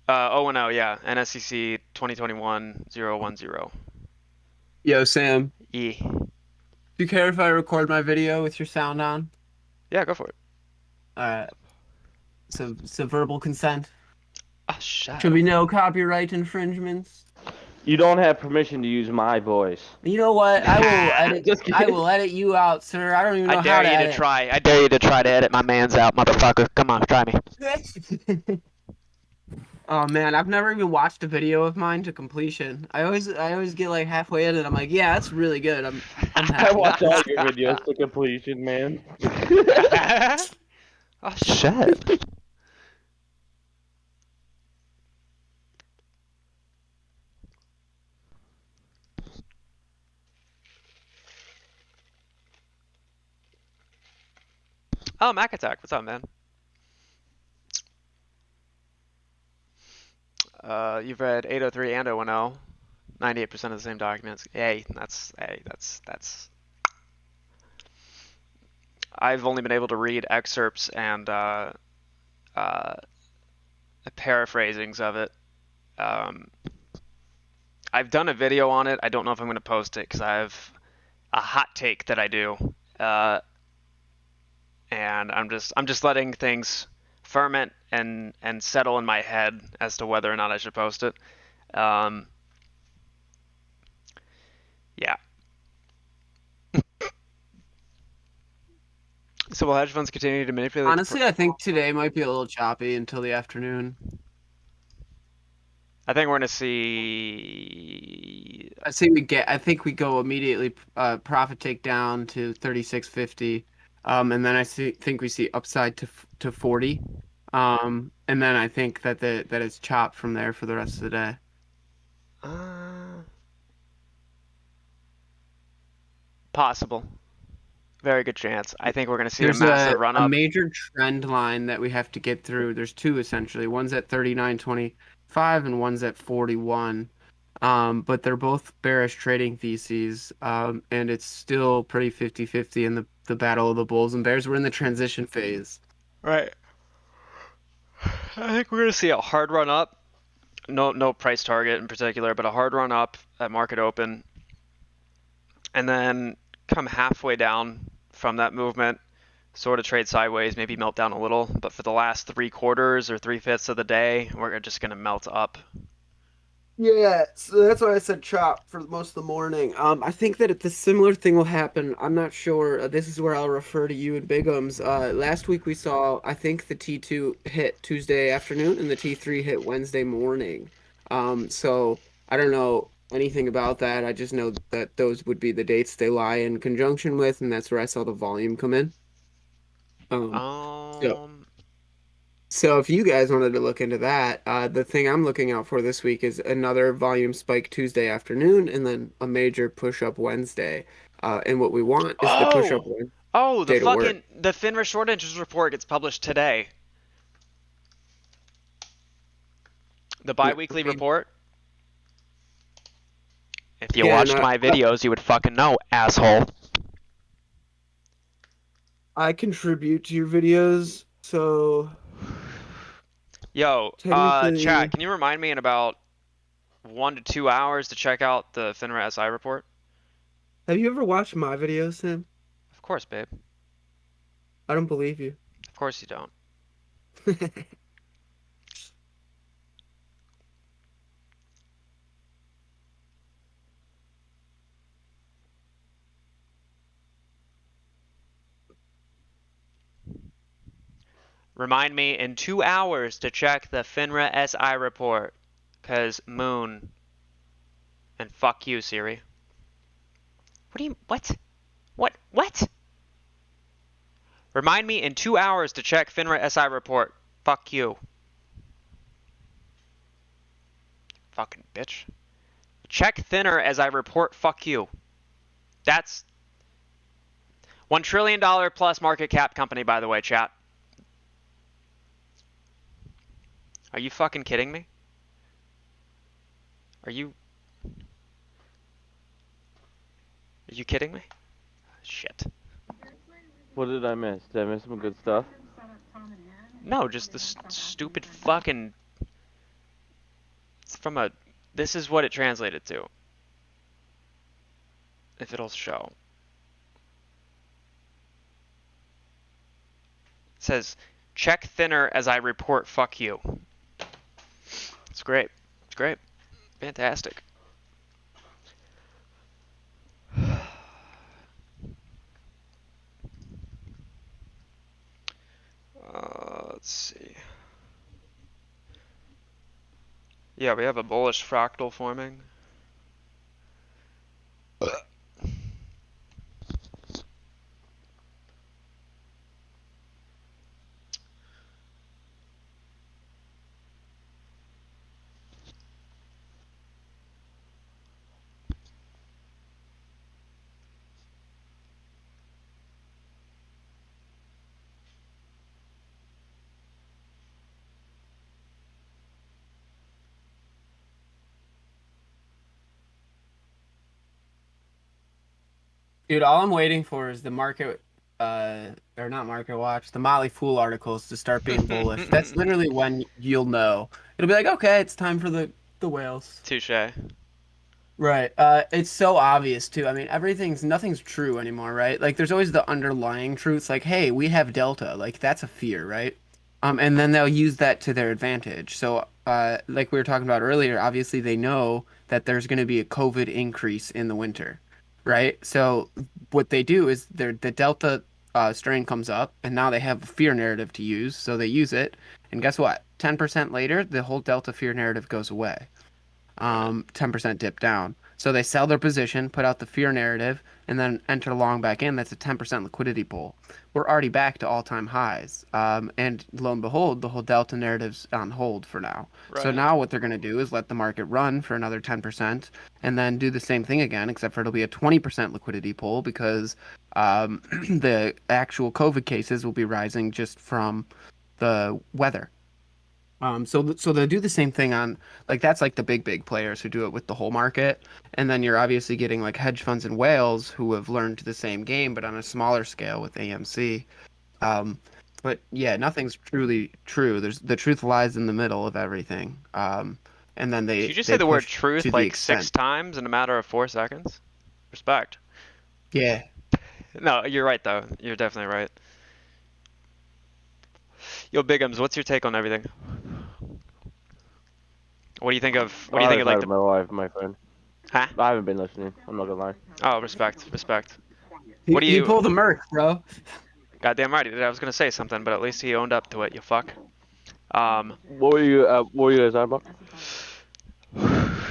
yeah, NSCC 2021-010. Yo, Sam. E. Do you care if I record my video with your sound on? Yeah, go for it. Alright. So verbal consent? Oh, shut Should be no copyright infringements? You don't have permission to use my voice. You know what? I will edit. I will edit you out, sir. I don't even know how to edit. I dare you to try to edit my man's out, motherfucker. Come on, try me. Oh man, I've never even watched a video of mine to completion. I always get like halfway in it. I'm like, yeah, that's really good. I'm happy. I watch all your videos to completion, man. Oh shit. Oh, Mac Attack. What's up, man? You've read 803 and 010. 98% of the same documents. Hey, that's. I've only been able to read excerpts and paraphrasings of it. I've done a video on it. I don't know if I'm going to post it because I have a hot take that I do, and I'm just letting things ferment and settle in my head as to whether or not I should post it. Yeah. So will hedge funds continue to manipulate? Honestly, I think today might be a little choppy until the afternoon. I think we're gonna see. I think we go immediately profit take down to 36.50, and then think we see upside to 40, and then I think that it's chopped from there for the rest of the day. Possible. Very good chance. I think we're going to see There's a massive run up. a major trend line that we have to get through. There's two essentially. One's at 39.25 and one's at 41. But they're both bearish trading theses, and it's still pretty 50-50 in the battle of the bulls and bears. We're in the transition phase. Right. I think we're going to see a hard run up. No price target in particular, but a hard run up at market open. And then come halfway down from that movement, sort of trade sideways, maybe melt down a little. But for the last 3/4 or 3/5 of the day, we're just going to melt up. Yeah, so that's why I said chop for most of the morning. I think that the similar thing will happen. I'm not sure. This is where I'll refer to you and Bigums. Last week we saw, I think the T2 hit Tuesday afternoon and the T3 hit Wednesday morning. So I don't know anything about that. I just know that those would be the dates they lie in conjunction with, and that's where I saw the volume come in. So if you guys wanted to look into that, the thing I'm looking out for this week is another volume spike Tuesday afternoon and then a major push up Wednesday. And what we want is the push up Wednesday. Oh, the FINRA short interest report gets published today. The biweekly report. If you watched my videos, you would fucking know, asshole. I contribute to your videos, so... Yo, chat, can you remind me in about 1 to 2 hours to check out the FINRA SI report? Have you ever watched my videos, Sam? Of course, babe. I don't believe you. Of course you don't. Remind me in 2 hours to check the FINRA SI report. Cause Moon. And fuck you, Siri. What? What? Remind me in 2 hours to check FINRA SI report. Fuck you. Fucking bitch. Check thinner as I report. Fuck you. That's $1 trillion plus market cap company, by the way, chat. Are you fucking kidding me? Are you kidding me? Shit. What did I miss? Did I miss some good stuff? No, just the stupid fucking... It's from a... This is what it translated to. If it'll show. It says, check thinner as I report, fuck you. It's great. It's great. Fantastic. Let's see. Yeah, we have a bullish fractal forming. Dude, all I'm waiting for is the market, or not Market Watch, the Motley Fool articles to start being bullish. That's literally when you'll know. It'll be like, okay, it's time for the whales. Touche. Right. It's so obvious too. I mean, nothing's true anymore, right? Like, there's always the underlying truths, like, hey, we have Delta. Like, that's a fear, right? And then they'll use that to their advantage. So, like we were talking about earlier, obviously they know that there's going to be a COVID increase in the winter, right? So, what they do is the Delta strain comes up, and now they have a fear narrative to use. So they use it, and guess what? 10% later, the whole Delta fear narrative goes away. 10% dip down. So they sell their position, put out the fear narrative, and then enter long back in. That's a 10% liquidity pool. We're already back to all-time highs. And lo and behold, the whole Delta narrative's on hold for now. So Right. now what they're going to do is let the market run for another 10% and then do the same thing again, except for it'll be a 20% liquidity pool because the actual COVID cases will be rising just from the weather. So they do the same thing on, like, that's like the big players who do it with the whole market, and then you're obviously getting like hedge funds and whales who have learned the same game but on a smaller scale with AMC. But yeah, nothing's truly true. The truth lies in the middle of everything. And then Did you just they say the word push truth to the like 6 extent. times in a matter of 4 seconds? Respect. Yeah. No, you're right though. You're definitely right. Yo, Bigums, what's your take on everything? What do you think of? What do you think of like the? my wife, my friend. Huh? I haven't been listening. I'm not gonna lie. Oh, respect. He, What do he you? pulled the Merc, bro. Goddamn right. I was gonna say something, but at least he owned up to it. You fuck. What were you guys talking about?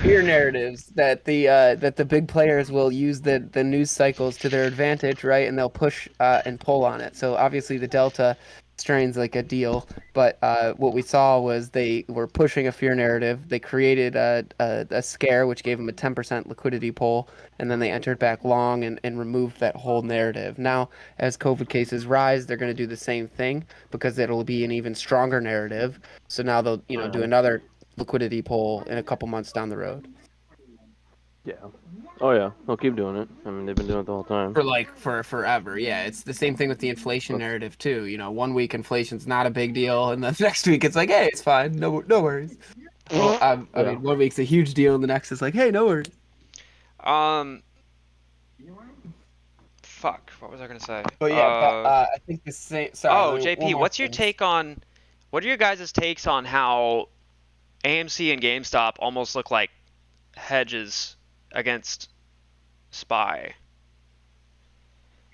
Fear narratives that the big players will use the news cycles to their advantage, right? And they'll push and pull on it. So obviously the Delta strain's like a deal, but what we saw was they were pushing a fear narrative. They created a scare which gave them a 10% liquidity pull, and then they entered back long and removed that whole narrative. Now, as COVID cases rise, they're going to do the same thing because it'll be an even stronger narrative. So now they'll do another liquidity pull in a couple months down the road. Yeah. Oh yeah, they'll keep doing it. I mean, they've been doing it the whole time. For forever. Yeah, it's the same thing with the inflation narrative too. One week inflation's not a big deal, and the next week it's like, hey, it's fine, no worries. Well, I mean, 1 week's a huge deal, and the next is like, hey, no worries. Fuck. What was I gonna say? But yeah, I think the same. Sorry. Oh, JP, what's your take on? What are your guys' takes on how AMC and GameStop almost look like hedges against SPY?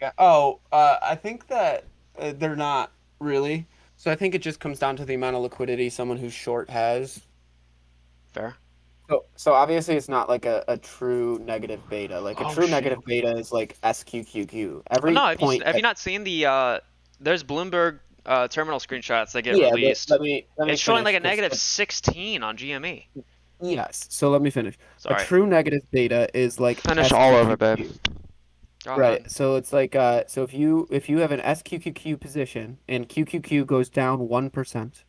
Yeah. Oh, I think that they're not really. So I think it just comes down to the amount of liquidity someone who's short has. Fair. So obviously it's not like a true negative beta. Like a true negative beta is like SQQQ. Every no, point. have you not seen the there's Bloomberg terminal screenshots that get Yeah, released? let me it's showing finish, like a 'cause negative 16 on GME. Yes. So let me finish. Sorry. A true negative beta is like Finish all over, babe. Right. So it's like so if you have an SQQQ position and QQQ goes down 1%,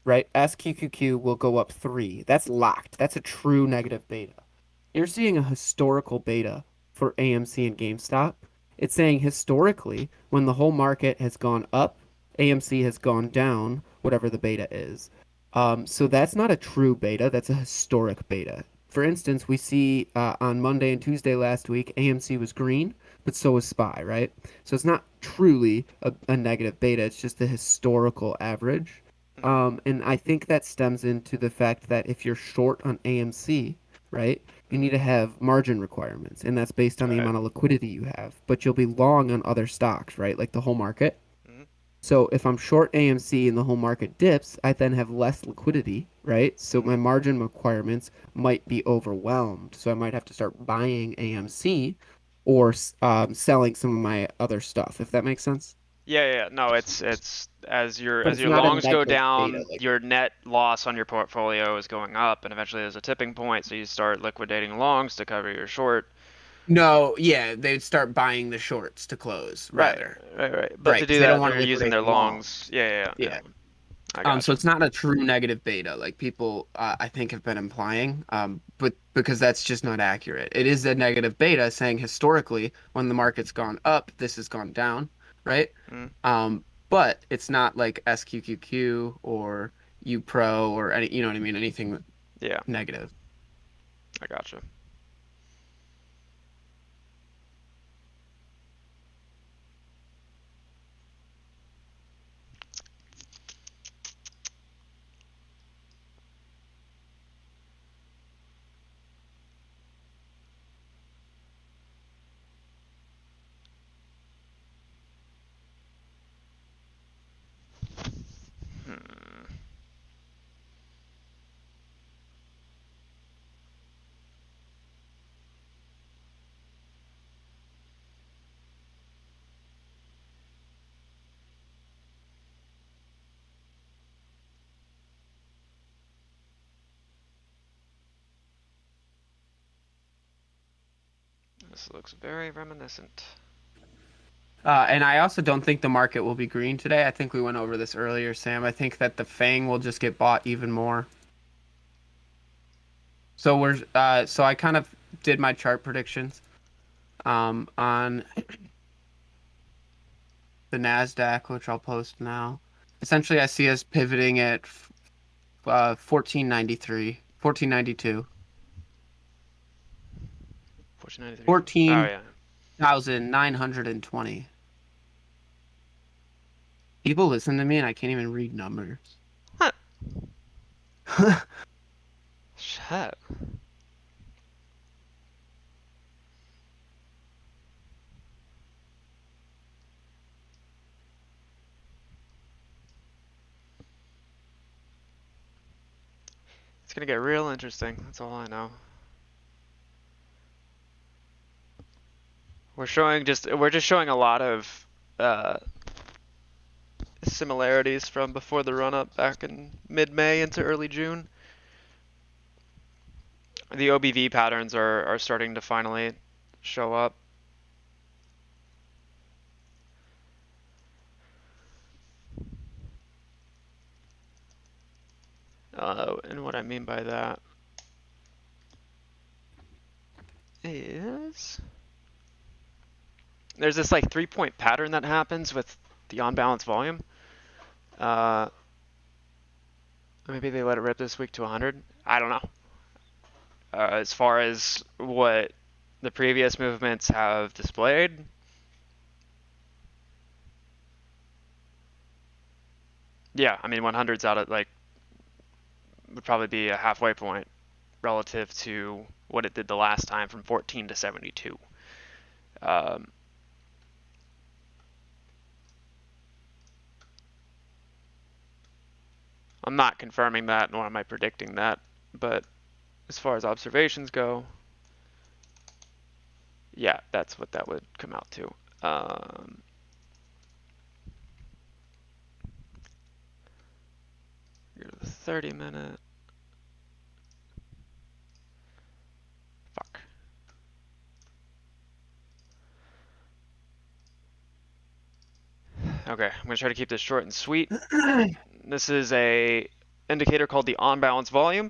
right? SQQQ will go up 3. That's locked. That's a true negative beta. You're seeing a historical beta for AMC and GameStop. It's saying historically when the whole market has gone up, AMC has gone down, whatever the beta is. So that's not a true beta. That's a historic beta. For instance, we see on Monday and Tuesday last week, AMC was green, but so was SPY, right? So it's not truly a negative beta. It's just the historical average. And I think that stems into the fact that if you're short on AMC, right, you need to have margin requirements, and that's based on the amount of liquidity you have. But you'll be long on other stocks, right, like the whole market. So if I'm short AMC and the whole market dips, I then have less liquidity, right? So my margin requirements might be overwhelmed. So I might have to start buying AMC or selling some of my other stuff, if that makes sense. Yeah. No, it's as your But it's not a longs go negative down, beta, like- your net loss on your portfolio is going up, and eventually there's a tipping point, so you start liquidating longs to cover your short. No, yeah, they'd start buying the shorts to close, rather. Right. But to do they that, don't want they're to using their liquidate longs. Yeah. I got So it's not a true negative beta like people I think have been implying, but because that's just not accurate. It is a negative beta saying historically when the market's gone up, this has gone down, right? Mm. But it's not like SQQQ or UPRO or any, you know what I mean, anything negative. I gotcha. This looks very reminiscent. And I also don't think the market will be green today. I think we went over this earlier, Sam. I think that the FANG will just get bought even more. So so I kind of did my chart predictions on the NASDAQ, which I'll post now. Essentially, I see us pivoting at 1493, 1492. 1493. 14,920. People listen to me and I can't even read numbers. What? Shut. It's gonna get real interesting. That's all I know. We're just showing a lot of similarities from before the run up back in mid-May into early June. The OBV patterns are starting to finally show up. And what I mean by that is there's this like 3-point pattern that happens with the on-balance volume. Maybe they let it rip this week to 100. I don't know. As far as what the previous movements have displayed, yeah, I mean 100's out at like would probably be a halfway point relative to what it did the last time from 14 to 72. I'm not confirming that, nor am I predicting that, but as far as observations go, yeah, that's what that would come out to. Go to the 30-minute. Fuck. Okay, I'm gonna try to keep this short and sweet. This is a indicator called the on-balance volume.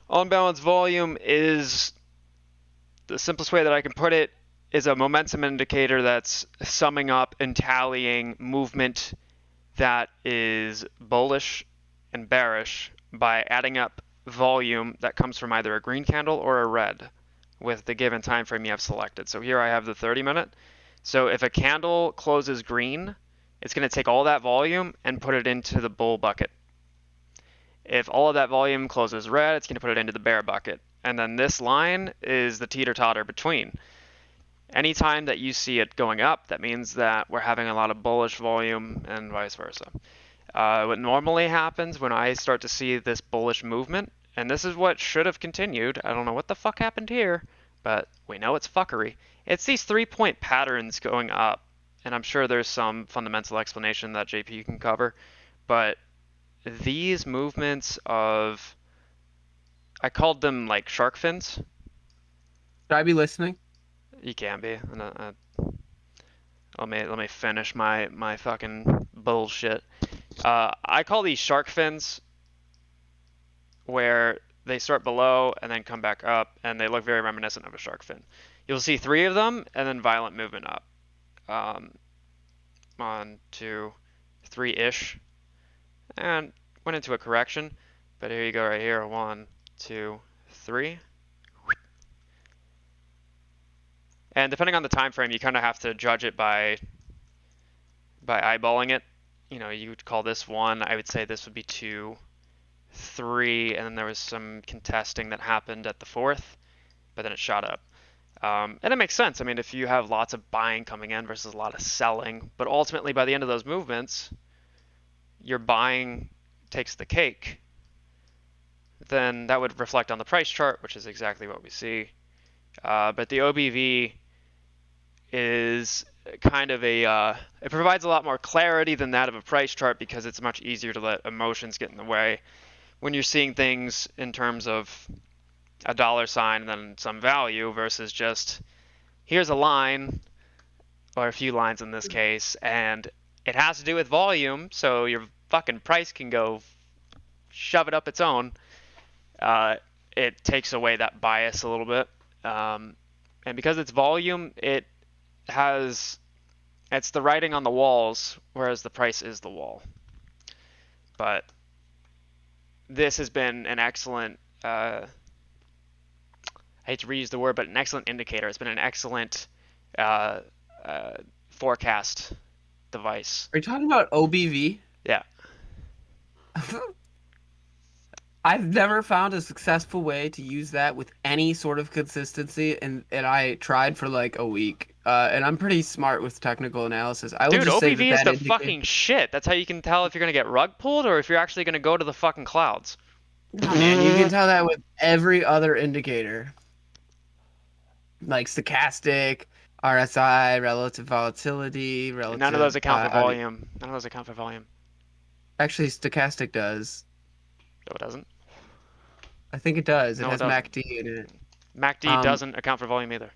On-balance volume is, the simplest way that I can put it, is a momentum indicator that's summing up and tallying movement that is bullish and bearish by adding up volume that comes from either a green candle or a red with the given time frame you have selected. So here I have the 30-minute. So if a candle closes green, it's going to take all that volume and put it into the bull bucket. If all of that volume closes red, it's going to put it into the bear bucket. And then this line is the teeter-totter between. Anytime that you see it going up, that means that we're having a lot of bullish volume and vice versa. What normally happens when I start to see this bullish movement, and this is what should have continued, I don't know what the fuck happened here, but we know it's fuckery. It's these 3-point patterns going up, and I'm sure there's some fundamental explanation that JP can cover, but these movements of, I called them like shark fins. Should I be listening? You can be. Let me finish my fucking bullshit. I call these shark fins, where they start below and then come back up, and they look very reminiscent of a shark fin. You'll see 3 of them, and then violent movement up. 1, 2, 3-ish, and went into a correction. But here you go right here. 1, 2, 3. And depending on the time frame, you kind of have to judge it by eyeballing it. You know, you would call this 1. I would say this would be 2, 3, and then there was some contesting that happened at the 4th, but then it shot up. And it makes sense. I mean, if you have lots of buying coming in versus a lot of selling, but ultimately by the end of those movements, your buying takes the cake, then that would reflect on the price chart, which is exactly what we see. But the OBV is kind of it provides a lot more clarity than that of a price chart because it's much easier to let emotions get in the way when you're seeing things in terms of a dollar sign and then some value versus just here's a line or a few lines in this case, and it has to do with volume, so your fucking price can go shove it up its own. It takes away that bias a little bit, and because it's volume, it's the writing on the walls, whereas the price is the wall. But this has been an excellent, I hate to reuse the word, but an excellent indicator. It's been an excellent forecast device. Are you talking about OBV? Yeah. I've never found a successful way to use that with any sort of consistency, and I tried for like a week. And I'm pretty smart with technical analysis. I would Dude, just say OBV is that the fucking shit. That's how you can tell if you're gonna get rug pulled or if you're actually gonna go to the fucking clouds. Oh, man, you can tell that with every other indicator, like stochastic, RSI, relative volatility, relative. None of those account for volume. None of those account for volume. Actually, stochastic does. No, it doesn't. I think it does. It No, has it doesn't. MACD in it. MACD doesn't account for volume either.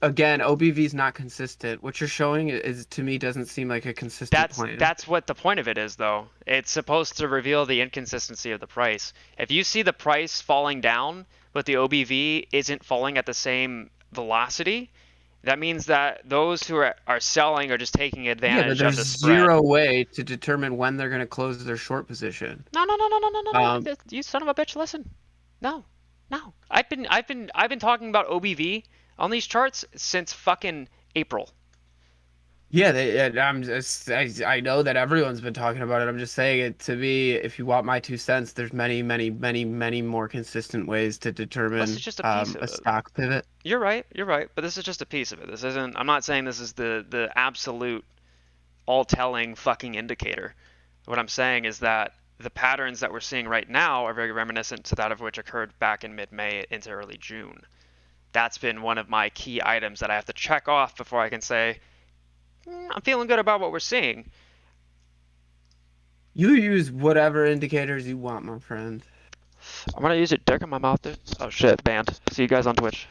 Again, OBV is not consistent. What you're showing is, to me, doesn't seem like a consistent plan. That's what the point of it is, though. It's supposed to reveal the inconsistency of the price. If you see the price falling down, but the OBV isn't falling at the same velocity, that means that those who are selling are just taking advantage of the spread. Zero way to determine when they're going to close their short position. No. You son of a bitch, listen. No. I've been talking about OBV on these charts since fucking April. Yeah, I know that everyone's been talking about it. I'm just saying it. To me, if you want my 2 cents, there's many more consistent ways to determine This is just a piece of it. stock pivot. You're right, but this is just a piece of it. This isn't. I'm not saying this is the absolute all-telling fucking indicator. What I'm saying is that the patterns that we're seeing right now are very reminiscent to that of which occurred back in mid-May into early June. That's been one of my key items that I have to check off before I can say, I'm feeling good about what we're seeing. You use whatever indicators you want, my friend. I'm gonna use it dick in my mouth, dude. Oh shit, banned. See you guys on Twitch.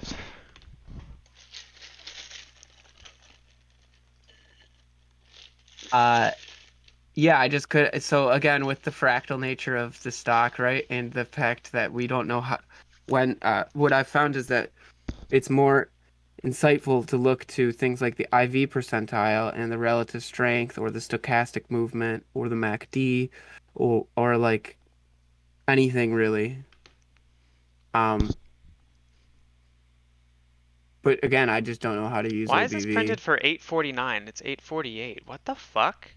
Yeah, I just could. So again, with the fractal nature of the stock, right, and the fact that we don't know when. What I found is that it's more insightful to look to things like the IV percentile and the relative strength, or the stochastic movement, or the MACD, or like anything really. But again, I just don't know how to use Why OBV. is this printed for 849? It's 848. What the fuck?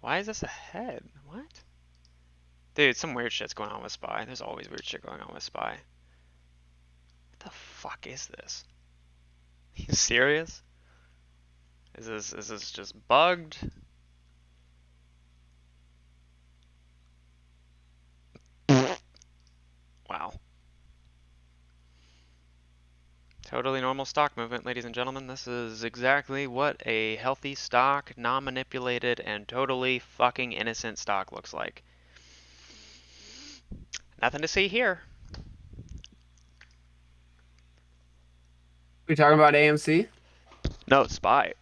Why is this ahead? What? Dude, some weird shit's going on with SPY. There's always weird shit going on with SPY. What the fuck is this? You serious? Is this just bugged? Wow. Totally normal stock movement, ladies and gentlemen. This is exactly what a healthy stock, non-manipulated, and totally fucking innocent stock looks like. Nothing to see here. We talking about AMC? No, Spy.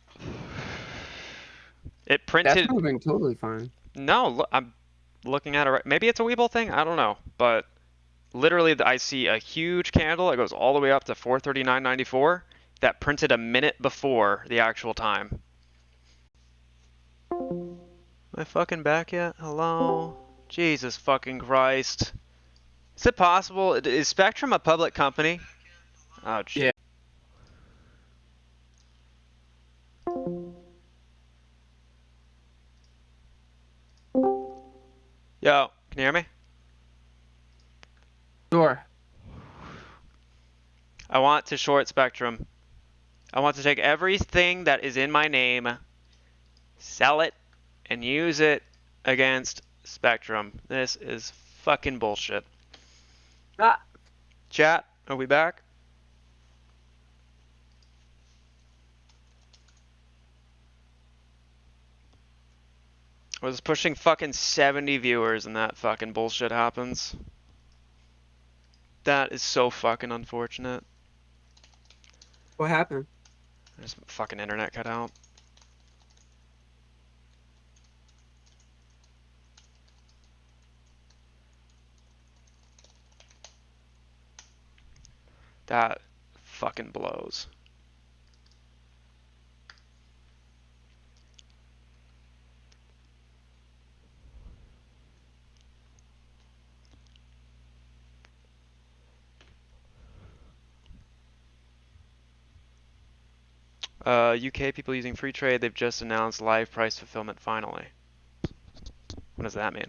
It printed. That's moving totally fine. No, I'm looking at it right. Maybe it's a Weeble thing. I don't know. But literally, I see a huge candle. It goes all the way up to 439.94. That printed a minute before the actual time. Am I fucking back yet? Hello? Jesus fucking Christ. Is it possible? Is Spectrum a public company? Oh, shit. Yeah. Yo, can you hear me? Sure. I want to short Spectrum. I want to take everything that is in my name, sell it, and use it against Spectrum. This is fucking bullshit. Ah. Chat, are we back? I was pushing fucking 70 viewers and that fucking bullshit happens. That is so fucking unfortunate. What happened? There's fucking internet cut out. That fucking blows. UK people using free trade, they've just announced live price fulfillment finally. What does that mean?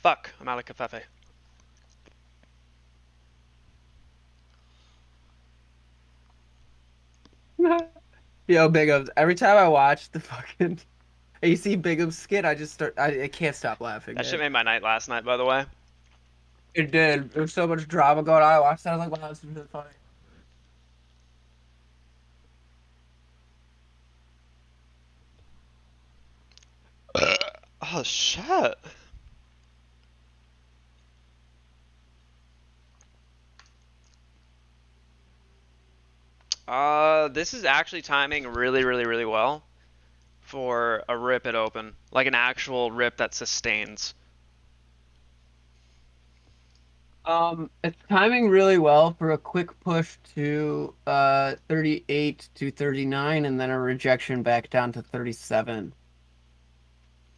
Fuck, I'm out of cafefe. Yo, Big Ups. Every time I watch the fucking AC Big Ups skit, I can't stop laughing. That shit Man. made my night last night, by the way. It did. There's so much drama going on. I watched that. I was like, wow, this is really funny. Oh, shit. This is actually timing really, really, really well for a rip at open. Like an actual rip that sustains. It's timing really well for a quick push to 38 to 39 and then a rejection back down to 37.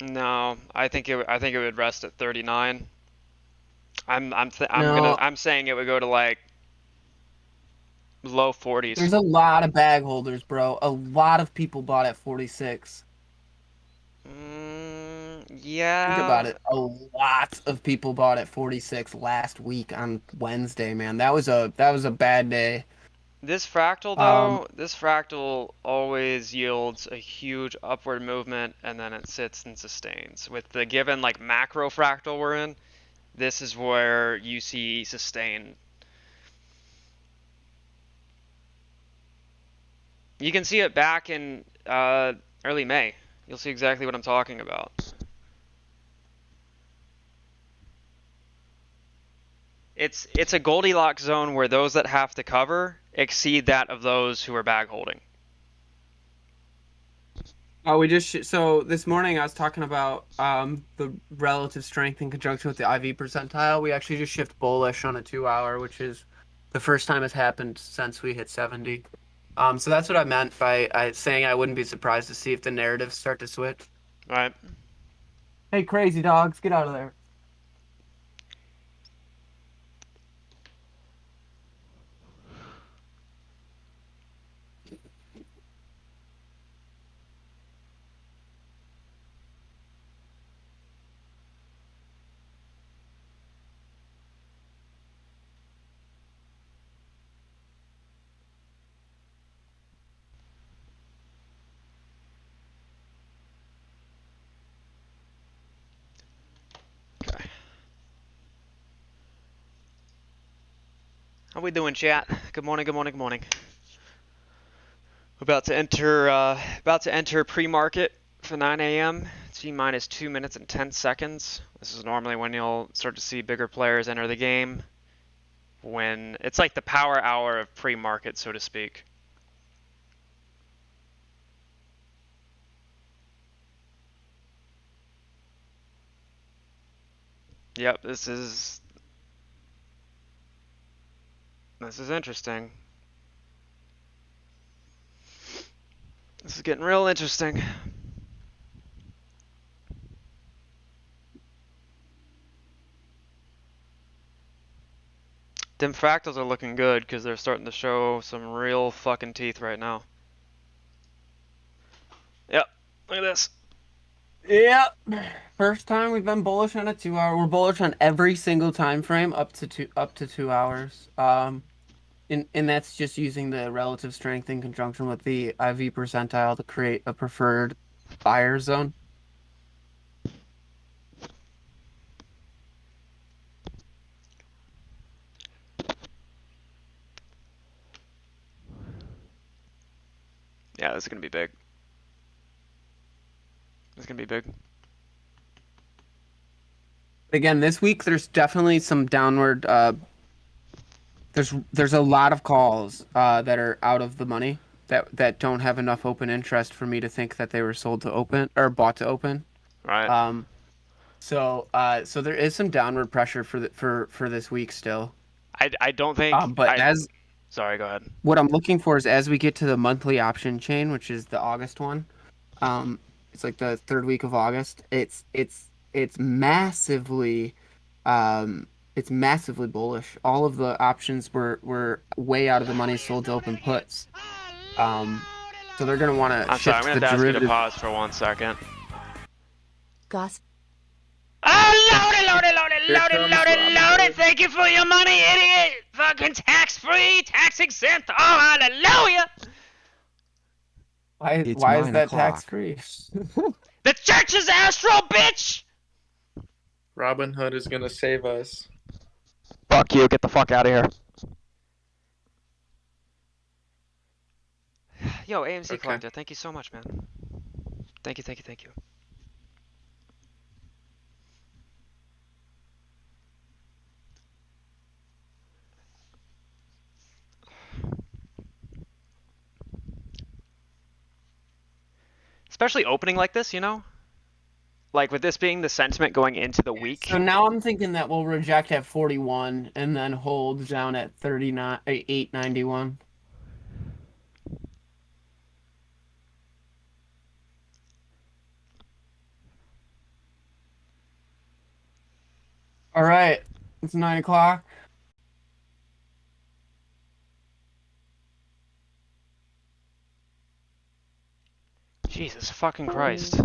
No, I think it would rest at 39. No. I'm saying it would go to like low 40s. There's a lot of bag holders, bro. A lot of people bought at 46. Yeah. Think about it. A lot of people bought at 46 last week on Wednesday, man. That was a bad day. This fractal though, this fractal always yields a huge upward movement and then it sits and sustains. With the given like macro fractal we're in, this is where you see sustain. You can see it back in early May. You'll see exactly what I'm talking about. It's a Goldilocks zone where those that have to cover exceed that of those who are bag holding. Oh, so this morning I was talking about the relative strength in conjunction with the IV percentile. We actually just shift bullish on a 2-hour, which is the first time it's happened since we hit 70. So that's what I meant by saying I wouldn't be surprised to see if the narratives start to switch. All right. Hey, crazy dogs, get out of there. How we doing, chat? Good morning, good morning, good morning. We're about to enter pre-market for 9 a.m. T minus 2 minutes and 10 seconds. This is normally when you'll start to see bigger players enter the game. When it's like the power hour of pre-market, so to speak. Yep, this is interesting. This is getting real interesting. Them fractals are looking good because they're starting to show some real fucking teeth right now. Yep, look at this. Yep. First time we've been bullish on a 2 hour. We're bullish on every single time frame up to 2 hours. And that's just using the relative strength in conjunction with the IV percentile to create a preferred buyer zone. Yeah, this is gonna be big. This is gonna be big. Again, this week there's definitely some downward. There's a lot of calls that are out of the money that don't have enough open interest for me to think that they were sold to open or bought to open. Right. So there is some downward pressure for this week still. I don't think. Sorry, go ahead. What I'm looking for is as we get to the monthly option chain, which is the August one, it's like the third week of August. It's massively, it's massively bullish. All of the options were way out of the money, sold to open puts. So they're gonna want to I'm sorry, I'm shift the gonna ask you to derivative. pause for 1 second. Goss. Loaded. Thank you for your money, idiot. Fucking tax-free, tax-exempt. Oh, hallelujah. Why is 9 that o'clock. tax-free? The church is astro, bitch. Robin Hood is gonna save us. Fuck you. Get the fuck out of here. Yo, AMC Collector, thank you so much, man. Thank you. Especially opening like this, you know? Like with this being the sentiment going into the week. So now I'm thinking that we'll reject at 41 and then hold down at 39, 891. All right, it's 9 o'clock. Jesus fucking Christ.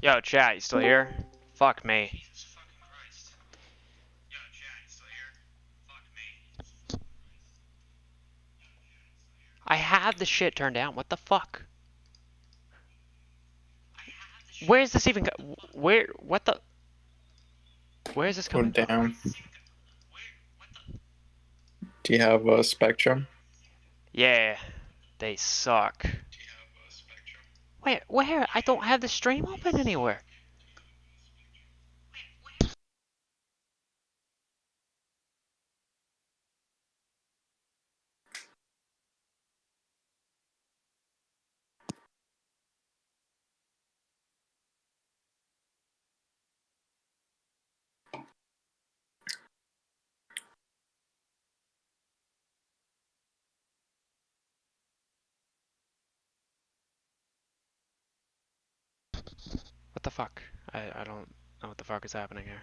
Yo, chat, you still here? Fuck me. I have the shit turned down. What the fuck? Where is this even where is this coming Put down. Do you have a Spectrum? Yeah, they suck. Where? I don't have the stream open anywhere. What the fuck? I don't know what the fuck is happening here.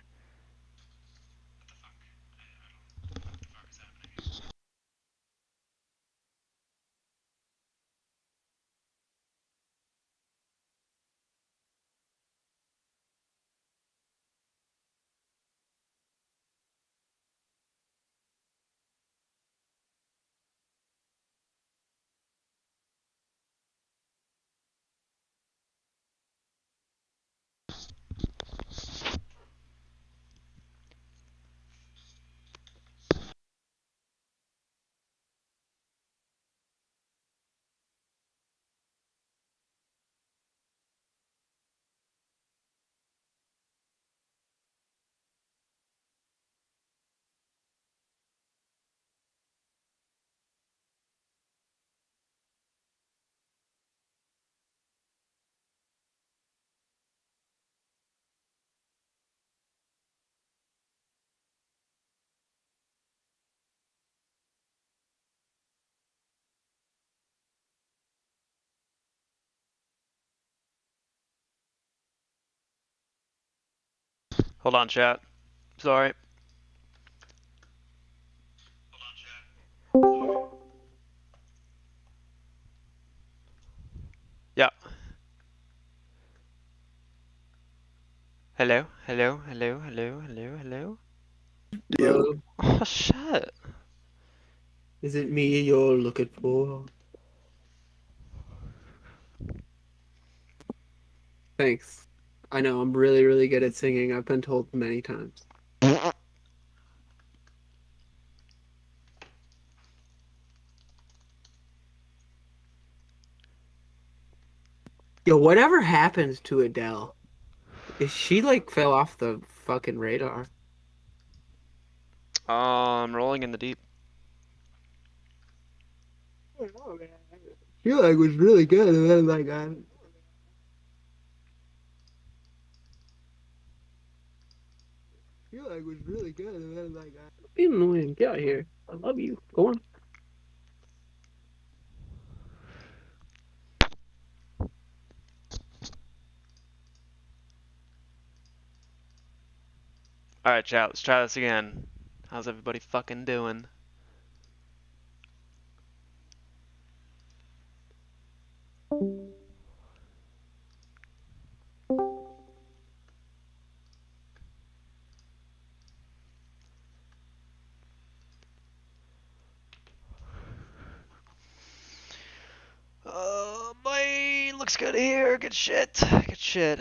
Hold on, chat. Sorry. Yeah. Hello, hello, hello, hello, hello, hello. Hello? Oh shit. Is it me you're looking for? Thanks. I know I'm really, really good at singing. I've been told many times. Yo, whatever happens to Adele? Is she like fell off the fucking radar? Rolling in the deep. I don't know, man. I feel like it was really good, and then like I feel like it was really good, and then like I being annoying. Get out of here. I love you. Go on. Alright, chat, let's try this again. How's everybody fucking doing? Boy, looks good here. Good shit. Good shit.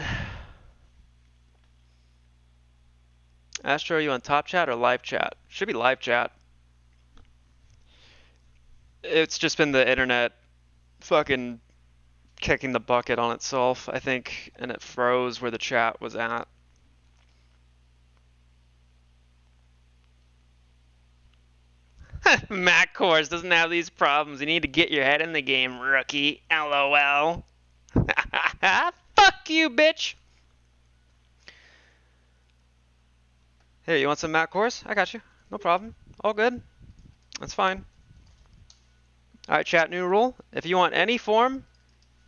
Astro, are you on top chat or live chat? Should be live chat. It's just been the internet fucking kicking the bucket on itself, I think, and it froze where the chat was at. Mac Course doesn't have these problems. You need to get your head in the game, rookie. LOL. Fuck you, bitch. Here, you want some Mac Course? I got you. No problem. All good. That's fine. Alright, chat, new rule. If you want any form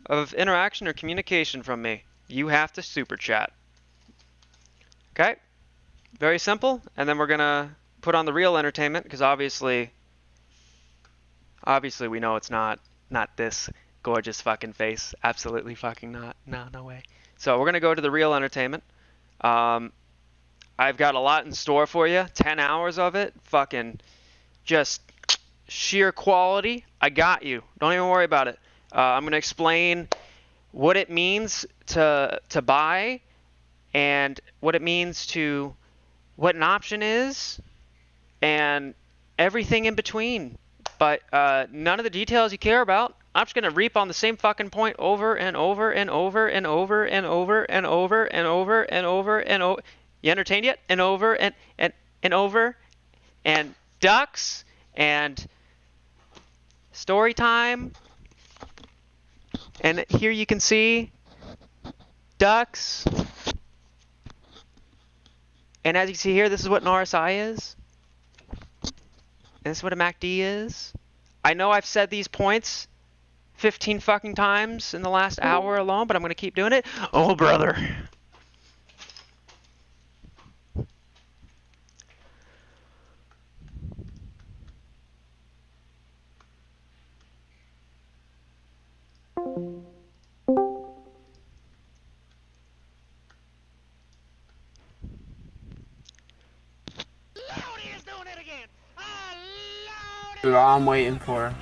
of interaction or communication from me, you have to super chat. Okay? Very simple. And then we're gonna put on the real entertainment, because obviously we know it's not this gorgeous fucking face. Absolutely fucking not. No way. So we're gonna go to the real entertainment. I've got a lot in store for you. 10 hours of it. Fucking just sheer quality. I got you. Don't even worry about it. I'm gonna explain what it means to buy, and what it means to what an option is, and everything in between. But none of the details you care about. I'm just gonna reap on the same fucking point over and over and over and over and over and over and over and over and over. You entertained yet? And over and over and ducks and story time. And here you can see ducks. And as you can see here, this is what an RSI is. And this is what a MACD is. I know I've said these points 15 fucking times in the last hour alone, but I'm going to keep doing it. Oh, brother. Dude, all I'm waiting for.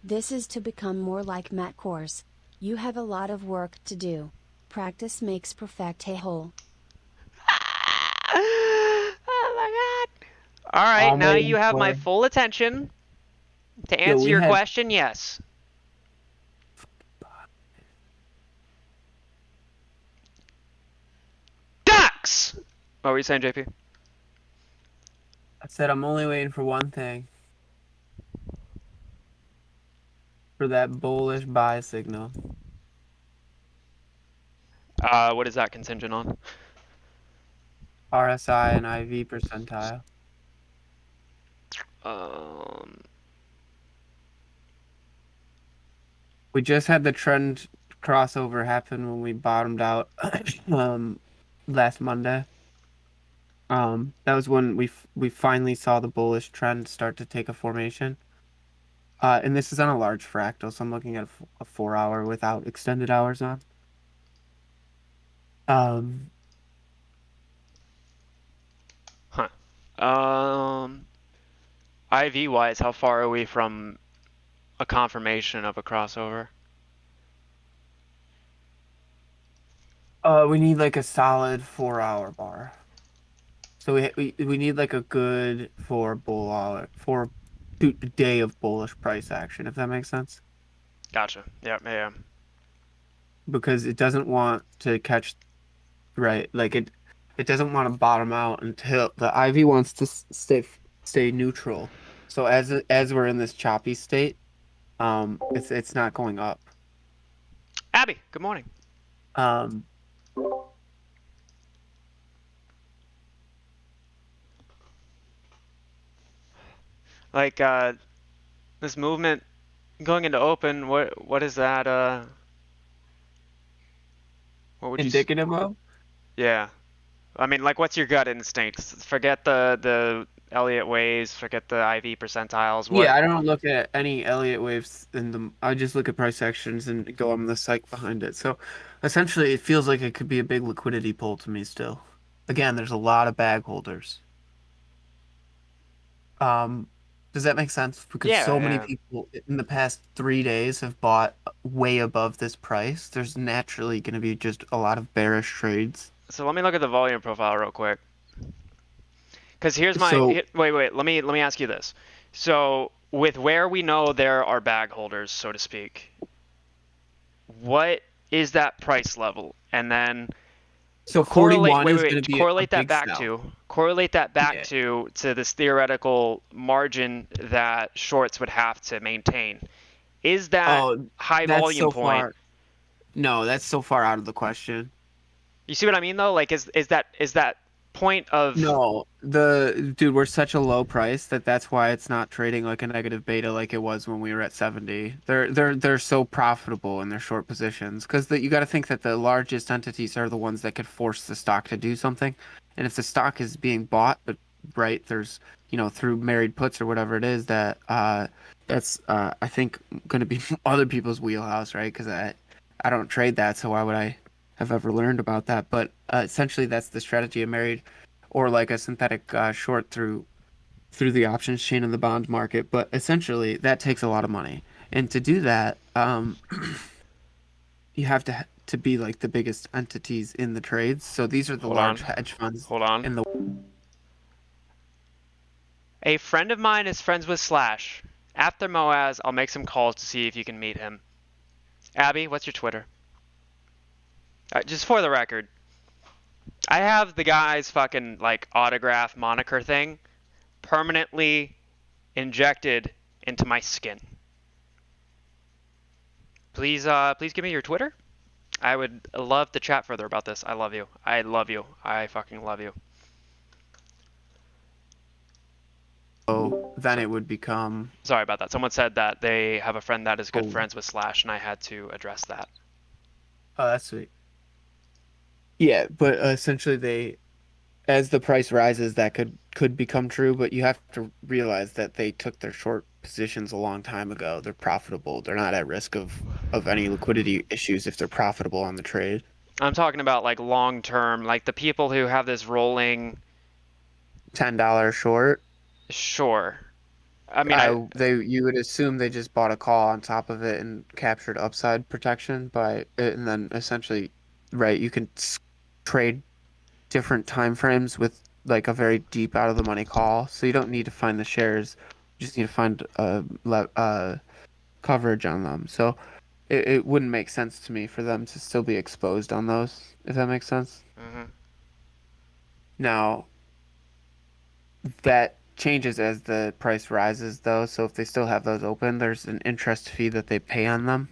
This is to become more like Matt Course. You have a lot of work to do. Practice makes perfect. Hey hole. Oh my god. Alright, now you have my full attention. To answer your question, yes. Ducks! What were you saying, JP? I said I'm only waiting for one thing. For that bullish buy signal. What is that contingent on? RSI and IV percentile. We just had the trend crossover happened when we bottomed out last Monday. That was when we finally saw the bullish trend start to take a formation. And this is on a large fractal, so I'm looking at a 4-hour without extended hours on. Huh. IV wise, how far are we from a confirmation of a crossover? We need like a solid 4-hour bar. So we need like a good for day of bullish price action, if that makes sense. Gotcha. Yeah, yeah. Because it doesn't want to catch right, like it doesn't want to bottom out until the IV wants to stay neutral. So as we're in this choppy state, it's not going up. Abby, good morning. Like this movement going into open, what is that? What would indicative of? Yeah, I mean, like, what's your gut instinct? Forget the Elliott waves, forget the IV percentiles. What? Yeah, I don't look at any Elliott waves in them. I just look at price actions and go on the psych behind it. So essentially, it feels like it could be a big liquidity pull to me still. Again, there's a lot of bag holders. Does that make sense? Because so many people in the past 3 days have bought way above this price. There's naturally going to be just a lot of bearish trades. So let me look at the volume profile real quick. Because here's my wait. Let me ask you this. So with where we know there are bag holders, so to speak, what is that price level? And then so correlate. Wait. Correlate that back to this theoretical margin that shorts would have to maintain. Is that high volume point? No, that's so far out of the question. You see what I mean though? Like is that point of No, dude, we're such a low price that's why it's not trading like a negative beta like it was when we were at 70. They're so profitable in their short positions because you got to think that the largest entities are the ones that could force the stock to do something, and if the stock is being bought, but there's through married puts or whatever it is that's I think going to be other people's wheelhouse, right? Because I don't trade that, so why would I have ever learned about that? But essentially that's the strategy of married or like a synthetic short through the options chain in the bond market. But essentially that takes a lot of money, and to do that you have to be like the biggest entities in the trades. So these are the large hedge funds. Hold on. A friend of mine is friends with Slash. After Moaz, I'll make some calls to see if you can meet him. Abby, what's your Twitter? Just for the record, I have the guy's fucking like autograph moniker thing permanently injected into my skin. Please give me your Twitter. I would love to chat further about this. I love you. I love you. I fucking love you. So then it would become... Sorry about that. Someone said that they have a friend that is good friends with Slash, and I had to address that. Oh, that's sweet. Yeah, but essentially as the price rises, that could become true, but you have to realize that they took their short positions a long time ago. They're profitable. They're not at risk of any liquidity issues if they're profitable on the trade. I'm talking about like long term, like the people who have this rolling $10 short. Sure. I mean, you would assume they just bought a call on top of it and captured upside protection and then essentially, right, you can trade different time frames with like a very deep out of the money call. So you don't need to find the shares, you just need to find coverage on them. So it wouldn't make sense to me for them to still be exposed on those, if that makes sense. Mm-hmm. Now, that changes as the price rises though, so if they still have those open, there's an interest fee that they pay on them.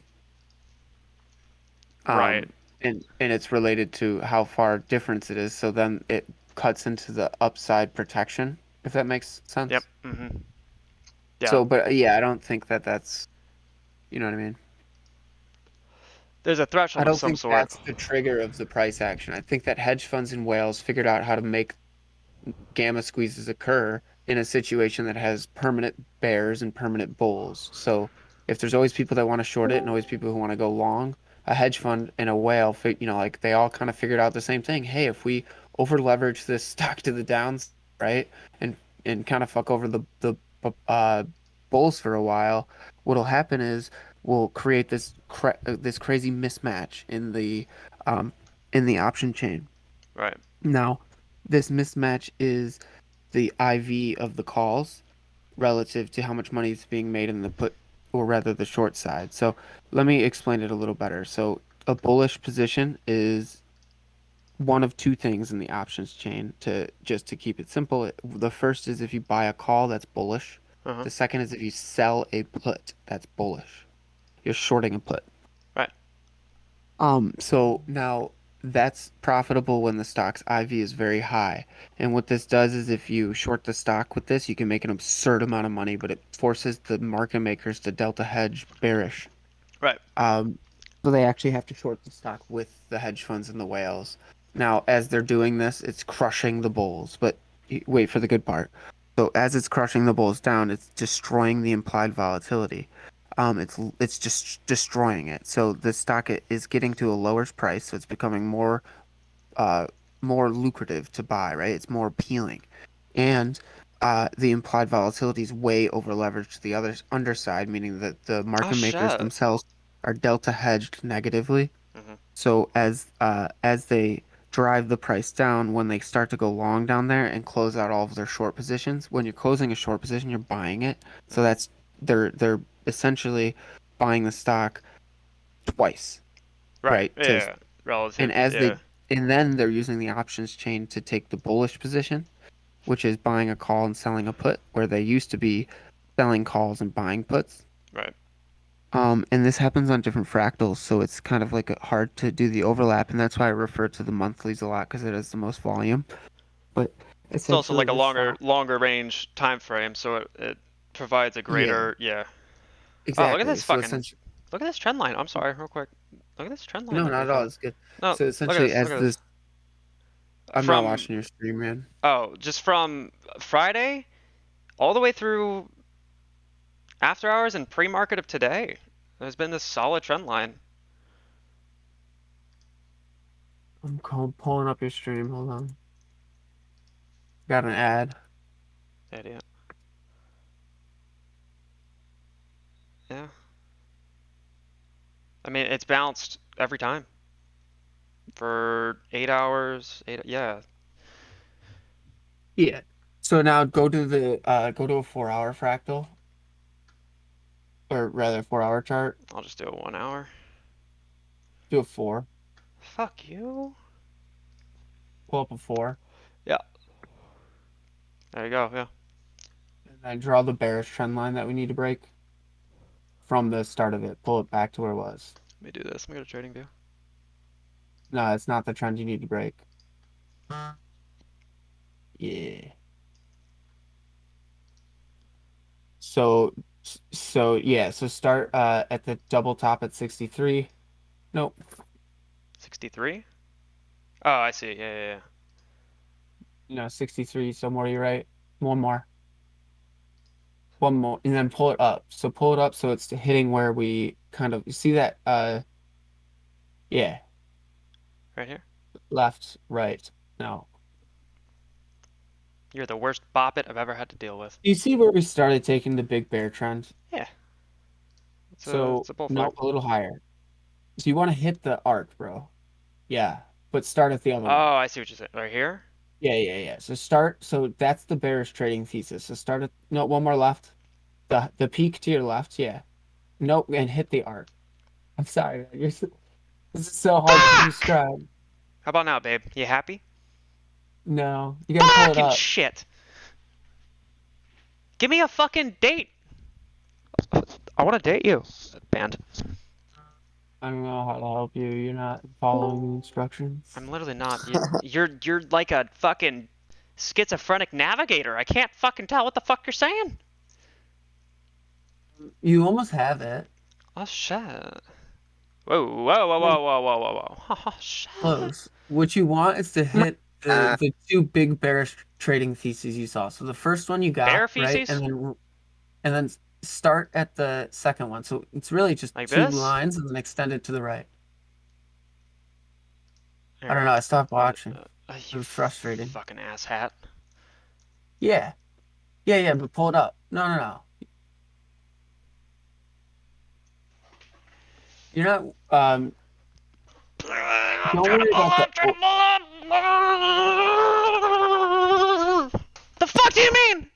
Right. And it's related to how far difference it is, so then it cuts into the upside protection, if that makes sense. Yep. Mm-hmm. Yeah. So, but yeah, I don't think that's, you know what I mean? There's a I threshold of don't some think sort. that's the trigger of the price action. I think that hedge funds in whales figured out how to make gamma squeezes occur in a situation that has permanent bears and permanent bulls. So if there's always people that want to short it and always people who want to go long, a hedge fund and a whale, like they all kind of figured out the same thing. Hey, if we over leverage this stock to the downs, right, and kind of fuck over the bulls for a while, what'll happen is we'll create this crazy mismatch in the option chain. Right. Now, this mismatch is the IV of the calls relative to how much money is being made in the put, or rather the short side. So let me explain it a little better. So a bullish position is one of two things in the options chain, to keep it simple. The first is if you buy a call, that's bullish. Uh-huh. The second is if you sell a put, that's bullish. You're shorting a put. Right. So now that's profitable when the stock's IV is very high. And what this does is if you short the stock with this, you can make an absurd amount of money, but it forces the market makers to delta hedge bearish. Right. So they actually have to short the stock with the hedge funds and the whales. Now, as they're doing this, it's crushing the bulls, but wait for the good part. So as it's crushing the bulls down, it's destroying the implied volatility. It's just destroying it. So the stock is getting to a lower price, so it's becoming more lucrative to buy, right? It's more appealing, and the implied volatility is way over leveraged to the other underside, meaning that the market makers shit. themselves are delta hedged negatively. Mhm. So as they drive the price down, when they start to go long down there and close out all of their short positions, when you're closing a short position, you're buying it. So that's they're essentially buying the stock twice, Right. right? Yeah. Relative. Yeah. And then they're using the options chain to take the bullish position, which is buying a call and selling a put, where they used to be selling calls and buying puts. Right. And this happens on different fractals, so it's kind of like hard to do the overlap, and that's why I refer to the monthlies a lot because it has the most volume. But It's also essentially, like a this stock, longer range time frame, so it provides a greater Oh, look at exactly. this So fucking essentially, look at this trend line. I'm sorry, real quick. Look at this trend line no, that not we at all. found. It's good. No, So look at essentially, this. Look as at this, this. I'm not From watching your stream, man. just from Friday all the way through after hours and pre-market of today, there's been this solid trend line. I'm pulling up your stream. Hold on. Got an ad. Idiot. Yeah. I mean, it's bounced every time for 8 hours. Yeah. Yeah. So now go to a 4 hour fractal, or rather 4 hour chart. I'll just do a 1 hour. Do a 4. Fuck you. Pull up a 4. Yeah. There you go. Yeah. And then draw the bearish trend line that we need to break from the start of it. Pull it back to where it was. Let me do this. Let me go to trading view. No, it's not the trend you need to break. Yeah. So so start at the double top at 63. Nope. 63? Oh, I see. Yeah. No, 63, so more to your right. One more. One more, and then pull it up. So pull it up so it's hitting where we kind of, you see that yeah, Right here. left, right. No. You're the worst boppet I've ever had to deal with. You see where we started taking the big bear trend? Yeah. It's So a bull no, flag. a little higher. So you want to hit the arc, bro. Yeah, but start at the other one. Oh, I see what you're saying. Right here? Yeah. So that's the bearish trading thesis. So start at, no, one more left. The peak to your left, yeah. Nope, and hit the arc. I'm sorry, man. This is so hard to describe. How about now, babe? You happy? No, you gotta pull it Fucking up. shit. Give me a fucking date. I want to date you. Band. I don't know how to help you. You're not following the instructions. I'm literally not. You're like a fucking schizophrenic navigator. I can't fucking tell what the fuck you're saying. You almost have it. Oh shit. Whoa, whoa, whoa, whoa, whoa, whoa, whoa, whoa. Close. What you want is to hit the two big bearish trading theses you saw. So the first one you Bear got, right? feces? And then start at the second one. So it's really just Like two this? lines and then extend it to the right. I don't Here. know, I stopped watching. It You was frustrating. fucking asshat. Yeah. Yeah, but pull it up. No. You're not don't worry about the The fuck do you mean?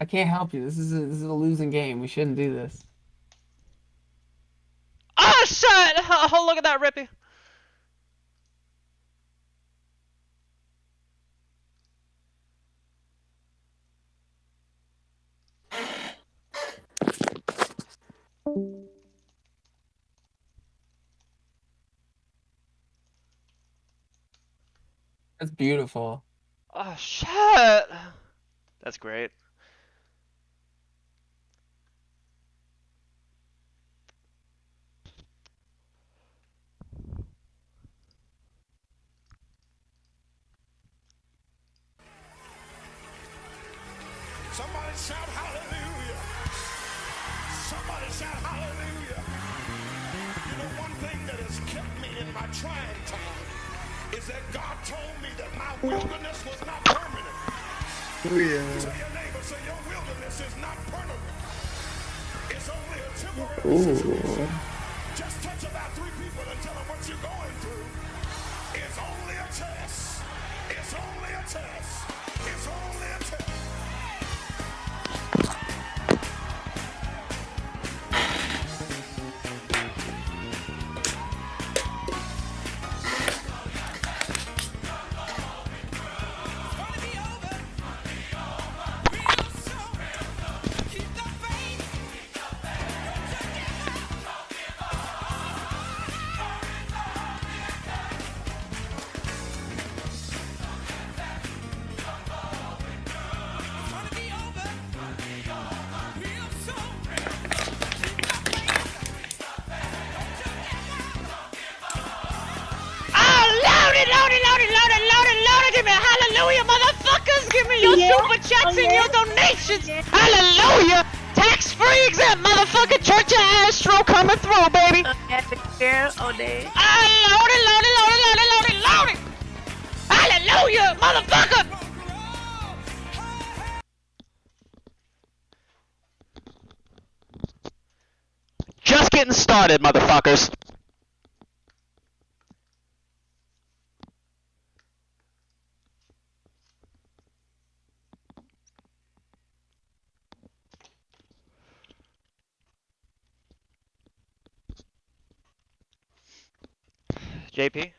I can't help you. This is a losing game. We shouldn't do this. Oh shit! Oh, look at that, Rippy. That's beautiful. Oh shit! That's great. Somebody shout hallelujah. Somebody shout hallelujah. You know, one thing that has kept me in my trying time is that God told me that my wilderness was not permanent. Oh, yeah. Tell your neighbor, say your wilderness is not permanent. It's only a temporary situation. Just touch about 3 people and tell them what you're going through. It's only a test. It's only a test. It's only a test. Give me hallelujah, motherfuckers! Give me your super chats and your donations! Hallelujah! Tax free exempt, motherfucker! Church of Astro coming through, baby! Loaded! Hallelujah, motherfucker! Just getting started, motherfuckers! JP?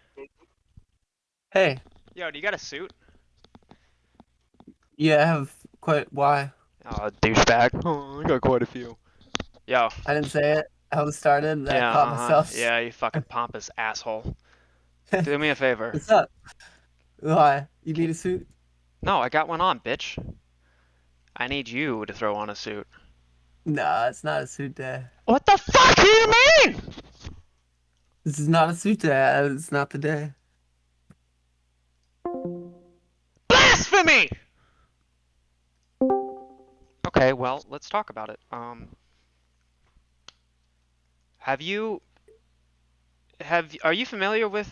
Hey. Yo, do you got a suit? Yeah, I have quite why? Oh, douchebag. Oh, I got quite a few. Yo. I didn't say it. I was started. I Yeah, caught myself. Yeah, you fucking pompous asshole. Do me a favor. What's up? Why? You need a suit? No, I got one on, bitch. I need you to throw on a suit. Nah, it's not a suit day. What the fuck do you mean? This is not a suit day. It's not the day. Blasphemy! Okay, well, let's talk about it. Are you familiar with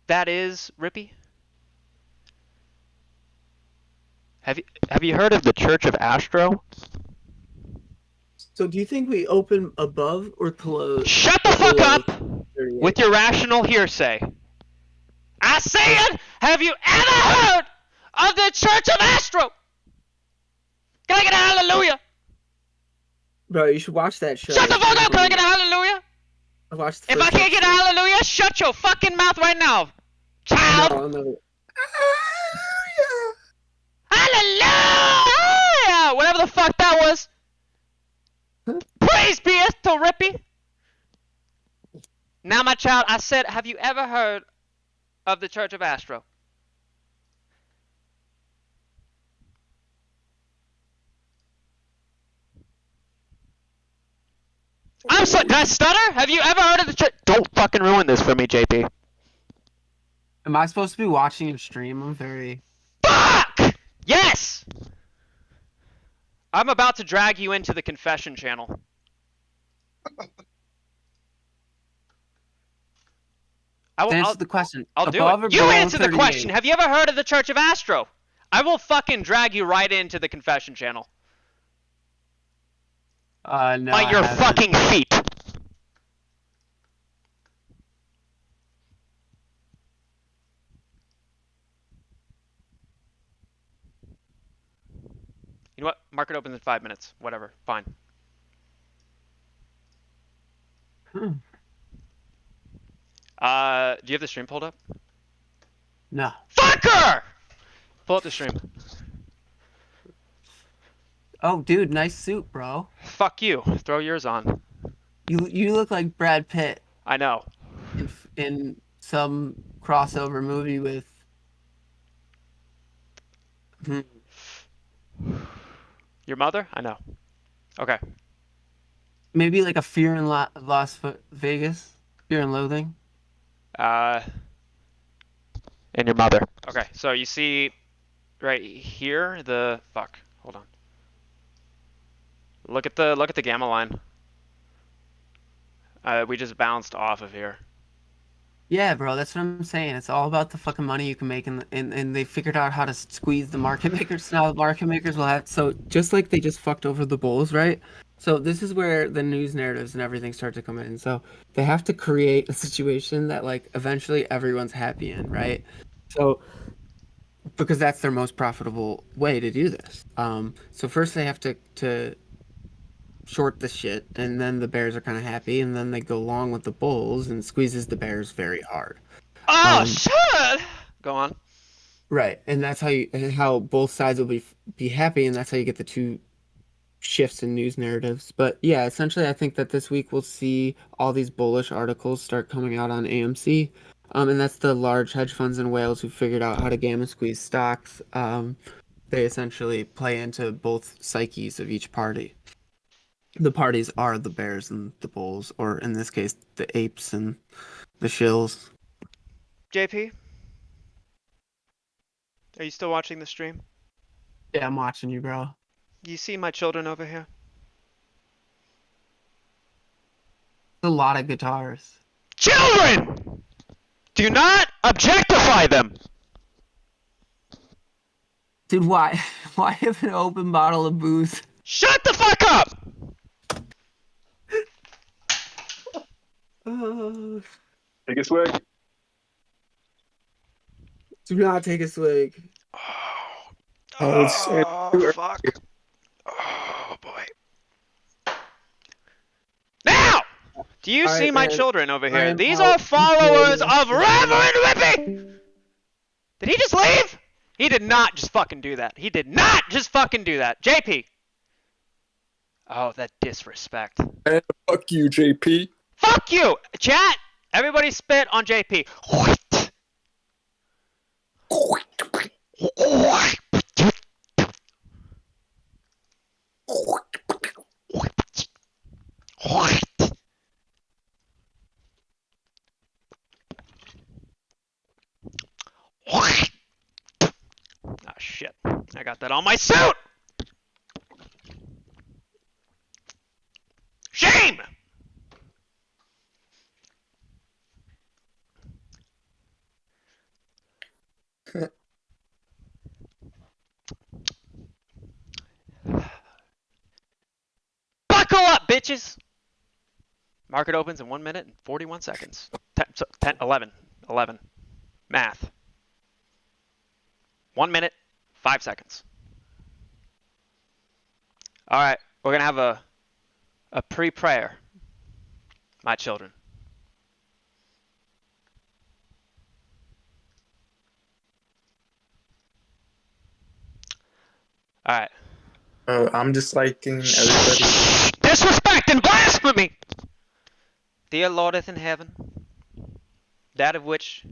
that is Rippy? Have you heard of the Church of Astro? So do you think we open above or close? Shut the fuck up with your rational hearsay. I said, have you ever heard of the Church of Astro? Can I get a hallelujah? Bro, you should watch that show. Shut the fuck up! Can I get a hallelujah? I watched If I can't get a hallelujah, shut your fucking mouth right now, child! No. Hallelujah! Whatever the fuck that was. Praise be to Rippy. Now, my child, I said, have you ever heard of the Church of Astro? I'm sorry. Did I stutter? Have you ever heard of the church? Don't fucking ruin this for me, JP. Am I supposed to be watching your stream? I'm very... Fuck! Yes! I'm about to drag you into the confession channel. Answer the question. I'll do Above it. or You below answer the 38? question. Have you ever heard of the Church of Astro? I will fucking drag you right into the confession channel. No, By your fucking feet. You know what? Market opens in 5 minutes. Whatever. Fine. Do you have the stream pulled up? No. Fucker! Pull up the stream. Oh, dude, nice suit, bro. Fuck you. Throw yours on. You look like Brad Pitt. I know. In some crossover movie with... Your mother? I know. Okay. Maybe like a Fear in Las Vegas? Fear and Loathing? And your mother. Okay, so you see right here the... Fuck. Hold on. Look at the gamma line. We just bounced off of here. Yeah, bro, that's what I'm saying. It's all about the fucking money you can make, and they figured out how to squeeze the market makers. Now the market makers will have... So just like they just fucked over the bulls, right? So this is where the news narratives and everything start to come in. So they have to create a situation that like eventually everyone's happy in, right? So because that's their most profitable way to do this. So first they have to short the shit, and then the bears are kind of happy, and then they go along with the bulls and squeezes the bears very hard. Oh shit! Go on. Right, and that's how both sides will be happy, and that's how you get the two shifts in news narratives. But yeah, essentially, I think that this week we'll see all these bullish articles start coming out on AMC, and that's the large hedge funds in Wales who figured out how to gamma squeeze stocks. They essentially play into both psyches of each party. The parties are the bears and the bulls, or in this case, the apes and the shills. JP? Are you still watching the stream? Yeah, I'm watching you, bro. You see my children over here? A lot of guitars. Children! Do not objectify them! Dude, why have an open bottle of booze? Shut the fuck up! Take a swig. Do not take a swig. Oh, fuck. Oh, boy. Now! Do you see my children over here? These are followers of Reverend Rippy! Did he just leave? He did not just fucking do that. He did not just fucking do that. JP! Oh, that disrespect. And fuck you, JP. Fuck you! Chat! Everybody spit on JP. Ah, shit. I got that on my suit! Shame! Buckle up, bitches! Market opens in 1 minute and 41 seconds. 11. Math. 1 minute, 5 seconds. Alright, we're gonna have a pre-prayer. My children. Alright. I'm disliking everybody. Disrespect and blasphemy! Dear Lordeth in heaven, that of which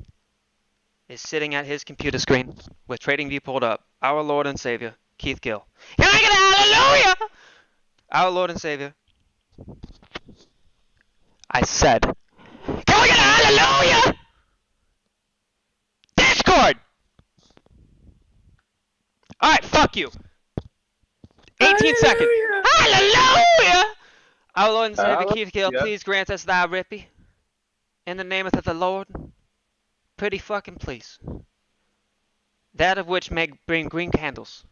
is sitting at his computer screen with TradingView pulled up, our Lord and Savior, Keith Gill. Can I get a hallelujah? Our Lord and Savior, I said, can we get a hallelujah? Discord! Alright, fuck you. 18 seconds. Hallelujah! Our Lord and Savior, Keith Gill, please grant us thy Rippy. In the name of the Lord. Pretty fucking please. That of which may bring green candles.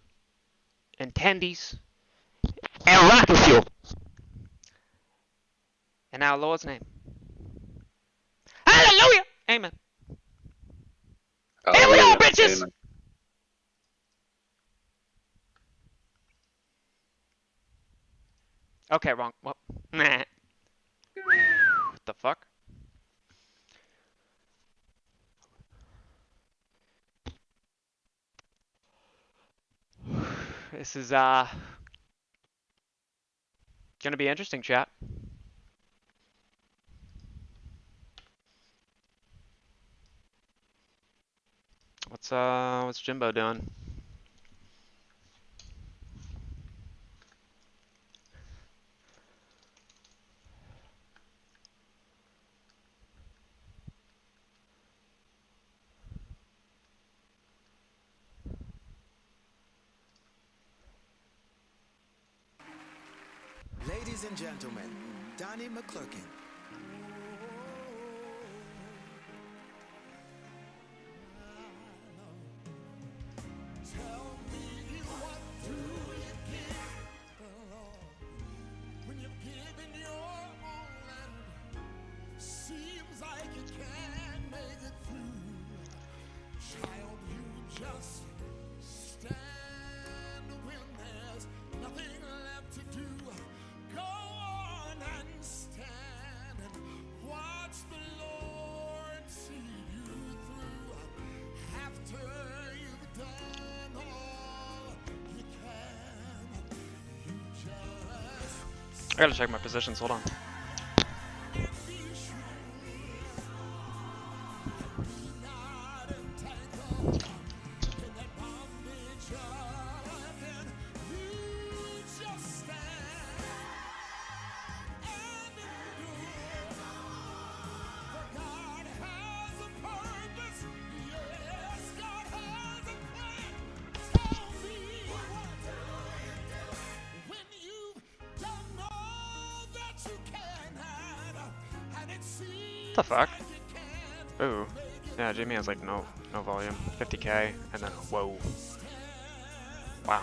And tendies. And rocket fuel. In our Lord's name. Hallelujah! Amen. Here we go, bitches! Amen. Okay, wrong. Well, nah. What the fuck? This is gonna be interesting, chat. What's Jimbo doing? Ladies and gentlemen, Donnie McClurkin. Tell me what do you give the Lord when you've given your all and seems like you can't make it through. Child, you just stand when there's nothing left to do. Go on and stand and watch the Lord see you through. After you've done all you can, you just I gotta check my positions, hold on. What the fuck? Ooh. Yeah, Jimmy has like no volume. 50k and then whoa. Wow.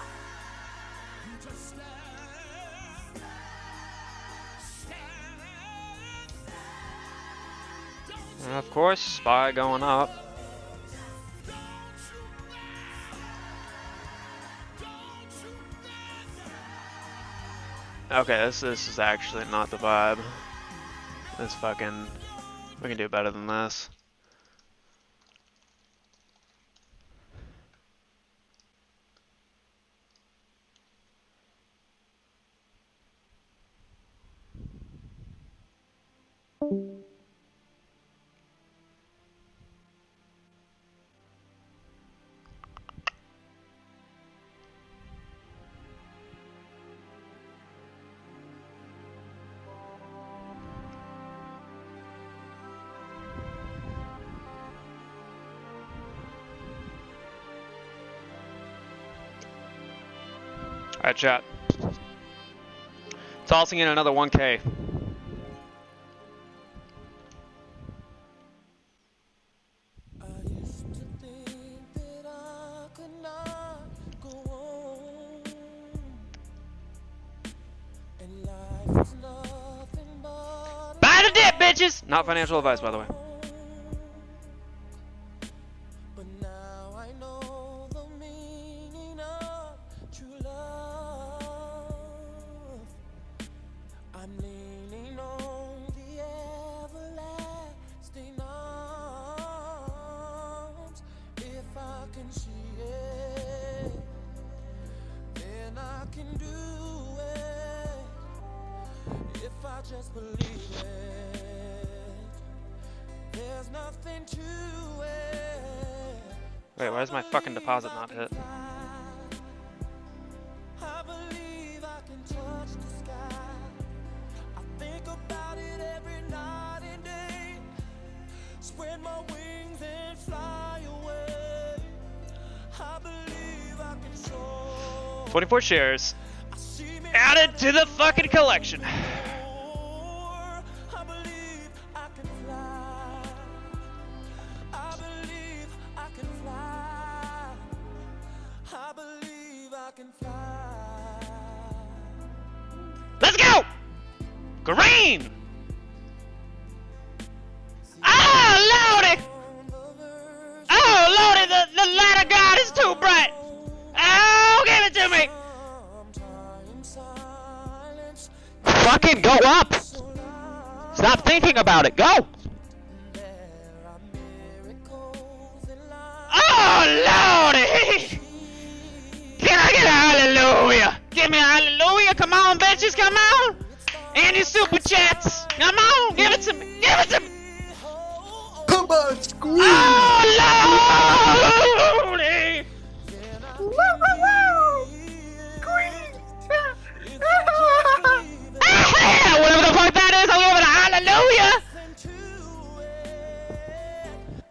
And of course, SPY going up. Okay, this is actually not the vibe. This fucking... We can do better than this. Alright, chat. Tossing in another 1k. Buy the dip, bitches! Not financial advice, by the way. Just believe it. There's nothing to it. Wait, why is my fucking deposit not hit? I believe I can touch the sky. I think about it every night. Spread my wings and fly away. I believe I can soar. 24 shares. Added to the fucking collection. I believe I can fly. I believe I can fly. I believe I can fly. Let's go! Green! Oh, Lordy! Oh, Lordy, the light of God is too bright! Oh, give it to me! Fucking go up! Stop thinking about it, go! Oh, Lordy! Can I get a hallelujah? Give me a hallelujah, come on, bitches, come on! And your super chats, come on, give it to me, give it to me! Come on, squeeze! Oh, Lordy! Whatever the fuck that is, I'll give it a hallelujah!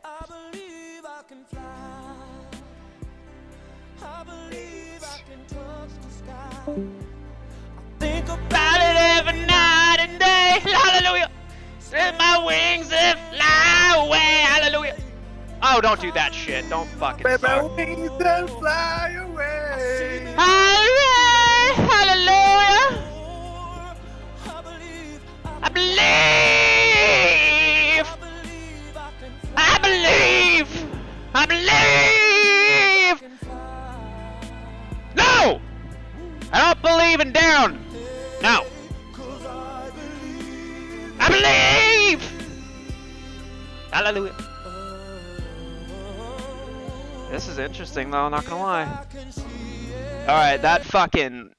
I believe I can fly. I believe I can touch the sky. Think About it every night and day, hallelujah! Spread my wings and fly away, hallelujah! Oh, don't do that shit, don't fucking Spread my start. wings and fly away. Hallelujah! Hallelujah! I believe! I believe! I believe! No! I don't believe in down! No! I believe! Hallelujah! This is interesting though, not gonna lie. Alright, that fucking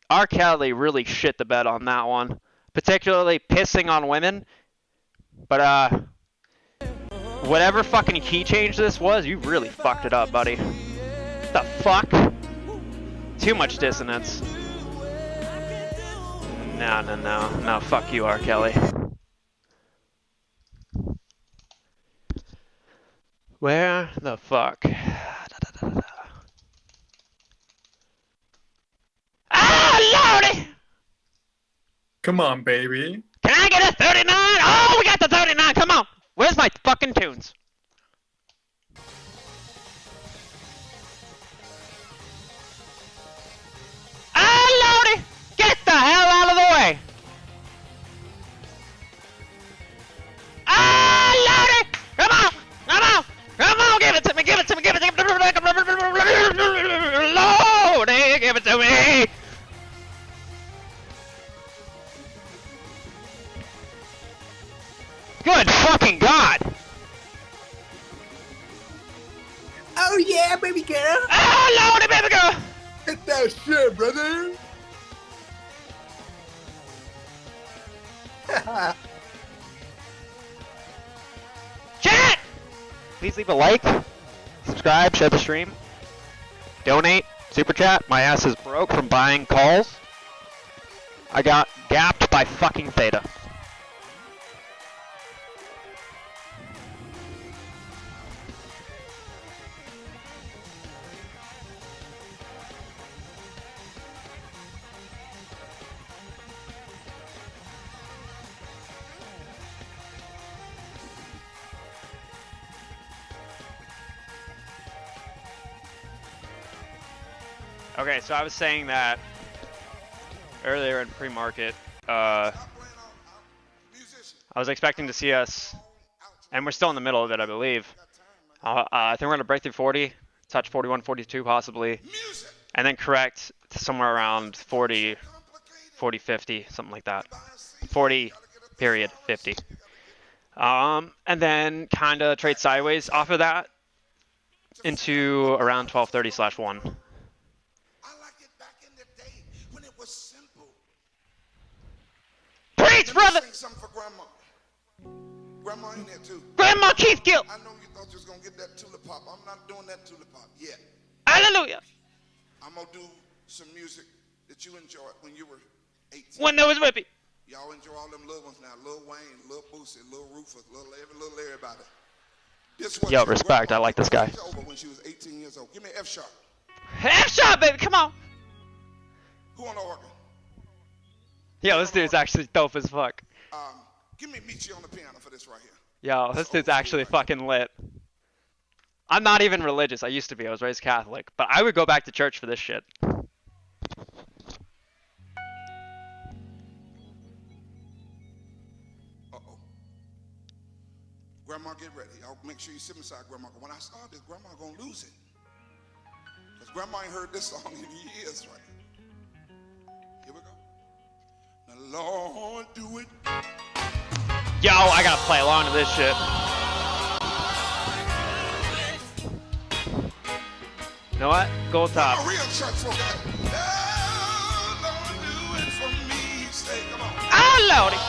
R. Kelly really shit the bed on that one. Particularly pissing on women. But whatever fucking key change this was, you really fucked it up, buddy. What the fuck? Too much dissonance. No, fuck you, R. Kelly. Where the fuck? Ah, Lordy! Come on, baby. Can I get a 39? Oh, we got the 39. Come on. Where's my fucking tunes? Ah, Lordy! Get the hell out of the way! Ah, Lordy! Come on! Come on! Come on! Give it to me! Give it to me! Give it to me! Lordy! Give it to me! Good fucking God! Oh yeah, baby girl. Oh, Lordy, baby girl! Get that shit, brother. Chat! Please leave a like, subscribe, share the stream, donate, super chat. My ass is broke from buying calls. I got gapped by fucking Theta. Okay, so I was saying that earlier in pre-market, I was expecting to see us, and we're still in the middle of it, I believe. I think we're going to break through 40, touch 41, 42 possibly, and then correct to somewhere around 40, 40, 50, something like that. 40, period, 50. And then kind of trade sideways off of that into around 1230/1. Preach, brother! Something for Grandma. Grandma in there too. Grandma Keith Gill! I know you thought you was gonna get that tulip pop. I'm not doing that tulip pop yet. Hallelujah! I'm gonna do some music that you enjoyed when you were 18. When there was Rippy. Y'all enjoy all them little ones now. Lil Wayne, Lil Boosie, Lil Rufus, little everybody. Yo, respect. I like this guy. Over when she was 18 years old. Give me F sharp. F sharp, baby. Come on. Who on the organ? Yo, this dude's actually dope as fuck. Give me Michi on the piano for this right here. Yo, this dude's actually fucking lit. I'm not even religious. I used to be. I was raised Catholic. But I would go back to church for this shit. Uh-oh. Grandma, get ready. I'll make sure you sit beside Grandma. When I start this, Grandma gonna lose it. Because Grandma ain't heard this song in years, right? Here we go. Now, Lord, do it. Yo, I gotta play along to this shit. You know what? Gold top. I'm a real church folk. Lord, do it for me. Say, come on. Oh, Lordy.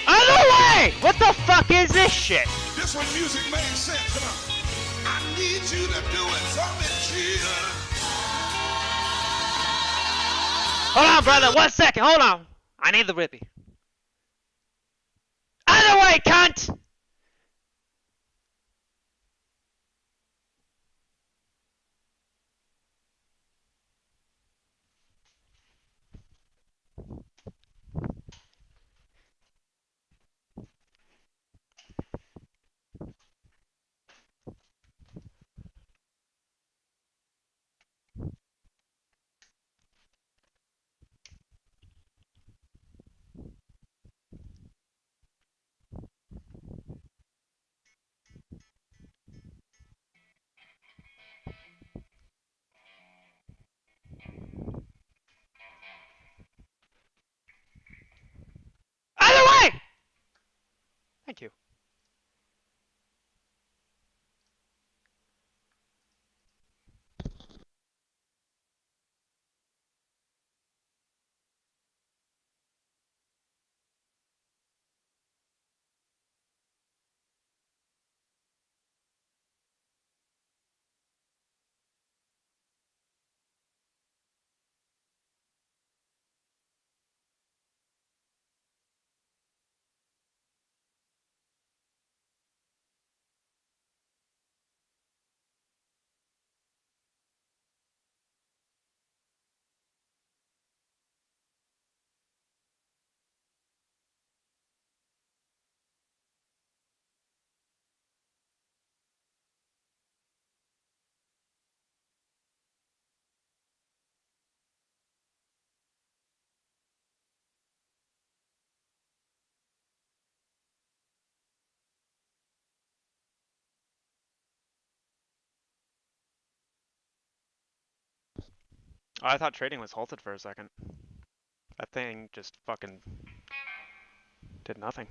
Out of the way! What the fuck is this shit? This one music made sense. Come on. I need you to do it for me, Jesus. Hold on, brother. 1 second. Hold on. I need the Rippy. Out of the way, cunt! Out of the way! Thank you. Oh, I thought trading was halted for a second. That thing just fucking did nothing.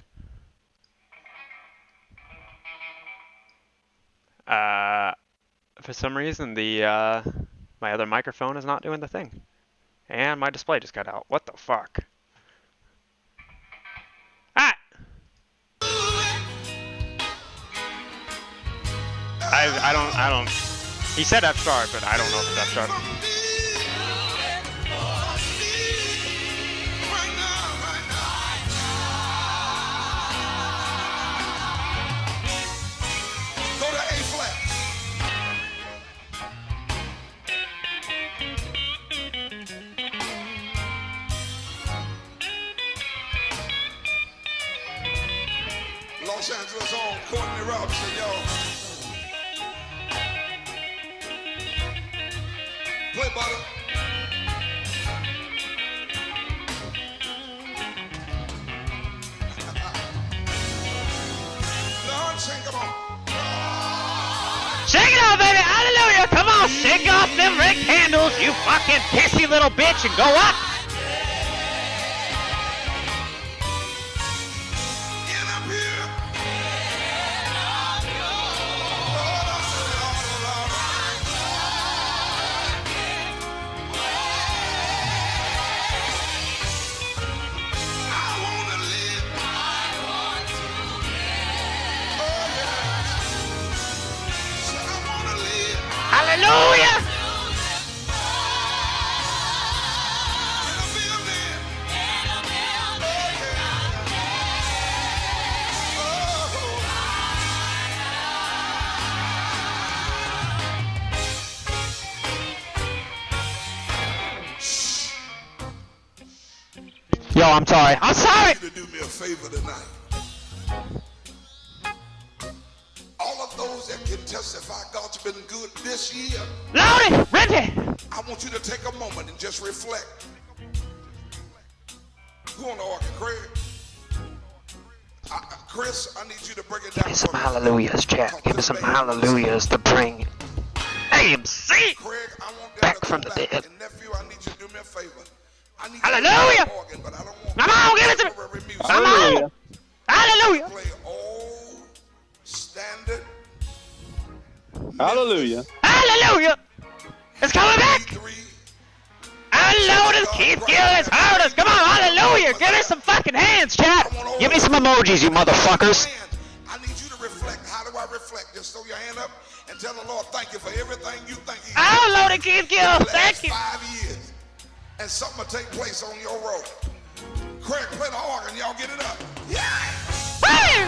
For some reason the my other microphone is not doing the thing. And my display just got out. What the fuck? Ah! I don't he said F sharp, but I don't know if it's F sharp. Los Angeles on Courtney Robinson, y'all. Play butter. Lord, sing, come on. Shake it off, baby! Hallelujah! Come on, shake off them red candles, you fucking pissy little bitch, and go up! Hallelujah! I'm sorry. I'm sorry. To do me a favor tonight. All of those that can testify God's been good this year. Lordy, Rippy. I want you to take a moment and just reflect. Who on the organ, Craig? Chris, I need you to break it down. Give me some hallelujahs, chat. Give me some hallelujahs to bring AMC Craig, I want them back to from the come back. dead. And nephew, I need you to do me a favor. I need Hallelujah! You to play organ, but I don't want Come on, give it to me. Come on. Hallelujah. Play old standard. Hallelujah. Hallelujah. It's coming back. Hallelujah. Keith Gill has heard us. Come on, hallelujah. Give me some fucking hands, chat. Give me some emojis, you motherfuckers. I need you to reflect. How do I reflect? Just throw your hand up and tell the Lord thank you for everything you think He did. Hallelujah, Keith Gill. Thank you. 5 years. And something will take place on your road. Craig, play the organ. Y'all get it up. Yeah! Woo!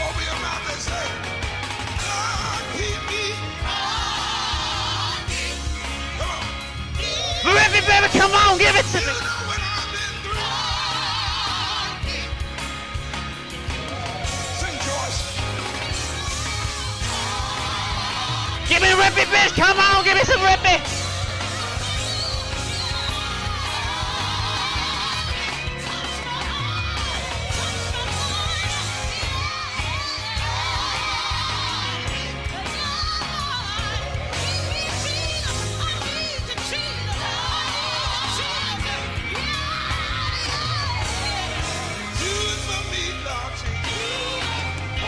Open your mouth and say, "God, keep me on." Come on. Rippy, baby, come on, give it to me. Sing, Joyce. Give me Rippy, bitch. Come on, give me some Rippy. Do it for me, Lord Jesus. Oh,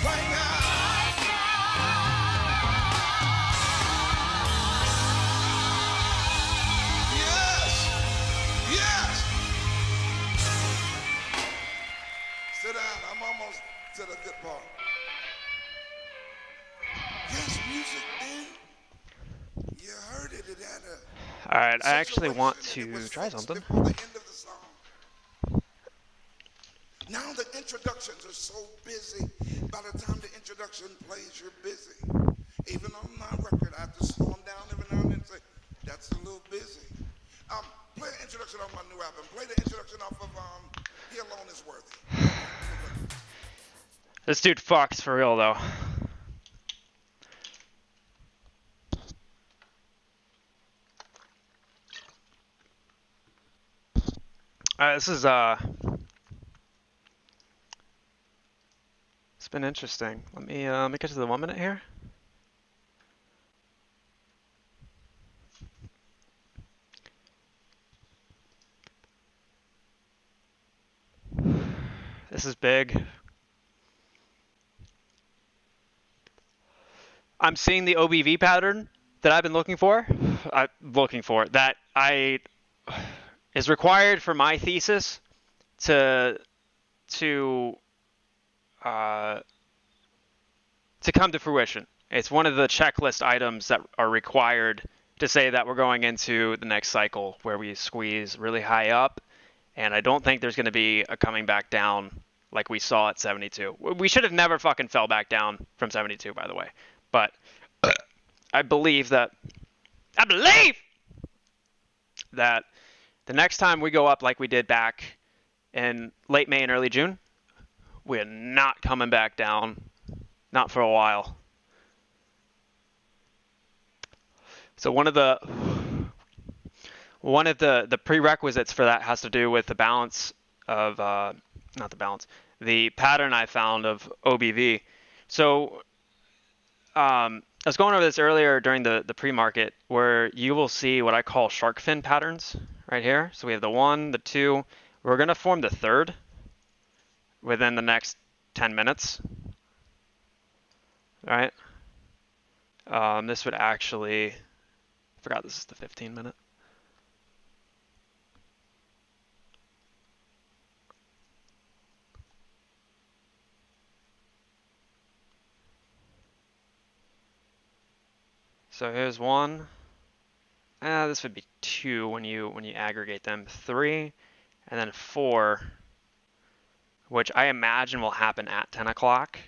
right now. Yes. Yes. Sit down. I'm almost to the good part. Yes, music, man. You heard it. It had a All right, I actually want to try something. Now the introductions are so busy. By the time the introduction plays, you're busy. Even on my record, I have to slow them down every now and then and say, that's a little busy. Play the introduction off my new album. Play the introduction off of He Alone Is Worthy. This dude fucks for real, though. This is, it's been interesting. Let me get to the 1 minute here. This is big. I'm seeing the OBV pattern that I've been looking for. That is required for my thesis to come to fruition. It's one of the checklist items that are required to say that we're going into the next cycle where we squeeze really high up, and I don't think there's going to be a coming back down like we saw at 72. We should have never fucking fell back down from 72, by the way. But I believe that the next time we go up like we did back in late May and early June, we're not coming back down. Not for a while. So one of the prerequisites for that has to do with the balance of the pattern I found of OBV. So I was going over this earlier during the pre-market, where you will see what I call shark fin patterns right here. So we have the 1, the 2. We're going to form the 3rd within the next 10 minutes. All right. This would actually, I forgot this is the 15-minute. So here's 1. This would be 2 when you aggregate them. 3, and then 4, which I imagine will happen at 10 o'clock,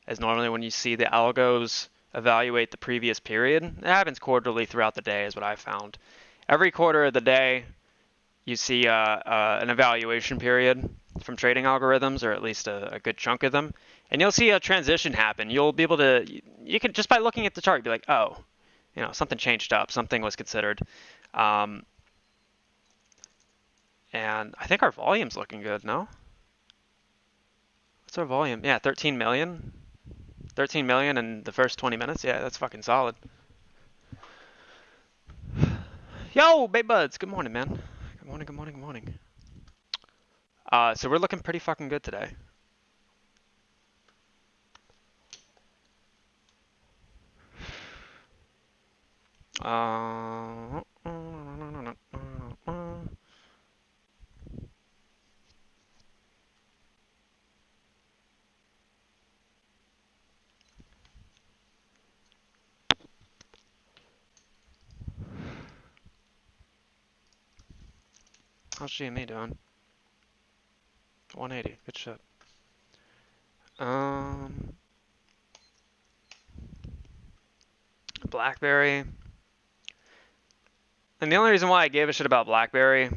as normally when you see the algos evaluate the previous period. It happens quarterly throughout the day is what I found. Every quarter of the day, you see an evaluation period from trading algorithms, or at least a good chunk of them. And you'll see a transition happen. You'll be able to, you can, just by looking at the chart, be like, oh, something changed up, something was considered. And I think our volume's looking good, no? What's our volume? Yeah, 13 million. 13 million in the first 20 minutes. Yeah, that's fucking solid. Yo, Bay Buds. Good morning, man. Good morning, good morning, good morning. So we're looking pretty fucking good today. How's GME doing? 180. Good shit. BlackBerry. And the only reason why I gave a shit about BlackBerry,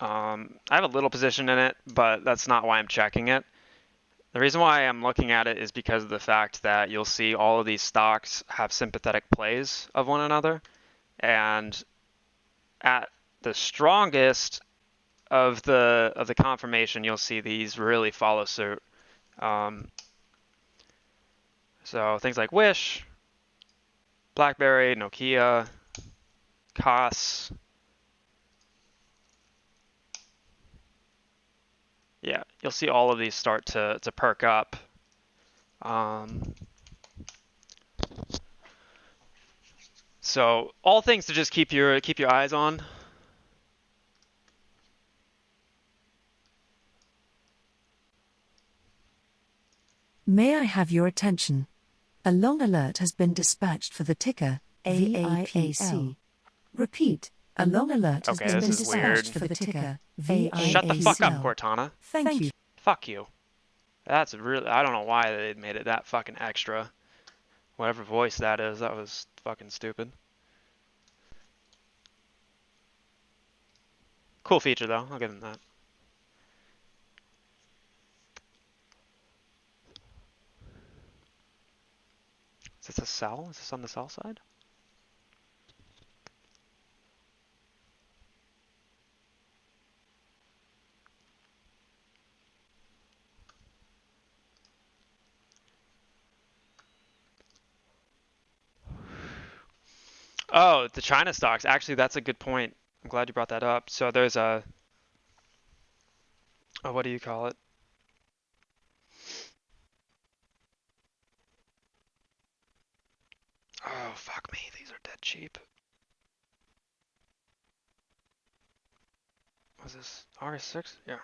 I have a little position in it, but that's not why I'm checking it. The reason why I'm looking at it is because of the fact that you'll see all of these stocks have sympathetic plays of one another, and at the strongest of the confirmation, you'll see these really follow suit. So things like Wish, BlackBerry, Nokia, COS. Yeah, you'll see all of these start to perk up. So all things to just keep your eyes on. May I have your attention? A long alert has been dispatched for the ticker VIAC. Repeat, a long alert has been dispatched for the ticker VIAC. Shut the fuck up, Cortana. Thank you. Fuck you. That's really, I don't know why they made it that fucking extra. Whatever voice that is, that was fucking stupid. Cool feature though, I'll give them that. Is this a sell? Is this on the sell side? Oh, the China stocks. Actually, that's a good point. I'm glad you brought that up. So there's a, what do you call it? Oh, fuck me. These are dead cheap. Was this August 6th? Yeah.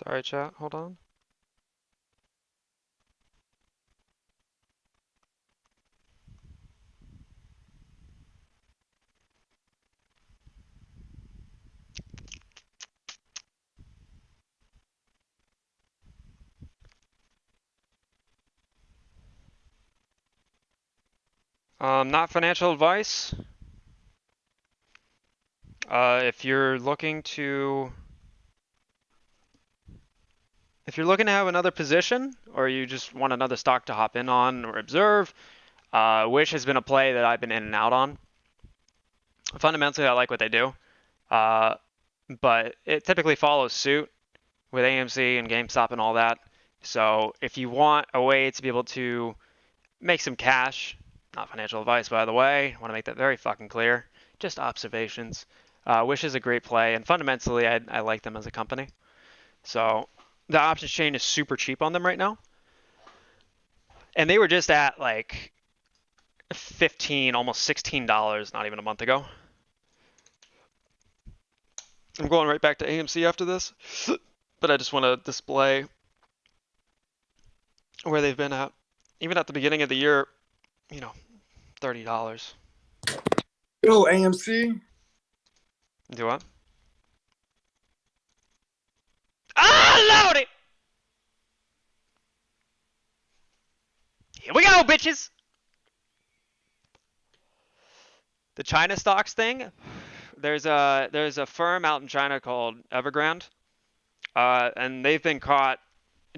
Sorry, chat. Hold on. Not financial advice. If you're looking to have another position, or you just want another stock to hop in on or observe, Wish has been a play that I've been in and out on. Fundamentally, I like what they do, but it typically follows suit with AMC and GameStop and all that. So if you want a way to be able to make some cash, not financial advice, by the way, I want to make that very fucking clear, just observations. Wish is a great play, and fundamentally, I like them as a company. So the options chain is super cheap on them right now. And they were just at like $15, almost $16 not even a month ago. I'm going right back to AMC after this, but I just want to display where they've been at. Even at the beginning of the year, you know, $30. Yo, AMC. Do what? Ah, Lordy! Here we go, bitches! The China stocks thing. There's a firm out in China called Evergrande, and they've been caught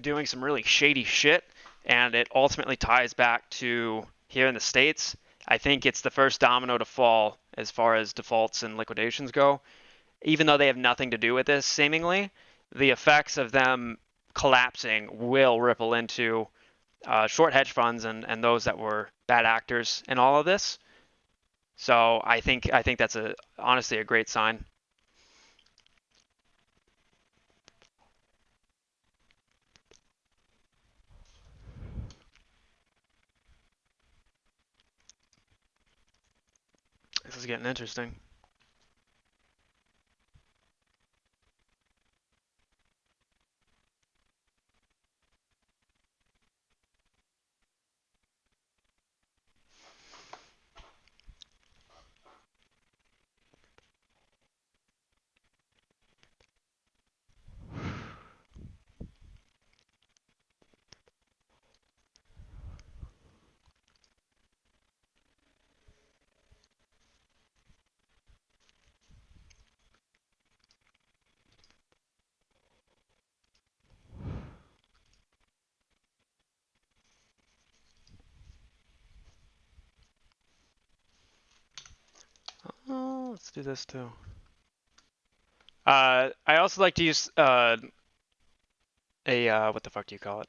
doing some really shady shit, and it ultimately ties back to here in the States. I think it's the first domino to fall as far as defaults and liquidations go. Even though they have nothing to do with this, seemingly, the effects of them collapsing will ripple into short hedge funds and those that were bad actors in all of this. So I think that's honestly a great sign. This is getting interesting. Oh, let's do this too. I also like to use what the fuck do you call it?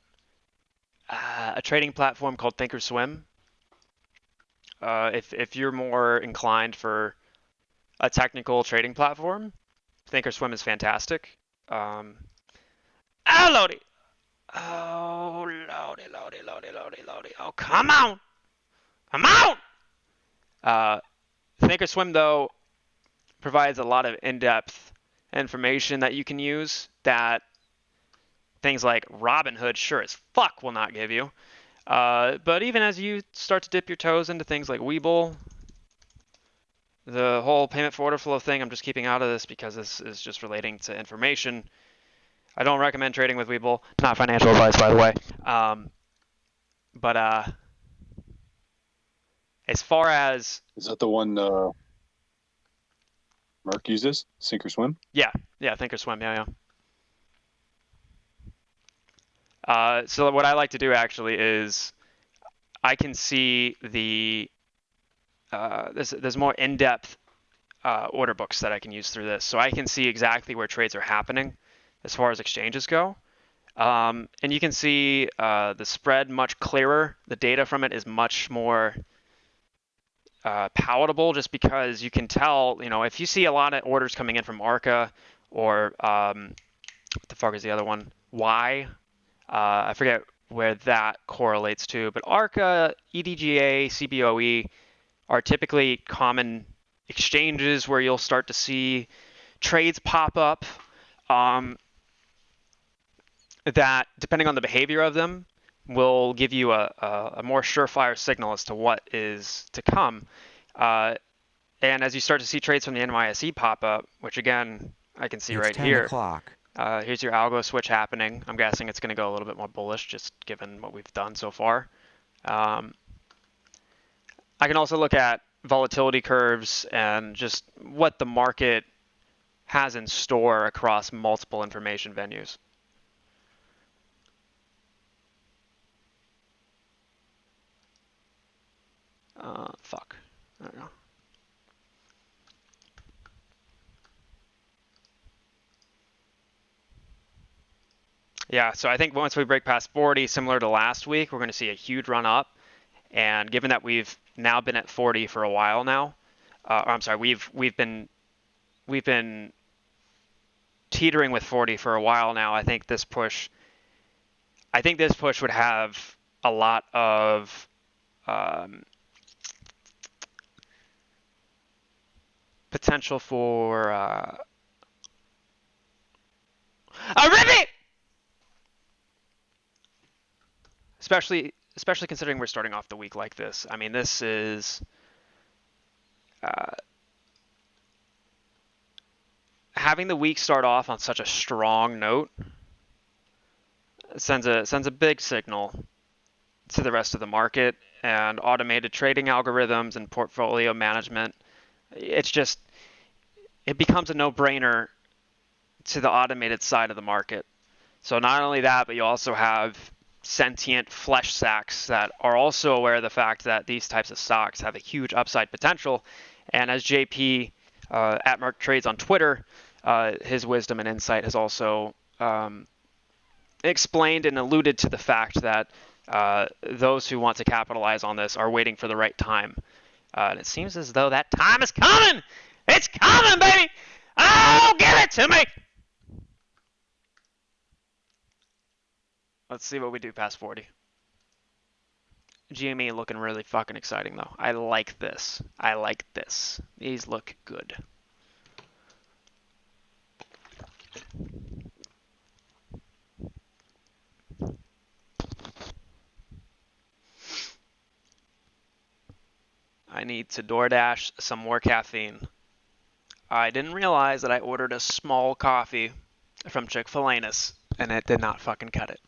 A trading platform called Thinkorswim. If you're more inclined for a technical trading platform, Thinkorswim is fantastic. Lordy! Oh, lordy. Oh, come on! Come on! Thinkorswim, though, provides a lot of in-depth information that you can use that things like Robinhood sure as fuck will not give you. But even as you start to dip your toes into things like Webull, the whole payment for order flow thing, I'm just keeping out of this because this is just relating to information. I don't recommend trading with Webull. Not financial advice, by the way. But as far as... Is that the one Mark uses? Sink or swim? Yeah, Thinkorswim, yeah. So what I like to do actually is I can see there's more in-depth order books that I can use through this. So I can see exactly where trades are happening as far as exchanges go. And you can see the spread much clearer. The data from it is much more palatable just because you can tell, if you see a lot of orders coming in from ARCA or what the fuck is the other one? I forget where that correlates to, but ARCA, EDGA, CBOE are typically common exchanges where you'll start to see trades pop up. that, depending on the behavior of them, will give you a more surefire signal as to what is to come. And as you start to see trades from the NYSE pop up, which again, I can see It's right 10 here. o'clock. Here's your algo switch happening. I'm guessing it's going to go a little bit more bullish just given what we've done so far. I can also look at volatility curves and just what the market has in store across multiple information venues. Fuck. I don't know. Yeah, so I think once we break past 40, similar to last week, we're going to see a huge run up. And given that we've now been at 40 for a while now, I'm sorry, we've been teetering with 40 for a while now. I think this push would have a lot of potential for a Rippy! Especially considering we're starting off the week like this. I mean, this is having the week start off on such a strong note sends a big signal to the rest of the market and automated trading algorithms and portfolio management. It becomes a no-brainer to the automated side of the market. So not only that, but you also have sentient flesh sacks that are also aware of the fact that these types of stocks have a huge upside potential. And as JP at Mark Trades on Twitter, his wisdom and insight has also explained and alluded to the fact that those who want to capitalize on this are waiting for the right time. And it seems as though that time is coming. It's coming, baby. Oh, give it to me. Let's see what we do past 40. GME looking really fucking exciting, though. I like this. These look good. I need to DoorDash some more caffeine. I didn't realize that I ordered a small coffee from Chick-fil-A, and it did not fucking cut it.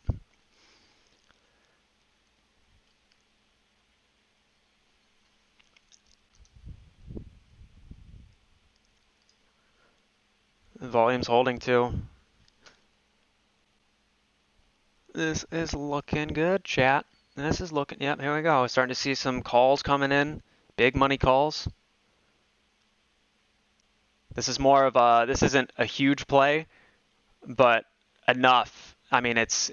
The volume's holding too. This is looking good, chat. This is looking, yep, here we go. We're starting to see some calls coming in. Big money calls. This is more of a, this isn't a huge play, but enough. I mean, it's,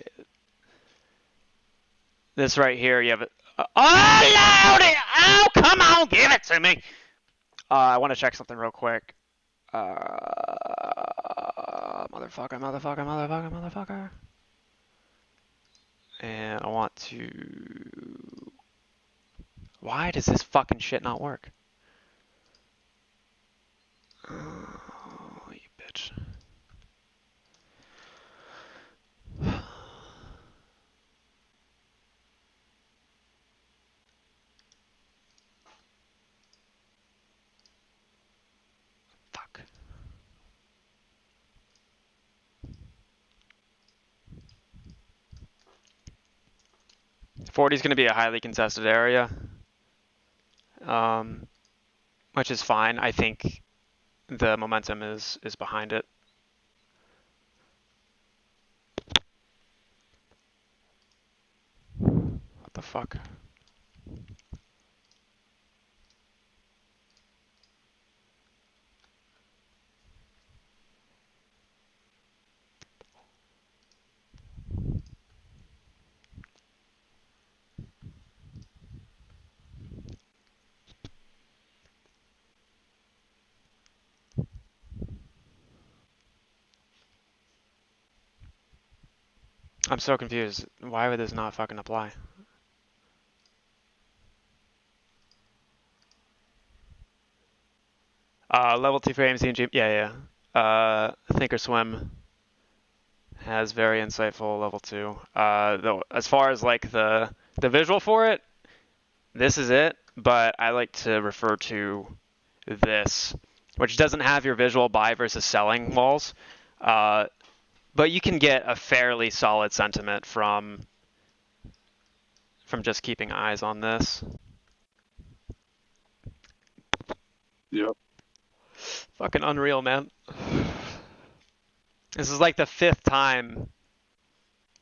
this right here, you have it. Oh, Lordy! Oh, come on, give it to me! I want to check something real quick. Motherfucker. And I want to... Why does this fucking shit not work? Oh, you bitch. Fuck. .40 is going to be a highly contested area, which is fine. I think the momentum is behind it. What the fuck? I'm so confused. Why would this not fucking apply? Level 2 for AMC and G. Yeah. Thinkorswim has very insightful level 2. Though as far as like the visual for it, this is it, but I like to refer to this, which doesn't have your visual buy versus selling walls, but you can get a fairly solid sentiment from just keeping eyes on this. Yep. Fucking unreal, man. This is like the 5th time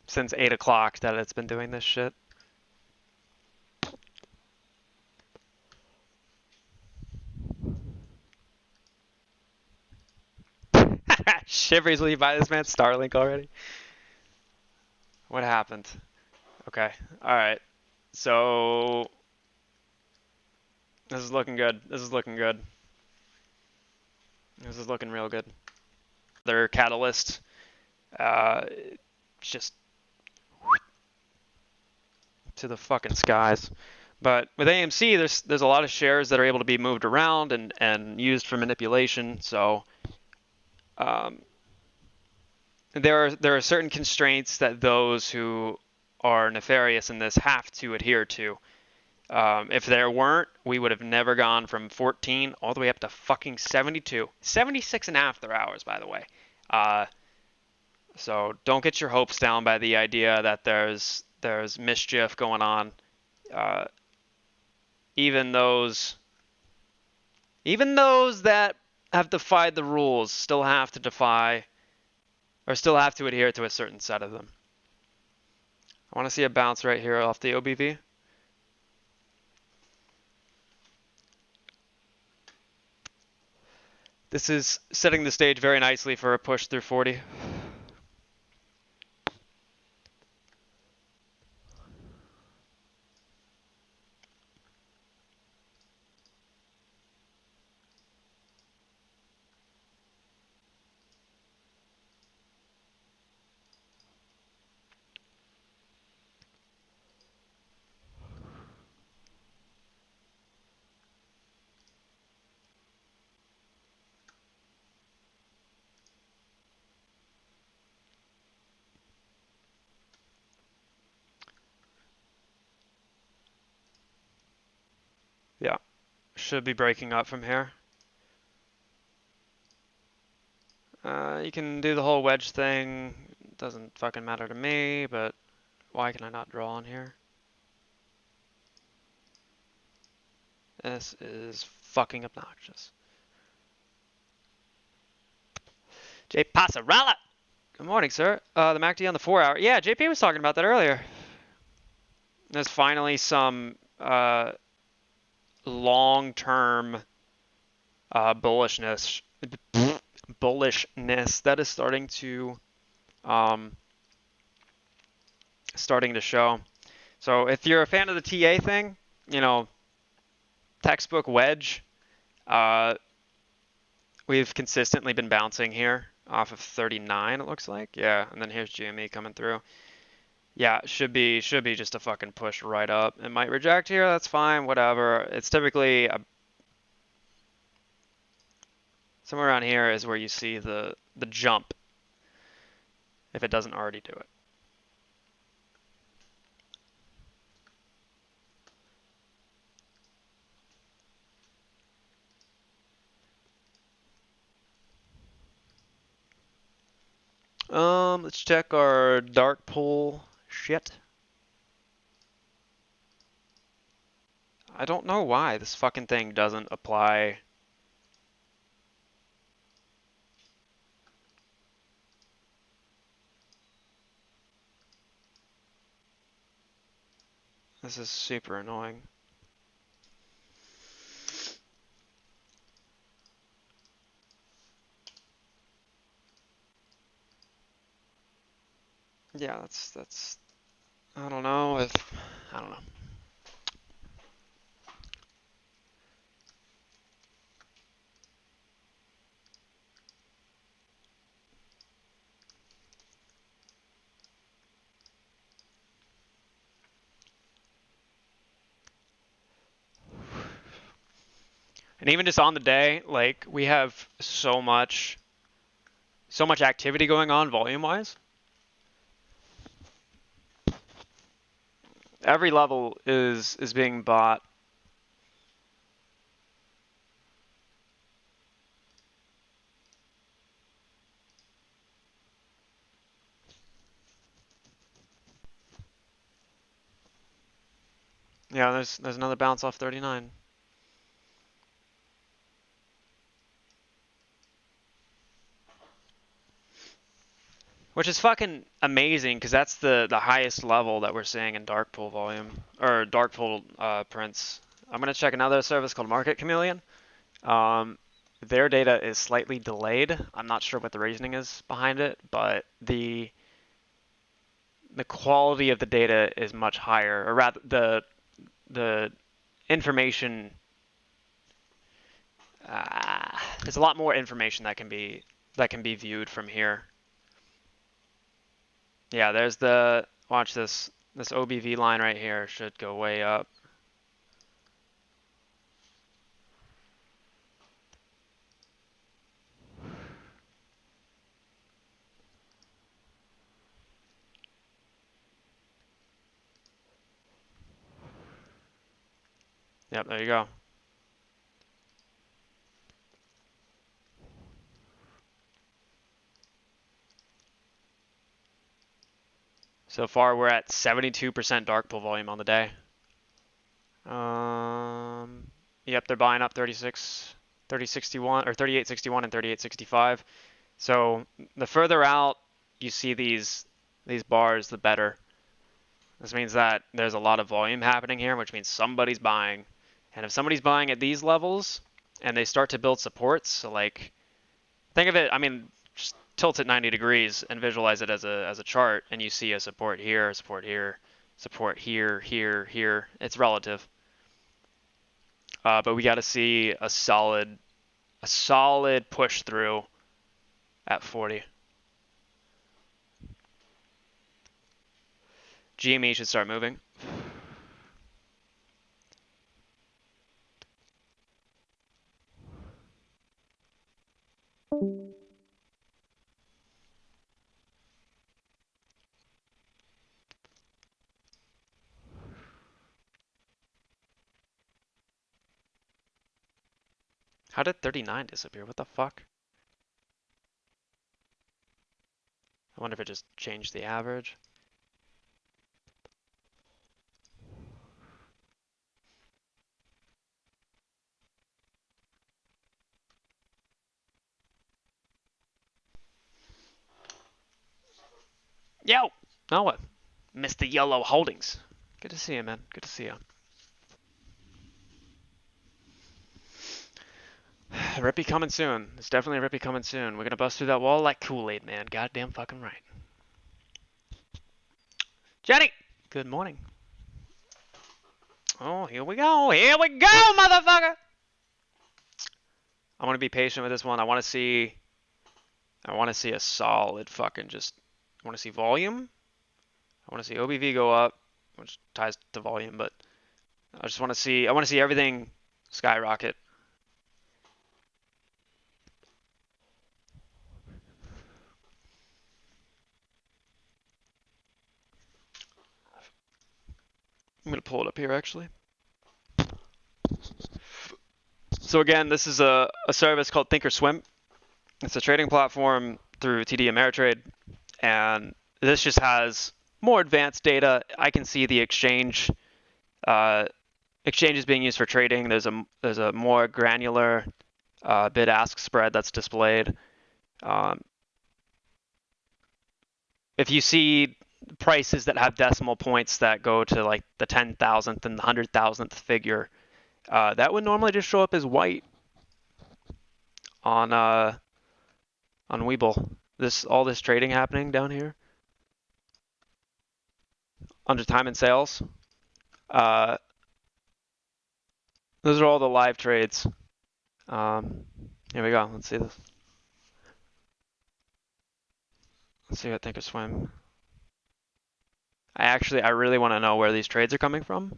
since 8 o'clock that it's been doing this shit. Shivers, will you buy this man Starlink already? What happened? Okay, alright. So this is looking good. This is looking good. This is looking real good. Their catalyst, just to the fucking skies. But with AMC, there's a lot of shares that are able to be moved around and used for manipulation. So there are certain constraints that those who are nefarious in this have to adhere to. If there weren't, we would have never gone from 14 all the way up to fucking 72. 76 and after hours, by the way. So don't get your hopes down by the idea that there's mischief going on. Even those that have defied the rules still have to defy, or still have to adhere to a certain set of them. I want to see a bounce right here off the OBV. This is setting the stage very nicely for a push through 40. Yeah, should be breaking up from here. You can do the whole wedge thing. Doesn't fucking matter to me, but why can I not draw on here? This is fucking obnoxious. Jay Passarella! Good morning, sir. The MACD on the 4 hour. Yeah, JP was talking about that earlier. There's finally some long-term bullishness that is starting to show. So if you're a fan of the TA thing, you know, textbook wedge, we've consistently been bouncing here off of 39, it looks like. Yeah, and then here's GME coming through. Yeah, should be just a fucking push right up. It might reject here, that's fine, whatever. It's typically somewhere around here is where you see the jump, if it doesn't already do it. Let's check our dark pool shit. I don't know why this fucking thing doesn't apply. This is super annoying. Yeah, that's I don't know. And even just on the day, like, we have so much activity going on volume-wise. Every level is being bought. Yeah, there's another bounce off 39. Which is fucking amazing because that's the highest level that we're seeing in dark pool volume or dark pool prints. I'm gonna check another service called Market Chameleon. Their data is slightly delayed. I'm not sure what the reasoning is behind it, but the quality of the data is much higher, or rather the information. There's a lot more information that can be viewed from here. Yeah, there's the, watch this OBV line right here should go way up. Yep, there you go. So far we're at 72% dark pool volume on the day. Yep, they're buying up 3061 or 3861 and 3865. So the further out you see these bars, the better. This means that there's a lot of volume happening here, which means somebody's buying. And if somebody's buying at these levels and they start to build supports, so like, think of it, I mean, just tilt it 90 degrees and visualize it as a chart, and you see a support here, support here, support here, here, here. It's relative. But we got to see a solid push through at 40. GME should start moving. How did 39 disappear? What the fuck? I wonder if it just changed the average. Yo! Oh, what? Mr. Yellow Holdings. Good to see you, man. Good to see you. Rippy coming soon. There's definitely a Rippy coming soon. We're gonna bust through that wall like Kool-Aid, man. Goddamn fucking right. Jenny! Good morning. Oh, here we go. Here we go, motherfucker! I want to be patient with this one. I want to see a solid fucking just, I want to see volume. I want to see OBV go up, which ties to volume, but I want to see everything skyrocket. I'm going to pull it up here actually. So again, this is a service called Thinkorswim. It's a trading platform through TD Ameritrade, and this just has more advanced data. I can see the exchange exchanges being used for trading. There's a more granular bid-ask spread that's displayed. If you see prices that have decimal points that go to like the 10,000th and the 100,000th figure, that would normally just show up as white on Webull. All this trading happening down here under time and sales. Those are all the live trades. Here we go. Let's see this. Let's see what Thinkorswim. I really want to know where these trades are coming from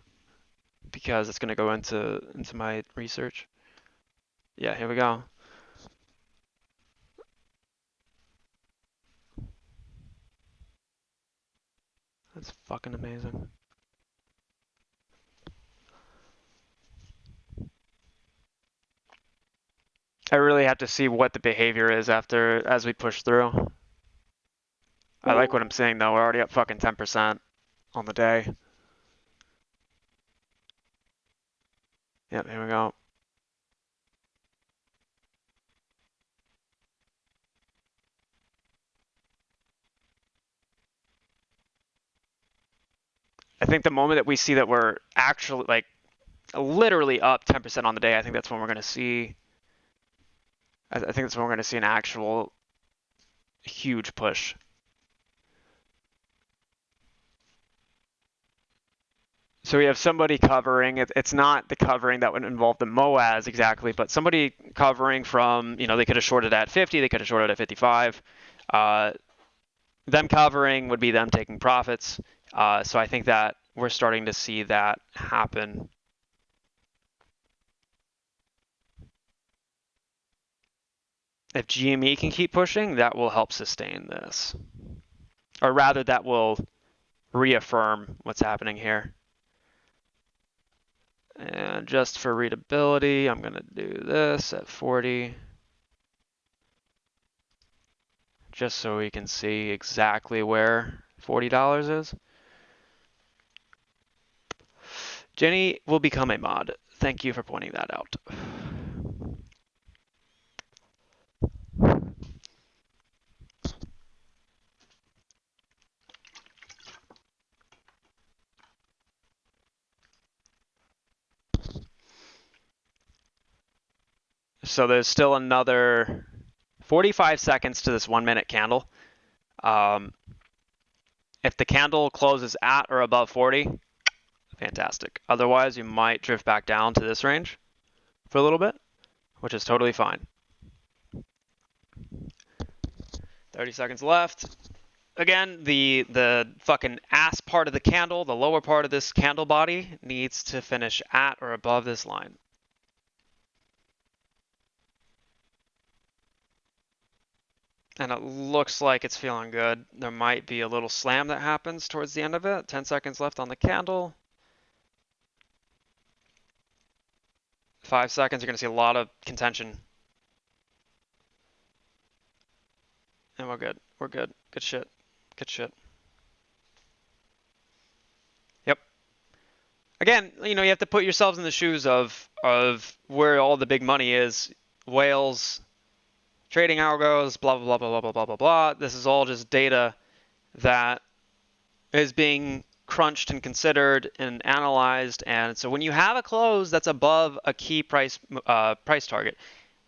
because it's going to go into my research. Yeah, here we go. That's fucking amazing. I really have to see what the behavior is as we push through. I like what I'm seeing though. We're already up fucking 10% on the day. Yep, here we go. I think the moment that we see that we're actually like literally up 10% on the day, I think that's when we're going to see. I think that's when we're going to see an actual huge push. So we have somebody covering. It's not the covering that would involve the MOAS exactly, but somebody covering from, they could have shorted at 50, they could have shorted at 55. Them covering would be them taking profits. So I think that we're starting to see that happen. If GME can keep pushing, that will help sustain this. Or rather, that will reaffirm what's happening here. And just for readability, I'm going to do this at 40. Just so we can see exactly where $40 is. Jenny will become a mod. Thank you for pointing that out. So there's still another 45 seconds to this 1 minute candle. If the candle closes at or above 40, fantastic. Otherwise, you might drift back down to this range for a little bit, which is totally fine. 30 seconds left. Again, the fucking ass part of the candle, the lower part of this candle body, needs to finish at or above this line. And it looks like it's feeling good. There might be a little slam that happens towards the end of it. 10 seconds left on the candle. 5 seconds, you're going to see a lot of contention. And we're good. We're good. Good shit. Good shit. Yep. Again, you have to put yourselves in the shoes of where all the big money is. Whales, trading algos, blah, blah, blah, blah, blah, blah, blah, blah. This is all just data that is being crunched and considered and analyzed. And so when you have a close that's above a key price target,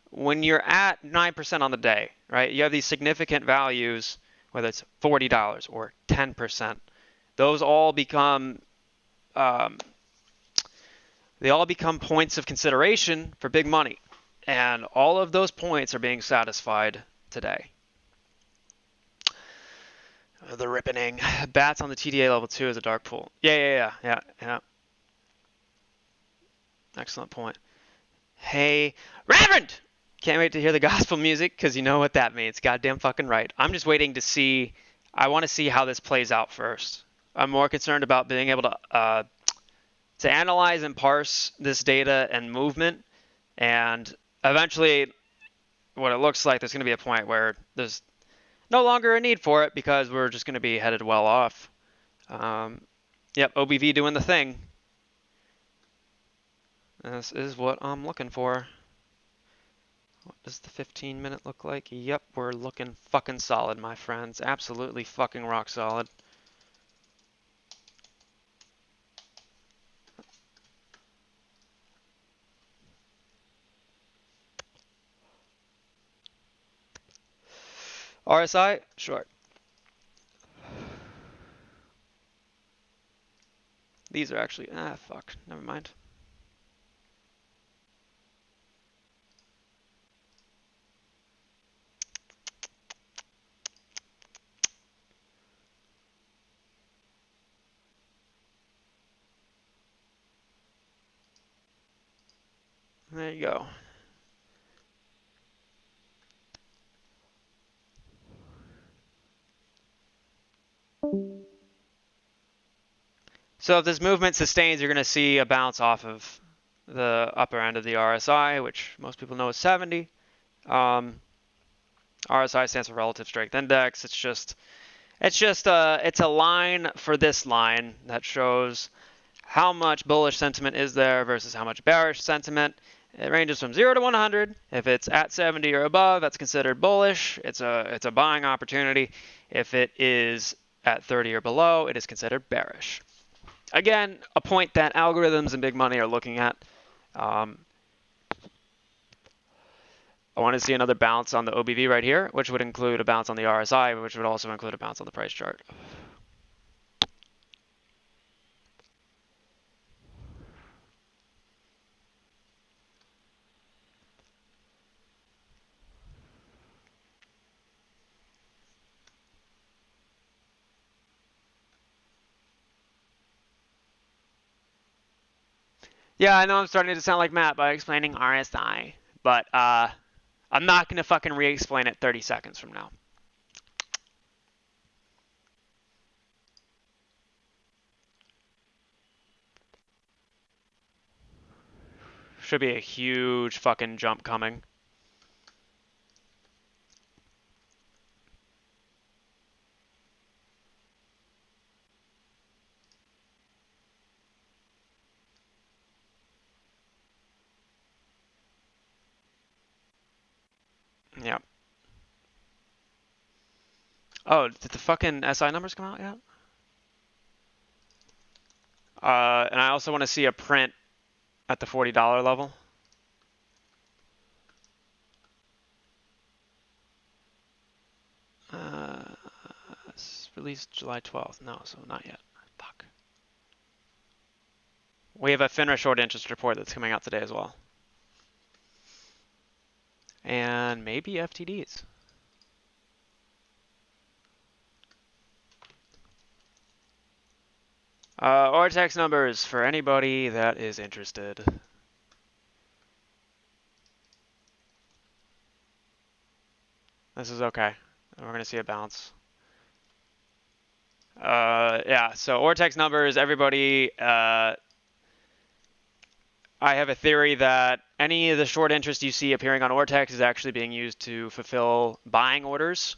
when you're at 9% on the day, right, you have these significant values, whether it's $40 or 10%, those all become points of consideration for big money. And all of those points are being satisfied today. The rippening. Bats on the TDA level 2 is a dark pool. Yeah. Excellent point. Hey, Reverend! Can't wait to hear the gospel music, because you know what that means. Goddamn fucking right. I'm just waiting to see. I want to see how this plays out first. I'm more concerned about being able to analyze and parse this data and movement. And eventually, what it looks like, there's going to be a point where there's no longer a need for it, because we're just going to be headed well off. Yep, OBV doing the thing. This is what I'm looking for. What does the 15-minute look like? Yep, we're looking fucking solid, my friends. Absolutely fucking rock solid. RSI? Sure. These are actually... fuck. Never mind. There you go. So if this movement sustains, you're going to see a bounce off of the upper end of the RSI, which most people know is 70. RSI stands for relative strength index. It's a line for this line that shows how much bullish sentiment is there versus how much bearish sentiment. It ranges from 0 to 100. If it's at 70 or above, that's considered bullish. It's a buying opportunity. If it is at 30 or below, it is considered bearish. Again, a point that algorithms and big money are looking at. I want to see another bounce on the OBV right here, which would include a bounce on the RSI, which would also include a bounce on the price chart. Yeah, I know I'm starting to sound like Matt by explaining RSI, but I'm not going to fucking re-explain it 30 seconds from now. Should be a huge fucking jump coming. Yeah. Oh, did the fucking SI numbers come out yet? And I also want to see a print at the $40 level. It's released July 12th. No, so not yet. Fuck. We have a FINRA short interest report that's coming out today as well. And maybe FTDs. Ortex numbers for anybody that is interested. This is okay. We're going to see a bounce. Yeah, so Ortex numbers, everybody, I have a theory that any of the short interest you see appearing on Ortex is actually being used to fulfill buying orders.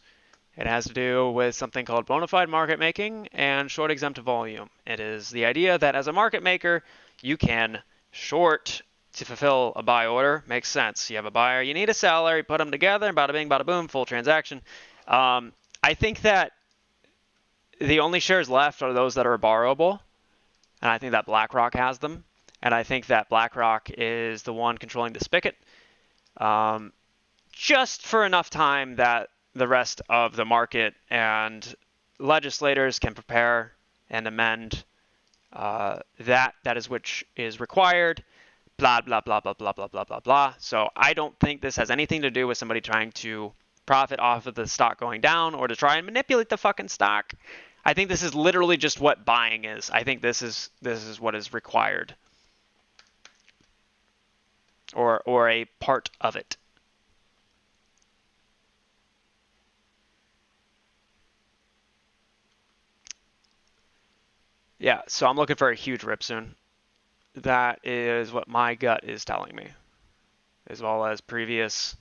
It has to do with something called bona fide market making and short exempt volume. It is the idea that as a market maker, you can short to fulfill a buy order. Makes sense. You have a buyer, you need a seller, you put them together, bada bing, bada boom, full transaction. I think that the only shares left are those that are borrowable, and I think that BlackRock has them. And I think that BlackRock is the one controlling the spigot, just for enough time that the rest of the market and legislators can prepare and amend that is which is required, blah, blah, blah, blah, blah, blah, blah, blah, blah. So I don't think this has anything to do with somebody trying to profit off of the stock going down or to try and manipulate the fucking stock. I think this is literally just what buying is. I think this is what is required. Or a part of it. Yeah, so I'm looking for a huge rip soon. That is what my gut is telling me, as well as previous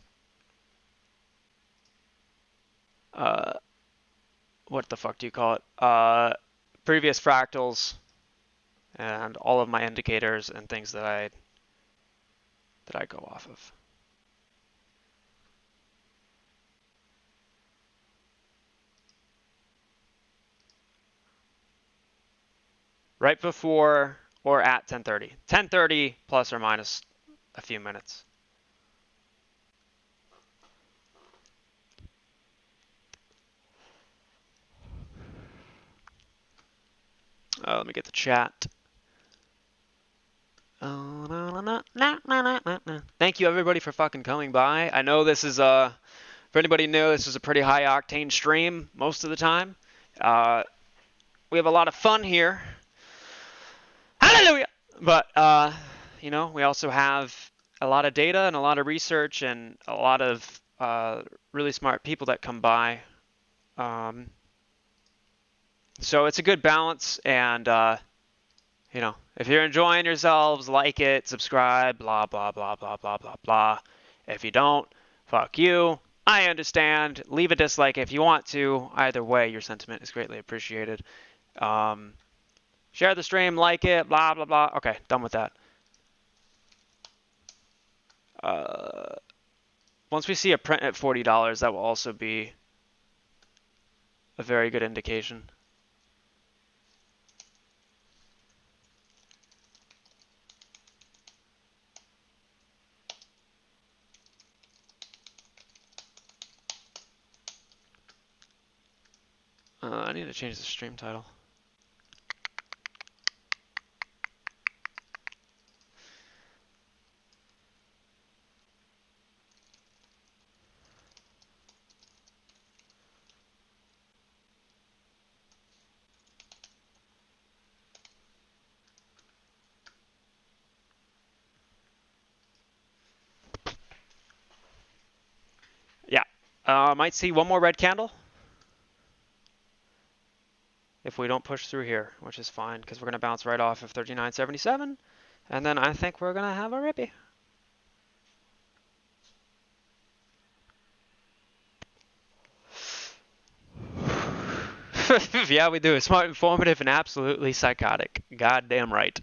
what the fuck do you call it? Previous fractals and all of my indicators and things that I go off of. Right before or at 10:30. 10:30 plus or minus a few minutes. Let me get the chat. Thank you everybody for fucking coming by. I know this is for anybody new, this is a pretty high octane stream most of the time. We have a lot of fun here. Hallelujah! But you know, we also have a lot of data and a lot of research and a lot of really smart people that come by. So it's a good balance, and you know, if you're enjoying yourselves, like it, subscribe, blah, blah, blah, blah, blah, blah, blah. If you don't, Fuck you. I understand. Leave a dislike if you want to. Either way, your sentiment is greatly appreciated. Share the stream, like it, blah, blah, blah. Okay, done with that. Once we see a print at $40, that will also be a very good indication. I need to change the stream title. Yeah. Might see one more red candle. If we don't push through here, which is fine, because we're going to bounce right off of 39.77. And then I think we're going to have a rippy. Yeah, we do. Smart, informative, and absolutely psychotic. Goddamn right.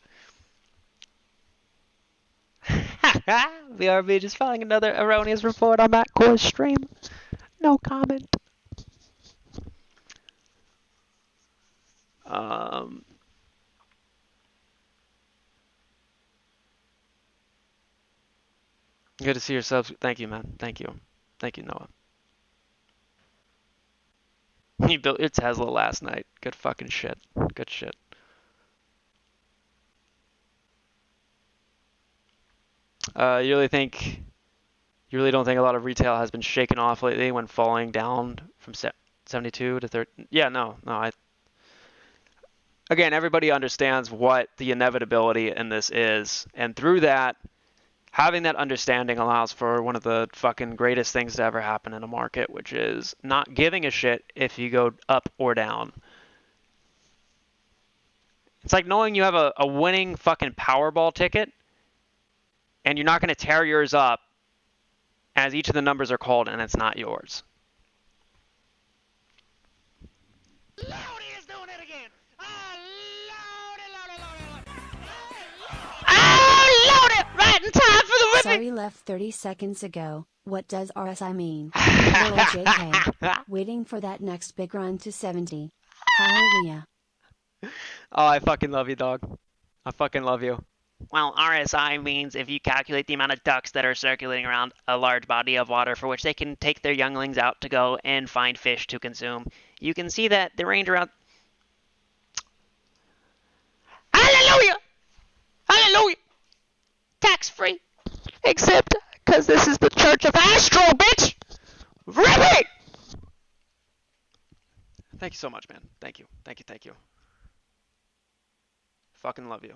BRB just filing another erroneous report on Matt Core's stream. No comment. Good to see your subs. Thank you, man. Thank you. Thank you, Noah. He built your Tesla last night. Good fucking shit. Good shit. You really don't think a lot of retail has been shaken off lately when falling down from 72 to 30? Yeah, no. Again, everybody understands what the inevitability in this is, and through that, having that understanding allows for one of the fucking greatest things to ever happen in a market, which is not giving a shit if you go up or down. It's like knowing you have a winning fucking Powerball ticket, and you're not going to tear yours up as each of the numbers are called and it's not yours. Lordy is doing it again. Lordy, right in time for the ripping. Sorry, left 30 seconds ago. What does RSI mean? Little JK. Waiting for that next big run to 70. Hallelujah. Oh, I fucking love you, dog. I fucking love you. Well, RSI means if you calculate the amount of ducks that are circulating around a large body of water for which they can take their younglings out to go and find fish to consume, you can see that the range around... Hallelujah! Hallelujah! Tax-free. Except because this is the Church of Astro, bitch! Rippy! Thank you so much, man. Thank you. Thank you, thank you. Fucking love you.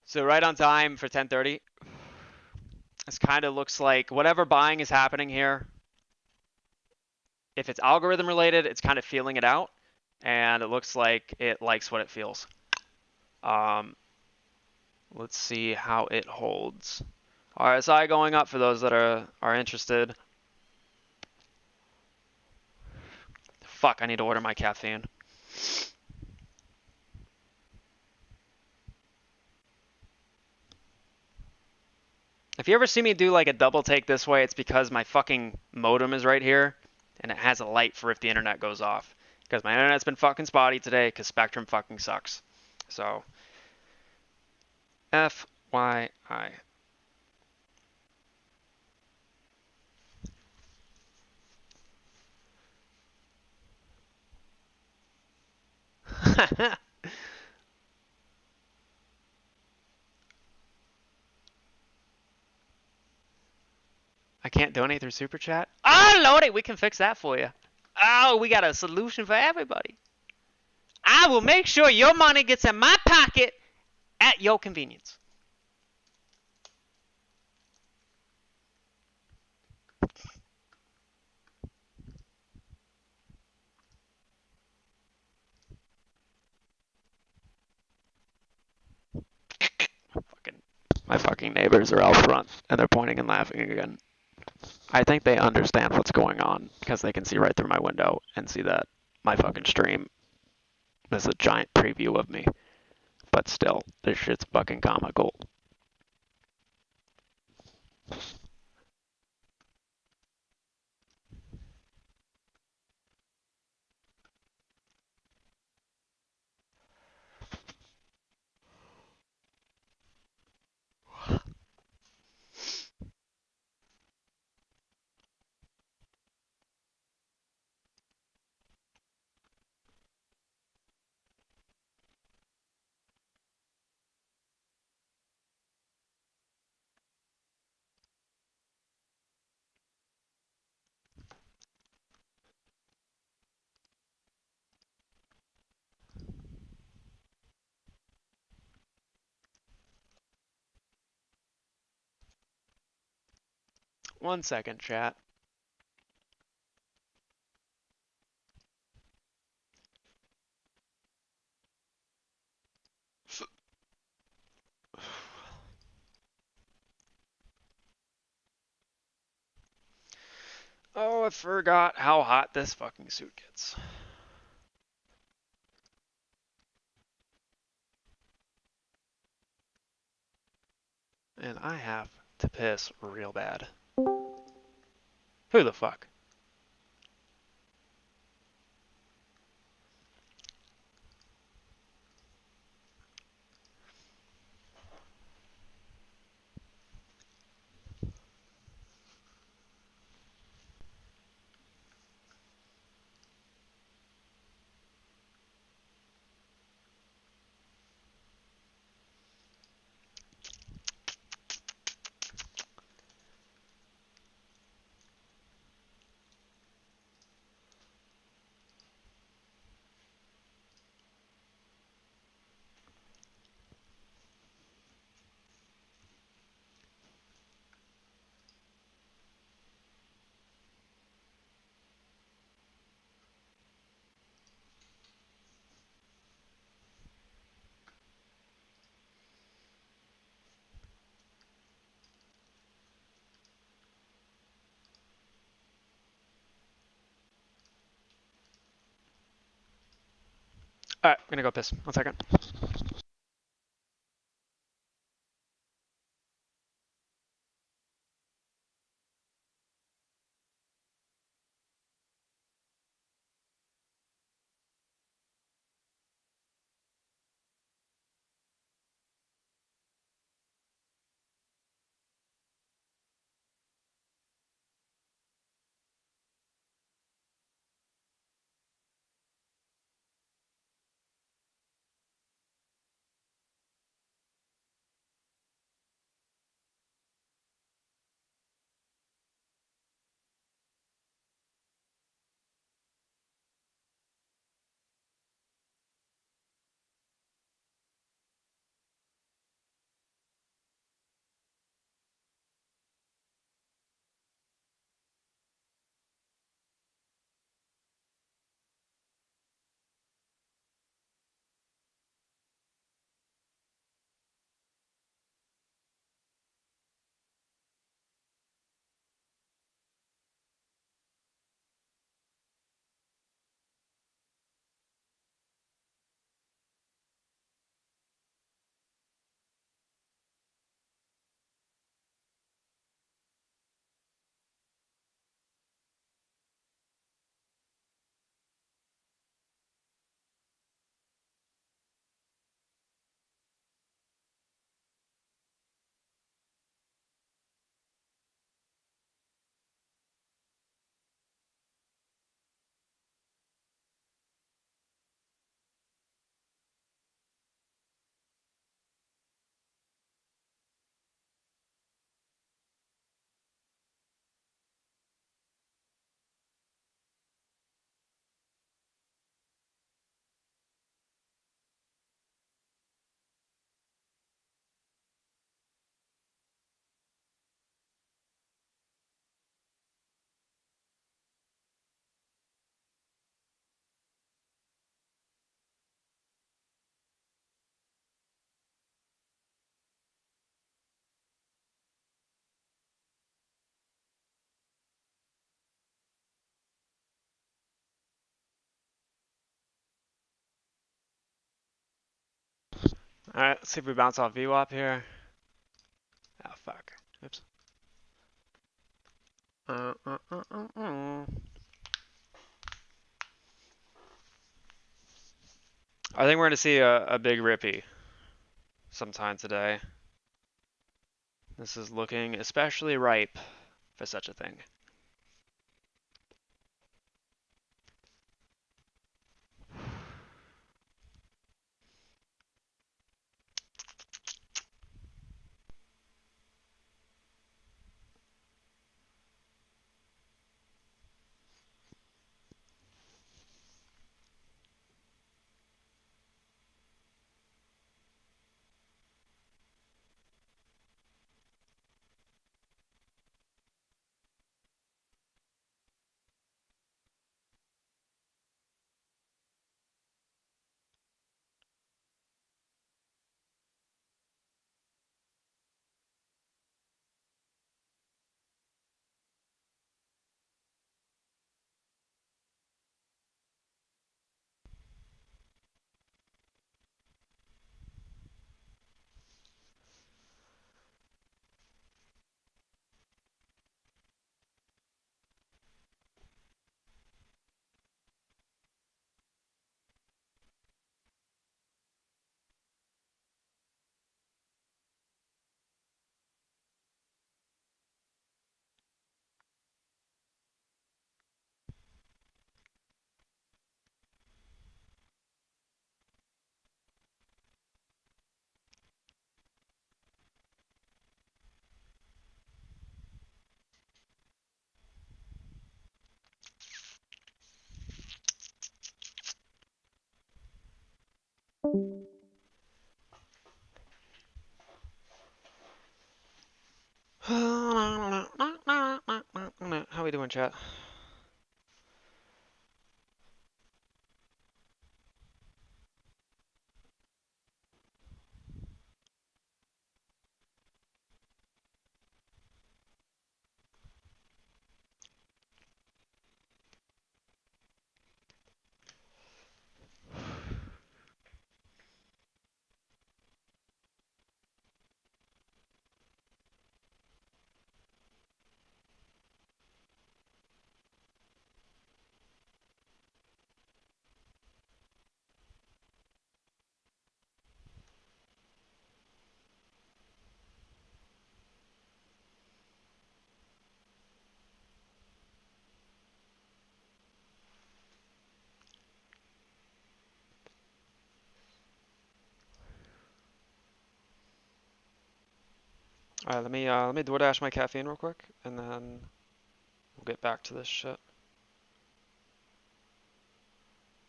So right on time for 10:30. This kind of looks like whatever buying is happening here. If it's algorithm related, it's kind of feeling it out, and it looks like it likes what it feels. Let's see how it holds. RSI going up for those that are interested. Fuck, I need to order my caffeine. If you ever see me do like a double take this way, it's because my fucking modem is right here, and it has a light for if the internet goes off. Because my internet's been fucking spotty today, because Spectrum fucking sucks. So, FYI. I can't donate through Super Chat? Oh, lordy, we can fix that for you. Oh, we got a solution for everybody. I will make sure your money gets in my pocket at your convenience. Fucking My fucking neighbors are out front, and they're pointing and laughing again. I think they understand what's going on, because they can see right through my window and see that my fucking stream is a giant preview of me. But still, this shit's fucking comical. One second, chat. Oh, I forgot how hot this fucking suit gets. And I have to piss real bad. Who the fuck? Alright, I'm gonna go piss. 1 second. Alright, let's see if we bounce off VWAP here. Oh, fuck. Oops. I think we're going to see a big Rippy sometime today. This is looking especially ripe for such a thing. How we doing, chat? Alright, let me DoorDash my caffeine real quick, and then we'll get back to this shit.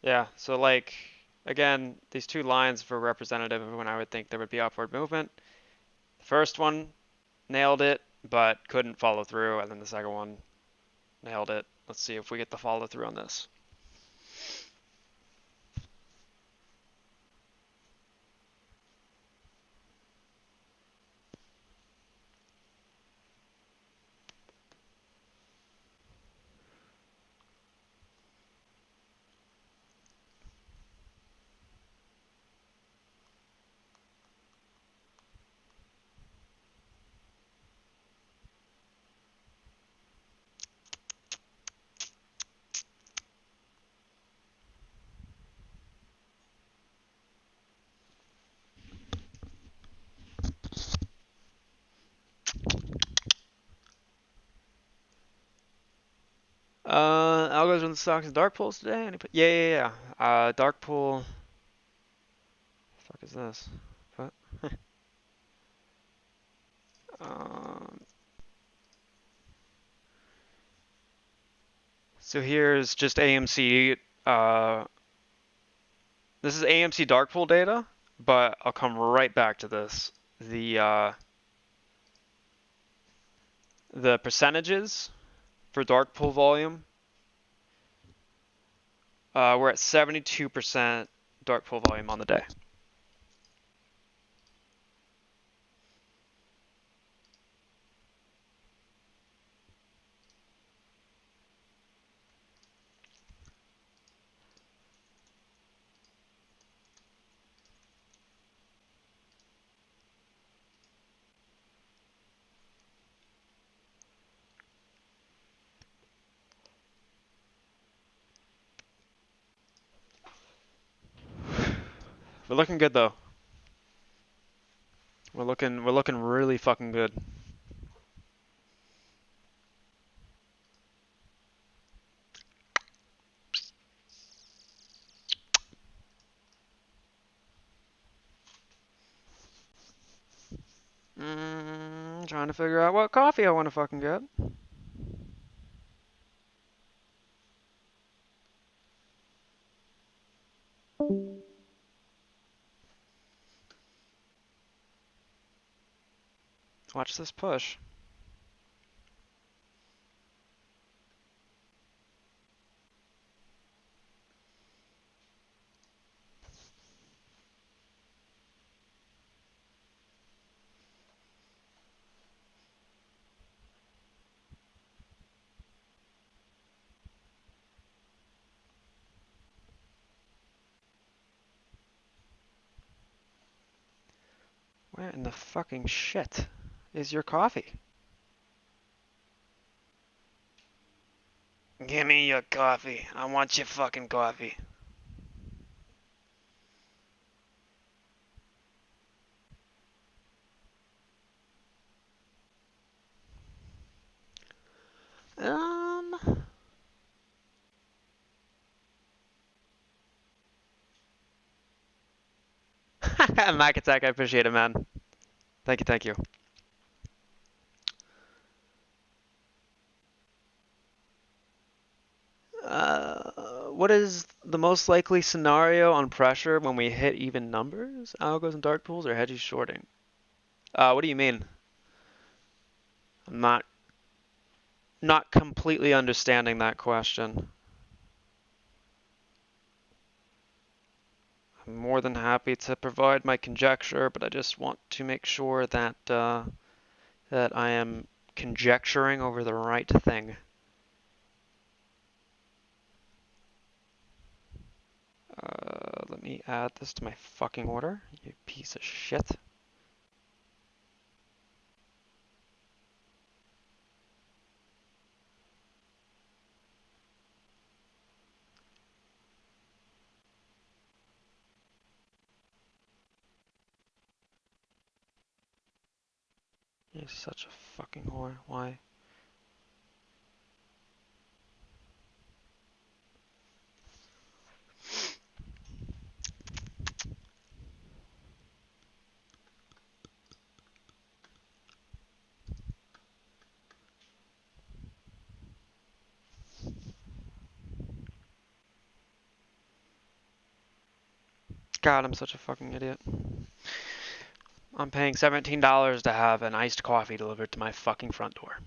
Yeah, so like, again, these two lines were representative of when I would think there would be upward movement. The first one nailed it, but couldn't follow through, and then the second one nailed it. Let's see if we get the follow through on this. Algos on the stocks and dark pools today? Yeah. Dark pool. The fuck is this? What? So here's just AMC. This is AMC dark pool data, but I'll come right back to this. The percentages for dark pool volume. We're at 72% dark pool volume on the day. We're looking good though. We're looking really fucking good. Trying to figure out what coffee I want to fucking get. Watch this push. Where in the fucking shit is your coffee? Give me your coffee. I want your fucking coffee. Mac Attack, I appreciate it, man. Thank you, thank you. What is the most likely scenario on pressure when we hit even numbers? Algos and dark pools or hedges shorting? What do you mean? I'm not completely understanding that question. I'm more than happy to provide my conjecture, but I just want to make sure that that I am conjecturing over the right thing. Let me add this to my fucking order, you piece of shit. You're such a fucking whore. Why? God, I'm such a fucking idiot. I'm paying $17 to have an iced coffee delivered to my fucking front door.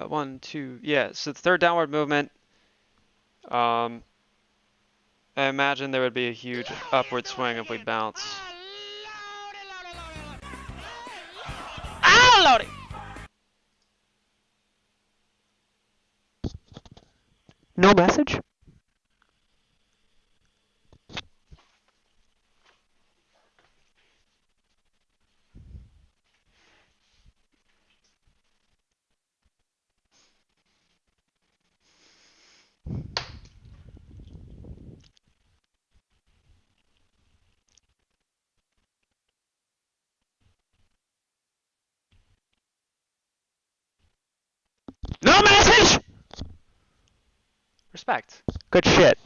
One, two, yeah. So the third downward movement. I imagine there would be a huge upward swing if we bounce. Ah, Lordy! No message? No message! Respect. Good shit.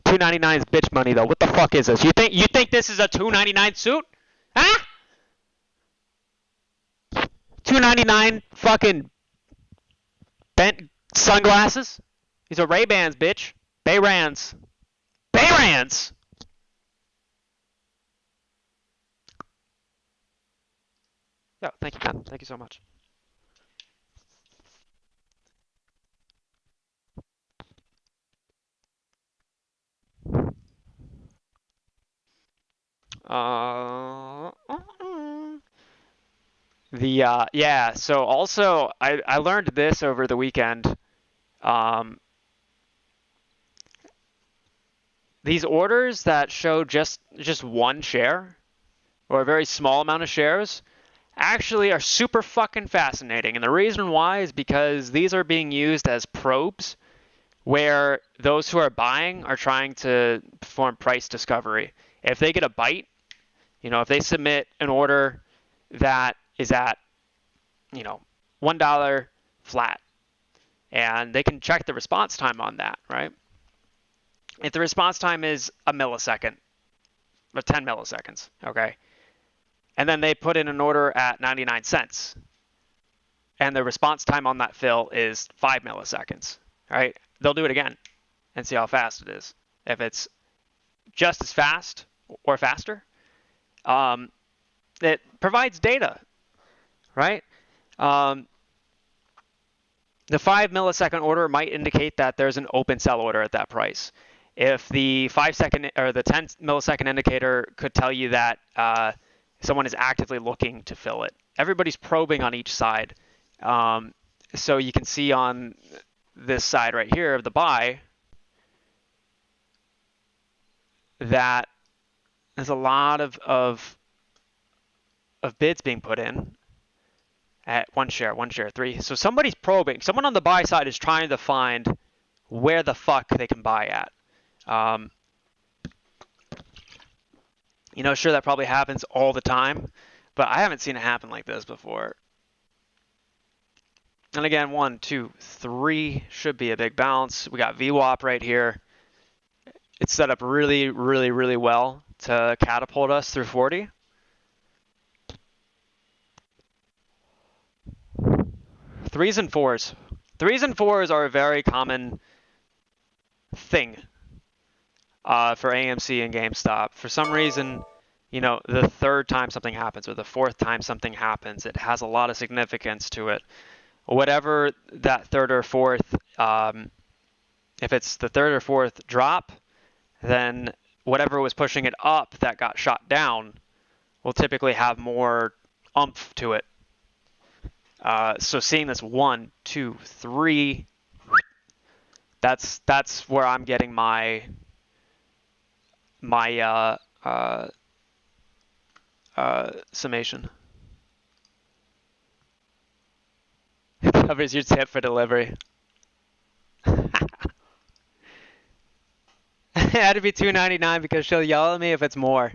299 is bitch money though. What the fuck is this? You think this is a 299 suit? Huh? 299 fucking bent sunglasses? These are Ray-Bans, bitch. Bay-Rans. Bay-Rans! Yo, thank you, man. Thank you so much. Yeah, so also I learned this over the weekend. These orders that show just one share or a very small amount of shares actually are super fucking fascinating. And the reason why is because these are being used as probes where those who are buying are trying to perform price discovery. If they get a bite, if they submit an order that is at, $1 flat, and they can check the response time on that, right? If the response time is a millisecond, or 10 milliseconds, okay? And then they put in an order at 99 cents, and the response time on that fill is 5 milliseconds, right? They'll do it again and see how fast it is. If it's just as fast or faster, it provides data, right? The 5 millisecond order might indicate that there's an open sell order at that price. If the 5-second or the 10 millisecond indicator could tell you that someone is actively looking to fill it. Everybody's probing on each side. So you can see on this side right here of the buy that there's a lot of bids being put in at one share, 3. So somebody's probing. Someone on the buy side is trying to find where the fuck they can buy at. Sure, that probably happens all the time, but I haven't seen it happen like this before. And again, 1, 2, 3 should be a big bounce. We got VWAP right here. It's set up really, really, really well to catapult us through 40. Threes and fours. Threes and fours are a very common thing for AMC and GameStop. For some reason, the third time something happens or the fourth time something happens, it has a lot of significance to it. Whatever that third or fourth, if it's the third or fourth drop, then whatever was pushing it up that got shot down will typically have more oomph to it. So seeing this 1, 2, 3, that's where I'm getting my summation. It covers your tip for delivery. It had to be $2.99 because she'll yell at me if it's more.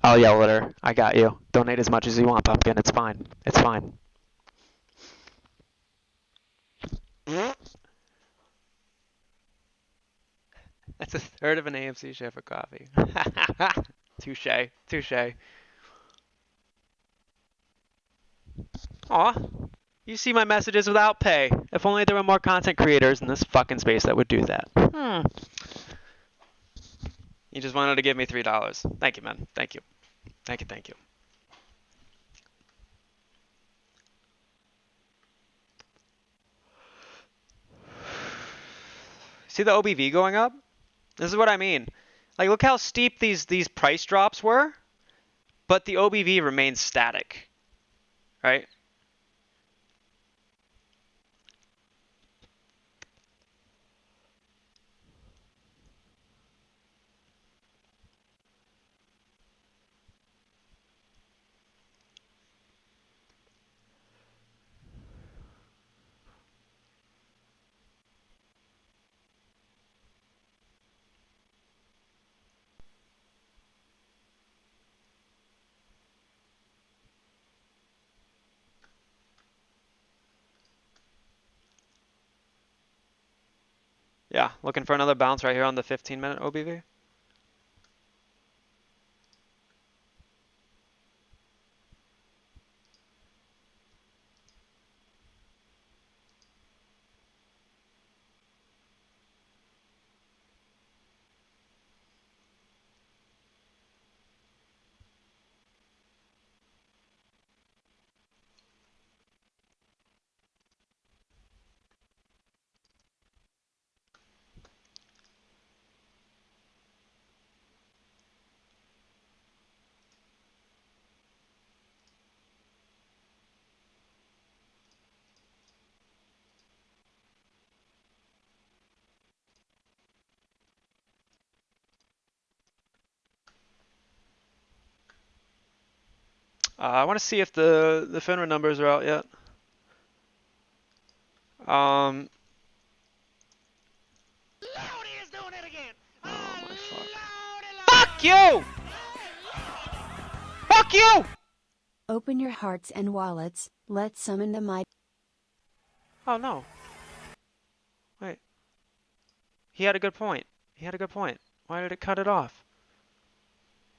I'll yell at her. I got you. Donate as much as you want, Pumpkin. It's fine. It's fine. That's a third of an AMC share for coffee. Touche. Touche. Aw. You see my messages without pay. If only there were more content creators in this fucking space that would do that. You just wanted to give me $3. Thank you, man. Thank you. Thank you, thank you. See the OBV going up? This is what I mean. Like, look how steep these price drops were, but the OBV remains static, right? Yeah, looking for another bounce right here on the 15-minute OBV. I want to see if the FINRA numbers are out yet. Lodi is doing it again. Oh my fuck. Fuck you! Fuck you! Open your hearts and wallets, let's summon the mighty. Oh no. Wait. He had a good point. He had a good point. Why did it cut it off?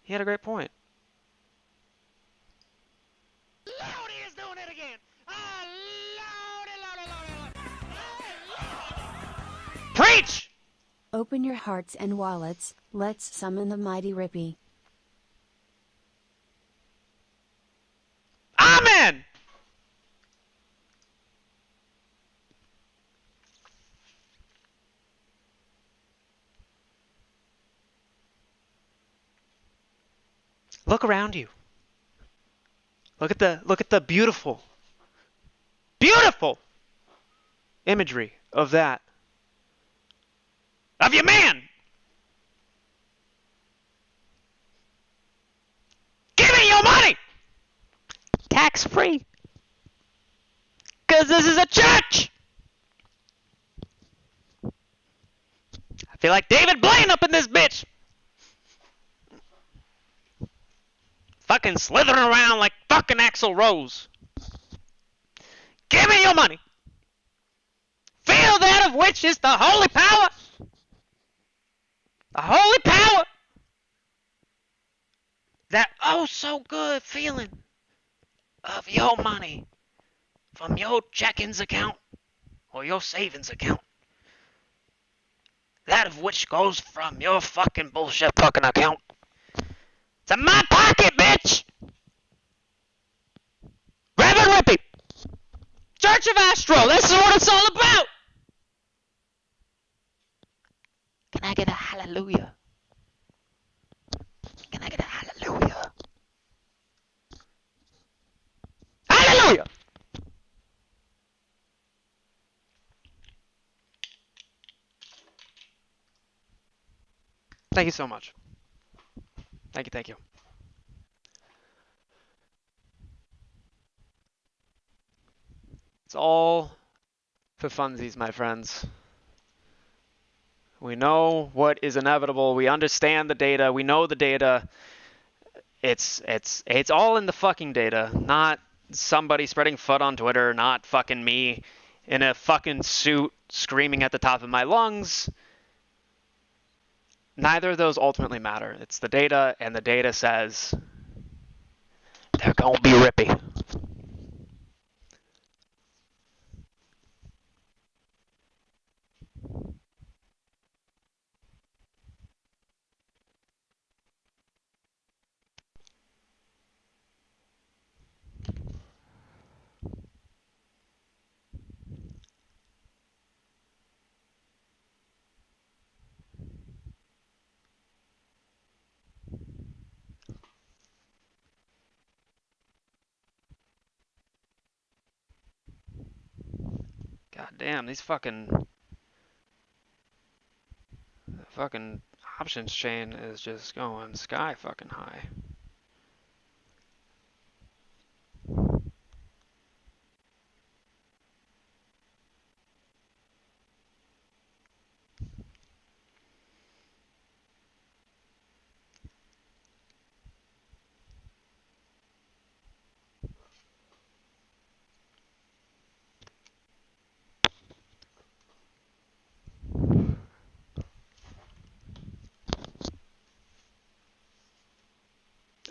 He had a great point. Lodi is doing it again. Preach! Open your hearts and wallets, let's summon the mighty Rippy. Amen! Look around you. Look at the beautiful imagery of that. Of your man! Give me your money! Tax free. Cause this is a church! I feel like David Blaine up in this bitch! Fucking slithering around like fucking Axl Rose. Give me your money! Feel that of which is the holy power! The holy power! That oh so good feeling of your money from your checkings account or your savings account. That of which goes from your fucking bullshit fucking account to my pocket, bitch! Reverend Rippy! Church of Astro, this is what it's all about! Can I get a hallelujah? Can I get a hallelujah? Hallelujah! Thank you so much. Thank you. It's all for funsies, my friends. We know what is inevitable. We understand the data. We know the data. It's all in the fucking data, not somebody spreading FUD on Twitter, not fucking me in a fucking suit screaming at the top of my lungs. Neither of those ultimately matter. It's the data, and the data says they're gonna be Rippy. God damn, these fucking options chain is just going sky fucking high.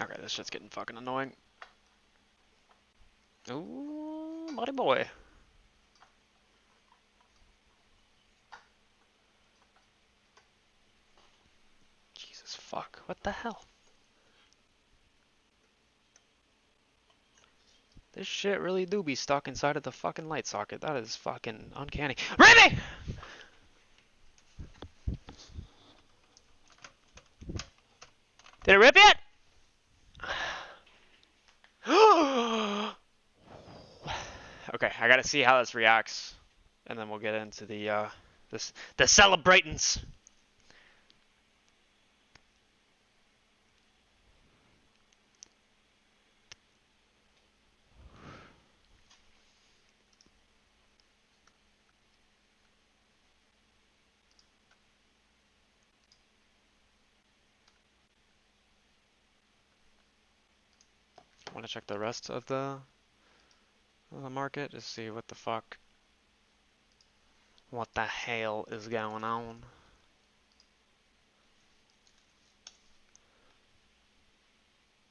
Okay, this shit's getting fucking annoying. Ooh, buddy boy. Jesus fuck, what the hell? This shit really do be stuck inside of the fucking light socket. That is fucking uncanny. Rippy! Did it rip yet? Okay, I gotta see how this reacts, and then we'll get into the celebratings. Want to check the rest of the market to see what the fuck, what the hell is going on.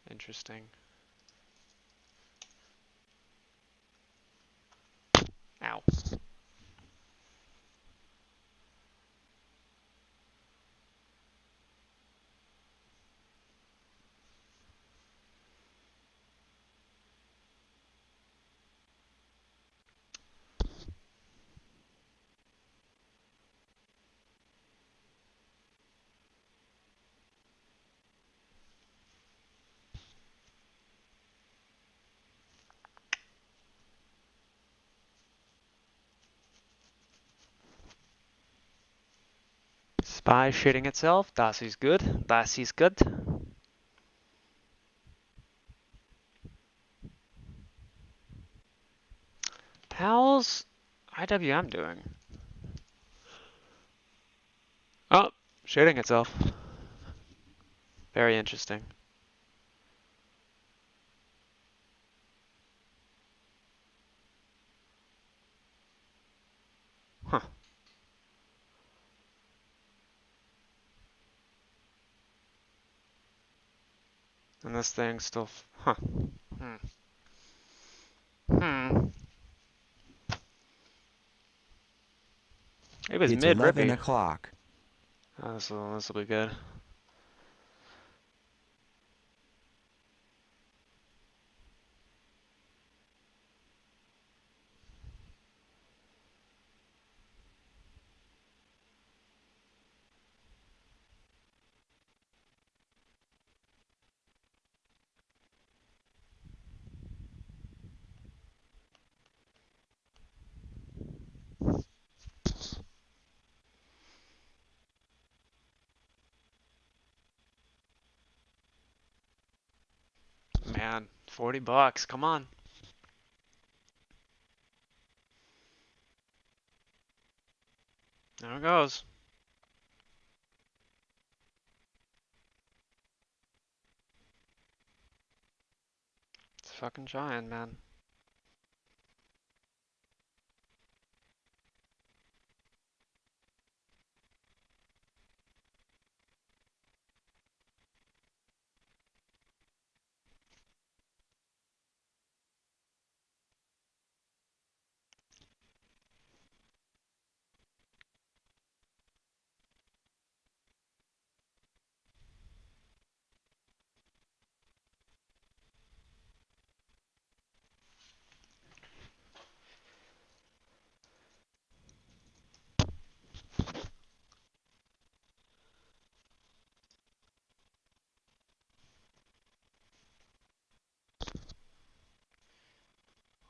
Interesting. Ow. Spy shitting itself. Das is good. Das is good. How's IWM doing? Oh, shitting itself. Very interesting. Huh. And this thing still, huh. It was It's mid 11 Rippy. o'clock. Oh, this will be good. Man, $40. Come on. There it goes. It's fucking giant, man.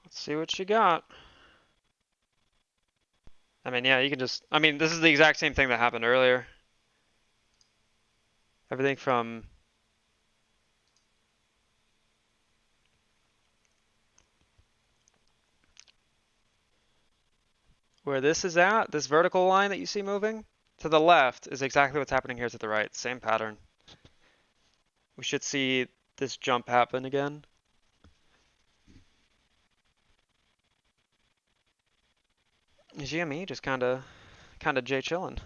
Let's see what you got. I mean, yeah, you can just, I mean, this is the exact same thing that happened earlier. Everything from where this is at, this vertical line that you see moving, to the left is exactly what's happening here to the right. Same pattern. We should see this jump happen again. GME just kinda J chillin'.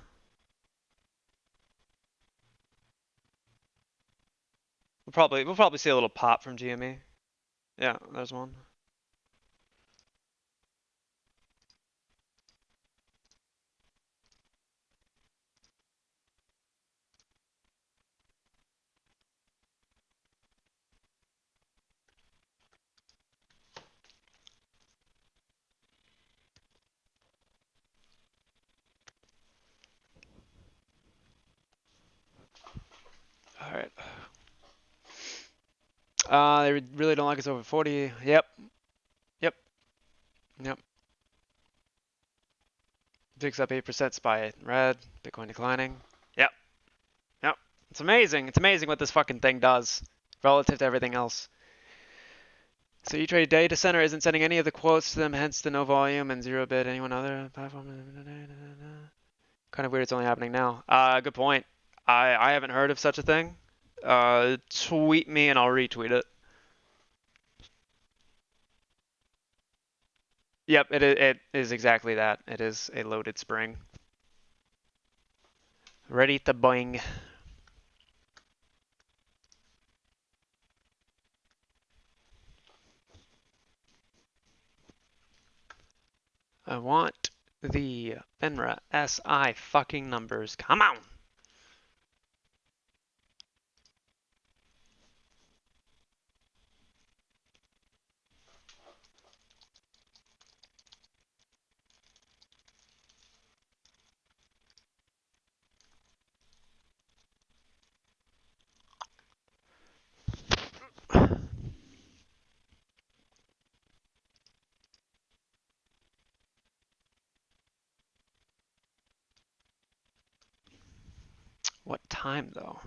We'll probably see a little pop from GME. Yeah, there's one. All right. They really don't like us over 40. Yep. Yep. Yep. Picks up 8%, SPY red, Bitcoin declining. Yep. Yep. It's amazing. It's amazing what this fucking thing does relative to everything else. So E-Trade data center isn't sending any of the quotes to them, hence the no volume and zero bid. Anyone other platform? Kind of weird it's only happening now. Good point. I haven't heard of such a thing. Tweet me and I'll retweet it. Yep, it is exactly that. It is a loaded spring. Ready to boing. I want the FINRA SI fucking numbers. Come on! What time though?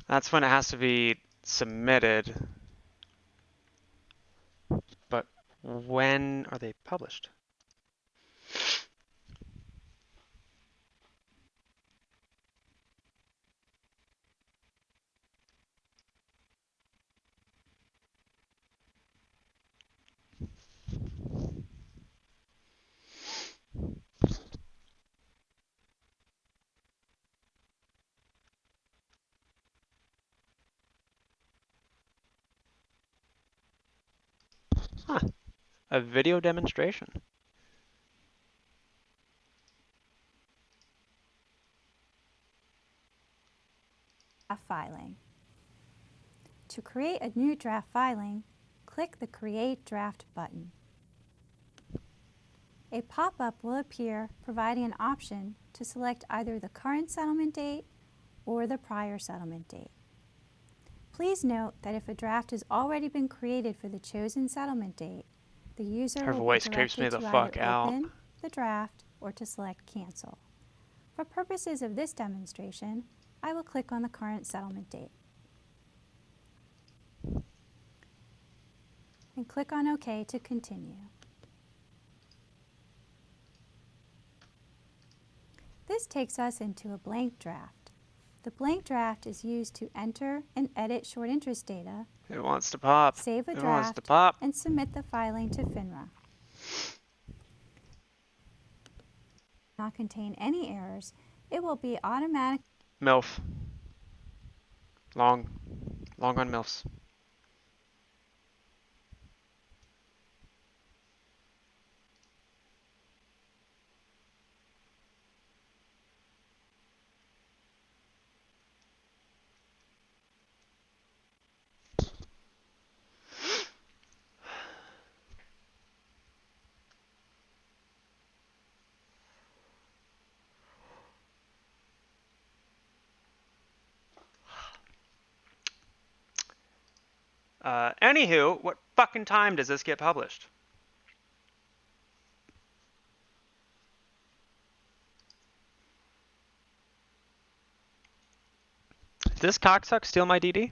That's when it has to be submitted. But when are they published? Huh. A video demonstration. Filing. To create a new draft filing, click the Create Draft button. A pop-up will appear providing an option to select either the current settlement date or the prior settlement date. Please note that if a draft has already been created for the chosen settlement date, the user Her will be voice creeps me directed the to fuck either out. open the draft or to select Cancel. For purposes of this demonstration, I will click on the current settlement date and click on OK to continue. This takes us into a blank draft. The blank draft is used to enter and edit short interest data, Who wants to pop? save a Who wants to draft, pop? and submit the filing to FINRA. Not contain any errors, it will be automatic. MILF. Long on MILFs. Anywho, what fucking time does this get published? Did this cocksuck steal my DD?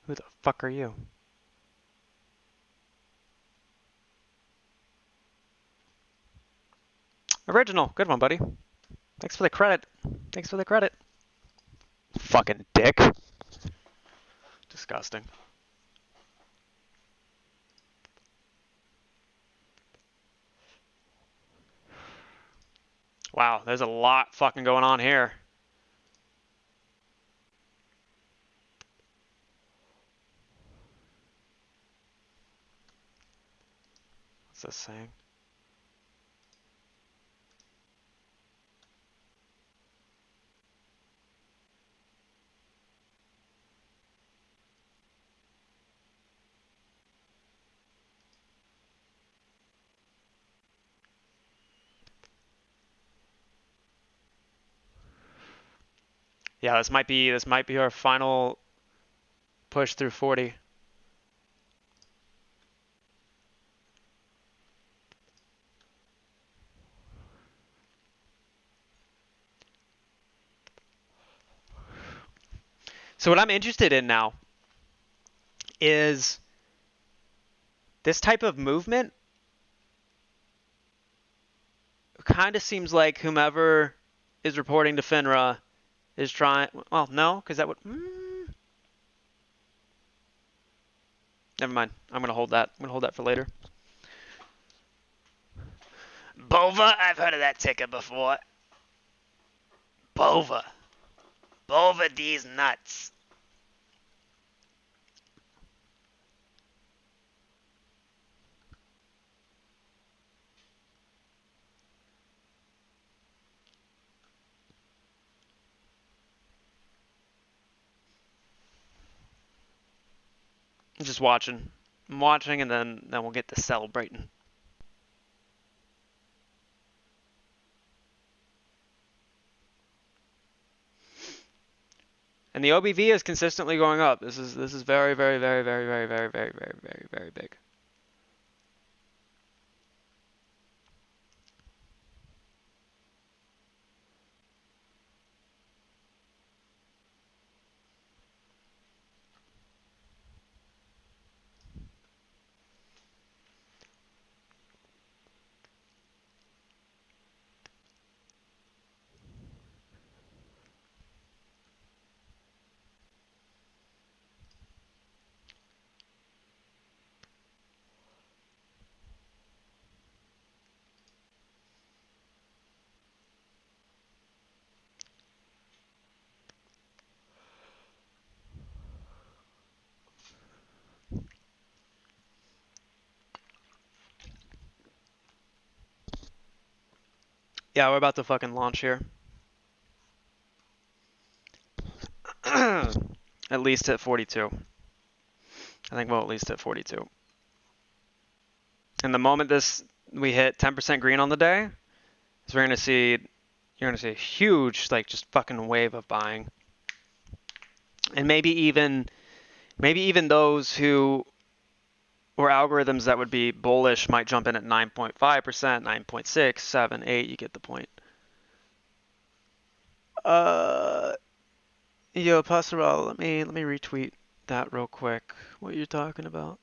Who the fuck are you? Original. Good one, buddy. Thanks for the credit. Thanks for the credit. Fucking dick. Disgusting. Wow, there's a lot fucking going on here. What's this saying? Yeah, this might be our final push through 40. So what I'm interested in now is this type of movement. Kind of seems like whomever is reporting to FINRA is trying. Well, no, because that would. Never mind. I'm gonna hold that. I'm gonna hold that for later. Bova, I've heard of that ticker before. Bova. Bova these nuts. I'm just watching. I'm watching, and then we'll get to celebrating. And the OBV is consistently going up. This is very, very, very, very, very, very, very, very, very, very big. Yeah, we're about to fucking launch here. At least at 42. I think we'll at least hit 42. And the moment we hit 10% green on the day, is you're gonna see a huge just fucking wave of buying. And maybe even those who or algorithms that would be bullish might jump in at 9.5%, 9.6, 7, 8, you get the point. Yo, Passerelle, let me retweet that real quick. What you're talking about.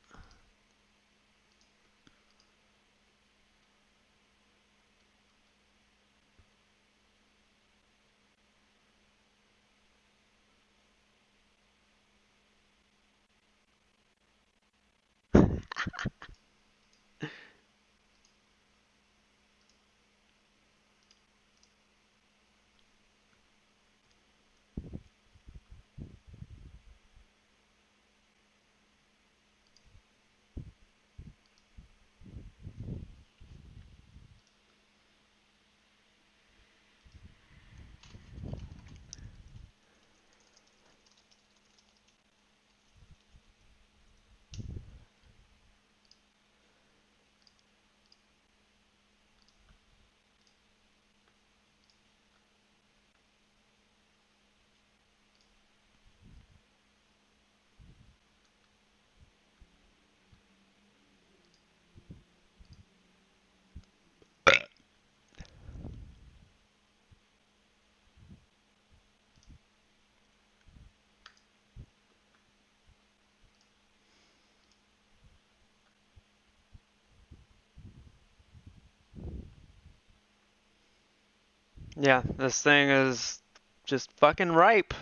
Yeah, this thing is just fucking ripe.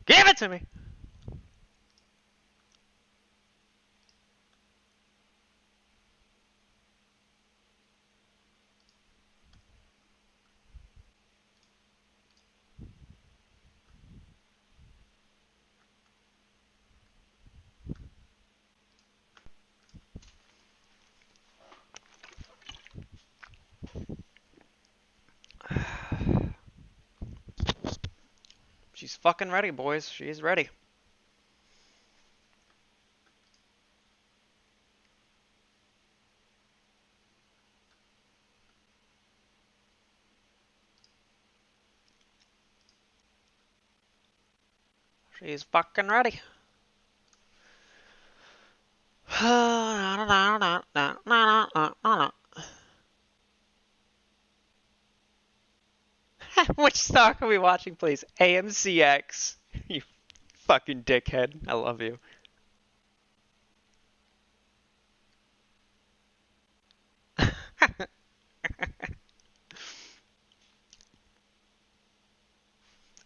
Give it to me! She's fucking ready, boys. She's ready. She's fucking ready. Which stock are we watching, please? AMCX. You Fucking dickhead. I love you.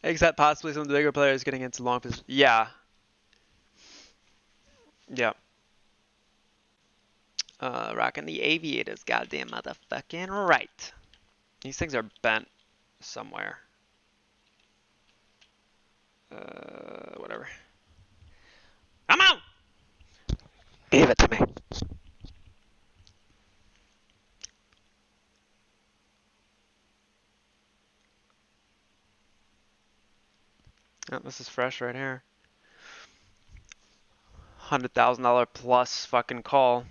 Except possibly some of the bigger players getting into long position. Yeah. Yeah. Rocking the aviators, goddamn motherfucking right. These things are bent somewhere. Whatever. Come on! Give it to me. Oh, this is fresh right here. $100,000 plus fucking call.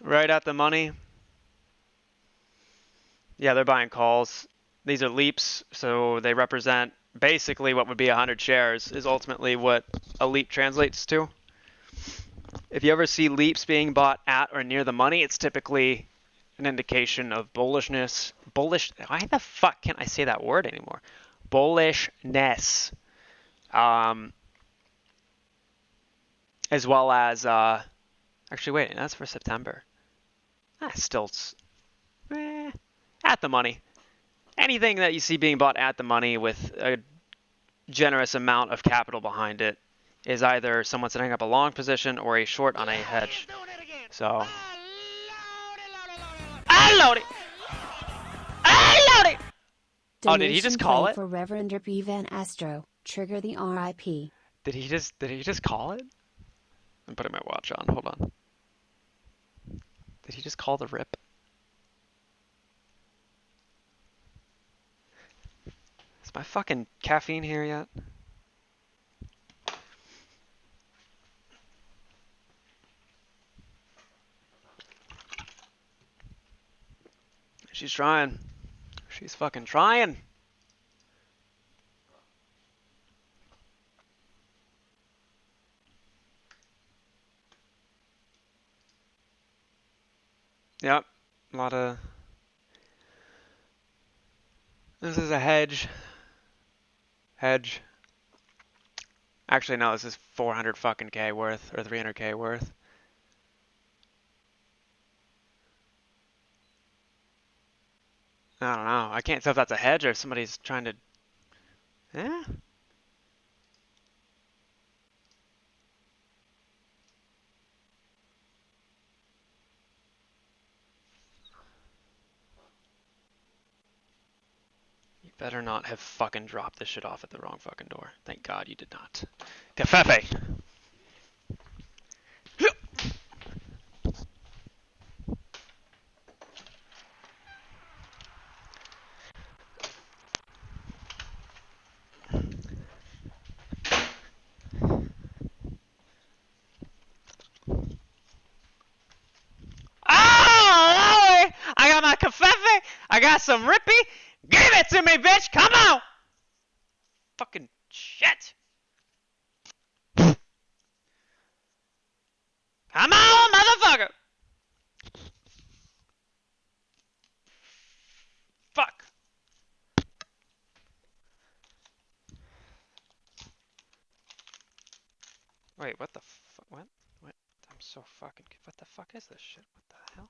Right at the money. Yeah, they're buying calls. These are leaps, so they represent basically what would be 100 shares is ultimately what a leap translates to. If you ever see leaps being bought at or near the money, it's typically an indication of bullishness. Why the fuck can't I say that word anymore? Bullishness. As well as, actually wait, that's for September. Still, at the money. Anything that you see being bought at the money with a generous amount of capital behind it is either someone setting up a long position or a short on a hedge. So. Load it! Oh, did he just call it? For Reverend Rippy Van Astro. Trigger the RIP. Did he just call it? I'm putting my watch on. Hold on. Did he just call the rip? Is my fucking caffeine here yet? She's trying. She's fucking trying. Yep. A lot of... This is a hedge. Hedge. Actually, no, this is 400 fucking K worth, or 300K worth. I don't know. I can't tell if that's a hedge or if somebody's trying to... Eh? You better not have fucking dropped this shit off at the wrong fucking door. Thank God you did not. Cafefe! I got my cafefe. I got some Rippy. Give it to me, bitch. Come on. Fucking shit. Come on, motherfucker. Fuck. Wait, what the fuck? What? What? I'm so fucking... What the fuck is this shit? What the hell?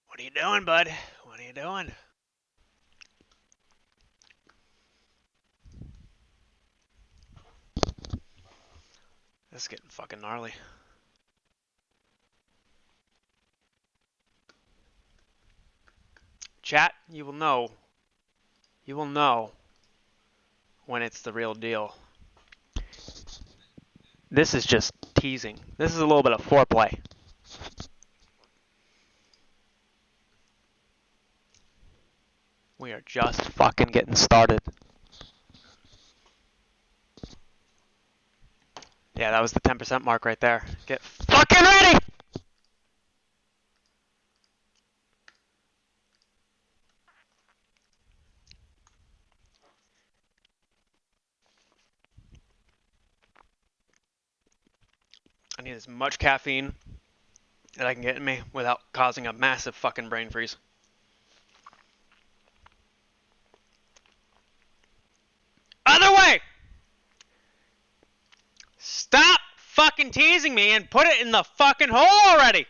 What are you doing, bud? What are you doing? This is getting fucking gnarly. Chat, you will know. You will know when it's the real deal. This is just teasing. This is a little bit of foreplay. We are just fucking getting started. Yeah, that was the 10% mark right there. Get fucking ready! I need as much caffeine that I can get in me without causing a massive fucking brain freeze. Other way! Stop fucking teasing me and put it in the fucking hole already!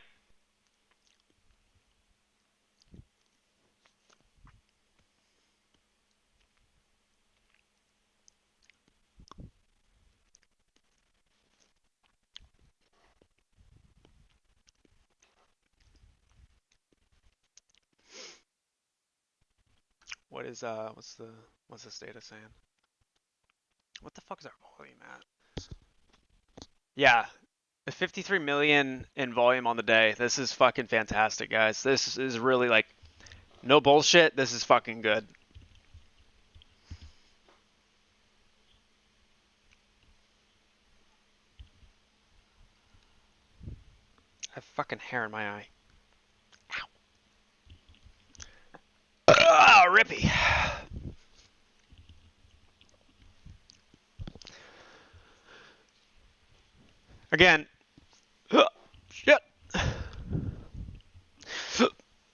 What is what's the status saying? What the fuck is our volume at? Yeah, 53 million in volume on the day. This is fucking fantastic, guys. This is really like no bullshit. This is fucking good. I have fucking hair in my eye. Ow. Ah, Rippy. Again. Shit.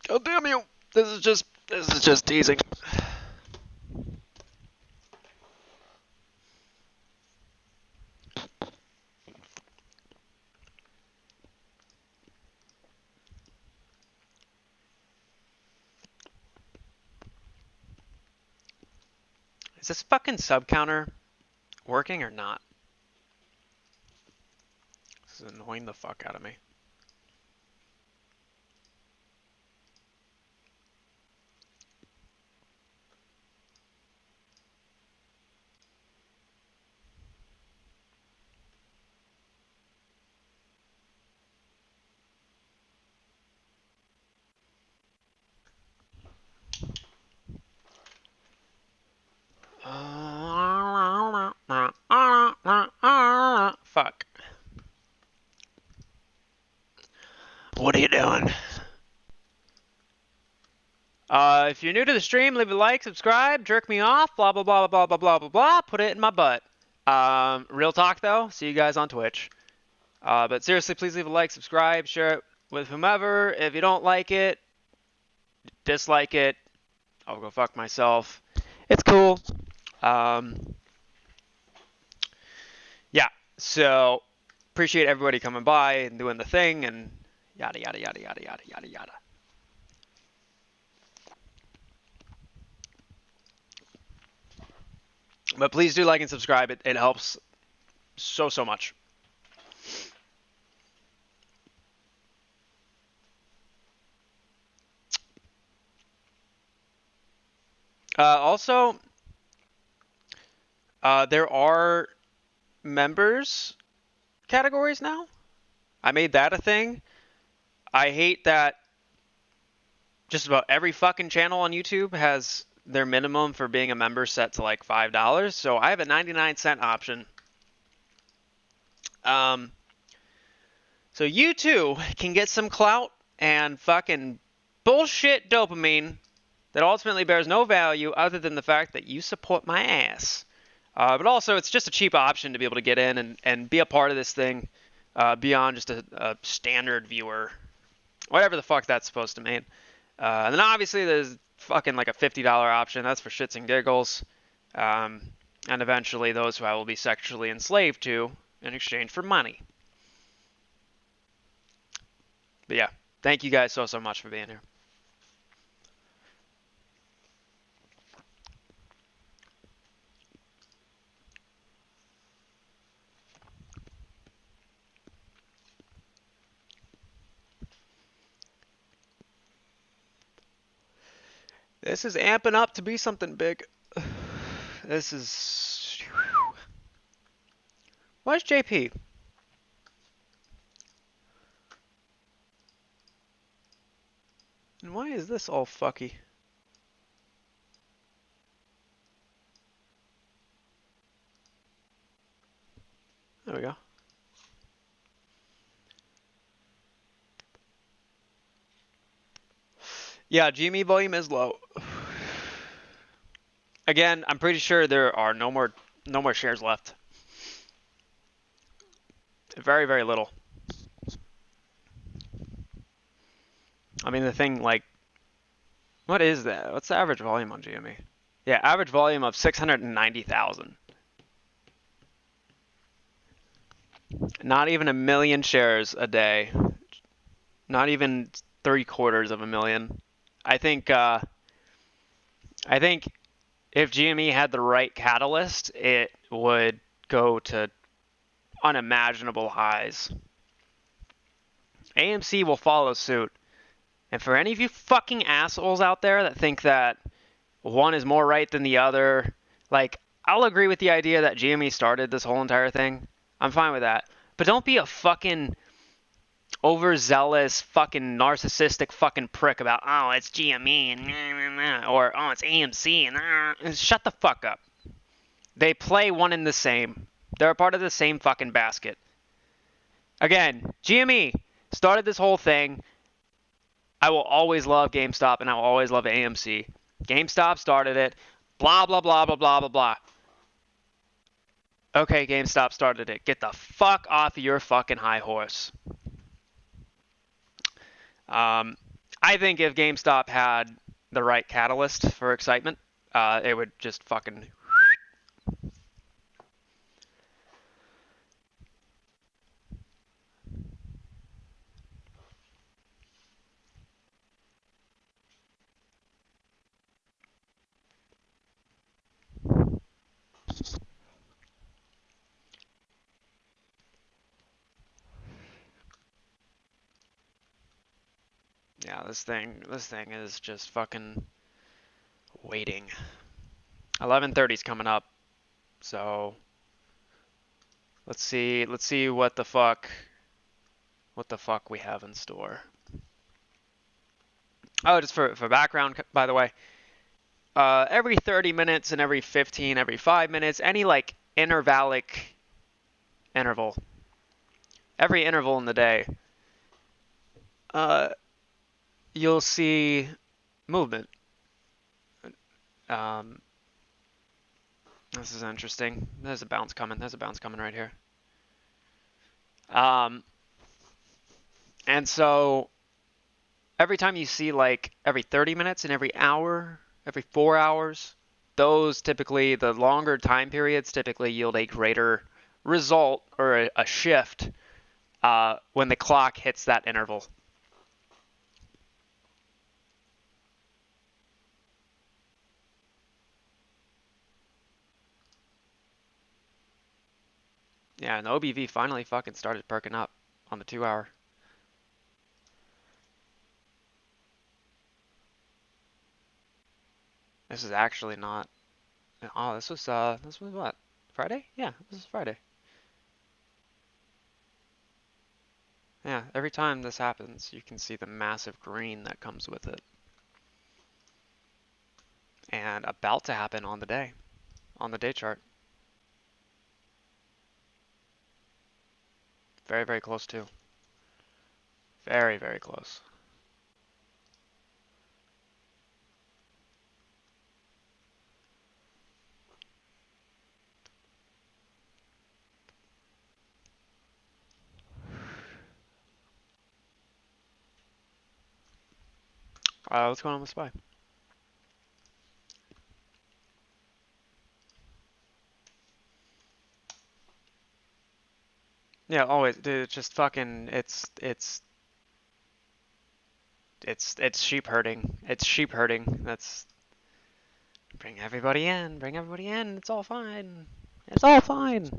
God damn you. This is just teasing. Is this fucking sub counter working or not? This is annoying the fuck out of me. Fuck. What are you doing? If you're new to the stream, leave a like, subscribe, jerk me off, blah blah blah blah blah blah blah blah. Put it in my butt. Real talk though. See you guys on Twitch. But seriously, please leave a like, subscribe, share it with whomever. If you don't like it, dislike it. I'll go fuck myself. It's cool. Yeah. So appreciate everybody coming by and doing the thing and yada yada yada yada yada yada yada. But please do like and subscribe. It helps so much. Also, there are members categories now. I made that a thing. I hate that just about every fucking channel on YouTube has their minimum for being a member set to like $5. So I have a 99-cent option. So you too can get some clout and fucking bullshit dopamine that ultimately bears no value other than the fact that you support my ass. But also, it's just a cheap option to be able to get in and be a part of this thing beyond just a standard viewer. Whatever the fuck that's supposed to mean. And then obviously there's fucking like a $50 option. That's for shits and giggles. And eventually those who I will be sexually enslaved to in exchange for money. But yeah, thank you guys so much for being here. This is amping up to be something big. This is... Where's JP? And why is this all fucky? There we go. Yeah, GME volume is low. Again, I'm pretty sure there are no more shares left. Very, very little. I mean, the thing, like, what is that? What's the average volume on GME? Yeah, average volume of 690,000. Not even 1 million shares a day. Not even 3/4 of a million. I think if GME had the right catalyst, it would go to unimaginable highs. AMC will follow suit. And for any of you fucking assholes out there that think that one is more right than the other, like, I'll agree with the idea that GME started this whole entire thing. I'm fine with that. But don't be a fucking overzealous, fucking narcissistic fucking prick about, oh, it's GME and or oh, it's AMC and shut the fuck up. They play one and the same. They're a part of the same fucking basket. Again, GME started this whole thing. I will always love GameStop and I will always love AMC. GameStop started it. Blah, blah, blah, blah, blah, blah, blah. Okay, GameStop started it. Get the fuck off of your fucking high horse. I think if GameStop had the right catalyst for excitement, it would just fucking... Yeah, this thing is just fucking waiting. 11:30's coming up, so let's see what the fuck we have in store. Oh, just for background, by the way, every 30 minutes and every 15, every 5 minutes, any like intervallic interval, every interval in the day, you'll see movement. This is interesting. There's a bounce coming. There's a bounce coming right here. And so every time you see like every 30 minutes and every hour, every 4 hours, those typically, the longer time periods typically yield a greater result or a shift when the clock hits that interval. Yeah, and the OBV finally fucking started perking up on the 2 hour. This is actually not. Oh, this was what? Friday? Yeah, this is Friday. Yeah, every time this happens, you can see the massive green that comes with it. And about to happen on the day chart. Very, very close too. Very, very close. What's going on with SPY? Yeah, always, dude. It's just fucking. It's sheep herding. It's sheep herding. That's bring everybody in. Bring everybody in. It's all fine. It's all fine.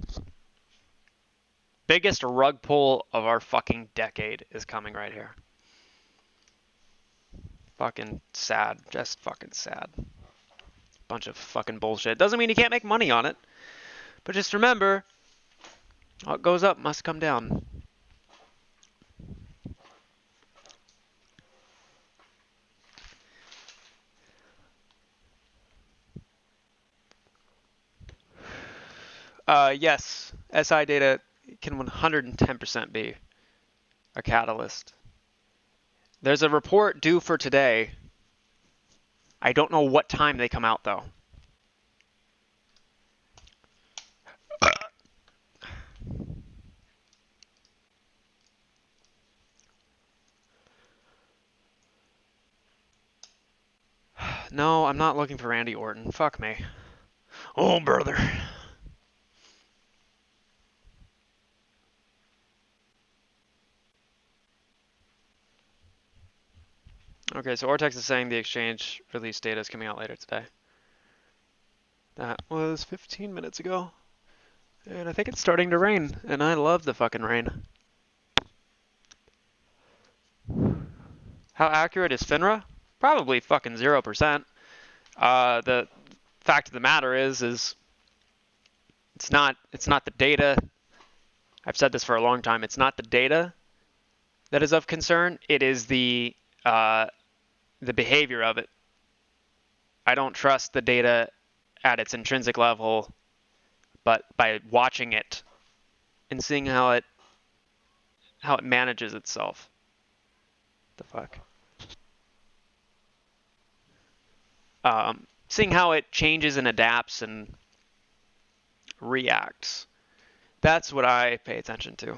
Biggest rug pull of our fucking decade is coming right here. Fucking sad. Just fucking sad. Bunch of fucking bullshit. Doesn't mean you can't make money on it. But just remember, what goes up must come down. Yes, SI data can 110% be a catalyst. There's a report due for today. I don't know what time they come out, though. No, I'm not looking for Randy Orton. Fuck me. Oh, brother. Okay, so Ortex is saying the exchange release data is coming out later today. That was 15 minutes ago. And I think it's starting to rain, and I love the fucking rain. How accurate is FINRA? Probably fucking 0%. The fact of the matter is it's not the data. I've said this for a long time. It's not the data that is of concern. It is the behavior of it. I don't trust the data at its intrinsic level, but by watching it and seeing how it manages itself. The fuck. Seeing how it changes and adapts and reacts. That's what I pay attention to.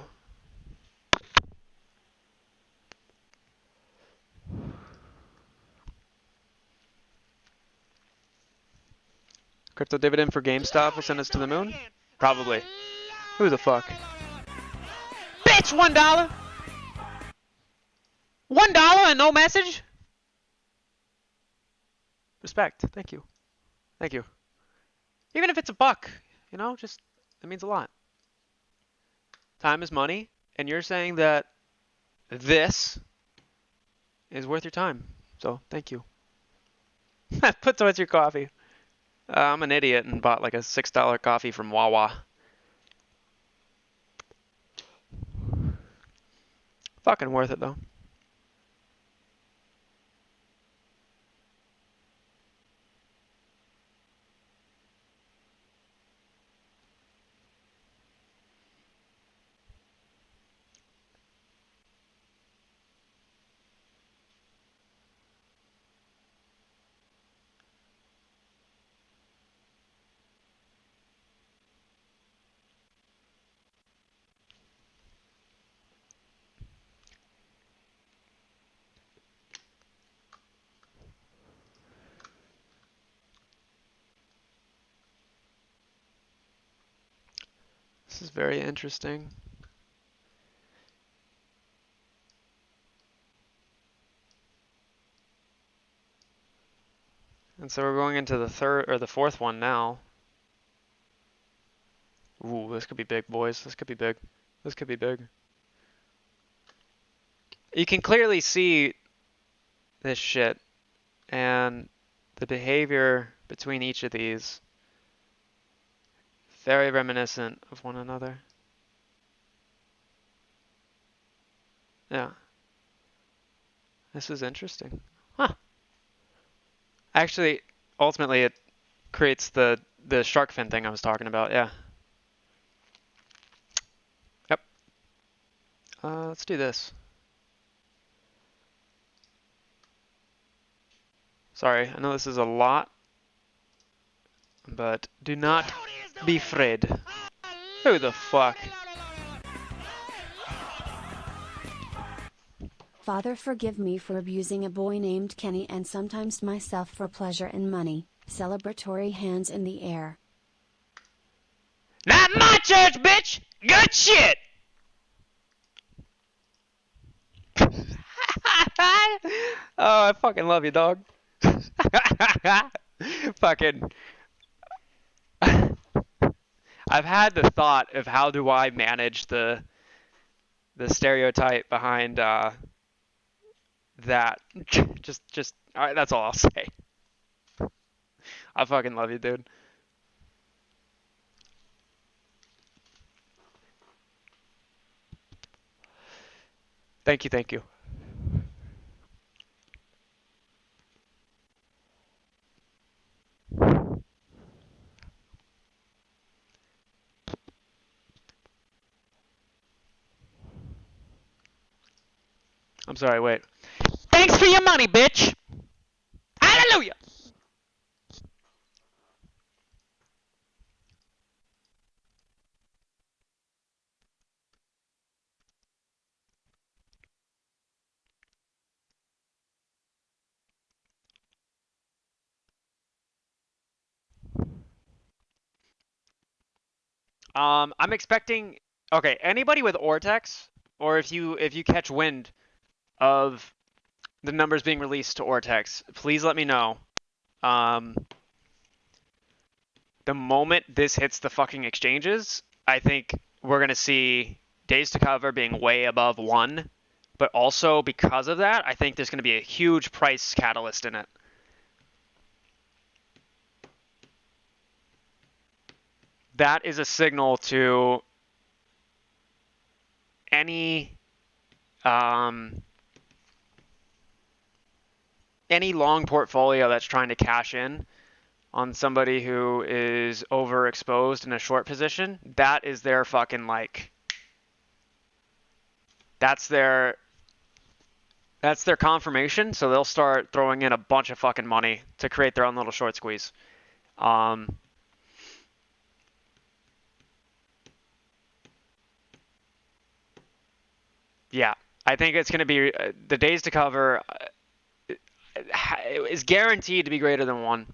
Crypto dividend for GameStop will send us to the moon? Probably. Who the fuck? Bitch, $1! $1 and no message? Respect. Thank you. Thank you. Even if it's $1, you know, just, it means a lot. Time is money, and you're saying that this is worth your time. So, thank you. Put towards your coffee. I'm an idiot and bought like a $6 coffee from Wawa. Fucking worth it though. This is very interesting. And so we're going into the third or the fourth one now. Ooh, this could be big, boys. This could be big. This could be big. You can clearly see this shit and the behavior between each of these. Very reminiscent of one another. Yeah. This is interesting. Huh. Actually, ultimately it creates the shark fin thing I was talking about, yeah. Yep. Let's do this. Sorry, I know this is a lot, but do not be afraid. Who the fuck? Father, forgive me for abusing a boy named Kenny and sometimes myself for pleasure and money. Celebratory hands in the air. Not my church, bitch! Good shit! Oh, I fucking love you, dog. Fucking. I've had the thought of how do I manage the stereotype behind that. Just all right, that's all I'll say. I fucking love you, dude. Thank you, thank you. I'm sorry, wait. Thanks for your money, bitch! Hallelujah! I'm expecting. Okay, anybody with Ortex, or if you catch wind of the numbers being released to Ortex, please let me know. The moment this hits the fucking exchanges, I think we're gonna see days to cover being way above 1, but also because of that, I think there's gonna be a huge price catalyst in it. That is a signal to any long portfolio that's trying to cash in on somebody who is overexposed in a short position. That is their fucking that's their confirmation, so they'll start throwing in a bunch of fucking money to create their own little short squeeze. Yeah, I think it's going to be the days to cover is guaranteed to be greater than 1.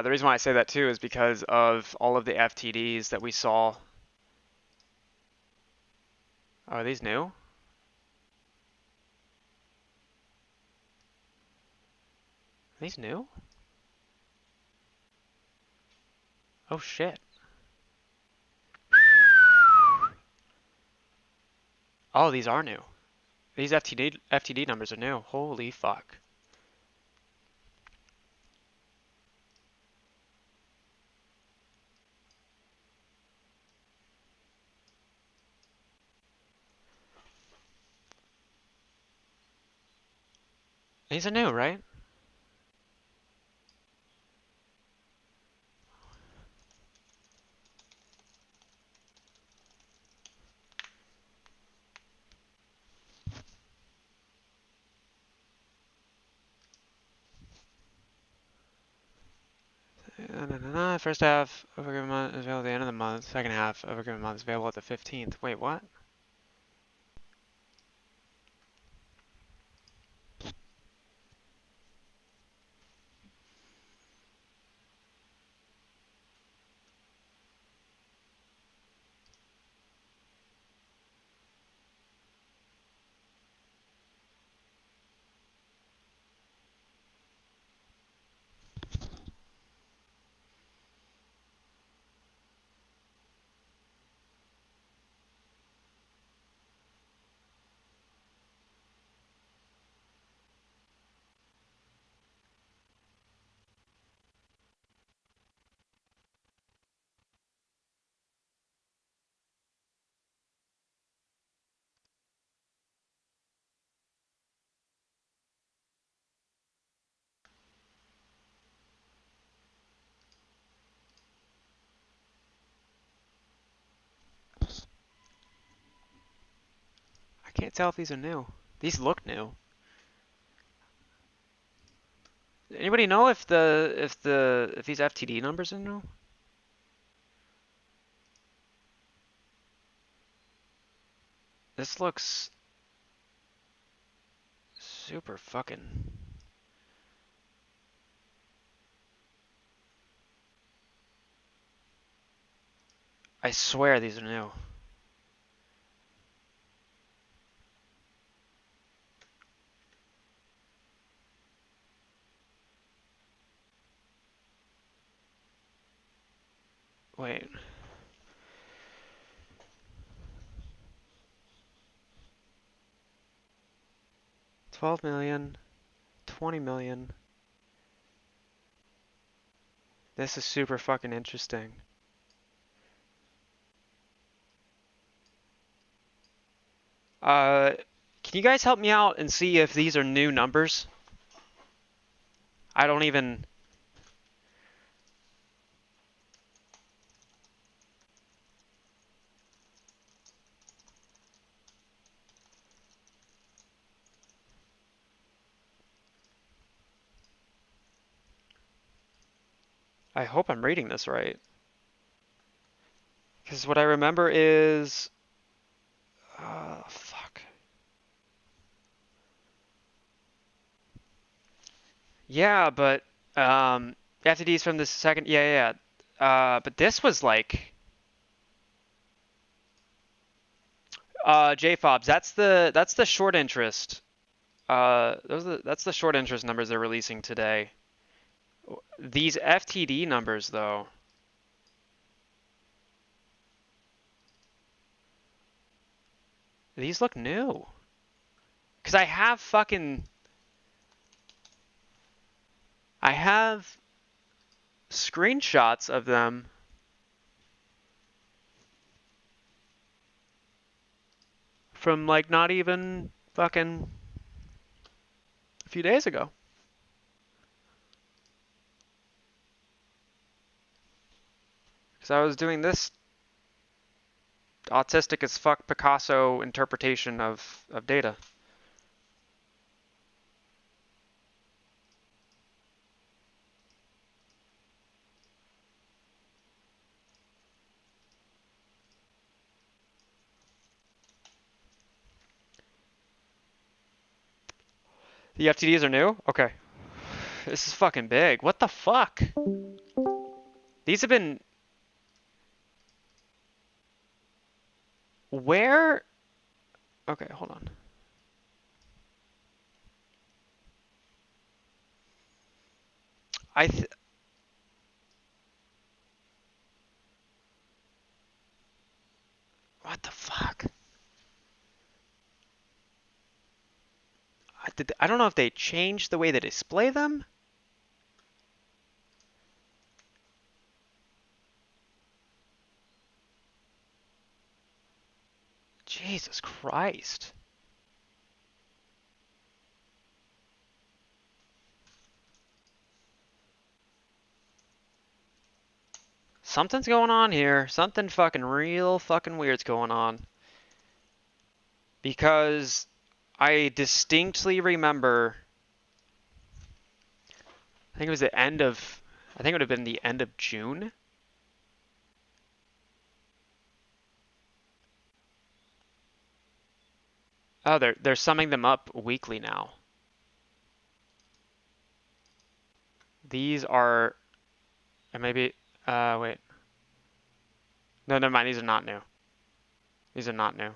The reason why I say that too is because of all of the FTDs that we saw. Oh, are these new? Are these new? Oh shit. Oh, these are new. These FTD numbers are new. Holy fuck. These are new, right? First half of a given month is available at the end of the month. Second half of a given month is available at the 15th. Wait, what? I can't tell if these are new. These look new. Anybody know if these FTD numbers are new? This looks super fucking. I swear these are new. Wait. $12 million, $20 million. This is super fucking interesting. Can you guys help me out and see if these are new numbers? I don't even. I hope I'm reading this right. Because what I remember is. Fuck. Yeah, but FTDs from the second. Yeah. But this was like JFOBs. That's the short interest. That's the short interest numbers they're releasing today. These FTD numbers, though, these look new. Because I have screenshots of them from like not even fucking a few days ago. Because I was doing this autistic as fuck Picasso interpretation of data. The FTDs are new? Okay. This is fucking big. What the fuck? These have been... Where? Okay, hold on. What the fuck? I don't know if they changed the way they display them. Jesus Christ. Something's going on here. Something fucking real fucking weird's going on. Because I distinctly remember, I think it was the end of, I think it would have been the end of June. Oh, they're summing them up weekly now. These are, and maybe, wait. No, never mind. These are not new. These are not new.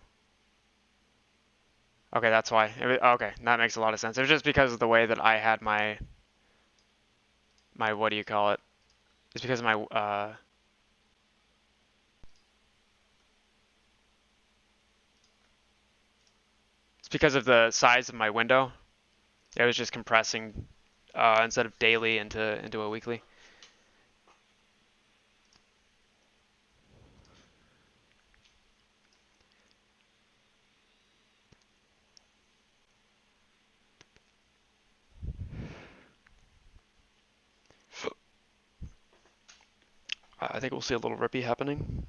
Okay, that's why. Okay, that makes a lot of sense. It was just because of the way that I had my what do you call it? It's because of my, it's because of the size of my window. It was just compressing instead of daily into a weekly. I think we'll see a little rippy happening.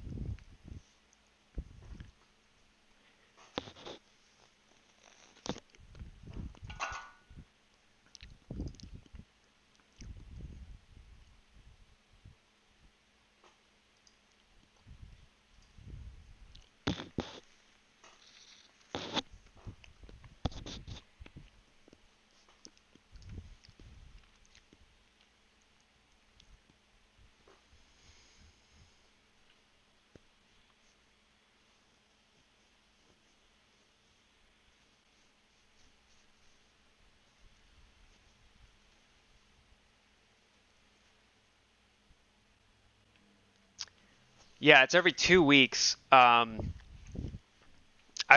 Yeah, it's every 2 weeks. I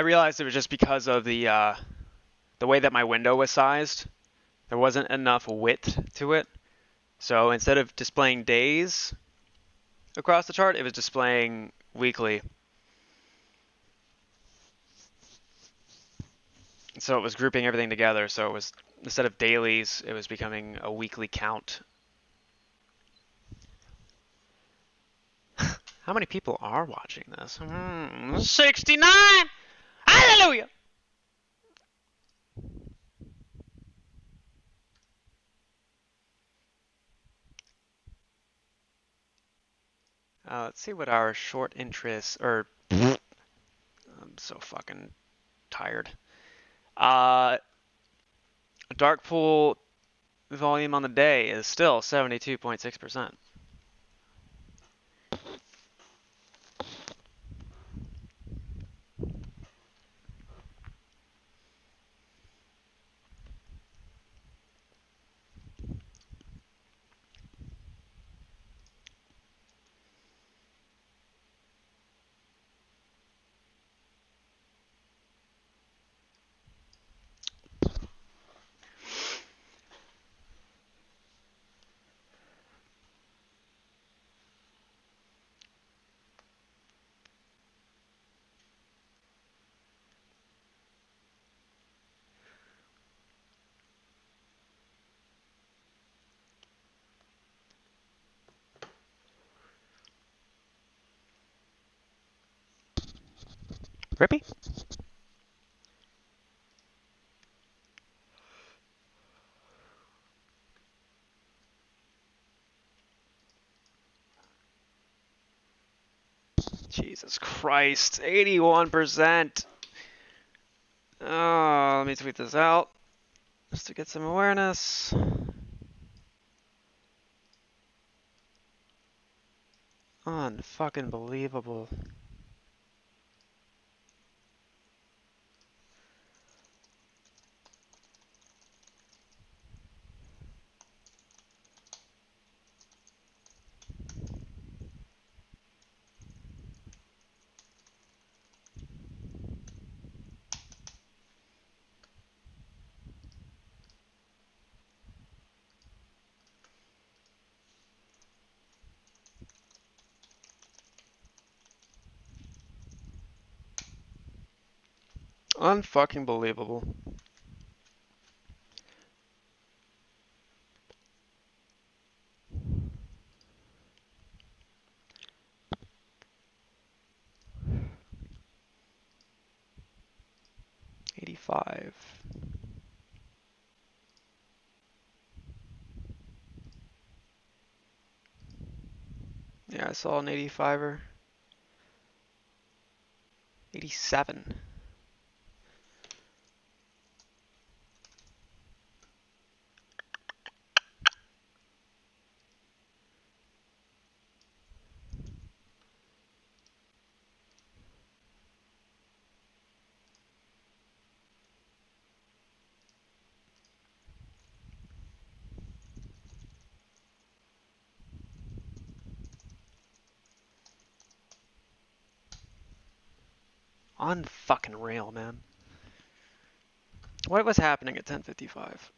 realized it was just because of the way that my window was sized. There wasn't enough width to it. So instead of displaying days across the chart, it was displaying weekly. So it was grouping everything together. So it was, instead of dailies, it was becoming a weekly count. How many people are watching this? 69! Hallelujah! Let's see what our short interest, or I'm so fucking tired. Dark pool volume on the day is still 72.6%. Rippy? Jesus Christ, 81%. Oh, let me tweet this out just to get some awareness. Unfucking believable. Unfucking believable. $85. Yeah, I saw an 85er. 87. Unfucking real, man. What was happening at 10:55?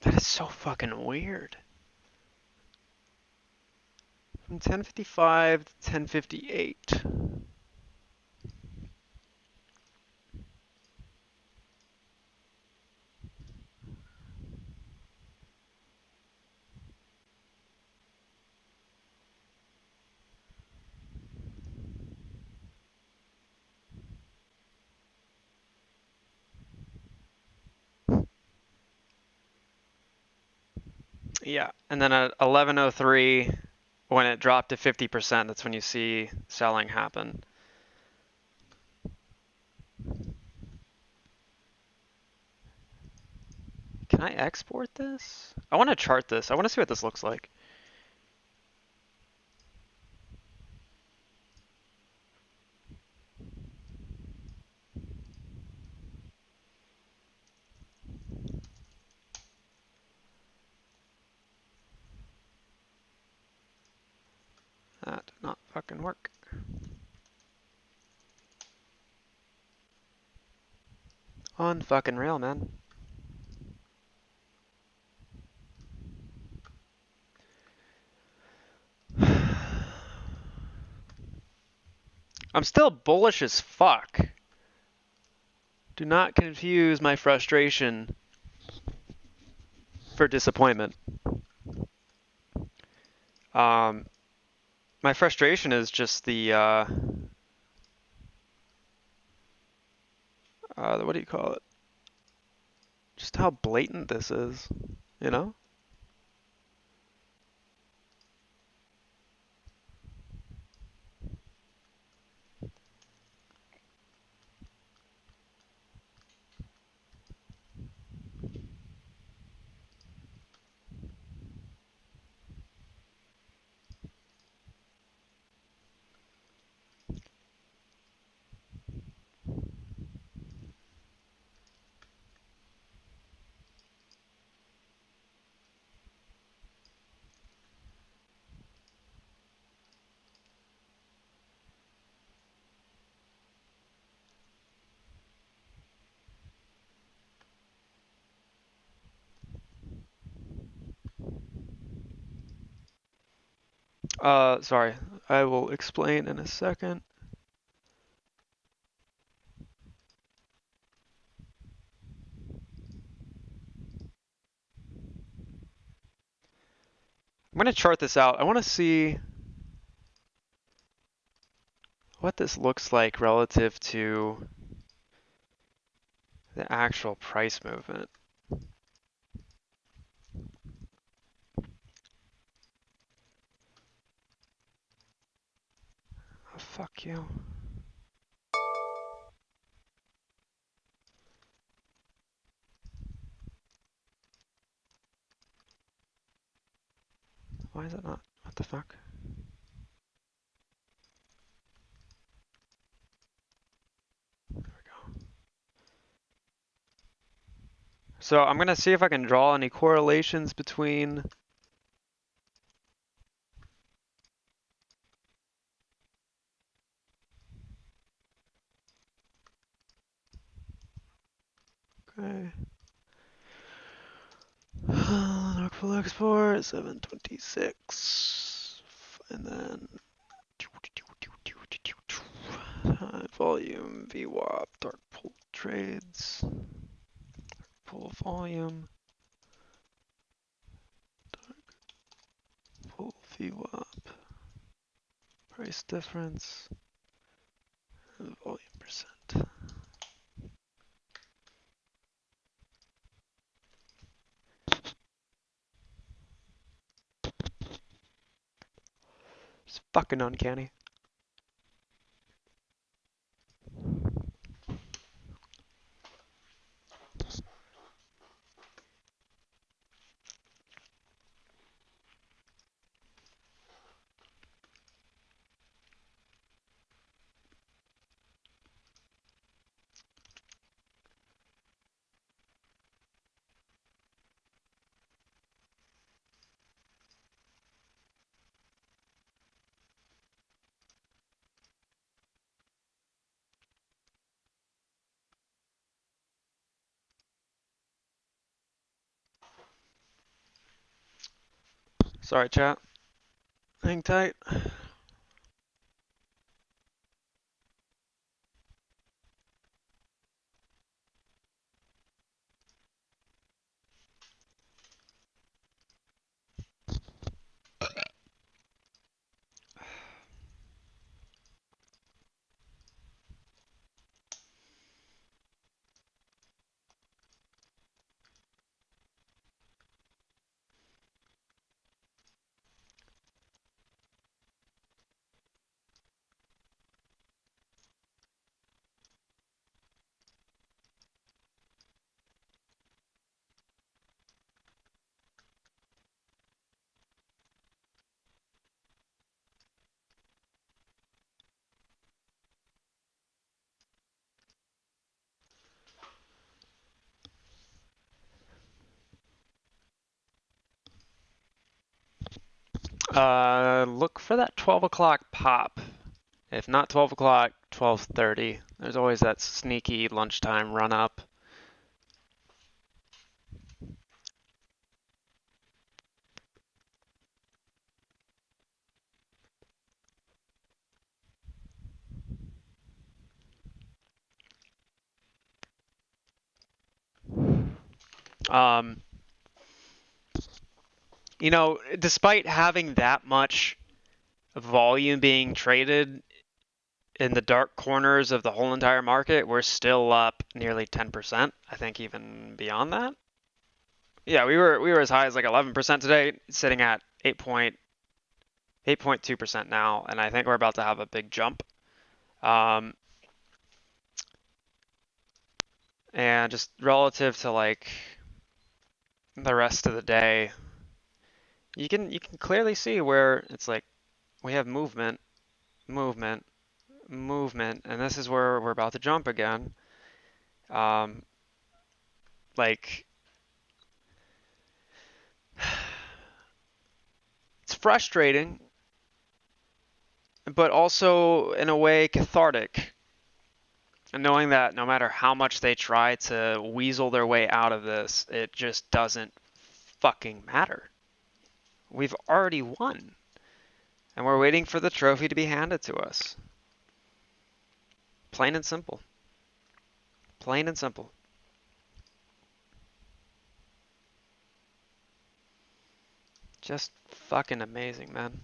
That is so fucking weird. From 10:55 to 10:58. Yeah, and then at 11:03, when it dropped to 50%, that's when you see selling happen. Can I export this? I want to chart this. I want to see what this looks like. That did not fucking work. Unfucking real, man. I'm still bullish as fuck. Do not confuse my frustration for disappointment. My frustration is just the what do you call it? Just how blatant this is, you know? Sorry. I will explain in a second. I'm going to chart this out. I want to see what this looks like relative to the actual price movement. Oh, fuck you. Why is it not? What the fuck? There we go. So I'm going to see if I can draw any correlations between okay. Nocturnal export 726 and then volume VWAP dark pool trades pool volume dark pool VWAP price difference and volume percent. It's fucking uncanny. Sorry, chat. Hang tight. Look for that 12 o'clock pop. If not 12 o'clock, 12:30. There's always that sneaky lunchtime run up. You know, despite having that much volume being traded in the dark corners of the whole entire market, we're still up nearly 10%. I think even beyond that. Yeah, we were as high as like 11% today, sitting at 8.2% now, and I think we're about to have a big jump. And just relative to like the rest of the day, you can clearly see where it's like we have movement, movement, movement, and this is where we're about to jump again. Like it's frustrating, but also in a way cathartic. And knowing that no matter how much they try to weasel their way out of this, it just doesn't fucking matter. We've already won. And we're waiting for the trophy to be handed to us. Plain and simple. Plain and simple. Just fucking amazing, man.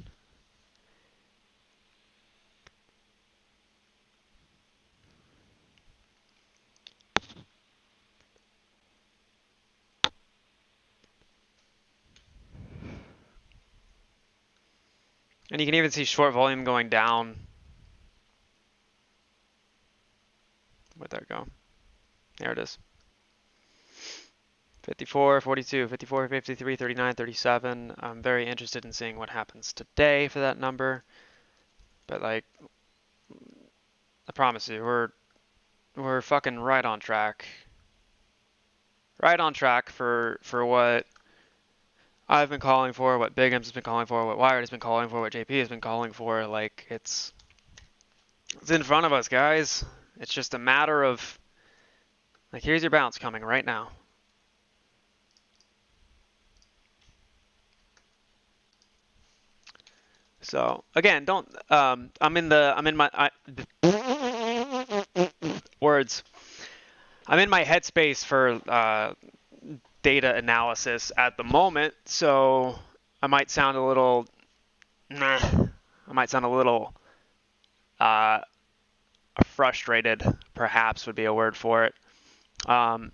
And you can even see short volume going down. Where'd that go? There it is. 54, 42, 54, 53, 39, 37. I'm very interested in seeing what happens today for that number. But like, I promise you, we're fucking right on track. Right on track for what I've been calling for, what Bigham's has been calling for, what Wired has been calling for, what JP has been calling for. Like, it's in front of us, guys. It's just a matter of, like, here's your bounce coming right now. So again, don't. I'm in my words. I'm in my headspace for data analysis at the moment, so I might sound a little. I might sound a little frustrated. Perhaps would be a word for it. I'm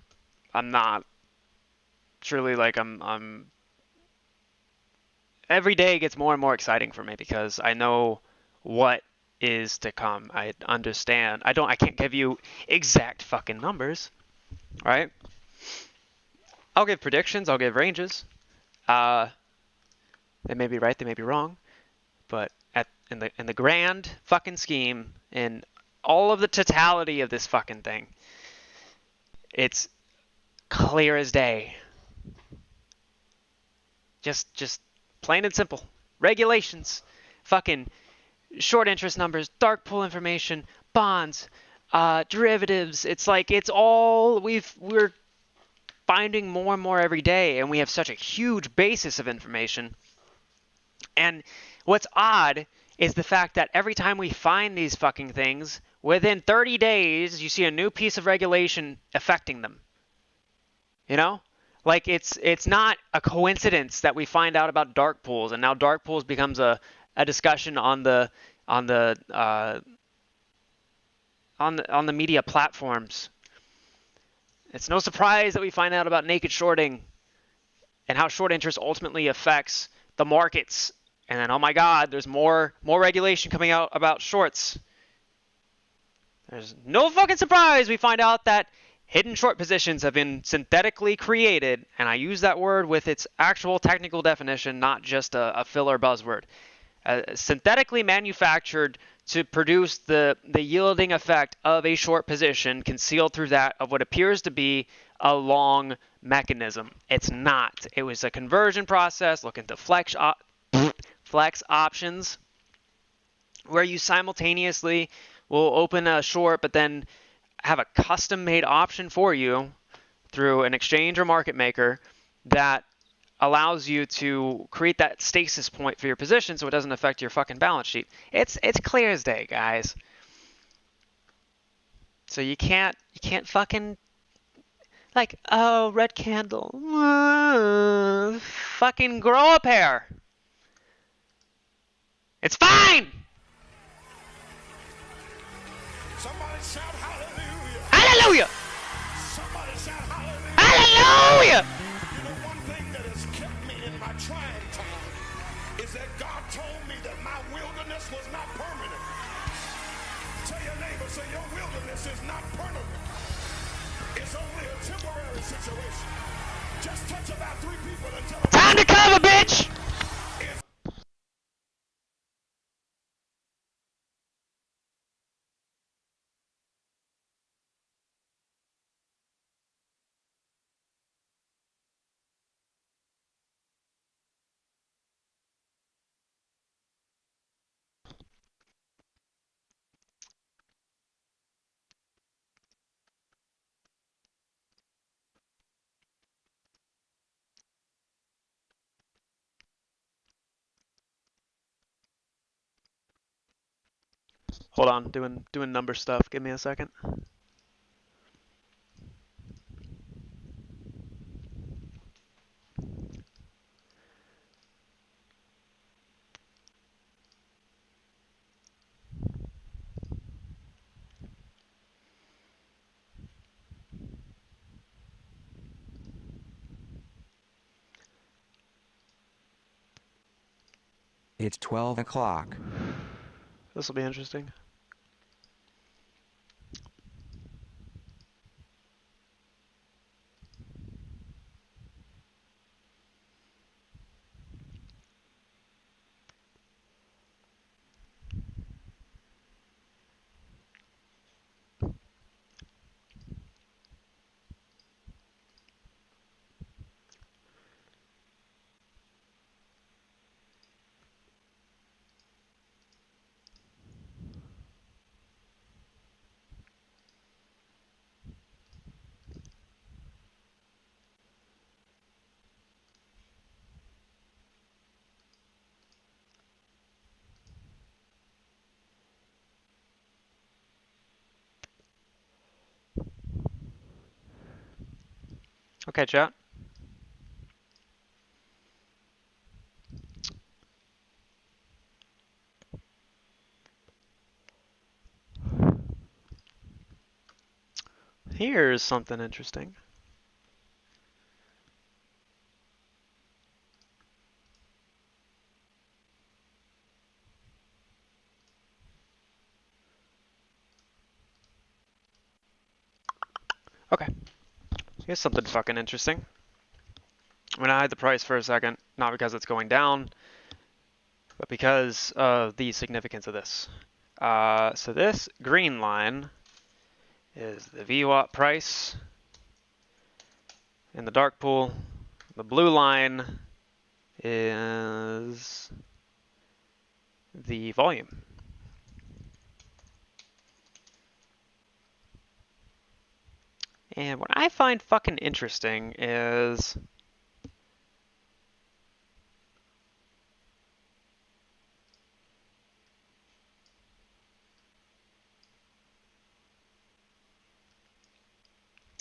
not. Truly, like I'm. Every day gets more and more exciting for me because I know what is to come. I understand. I can't give you exact fucking numbers, right? I'll give predictions, I'll give ranges. They may be right, they may be wrong, but in the grand fucking scheme, in all of the totality of this fucking thing, it's clear as day. Just plain and simple. Regulations, fucking short interest numbers, dark pool information, bonds, derivatives. It's like it's all we're finding more and more every day, and we have such a huge basis of information. And what's odd is the fact that every time we find these fucking things, within 30 days, you see a new piece of regulation affecting them. You know? Like it's not a coincidence that we find out about dark pools, and now dark pools becomes a discussion on the media platforms. It's no surprise that we find out about naked shorting and how short interest ultimately affects the markets. And then, oh my God, there's more regulation coming out about shorts. There's no fucking surprise we find out that hidden short positions have been synthetically created, and I use that word with its actual technical definition, not just a filler buzzword. Synthetically manufactured to produce the yielding effect of a short position concealed through that of what appears to be a long mechanism. It's not. It was a conversion process looking to flex options where you simultaneously will open a short but then have a custom made option for you through an exchange or market maker that allows you to create that stasis point for your position so it doesn't affect your fucking balance sheet. It's clear as day, guys. So you can't fucking like, oh, red candle. Fucking grow a pair. It's fine. Somebody shout hallelujah. Hallelujah. Somebody shout hallelujah. Hallelujah. You know, one thing that has kept me in my trying time is that God told me that my wilderness was not permanent. Tell your neighbor, say your wilderness is not permanent. It's only a temporary situation. Just touch about 3 people and tell them. Time to cover, bitch. Hold on, doing number stuff. Give me a second. It's 12 o'clock. This will be interesting. Okay, chat. Here's something interesting. Okay. Here's something fucking interesting. I'm gonna hide the price for a second, not because it's going down, but because of the significance of this. So this green line is the VWAP price in the dark pool. The blue line is the volume. And what I find fucking interesting is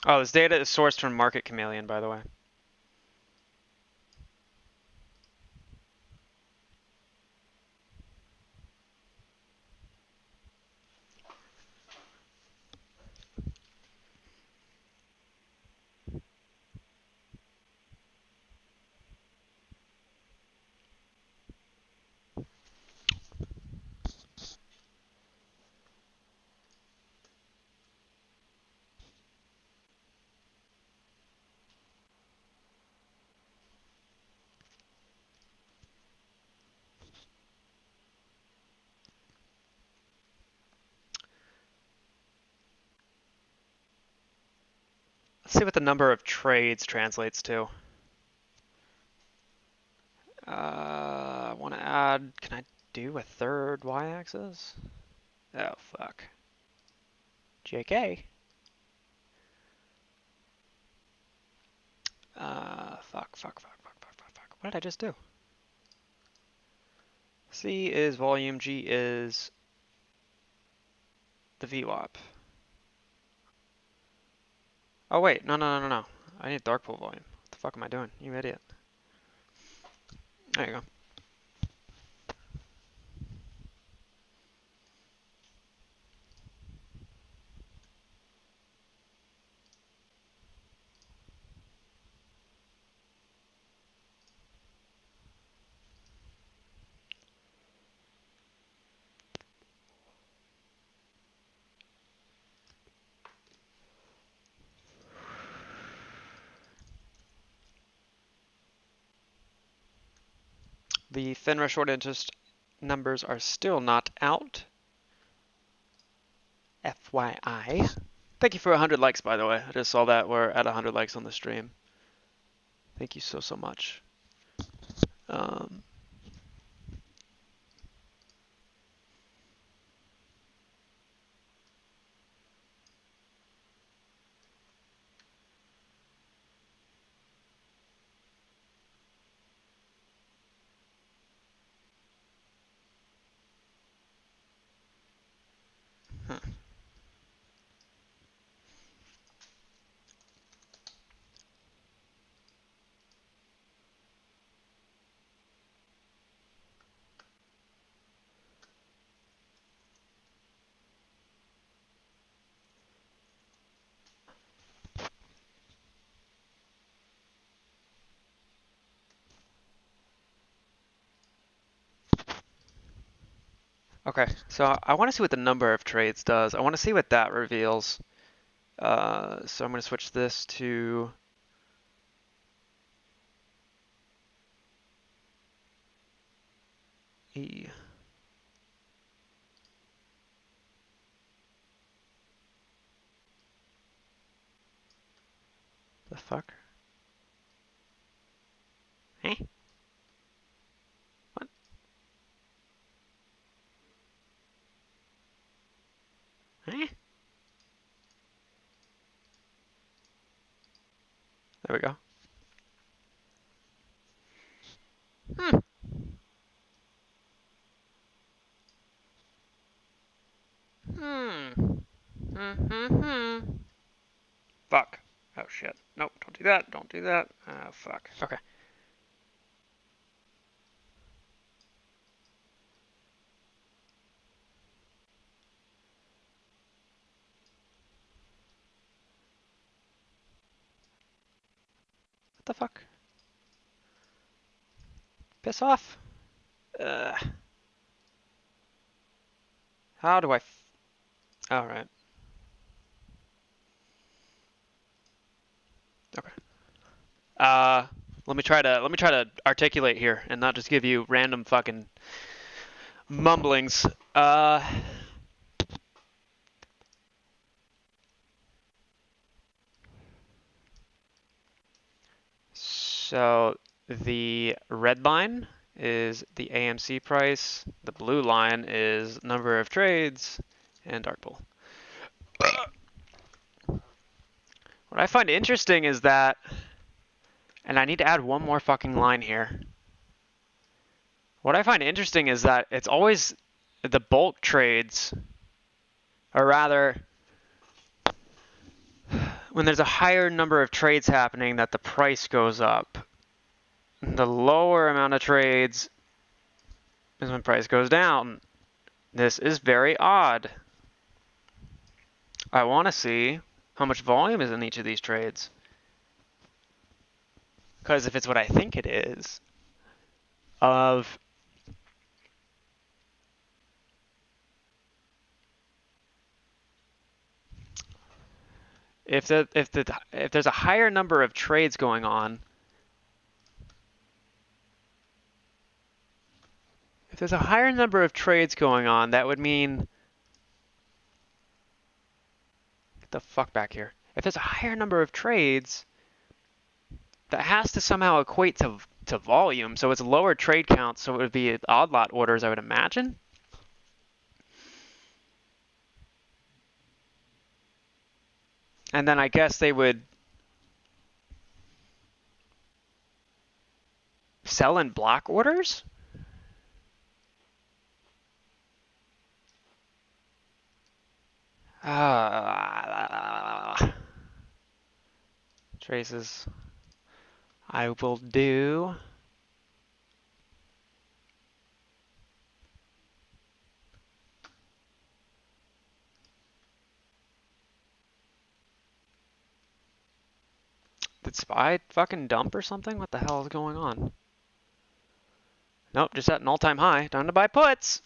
oh, this data is sourced from Market Chameleon, by the way. Let's see what the number of trades translates to. I want to add, can I do a third y-axis? Oh, fuck. JK. Fuck. What did I just do? C is volume, G is the VWAP. Oh wait, no. I need dark pool volume. What the fuck am I doing? You idiot. There you go. The FINRA short interest numbers are still not out. FYI. Thank you for 100 likes, by the way. I just saw that we're at 100 likes on the stream. Thank you so much. Okay, so I want to see what the number of trades does. I want to see what that reveals. So I'm going to switch this to E. The fuck? Eh? What? Eh? There we go. Hmm. Hmm. Hmm. Fuck. Oh shit. Nope, don't do that. Don't do that. Oh fuck. Okay. What the fuck? Piss off. How do I Alright. Okay. Let me try to articulate here and not just give you random fucking mumblings. So the red line is the AMC price, the blue line is number of trades, and dark pool. What I find interesting is that, and I need to add one more fucking line here. What I find interesting is that it's always the bulk trades, or rather, when there's a higher number of trades happening, that the price goes up. The lower amount of trades is when price goes down. This is very odd. I want to see how much volume is in each of these trades. Because if it's what I think it is, of if there's a higher number of trades going on, that would mean, get the fuck back here. If there's a higher number of trades, that has to somehow equate to volume. So it's lower trade count, so it would be odd lot orders, I would imagine. And then I guess they would sell in block orders? Traces. I will do. Did Spy fucking dump or something? What the hell is going on? Nope, just at an all-time high. Time to buy puts.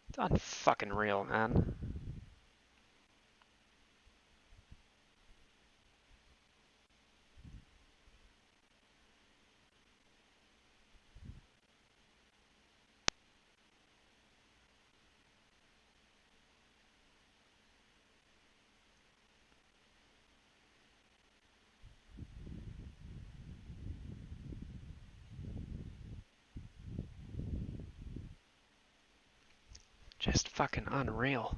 It's unfucking real, man. Just fucking unreal.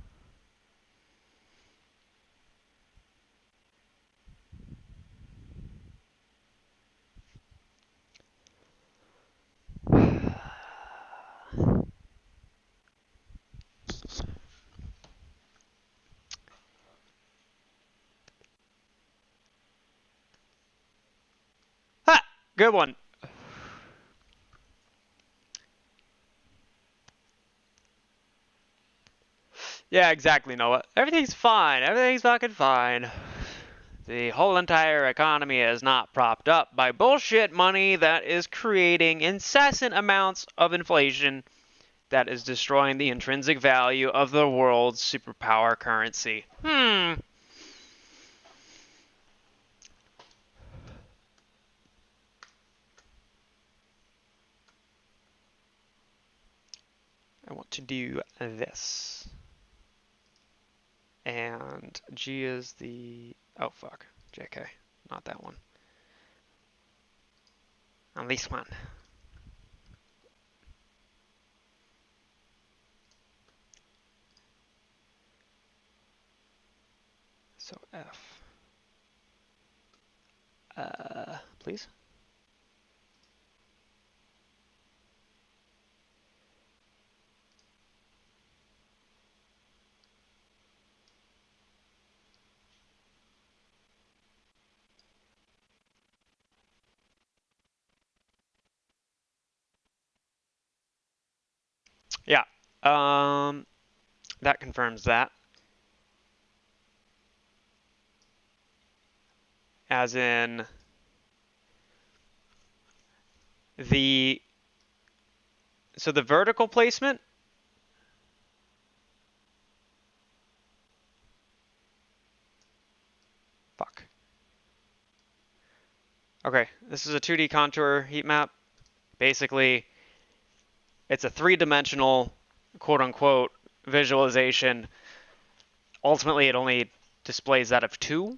Good one. Yeah, exactly, Noah. Everything's fine. Everything's fucking fine. The whole entire economy is not propped up by bullshit money that is creating incessant amounts of inflation that is destroying the intrinsic value of the world's superpower currency. I want to do this. And G is the... Oh, fuck. JK. Not that one. On this one. So F. Please? Yeah. That confirms that. As in the... So the vertical placement... Fuck. Okay, this is a 2D contour heat map. Basically, it's a three-dimensional, quote-unquote, visualization. Ultimately, it only displays that of two.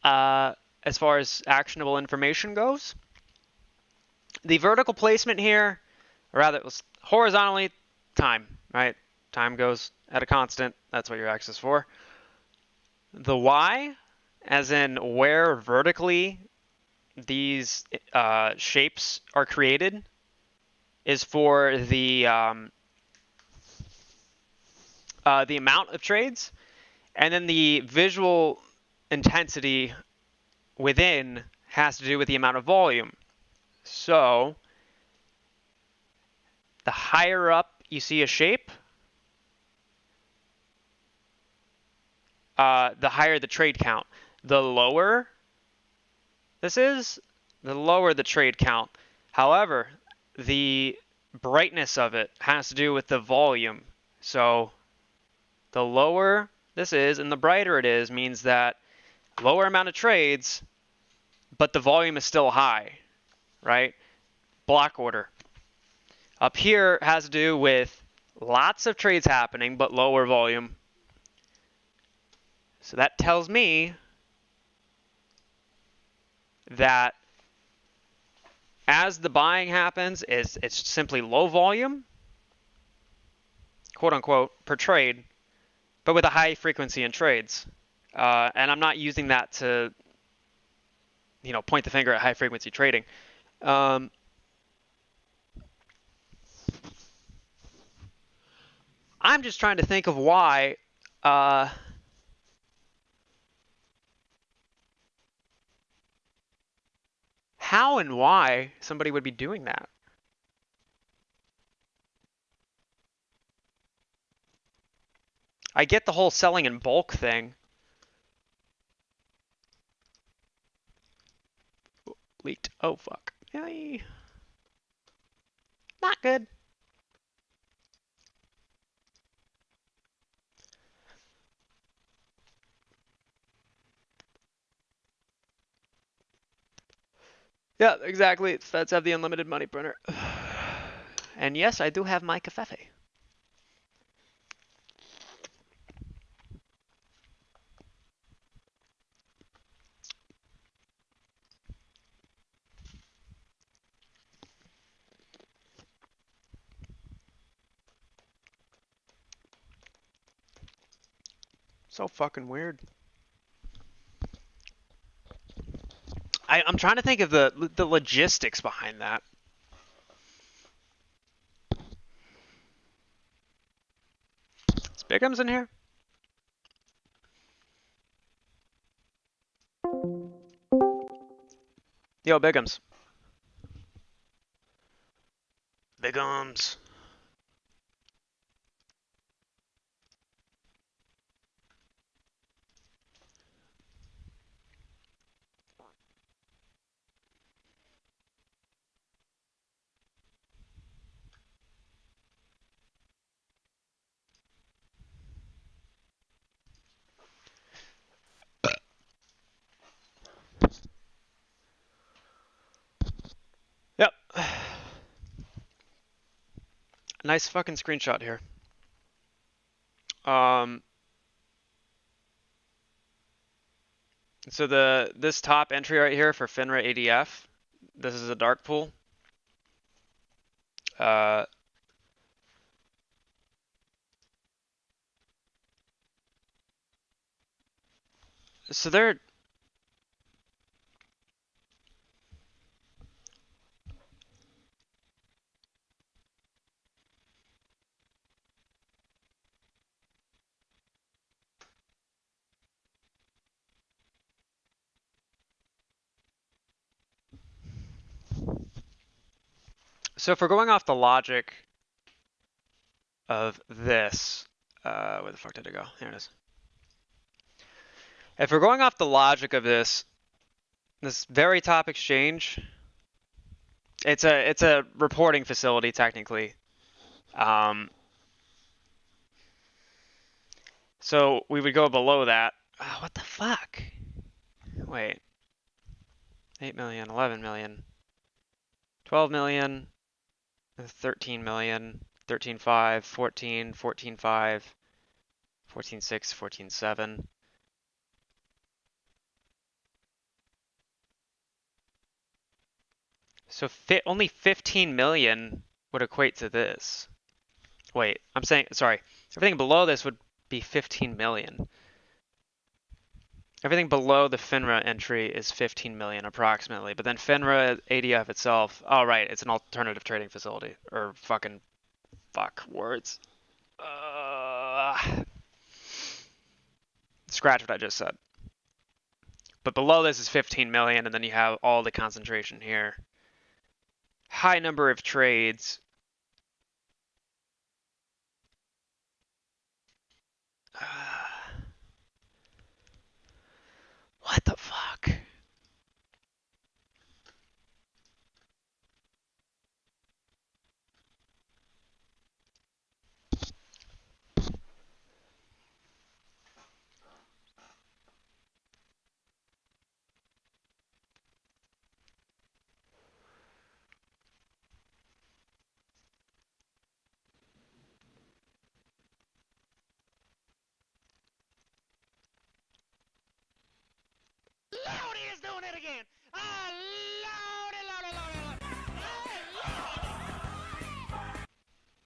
As far as actionable information goes, the vertical placement here, or rather, it was horizontally, time, right? Time goes at a constant. That's what your X is for. The Y, as in where vertically these shapes are created, is for the amount of trades, and then the visual intensity within has to do with the amount of volume. So the higher up you see a shape, the higher the trade count. The lower this is, the lower the trade count. However, the brightness of it has to do with the volume. So the lower this is and the brighter it is means that lower amount of trades, but the volume is still high, right? Block order. Up here has to do with lots of trades happening, but lower volume. So that tells me that as the buying happens, it's simply low volume, quote unquote, per trade, but with a high frequency in trades. And I'm not using that to, point the finger at high frequency trading. I'm just trying to think of why how and why somebody would be doing that. I get the whole selling in bulk thing. Leaked. Oh, fuck. Yay. Not good. Yeah, exactly. Feds have the unlimited money printer. And yes, I do have my cafefe. So fucking weird. I'm trying to think of the logistics behind that. Is Bigham's in here? Yo, Bigham's. Bigums. Yep. Nice fucking screenshot here. So this top entry right here for FINRA ADF, this is a dark pool. So they're so if we're going off the logic of this, where the fuck did it go? Here it is. If we're going off the logic of this very top exchange, it's a reporting facility technically. So we would go below that. Oh, what the fuck? Wait. 8 million, 11 million, 12 million, 13 million, 13.5, 14, 14.5, 14.6, 14.7. So only 15 million would equate to this. Wait, I'm saying, sorry. Everything below this would be 15 million. Everything below the FINRA entry is 15 million approximately, but then FINRA ADF itself, oh right, it's an alternative trading facility, or fucking fuck words. Scratch what I just said. But below this is 15 million, and then you have all the concentration here. High number of trades. What the fuck? Lordy is doing it again! Oh, Lordy.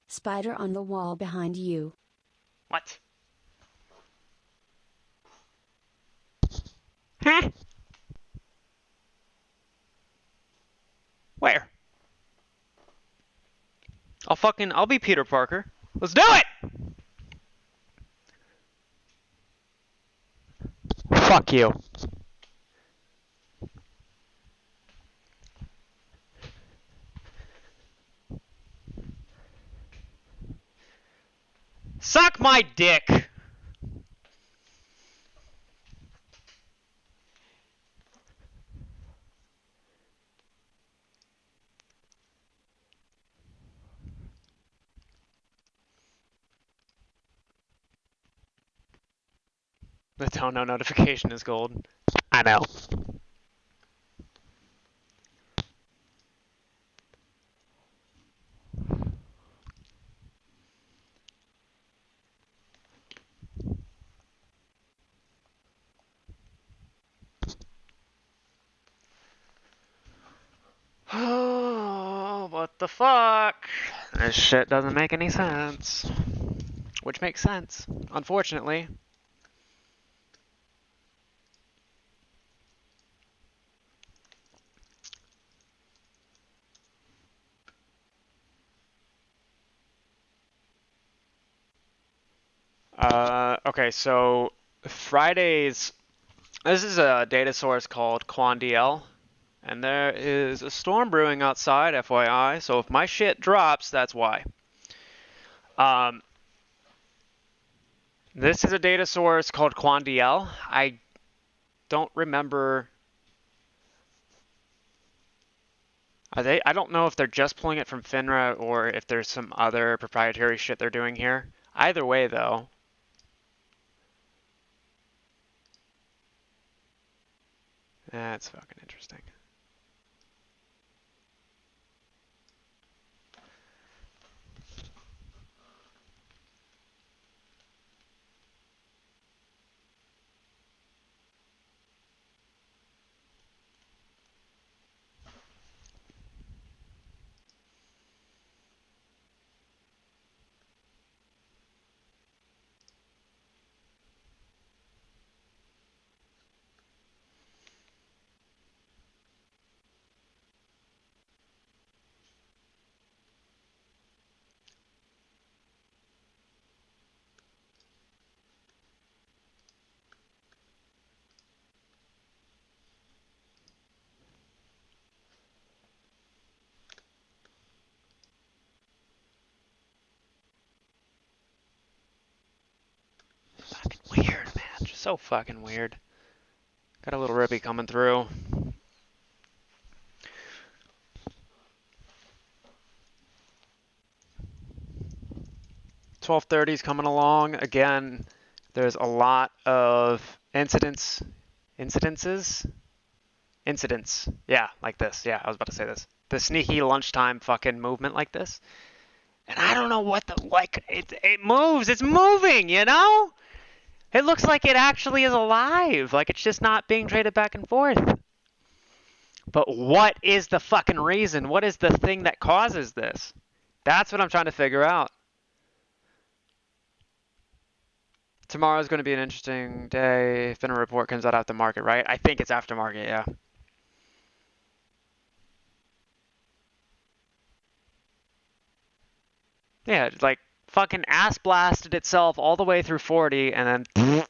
Spider on the wall behind you. What? Huh? Where? I'll be Peter Parker. Let's do it! Fuck you. Suck my dick! The don't know notification is gold. I know. Oh, what the fuck? This shit doesn't make any sense. Which makes sense, unfortunately. Okay, so Fridays, this is a data source called QuanDL. And there is a storm brewing outside, FYI, so if my shit drops, that's why. This is a data source called Quandiel. I don't remember. I don't know if they're just pulling it from FINRA or if there's some other proprietary shit they're doing here. Either way, though. That's fucking interesting. Fucking weird, man. Just so fucking weird. Got a little Rippy coming through. 1230's coming along. Again, there's a lot of incidents. Yeah, like this. Yeah, I was about to say this. The sneaky lunchtime fucking movement like this. And I don't know what the, like, it moves. It's moving, you know? It looks like it actually is alive. Like it's just not being traded back and forth. But what is the fucking reason? What is the thing that causes this? That's what I'm trying to figure out. Tomorrow's going to be an interesting day. FINRA report comes out after market, right? I think it's after market, yeah. Yeah, it's like fucking ass blasted itself all the way through 40 and then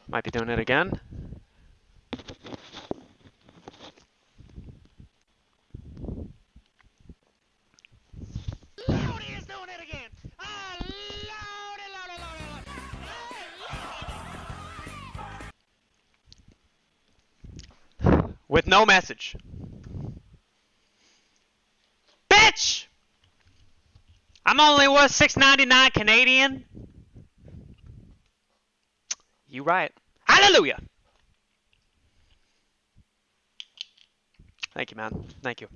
might be doing it again. Lordy is doing it again. Ah, Lordy. With no message. Bitch! I'm only worth $6.99 Canadian. You right. Hallelujah. Thank you, man. Thank you.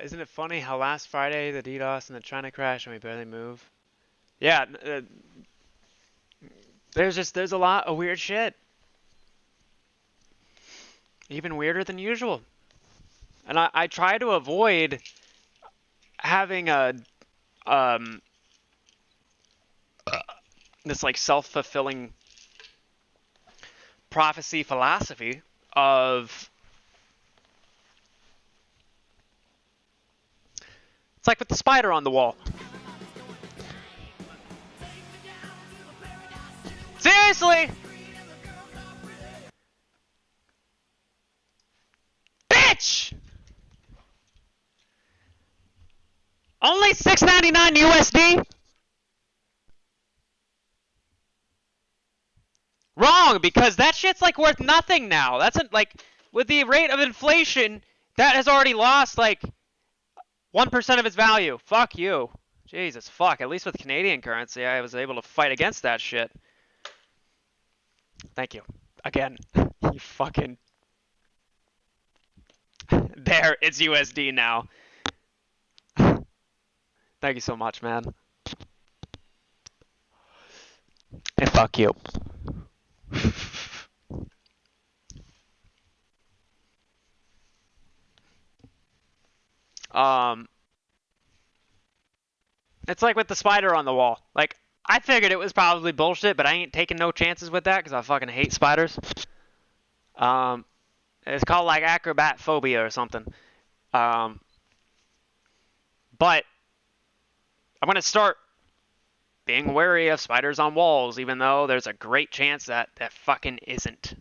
Isn't it funny how last Friday the DDoS and the China crash and we barely move? Yeah, there's a lot of weird shit. Even weirder than usual. And I try to avoid having a this like self-fulfilling prophecy philosophy of it's like with the spider on the wall. Seriously? Bitch! Only $6.99 USD? Wrong, because that shit's like worth nothing now. That's like with the rate of inflation, that has already lost like 1% of its value. Fuck you. Jesus fuck. At least with Canadian currency, I was able to fight against that shit. Thank you. Again. You fucking... There, it's USD now. Thank you so much, man. And fuck you. It's like with the spider on the wall. Like, I figured it was probably bullshit, but I ain't taking no chances with that because I fucking hate spiders. It's called like acrobat phobia or something. But I'm gonna start being wary of spiders on walls, even though there's a great chance that that fucking isn't.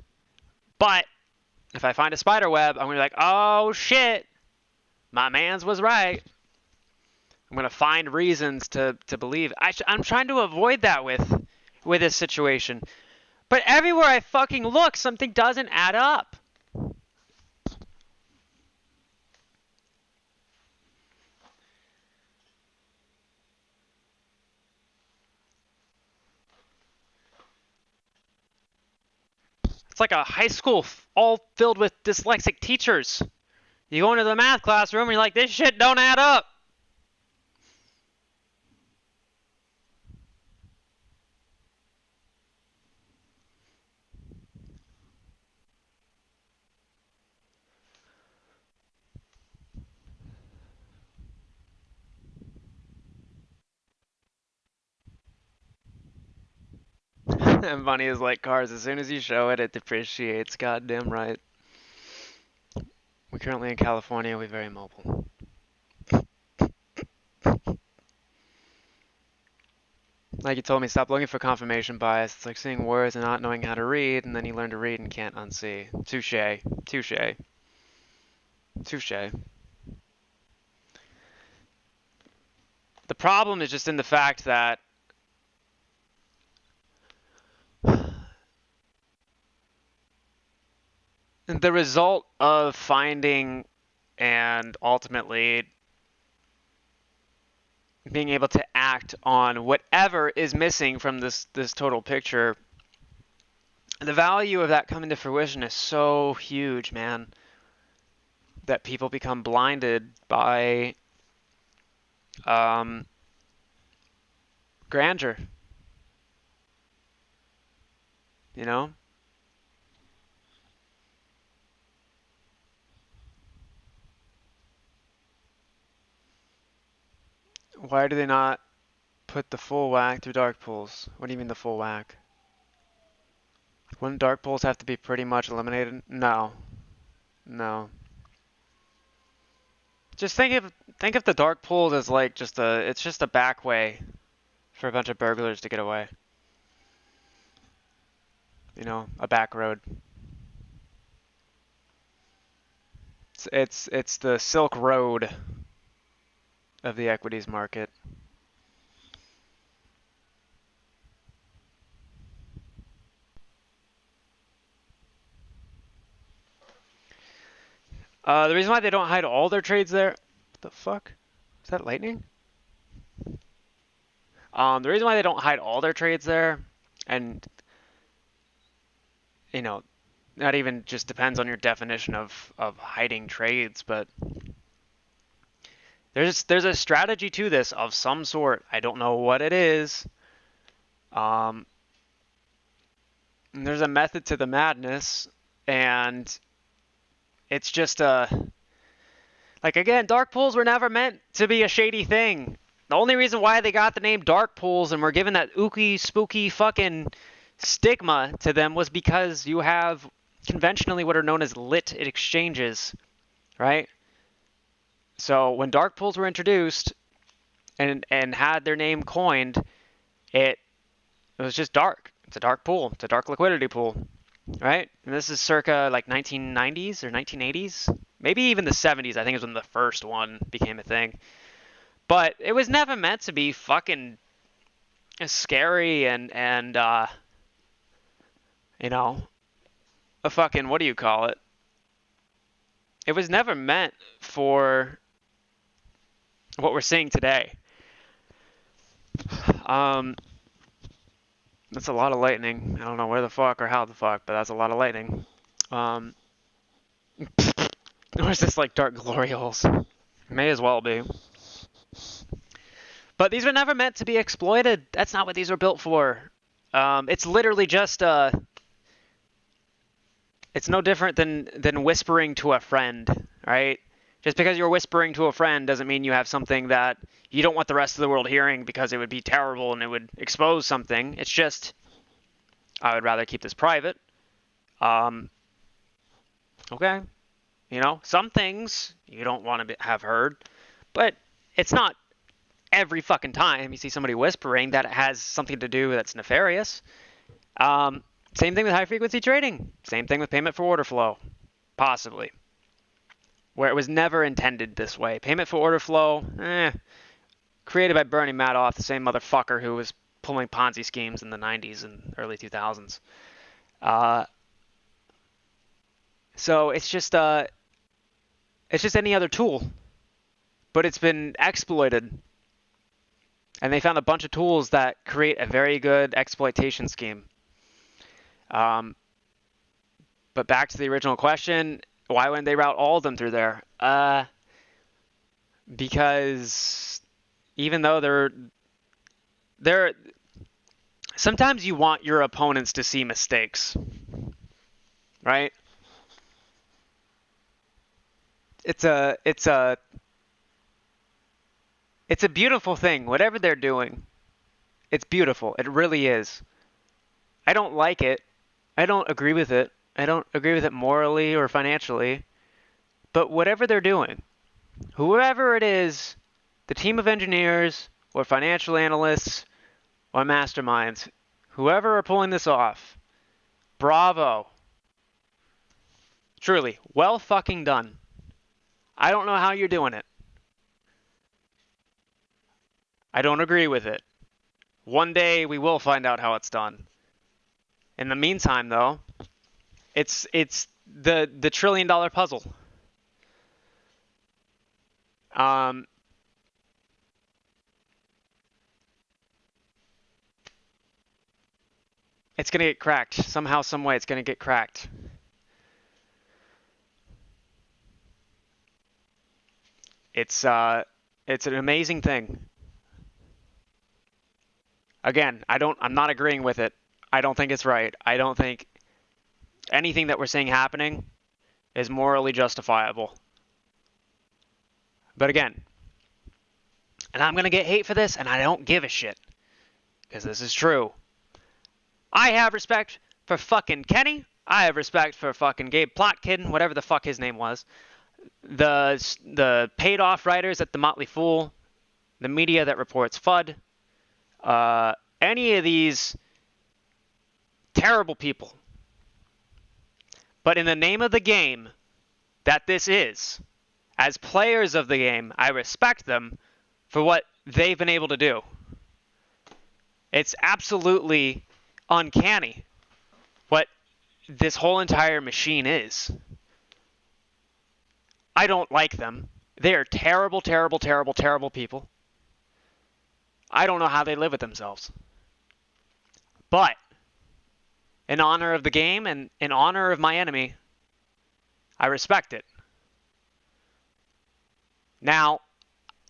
But if I find a spider web, I'm gonna be like, oh shit, my man's was right. I'm gonna find reasons to believe. I'm trying to avoid that with this situation, but everywhere I fucking look, something doesn't add up. It's like a high school all filled with dyslexic teachers. You go into the math classroom and you're like, this shit don't add up. And money is like cars. As soon as you show it, it depreciates. Goddamn right. We're currently in California. We're very mobile. Like you told me, stop looking for confirmation bias. It's like seeing words and not knowing how to read, and then you learn to read and can't unsee. Touche. Touche. Touche. The problem is just in the fact that the result of finding and ultimately being able to act on whatever is missing from this total picture, the value of that coming to fruition is so huge, man, that people become blinded by grandeur. You know? Why do they not put the full whack through dark pools? What do you mean the full whack? Wouldn't dark pools have to be pretty much eliminated? No. No. Just think of the dark pools as like it's just a back way for a bunch of burglars to get away. You know, a back road. It's the Silk Road of the equities market. The reason why they don't hide all their trades there, what the fuck? Is that lightning? The reason why they don't hide all their trades there, and you know, not even just depends on your definition of hiding trades, but there's a strategy to this of some sort. I don't know what it is. And there's a method to the madness, and it's just like again, dark pools were never meant to be a shady thing. The only reason why they got the name dark pools and were given that ooky spooky fucking stigma to them was because you have conventionally what are known as lit exchanges, right? So when dark pools were introduced and had their name coined, it was just dark. It's a dark pool. It's a dark liquidity pool, right? And this is circa like 1990s or 1980s, maybe even the 70s. I think is when the first one became a thing. But it was never meant to be fucking scary and you know, a fucking, what do you call it? It was never meant for what we're seeing today. That's a lot of lightning. I don't know where the fuck or how the fuck, but that's a lot of lightning. Or is this like dark glory holes? May as well be. But these were never meant to be exploited. That's not what these were built for. It's literally just it's no different than whispering to a friend, right? Just because you're whispering to a friend doesn't mean you have something that you don't want the rest of the world hearing because it would be terrible and it would expose something. It's just, I would rather keep this private. Okay. You know, some things you don't want to have heard, but it's not every fucking time you see somebody whispering that it has something to do that's nefarious. Same thing with high frequency trading. Same thing with payment for order flow. Possibly. Where it was never intended this way. Payment for order flow, created by Bernie Madoff, the same motherfucker who was pulling Ponzi schemes in the 90s and early 2000s. So it's just any other tool, but it's been exploited. And they found a bunch of tools that create a very good exploitation scheme. But back to the original question, why wouldn't they route all of them through there? Because even though they're sometimes you want your opponents to see mistakes, right? It's a beautiful thing. Whatever they're doing, it's beautiful. It really is. I don't like it. I don't agree with it. I don't agree with it morally or financially. But whatever they're doing, whoever it is, the team of engineers or financial analysts or masterminds, whoever are pulling this off, bravo. Truly, well fucking done. I don't know how you're doing it. I don't agree with it. One day we will find out how it's done. In the meantime, though, it's the $1 trillion puzzle. It's gonna get cracked somehow, some way. It's gonna get cracked. It's an amazing thing. Again, I'm not agreeing with it. I don't think it's right. I don't think anything that we're seeing happening is morally justifiable. But again, and I'm going to get hate for this, and I don't give a shit. Because this is true. I have respect for fucking Kenny. I have respect for fucking Gabe Plotkin, whatever the fuck his name was. The paid off writers at the Motley Fool. The media that reports FUD. Any of these terrible people. But in the name of the game that this is, as players of the game, I respect them for what they've been able to do. It's absolutely uncanny what this whole entire machine is. I don't like them. They are terrible, terrible, terrible, terrible people. I don't know how they live with themselves. But in honor of the game and in honor of my enemy, I respect it. Now,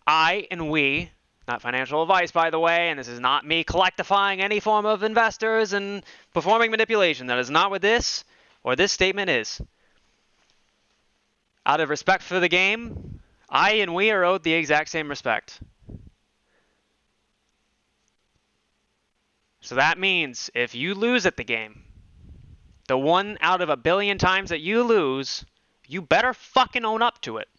I and we, not financial advice by the way, and this is not me collectifying any form of investors and performing manipulation. That is not what this or this statement is. Out of respect for the game, I and we are owed the exact same respect. So that means if you lose at the game, the 1 out of 1 billion times that you lose, you better fucking own up to it.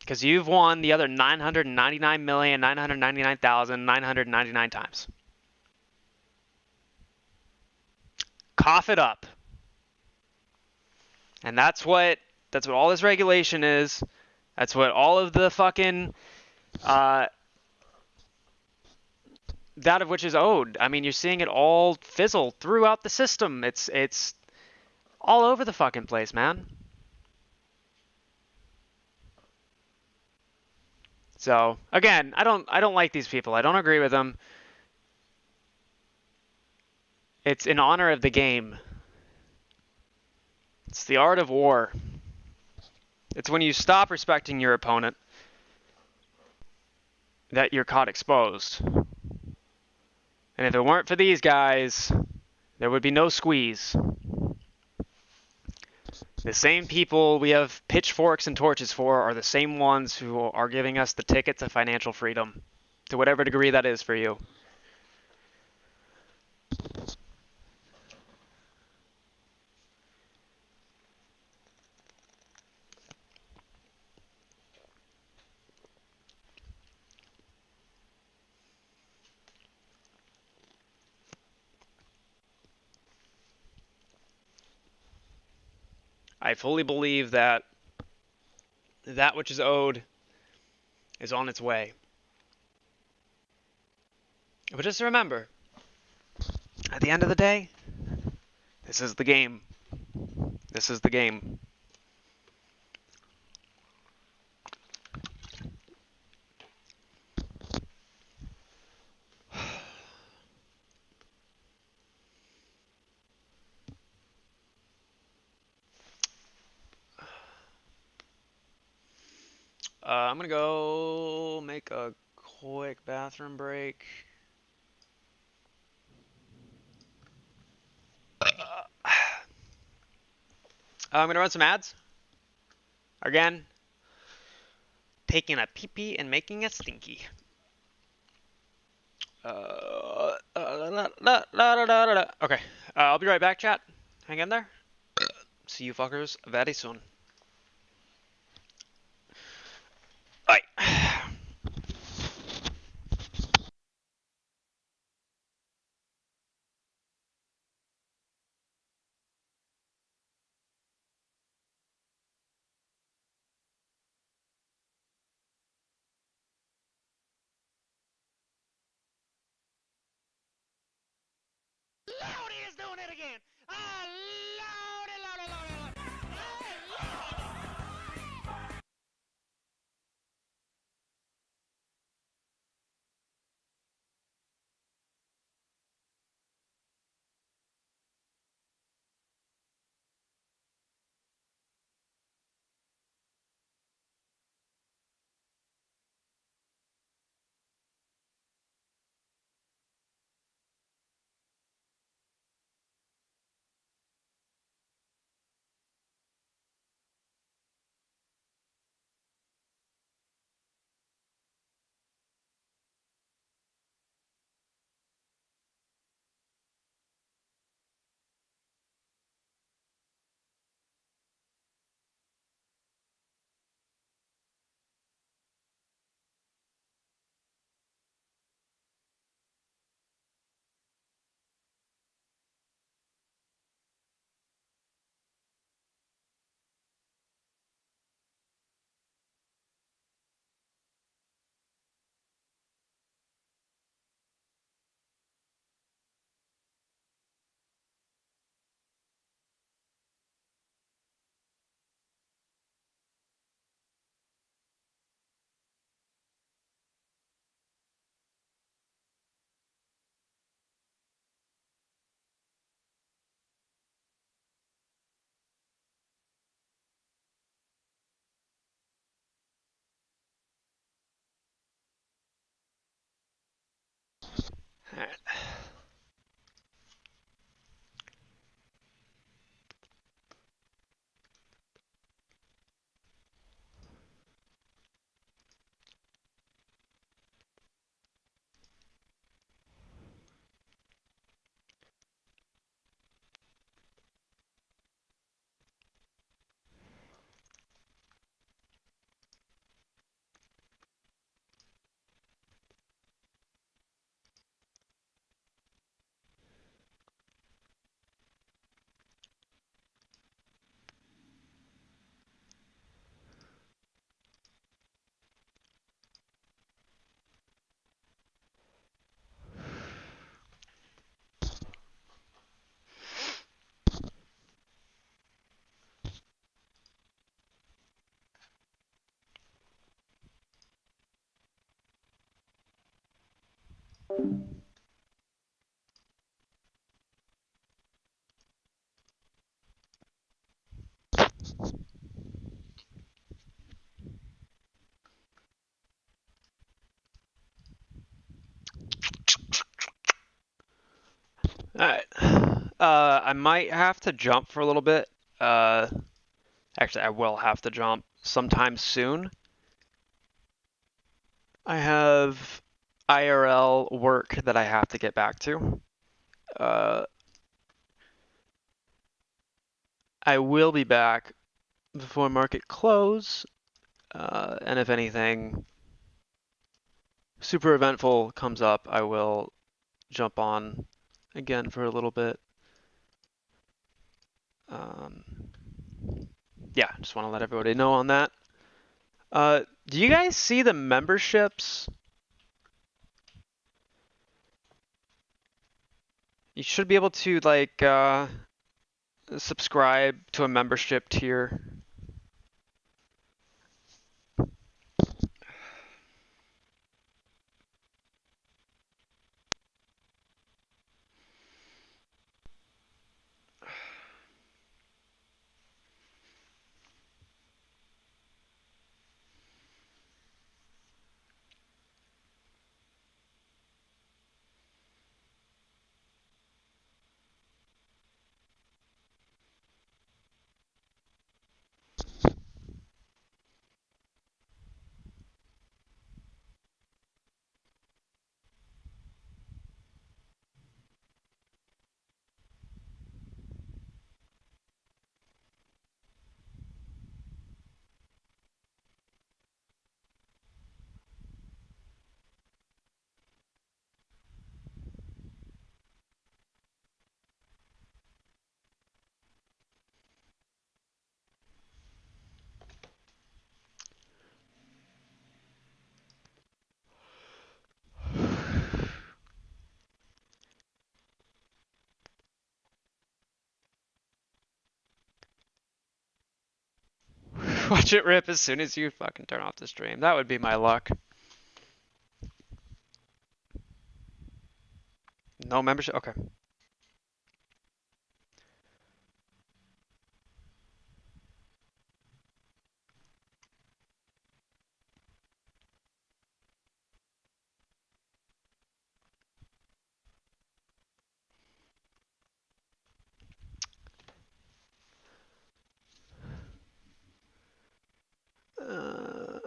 Because you've won the other 999,999,999 times. Cough it up. And that's what all this regulation is. That's what all of the fucking that of which is owed. I mean, you're seeing it all fizzle throughout the system. It's all over the fucking place, man. So, again, I don't like these people. I don't agree with them. It's in honor of the game. It's the art of war. It's when you stop respecting your opponent that you're caught exposed. And if it weren't for these guys, there would be no squeeze. The same people we have pitchforks and torches for are the same ones who are giving us the ticket to financial freedom, to whatever degree that is for you. I fully believe that that which is owed is on its way. But just remember, at the end of the day, this is the game. This is the game. I'm gonna go make a quick bathroom break. I'm gonna run some ads. Again, taking a pee-pee and making it stinky. Okay, I'll be right back, chat. Hang in there. See you fuckers very soon. Bye. Lordy is doing it again. Alright. Alright. I might have to jump for a little bit. Actually, I will have to jump sometime soon. I have IRL work that I have to get back to. I will be back before market close, and if anything super eventful comes up, I will jump on again for a little bit. Yeah, just want to let everybody know on that. Do you guys see the memberships? You should be able to like subscribe to a membership tier. Watch it rip as soon as you fucking turn off the stream. That would be my luck. No membership? Okay.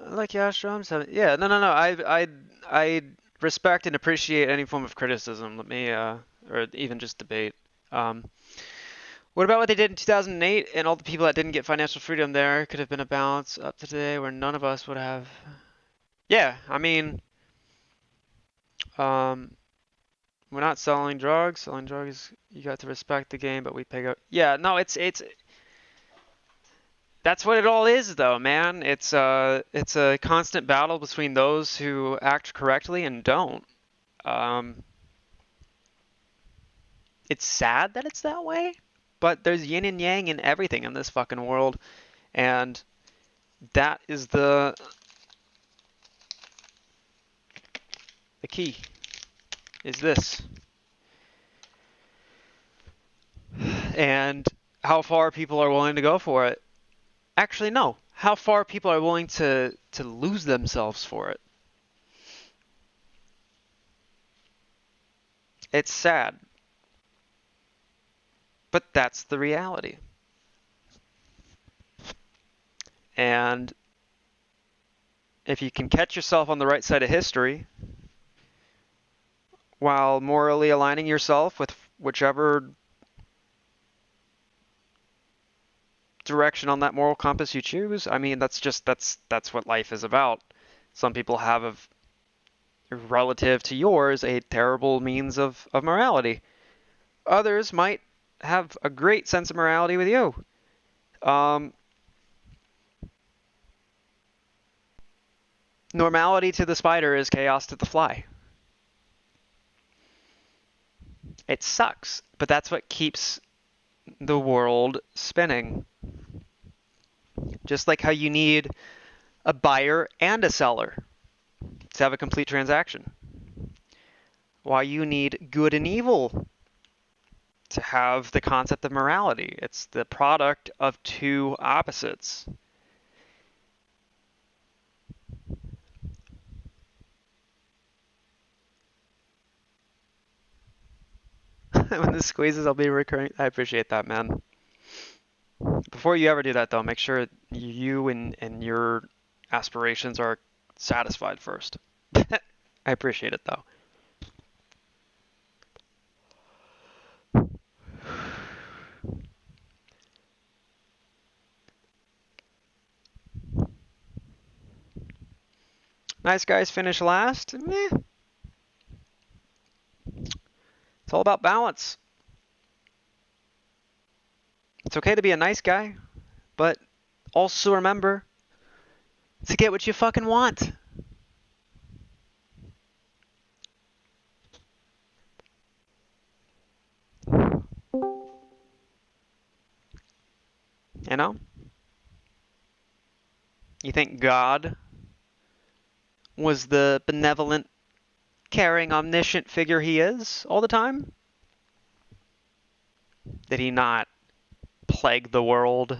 Like Yasha, I'm 7. Yeah, no. I respect and appreciate any form of criticism. Let me, or even just debate. What about what they did in 2008 and all the people that didn't get financial freedom there? Could have been a balance up to today where none of us would have. Yeah, I mean, we're not selling drugs. Selling drugs, you got to respect the game, but we pay up. Yeah, no, it's that's what it all is, though, man. It's a constant battle between those who act correctly and don't. It's sad that it's that way, but there's yin and yang in everything in this fucking world, and that is the key. Is this. And how far people are willing to go for it. Actually, no. How far people are willing to lose themselves for it. It's sad. But that's the reality. And if you can catch yourself on the right side of history, while morally aligning yourself with whichever direction on that moral compass you choose, I mean, that's what life is about. Some people have relative to yours a terrible means of morality. Others might have a great sense of morality with you. Normality to the spider is chaos to the fly. It sucks, but that's what keeps the world spinning. Just like how you need a buyer and a seller to have a complete transaction. Why you need good and evil to have the concept of morality. It's the product of two opposites. When this squeezes, I'll be recurring. I appreciate that, man. Before you ever do that, though, make sure you and your aspirations are satisfied first. I appreciate it, though. Nice guys finish last. Meh. It's all about balance. It's okay to be a nice guy, but also remember to get what you fucking want. You know? You think God was the benevolent, caring, omniscient figure he is all the time? Did he not plague the world?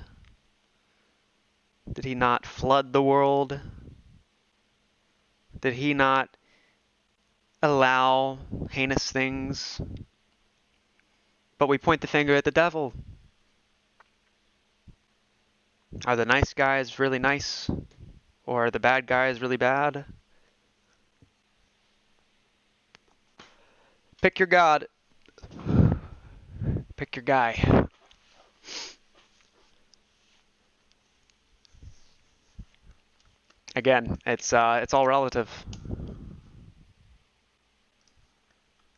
Did he not flood the world? Did he not allow heinous things? But we point the finger at the devil. Are the nice guys really nice? Or are the bad guys really bad? Pick your God. Pick your guy. Again, it's all relative.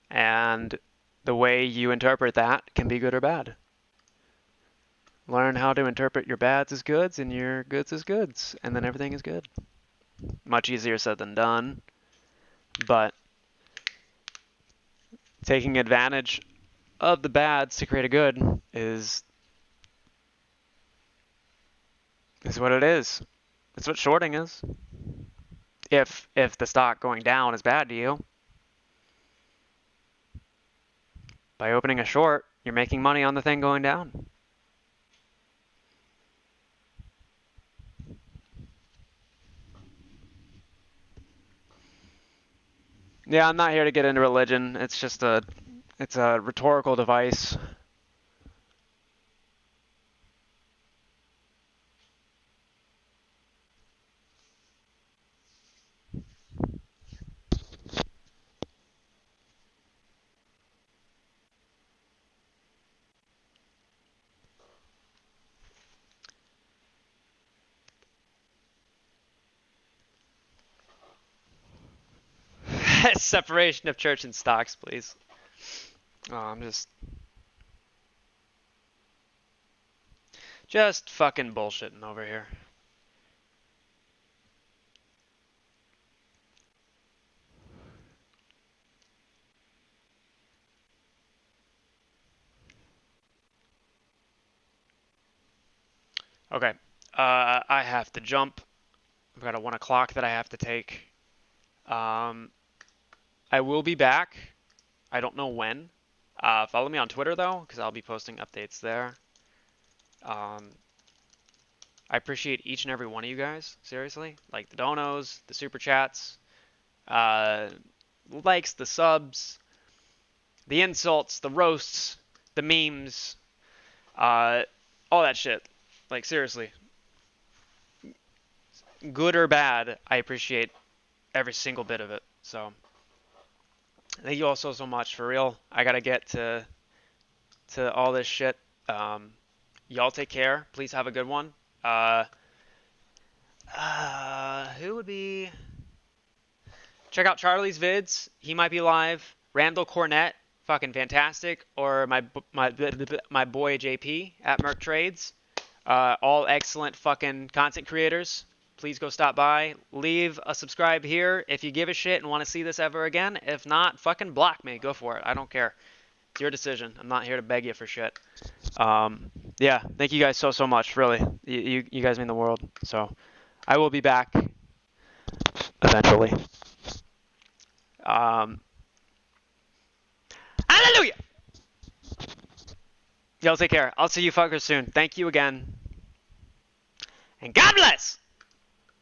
And the way you interpret that can be good or bad. Learn how to interpret your bads as goods and your goods as goods, and then everything is good. Much easier said than done, but taking advantage of the bads to create a good is what it is. It's what shorting is. If the stock going down is bad to you, by opening a short, you're making money on the thing going down. Yeah, I'm not here to get into religion. It's just it's a rhetorical device. Separation of church and stocks, please. Oh, I'm just fucking bullshitting over here. Okay, I have to jump. I've got a 1 o'clock that I have to take. I will be back. I don't know when. Follow me on Twitter, though, because I'll be posting updates there. I appreciate each and every one of you guys, seriously. Like the donos, the super chats, likes, the subs, the insults, the roasts, the memes, all that shit. Like, seriously. Good or bad, I appreciate every single bit of it. So, thank you all so much, for real. I gotta get to all this shit. Y'all take care. Please have a good one. Who would be... Check out Charlie's vids. He might be live. Randall Cornett, fucking fantastic. Or my boy JP at Merc Trades. All excellent fucking content creators. Please go stop by. Leave a subscribe here if you give a shit and want to see this ever again. If not, fucking block me. Go for it. I don't care. It's your decision. I'm not here to beg you for shit. Yeah, thank you guys so much, really. You guys mean the world. So, I will be back eventually. Hallelujah! Y'all take care. I'll see you fuckers soon. Thank you again. And God bless!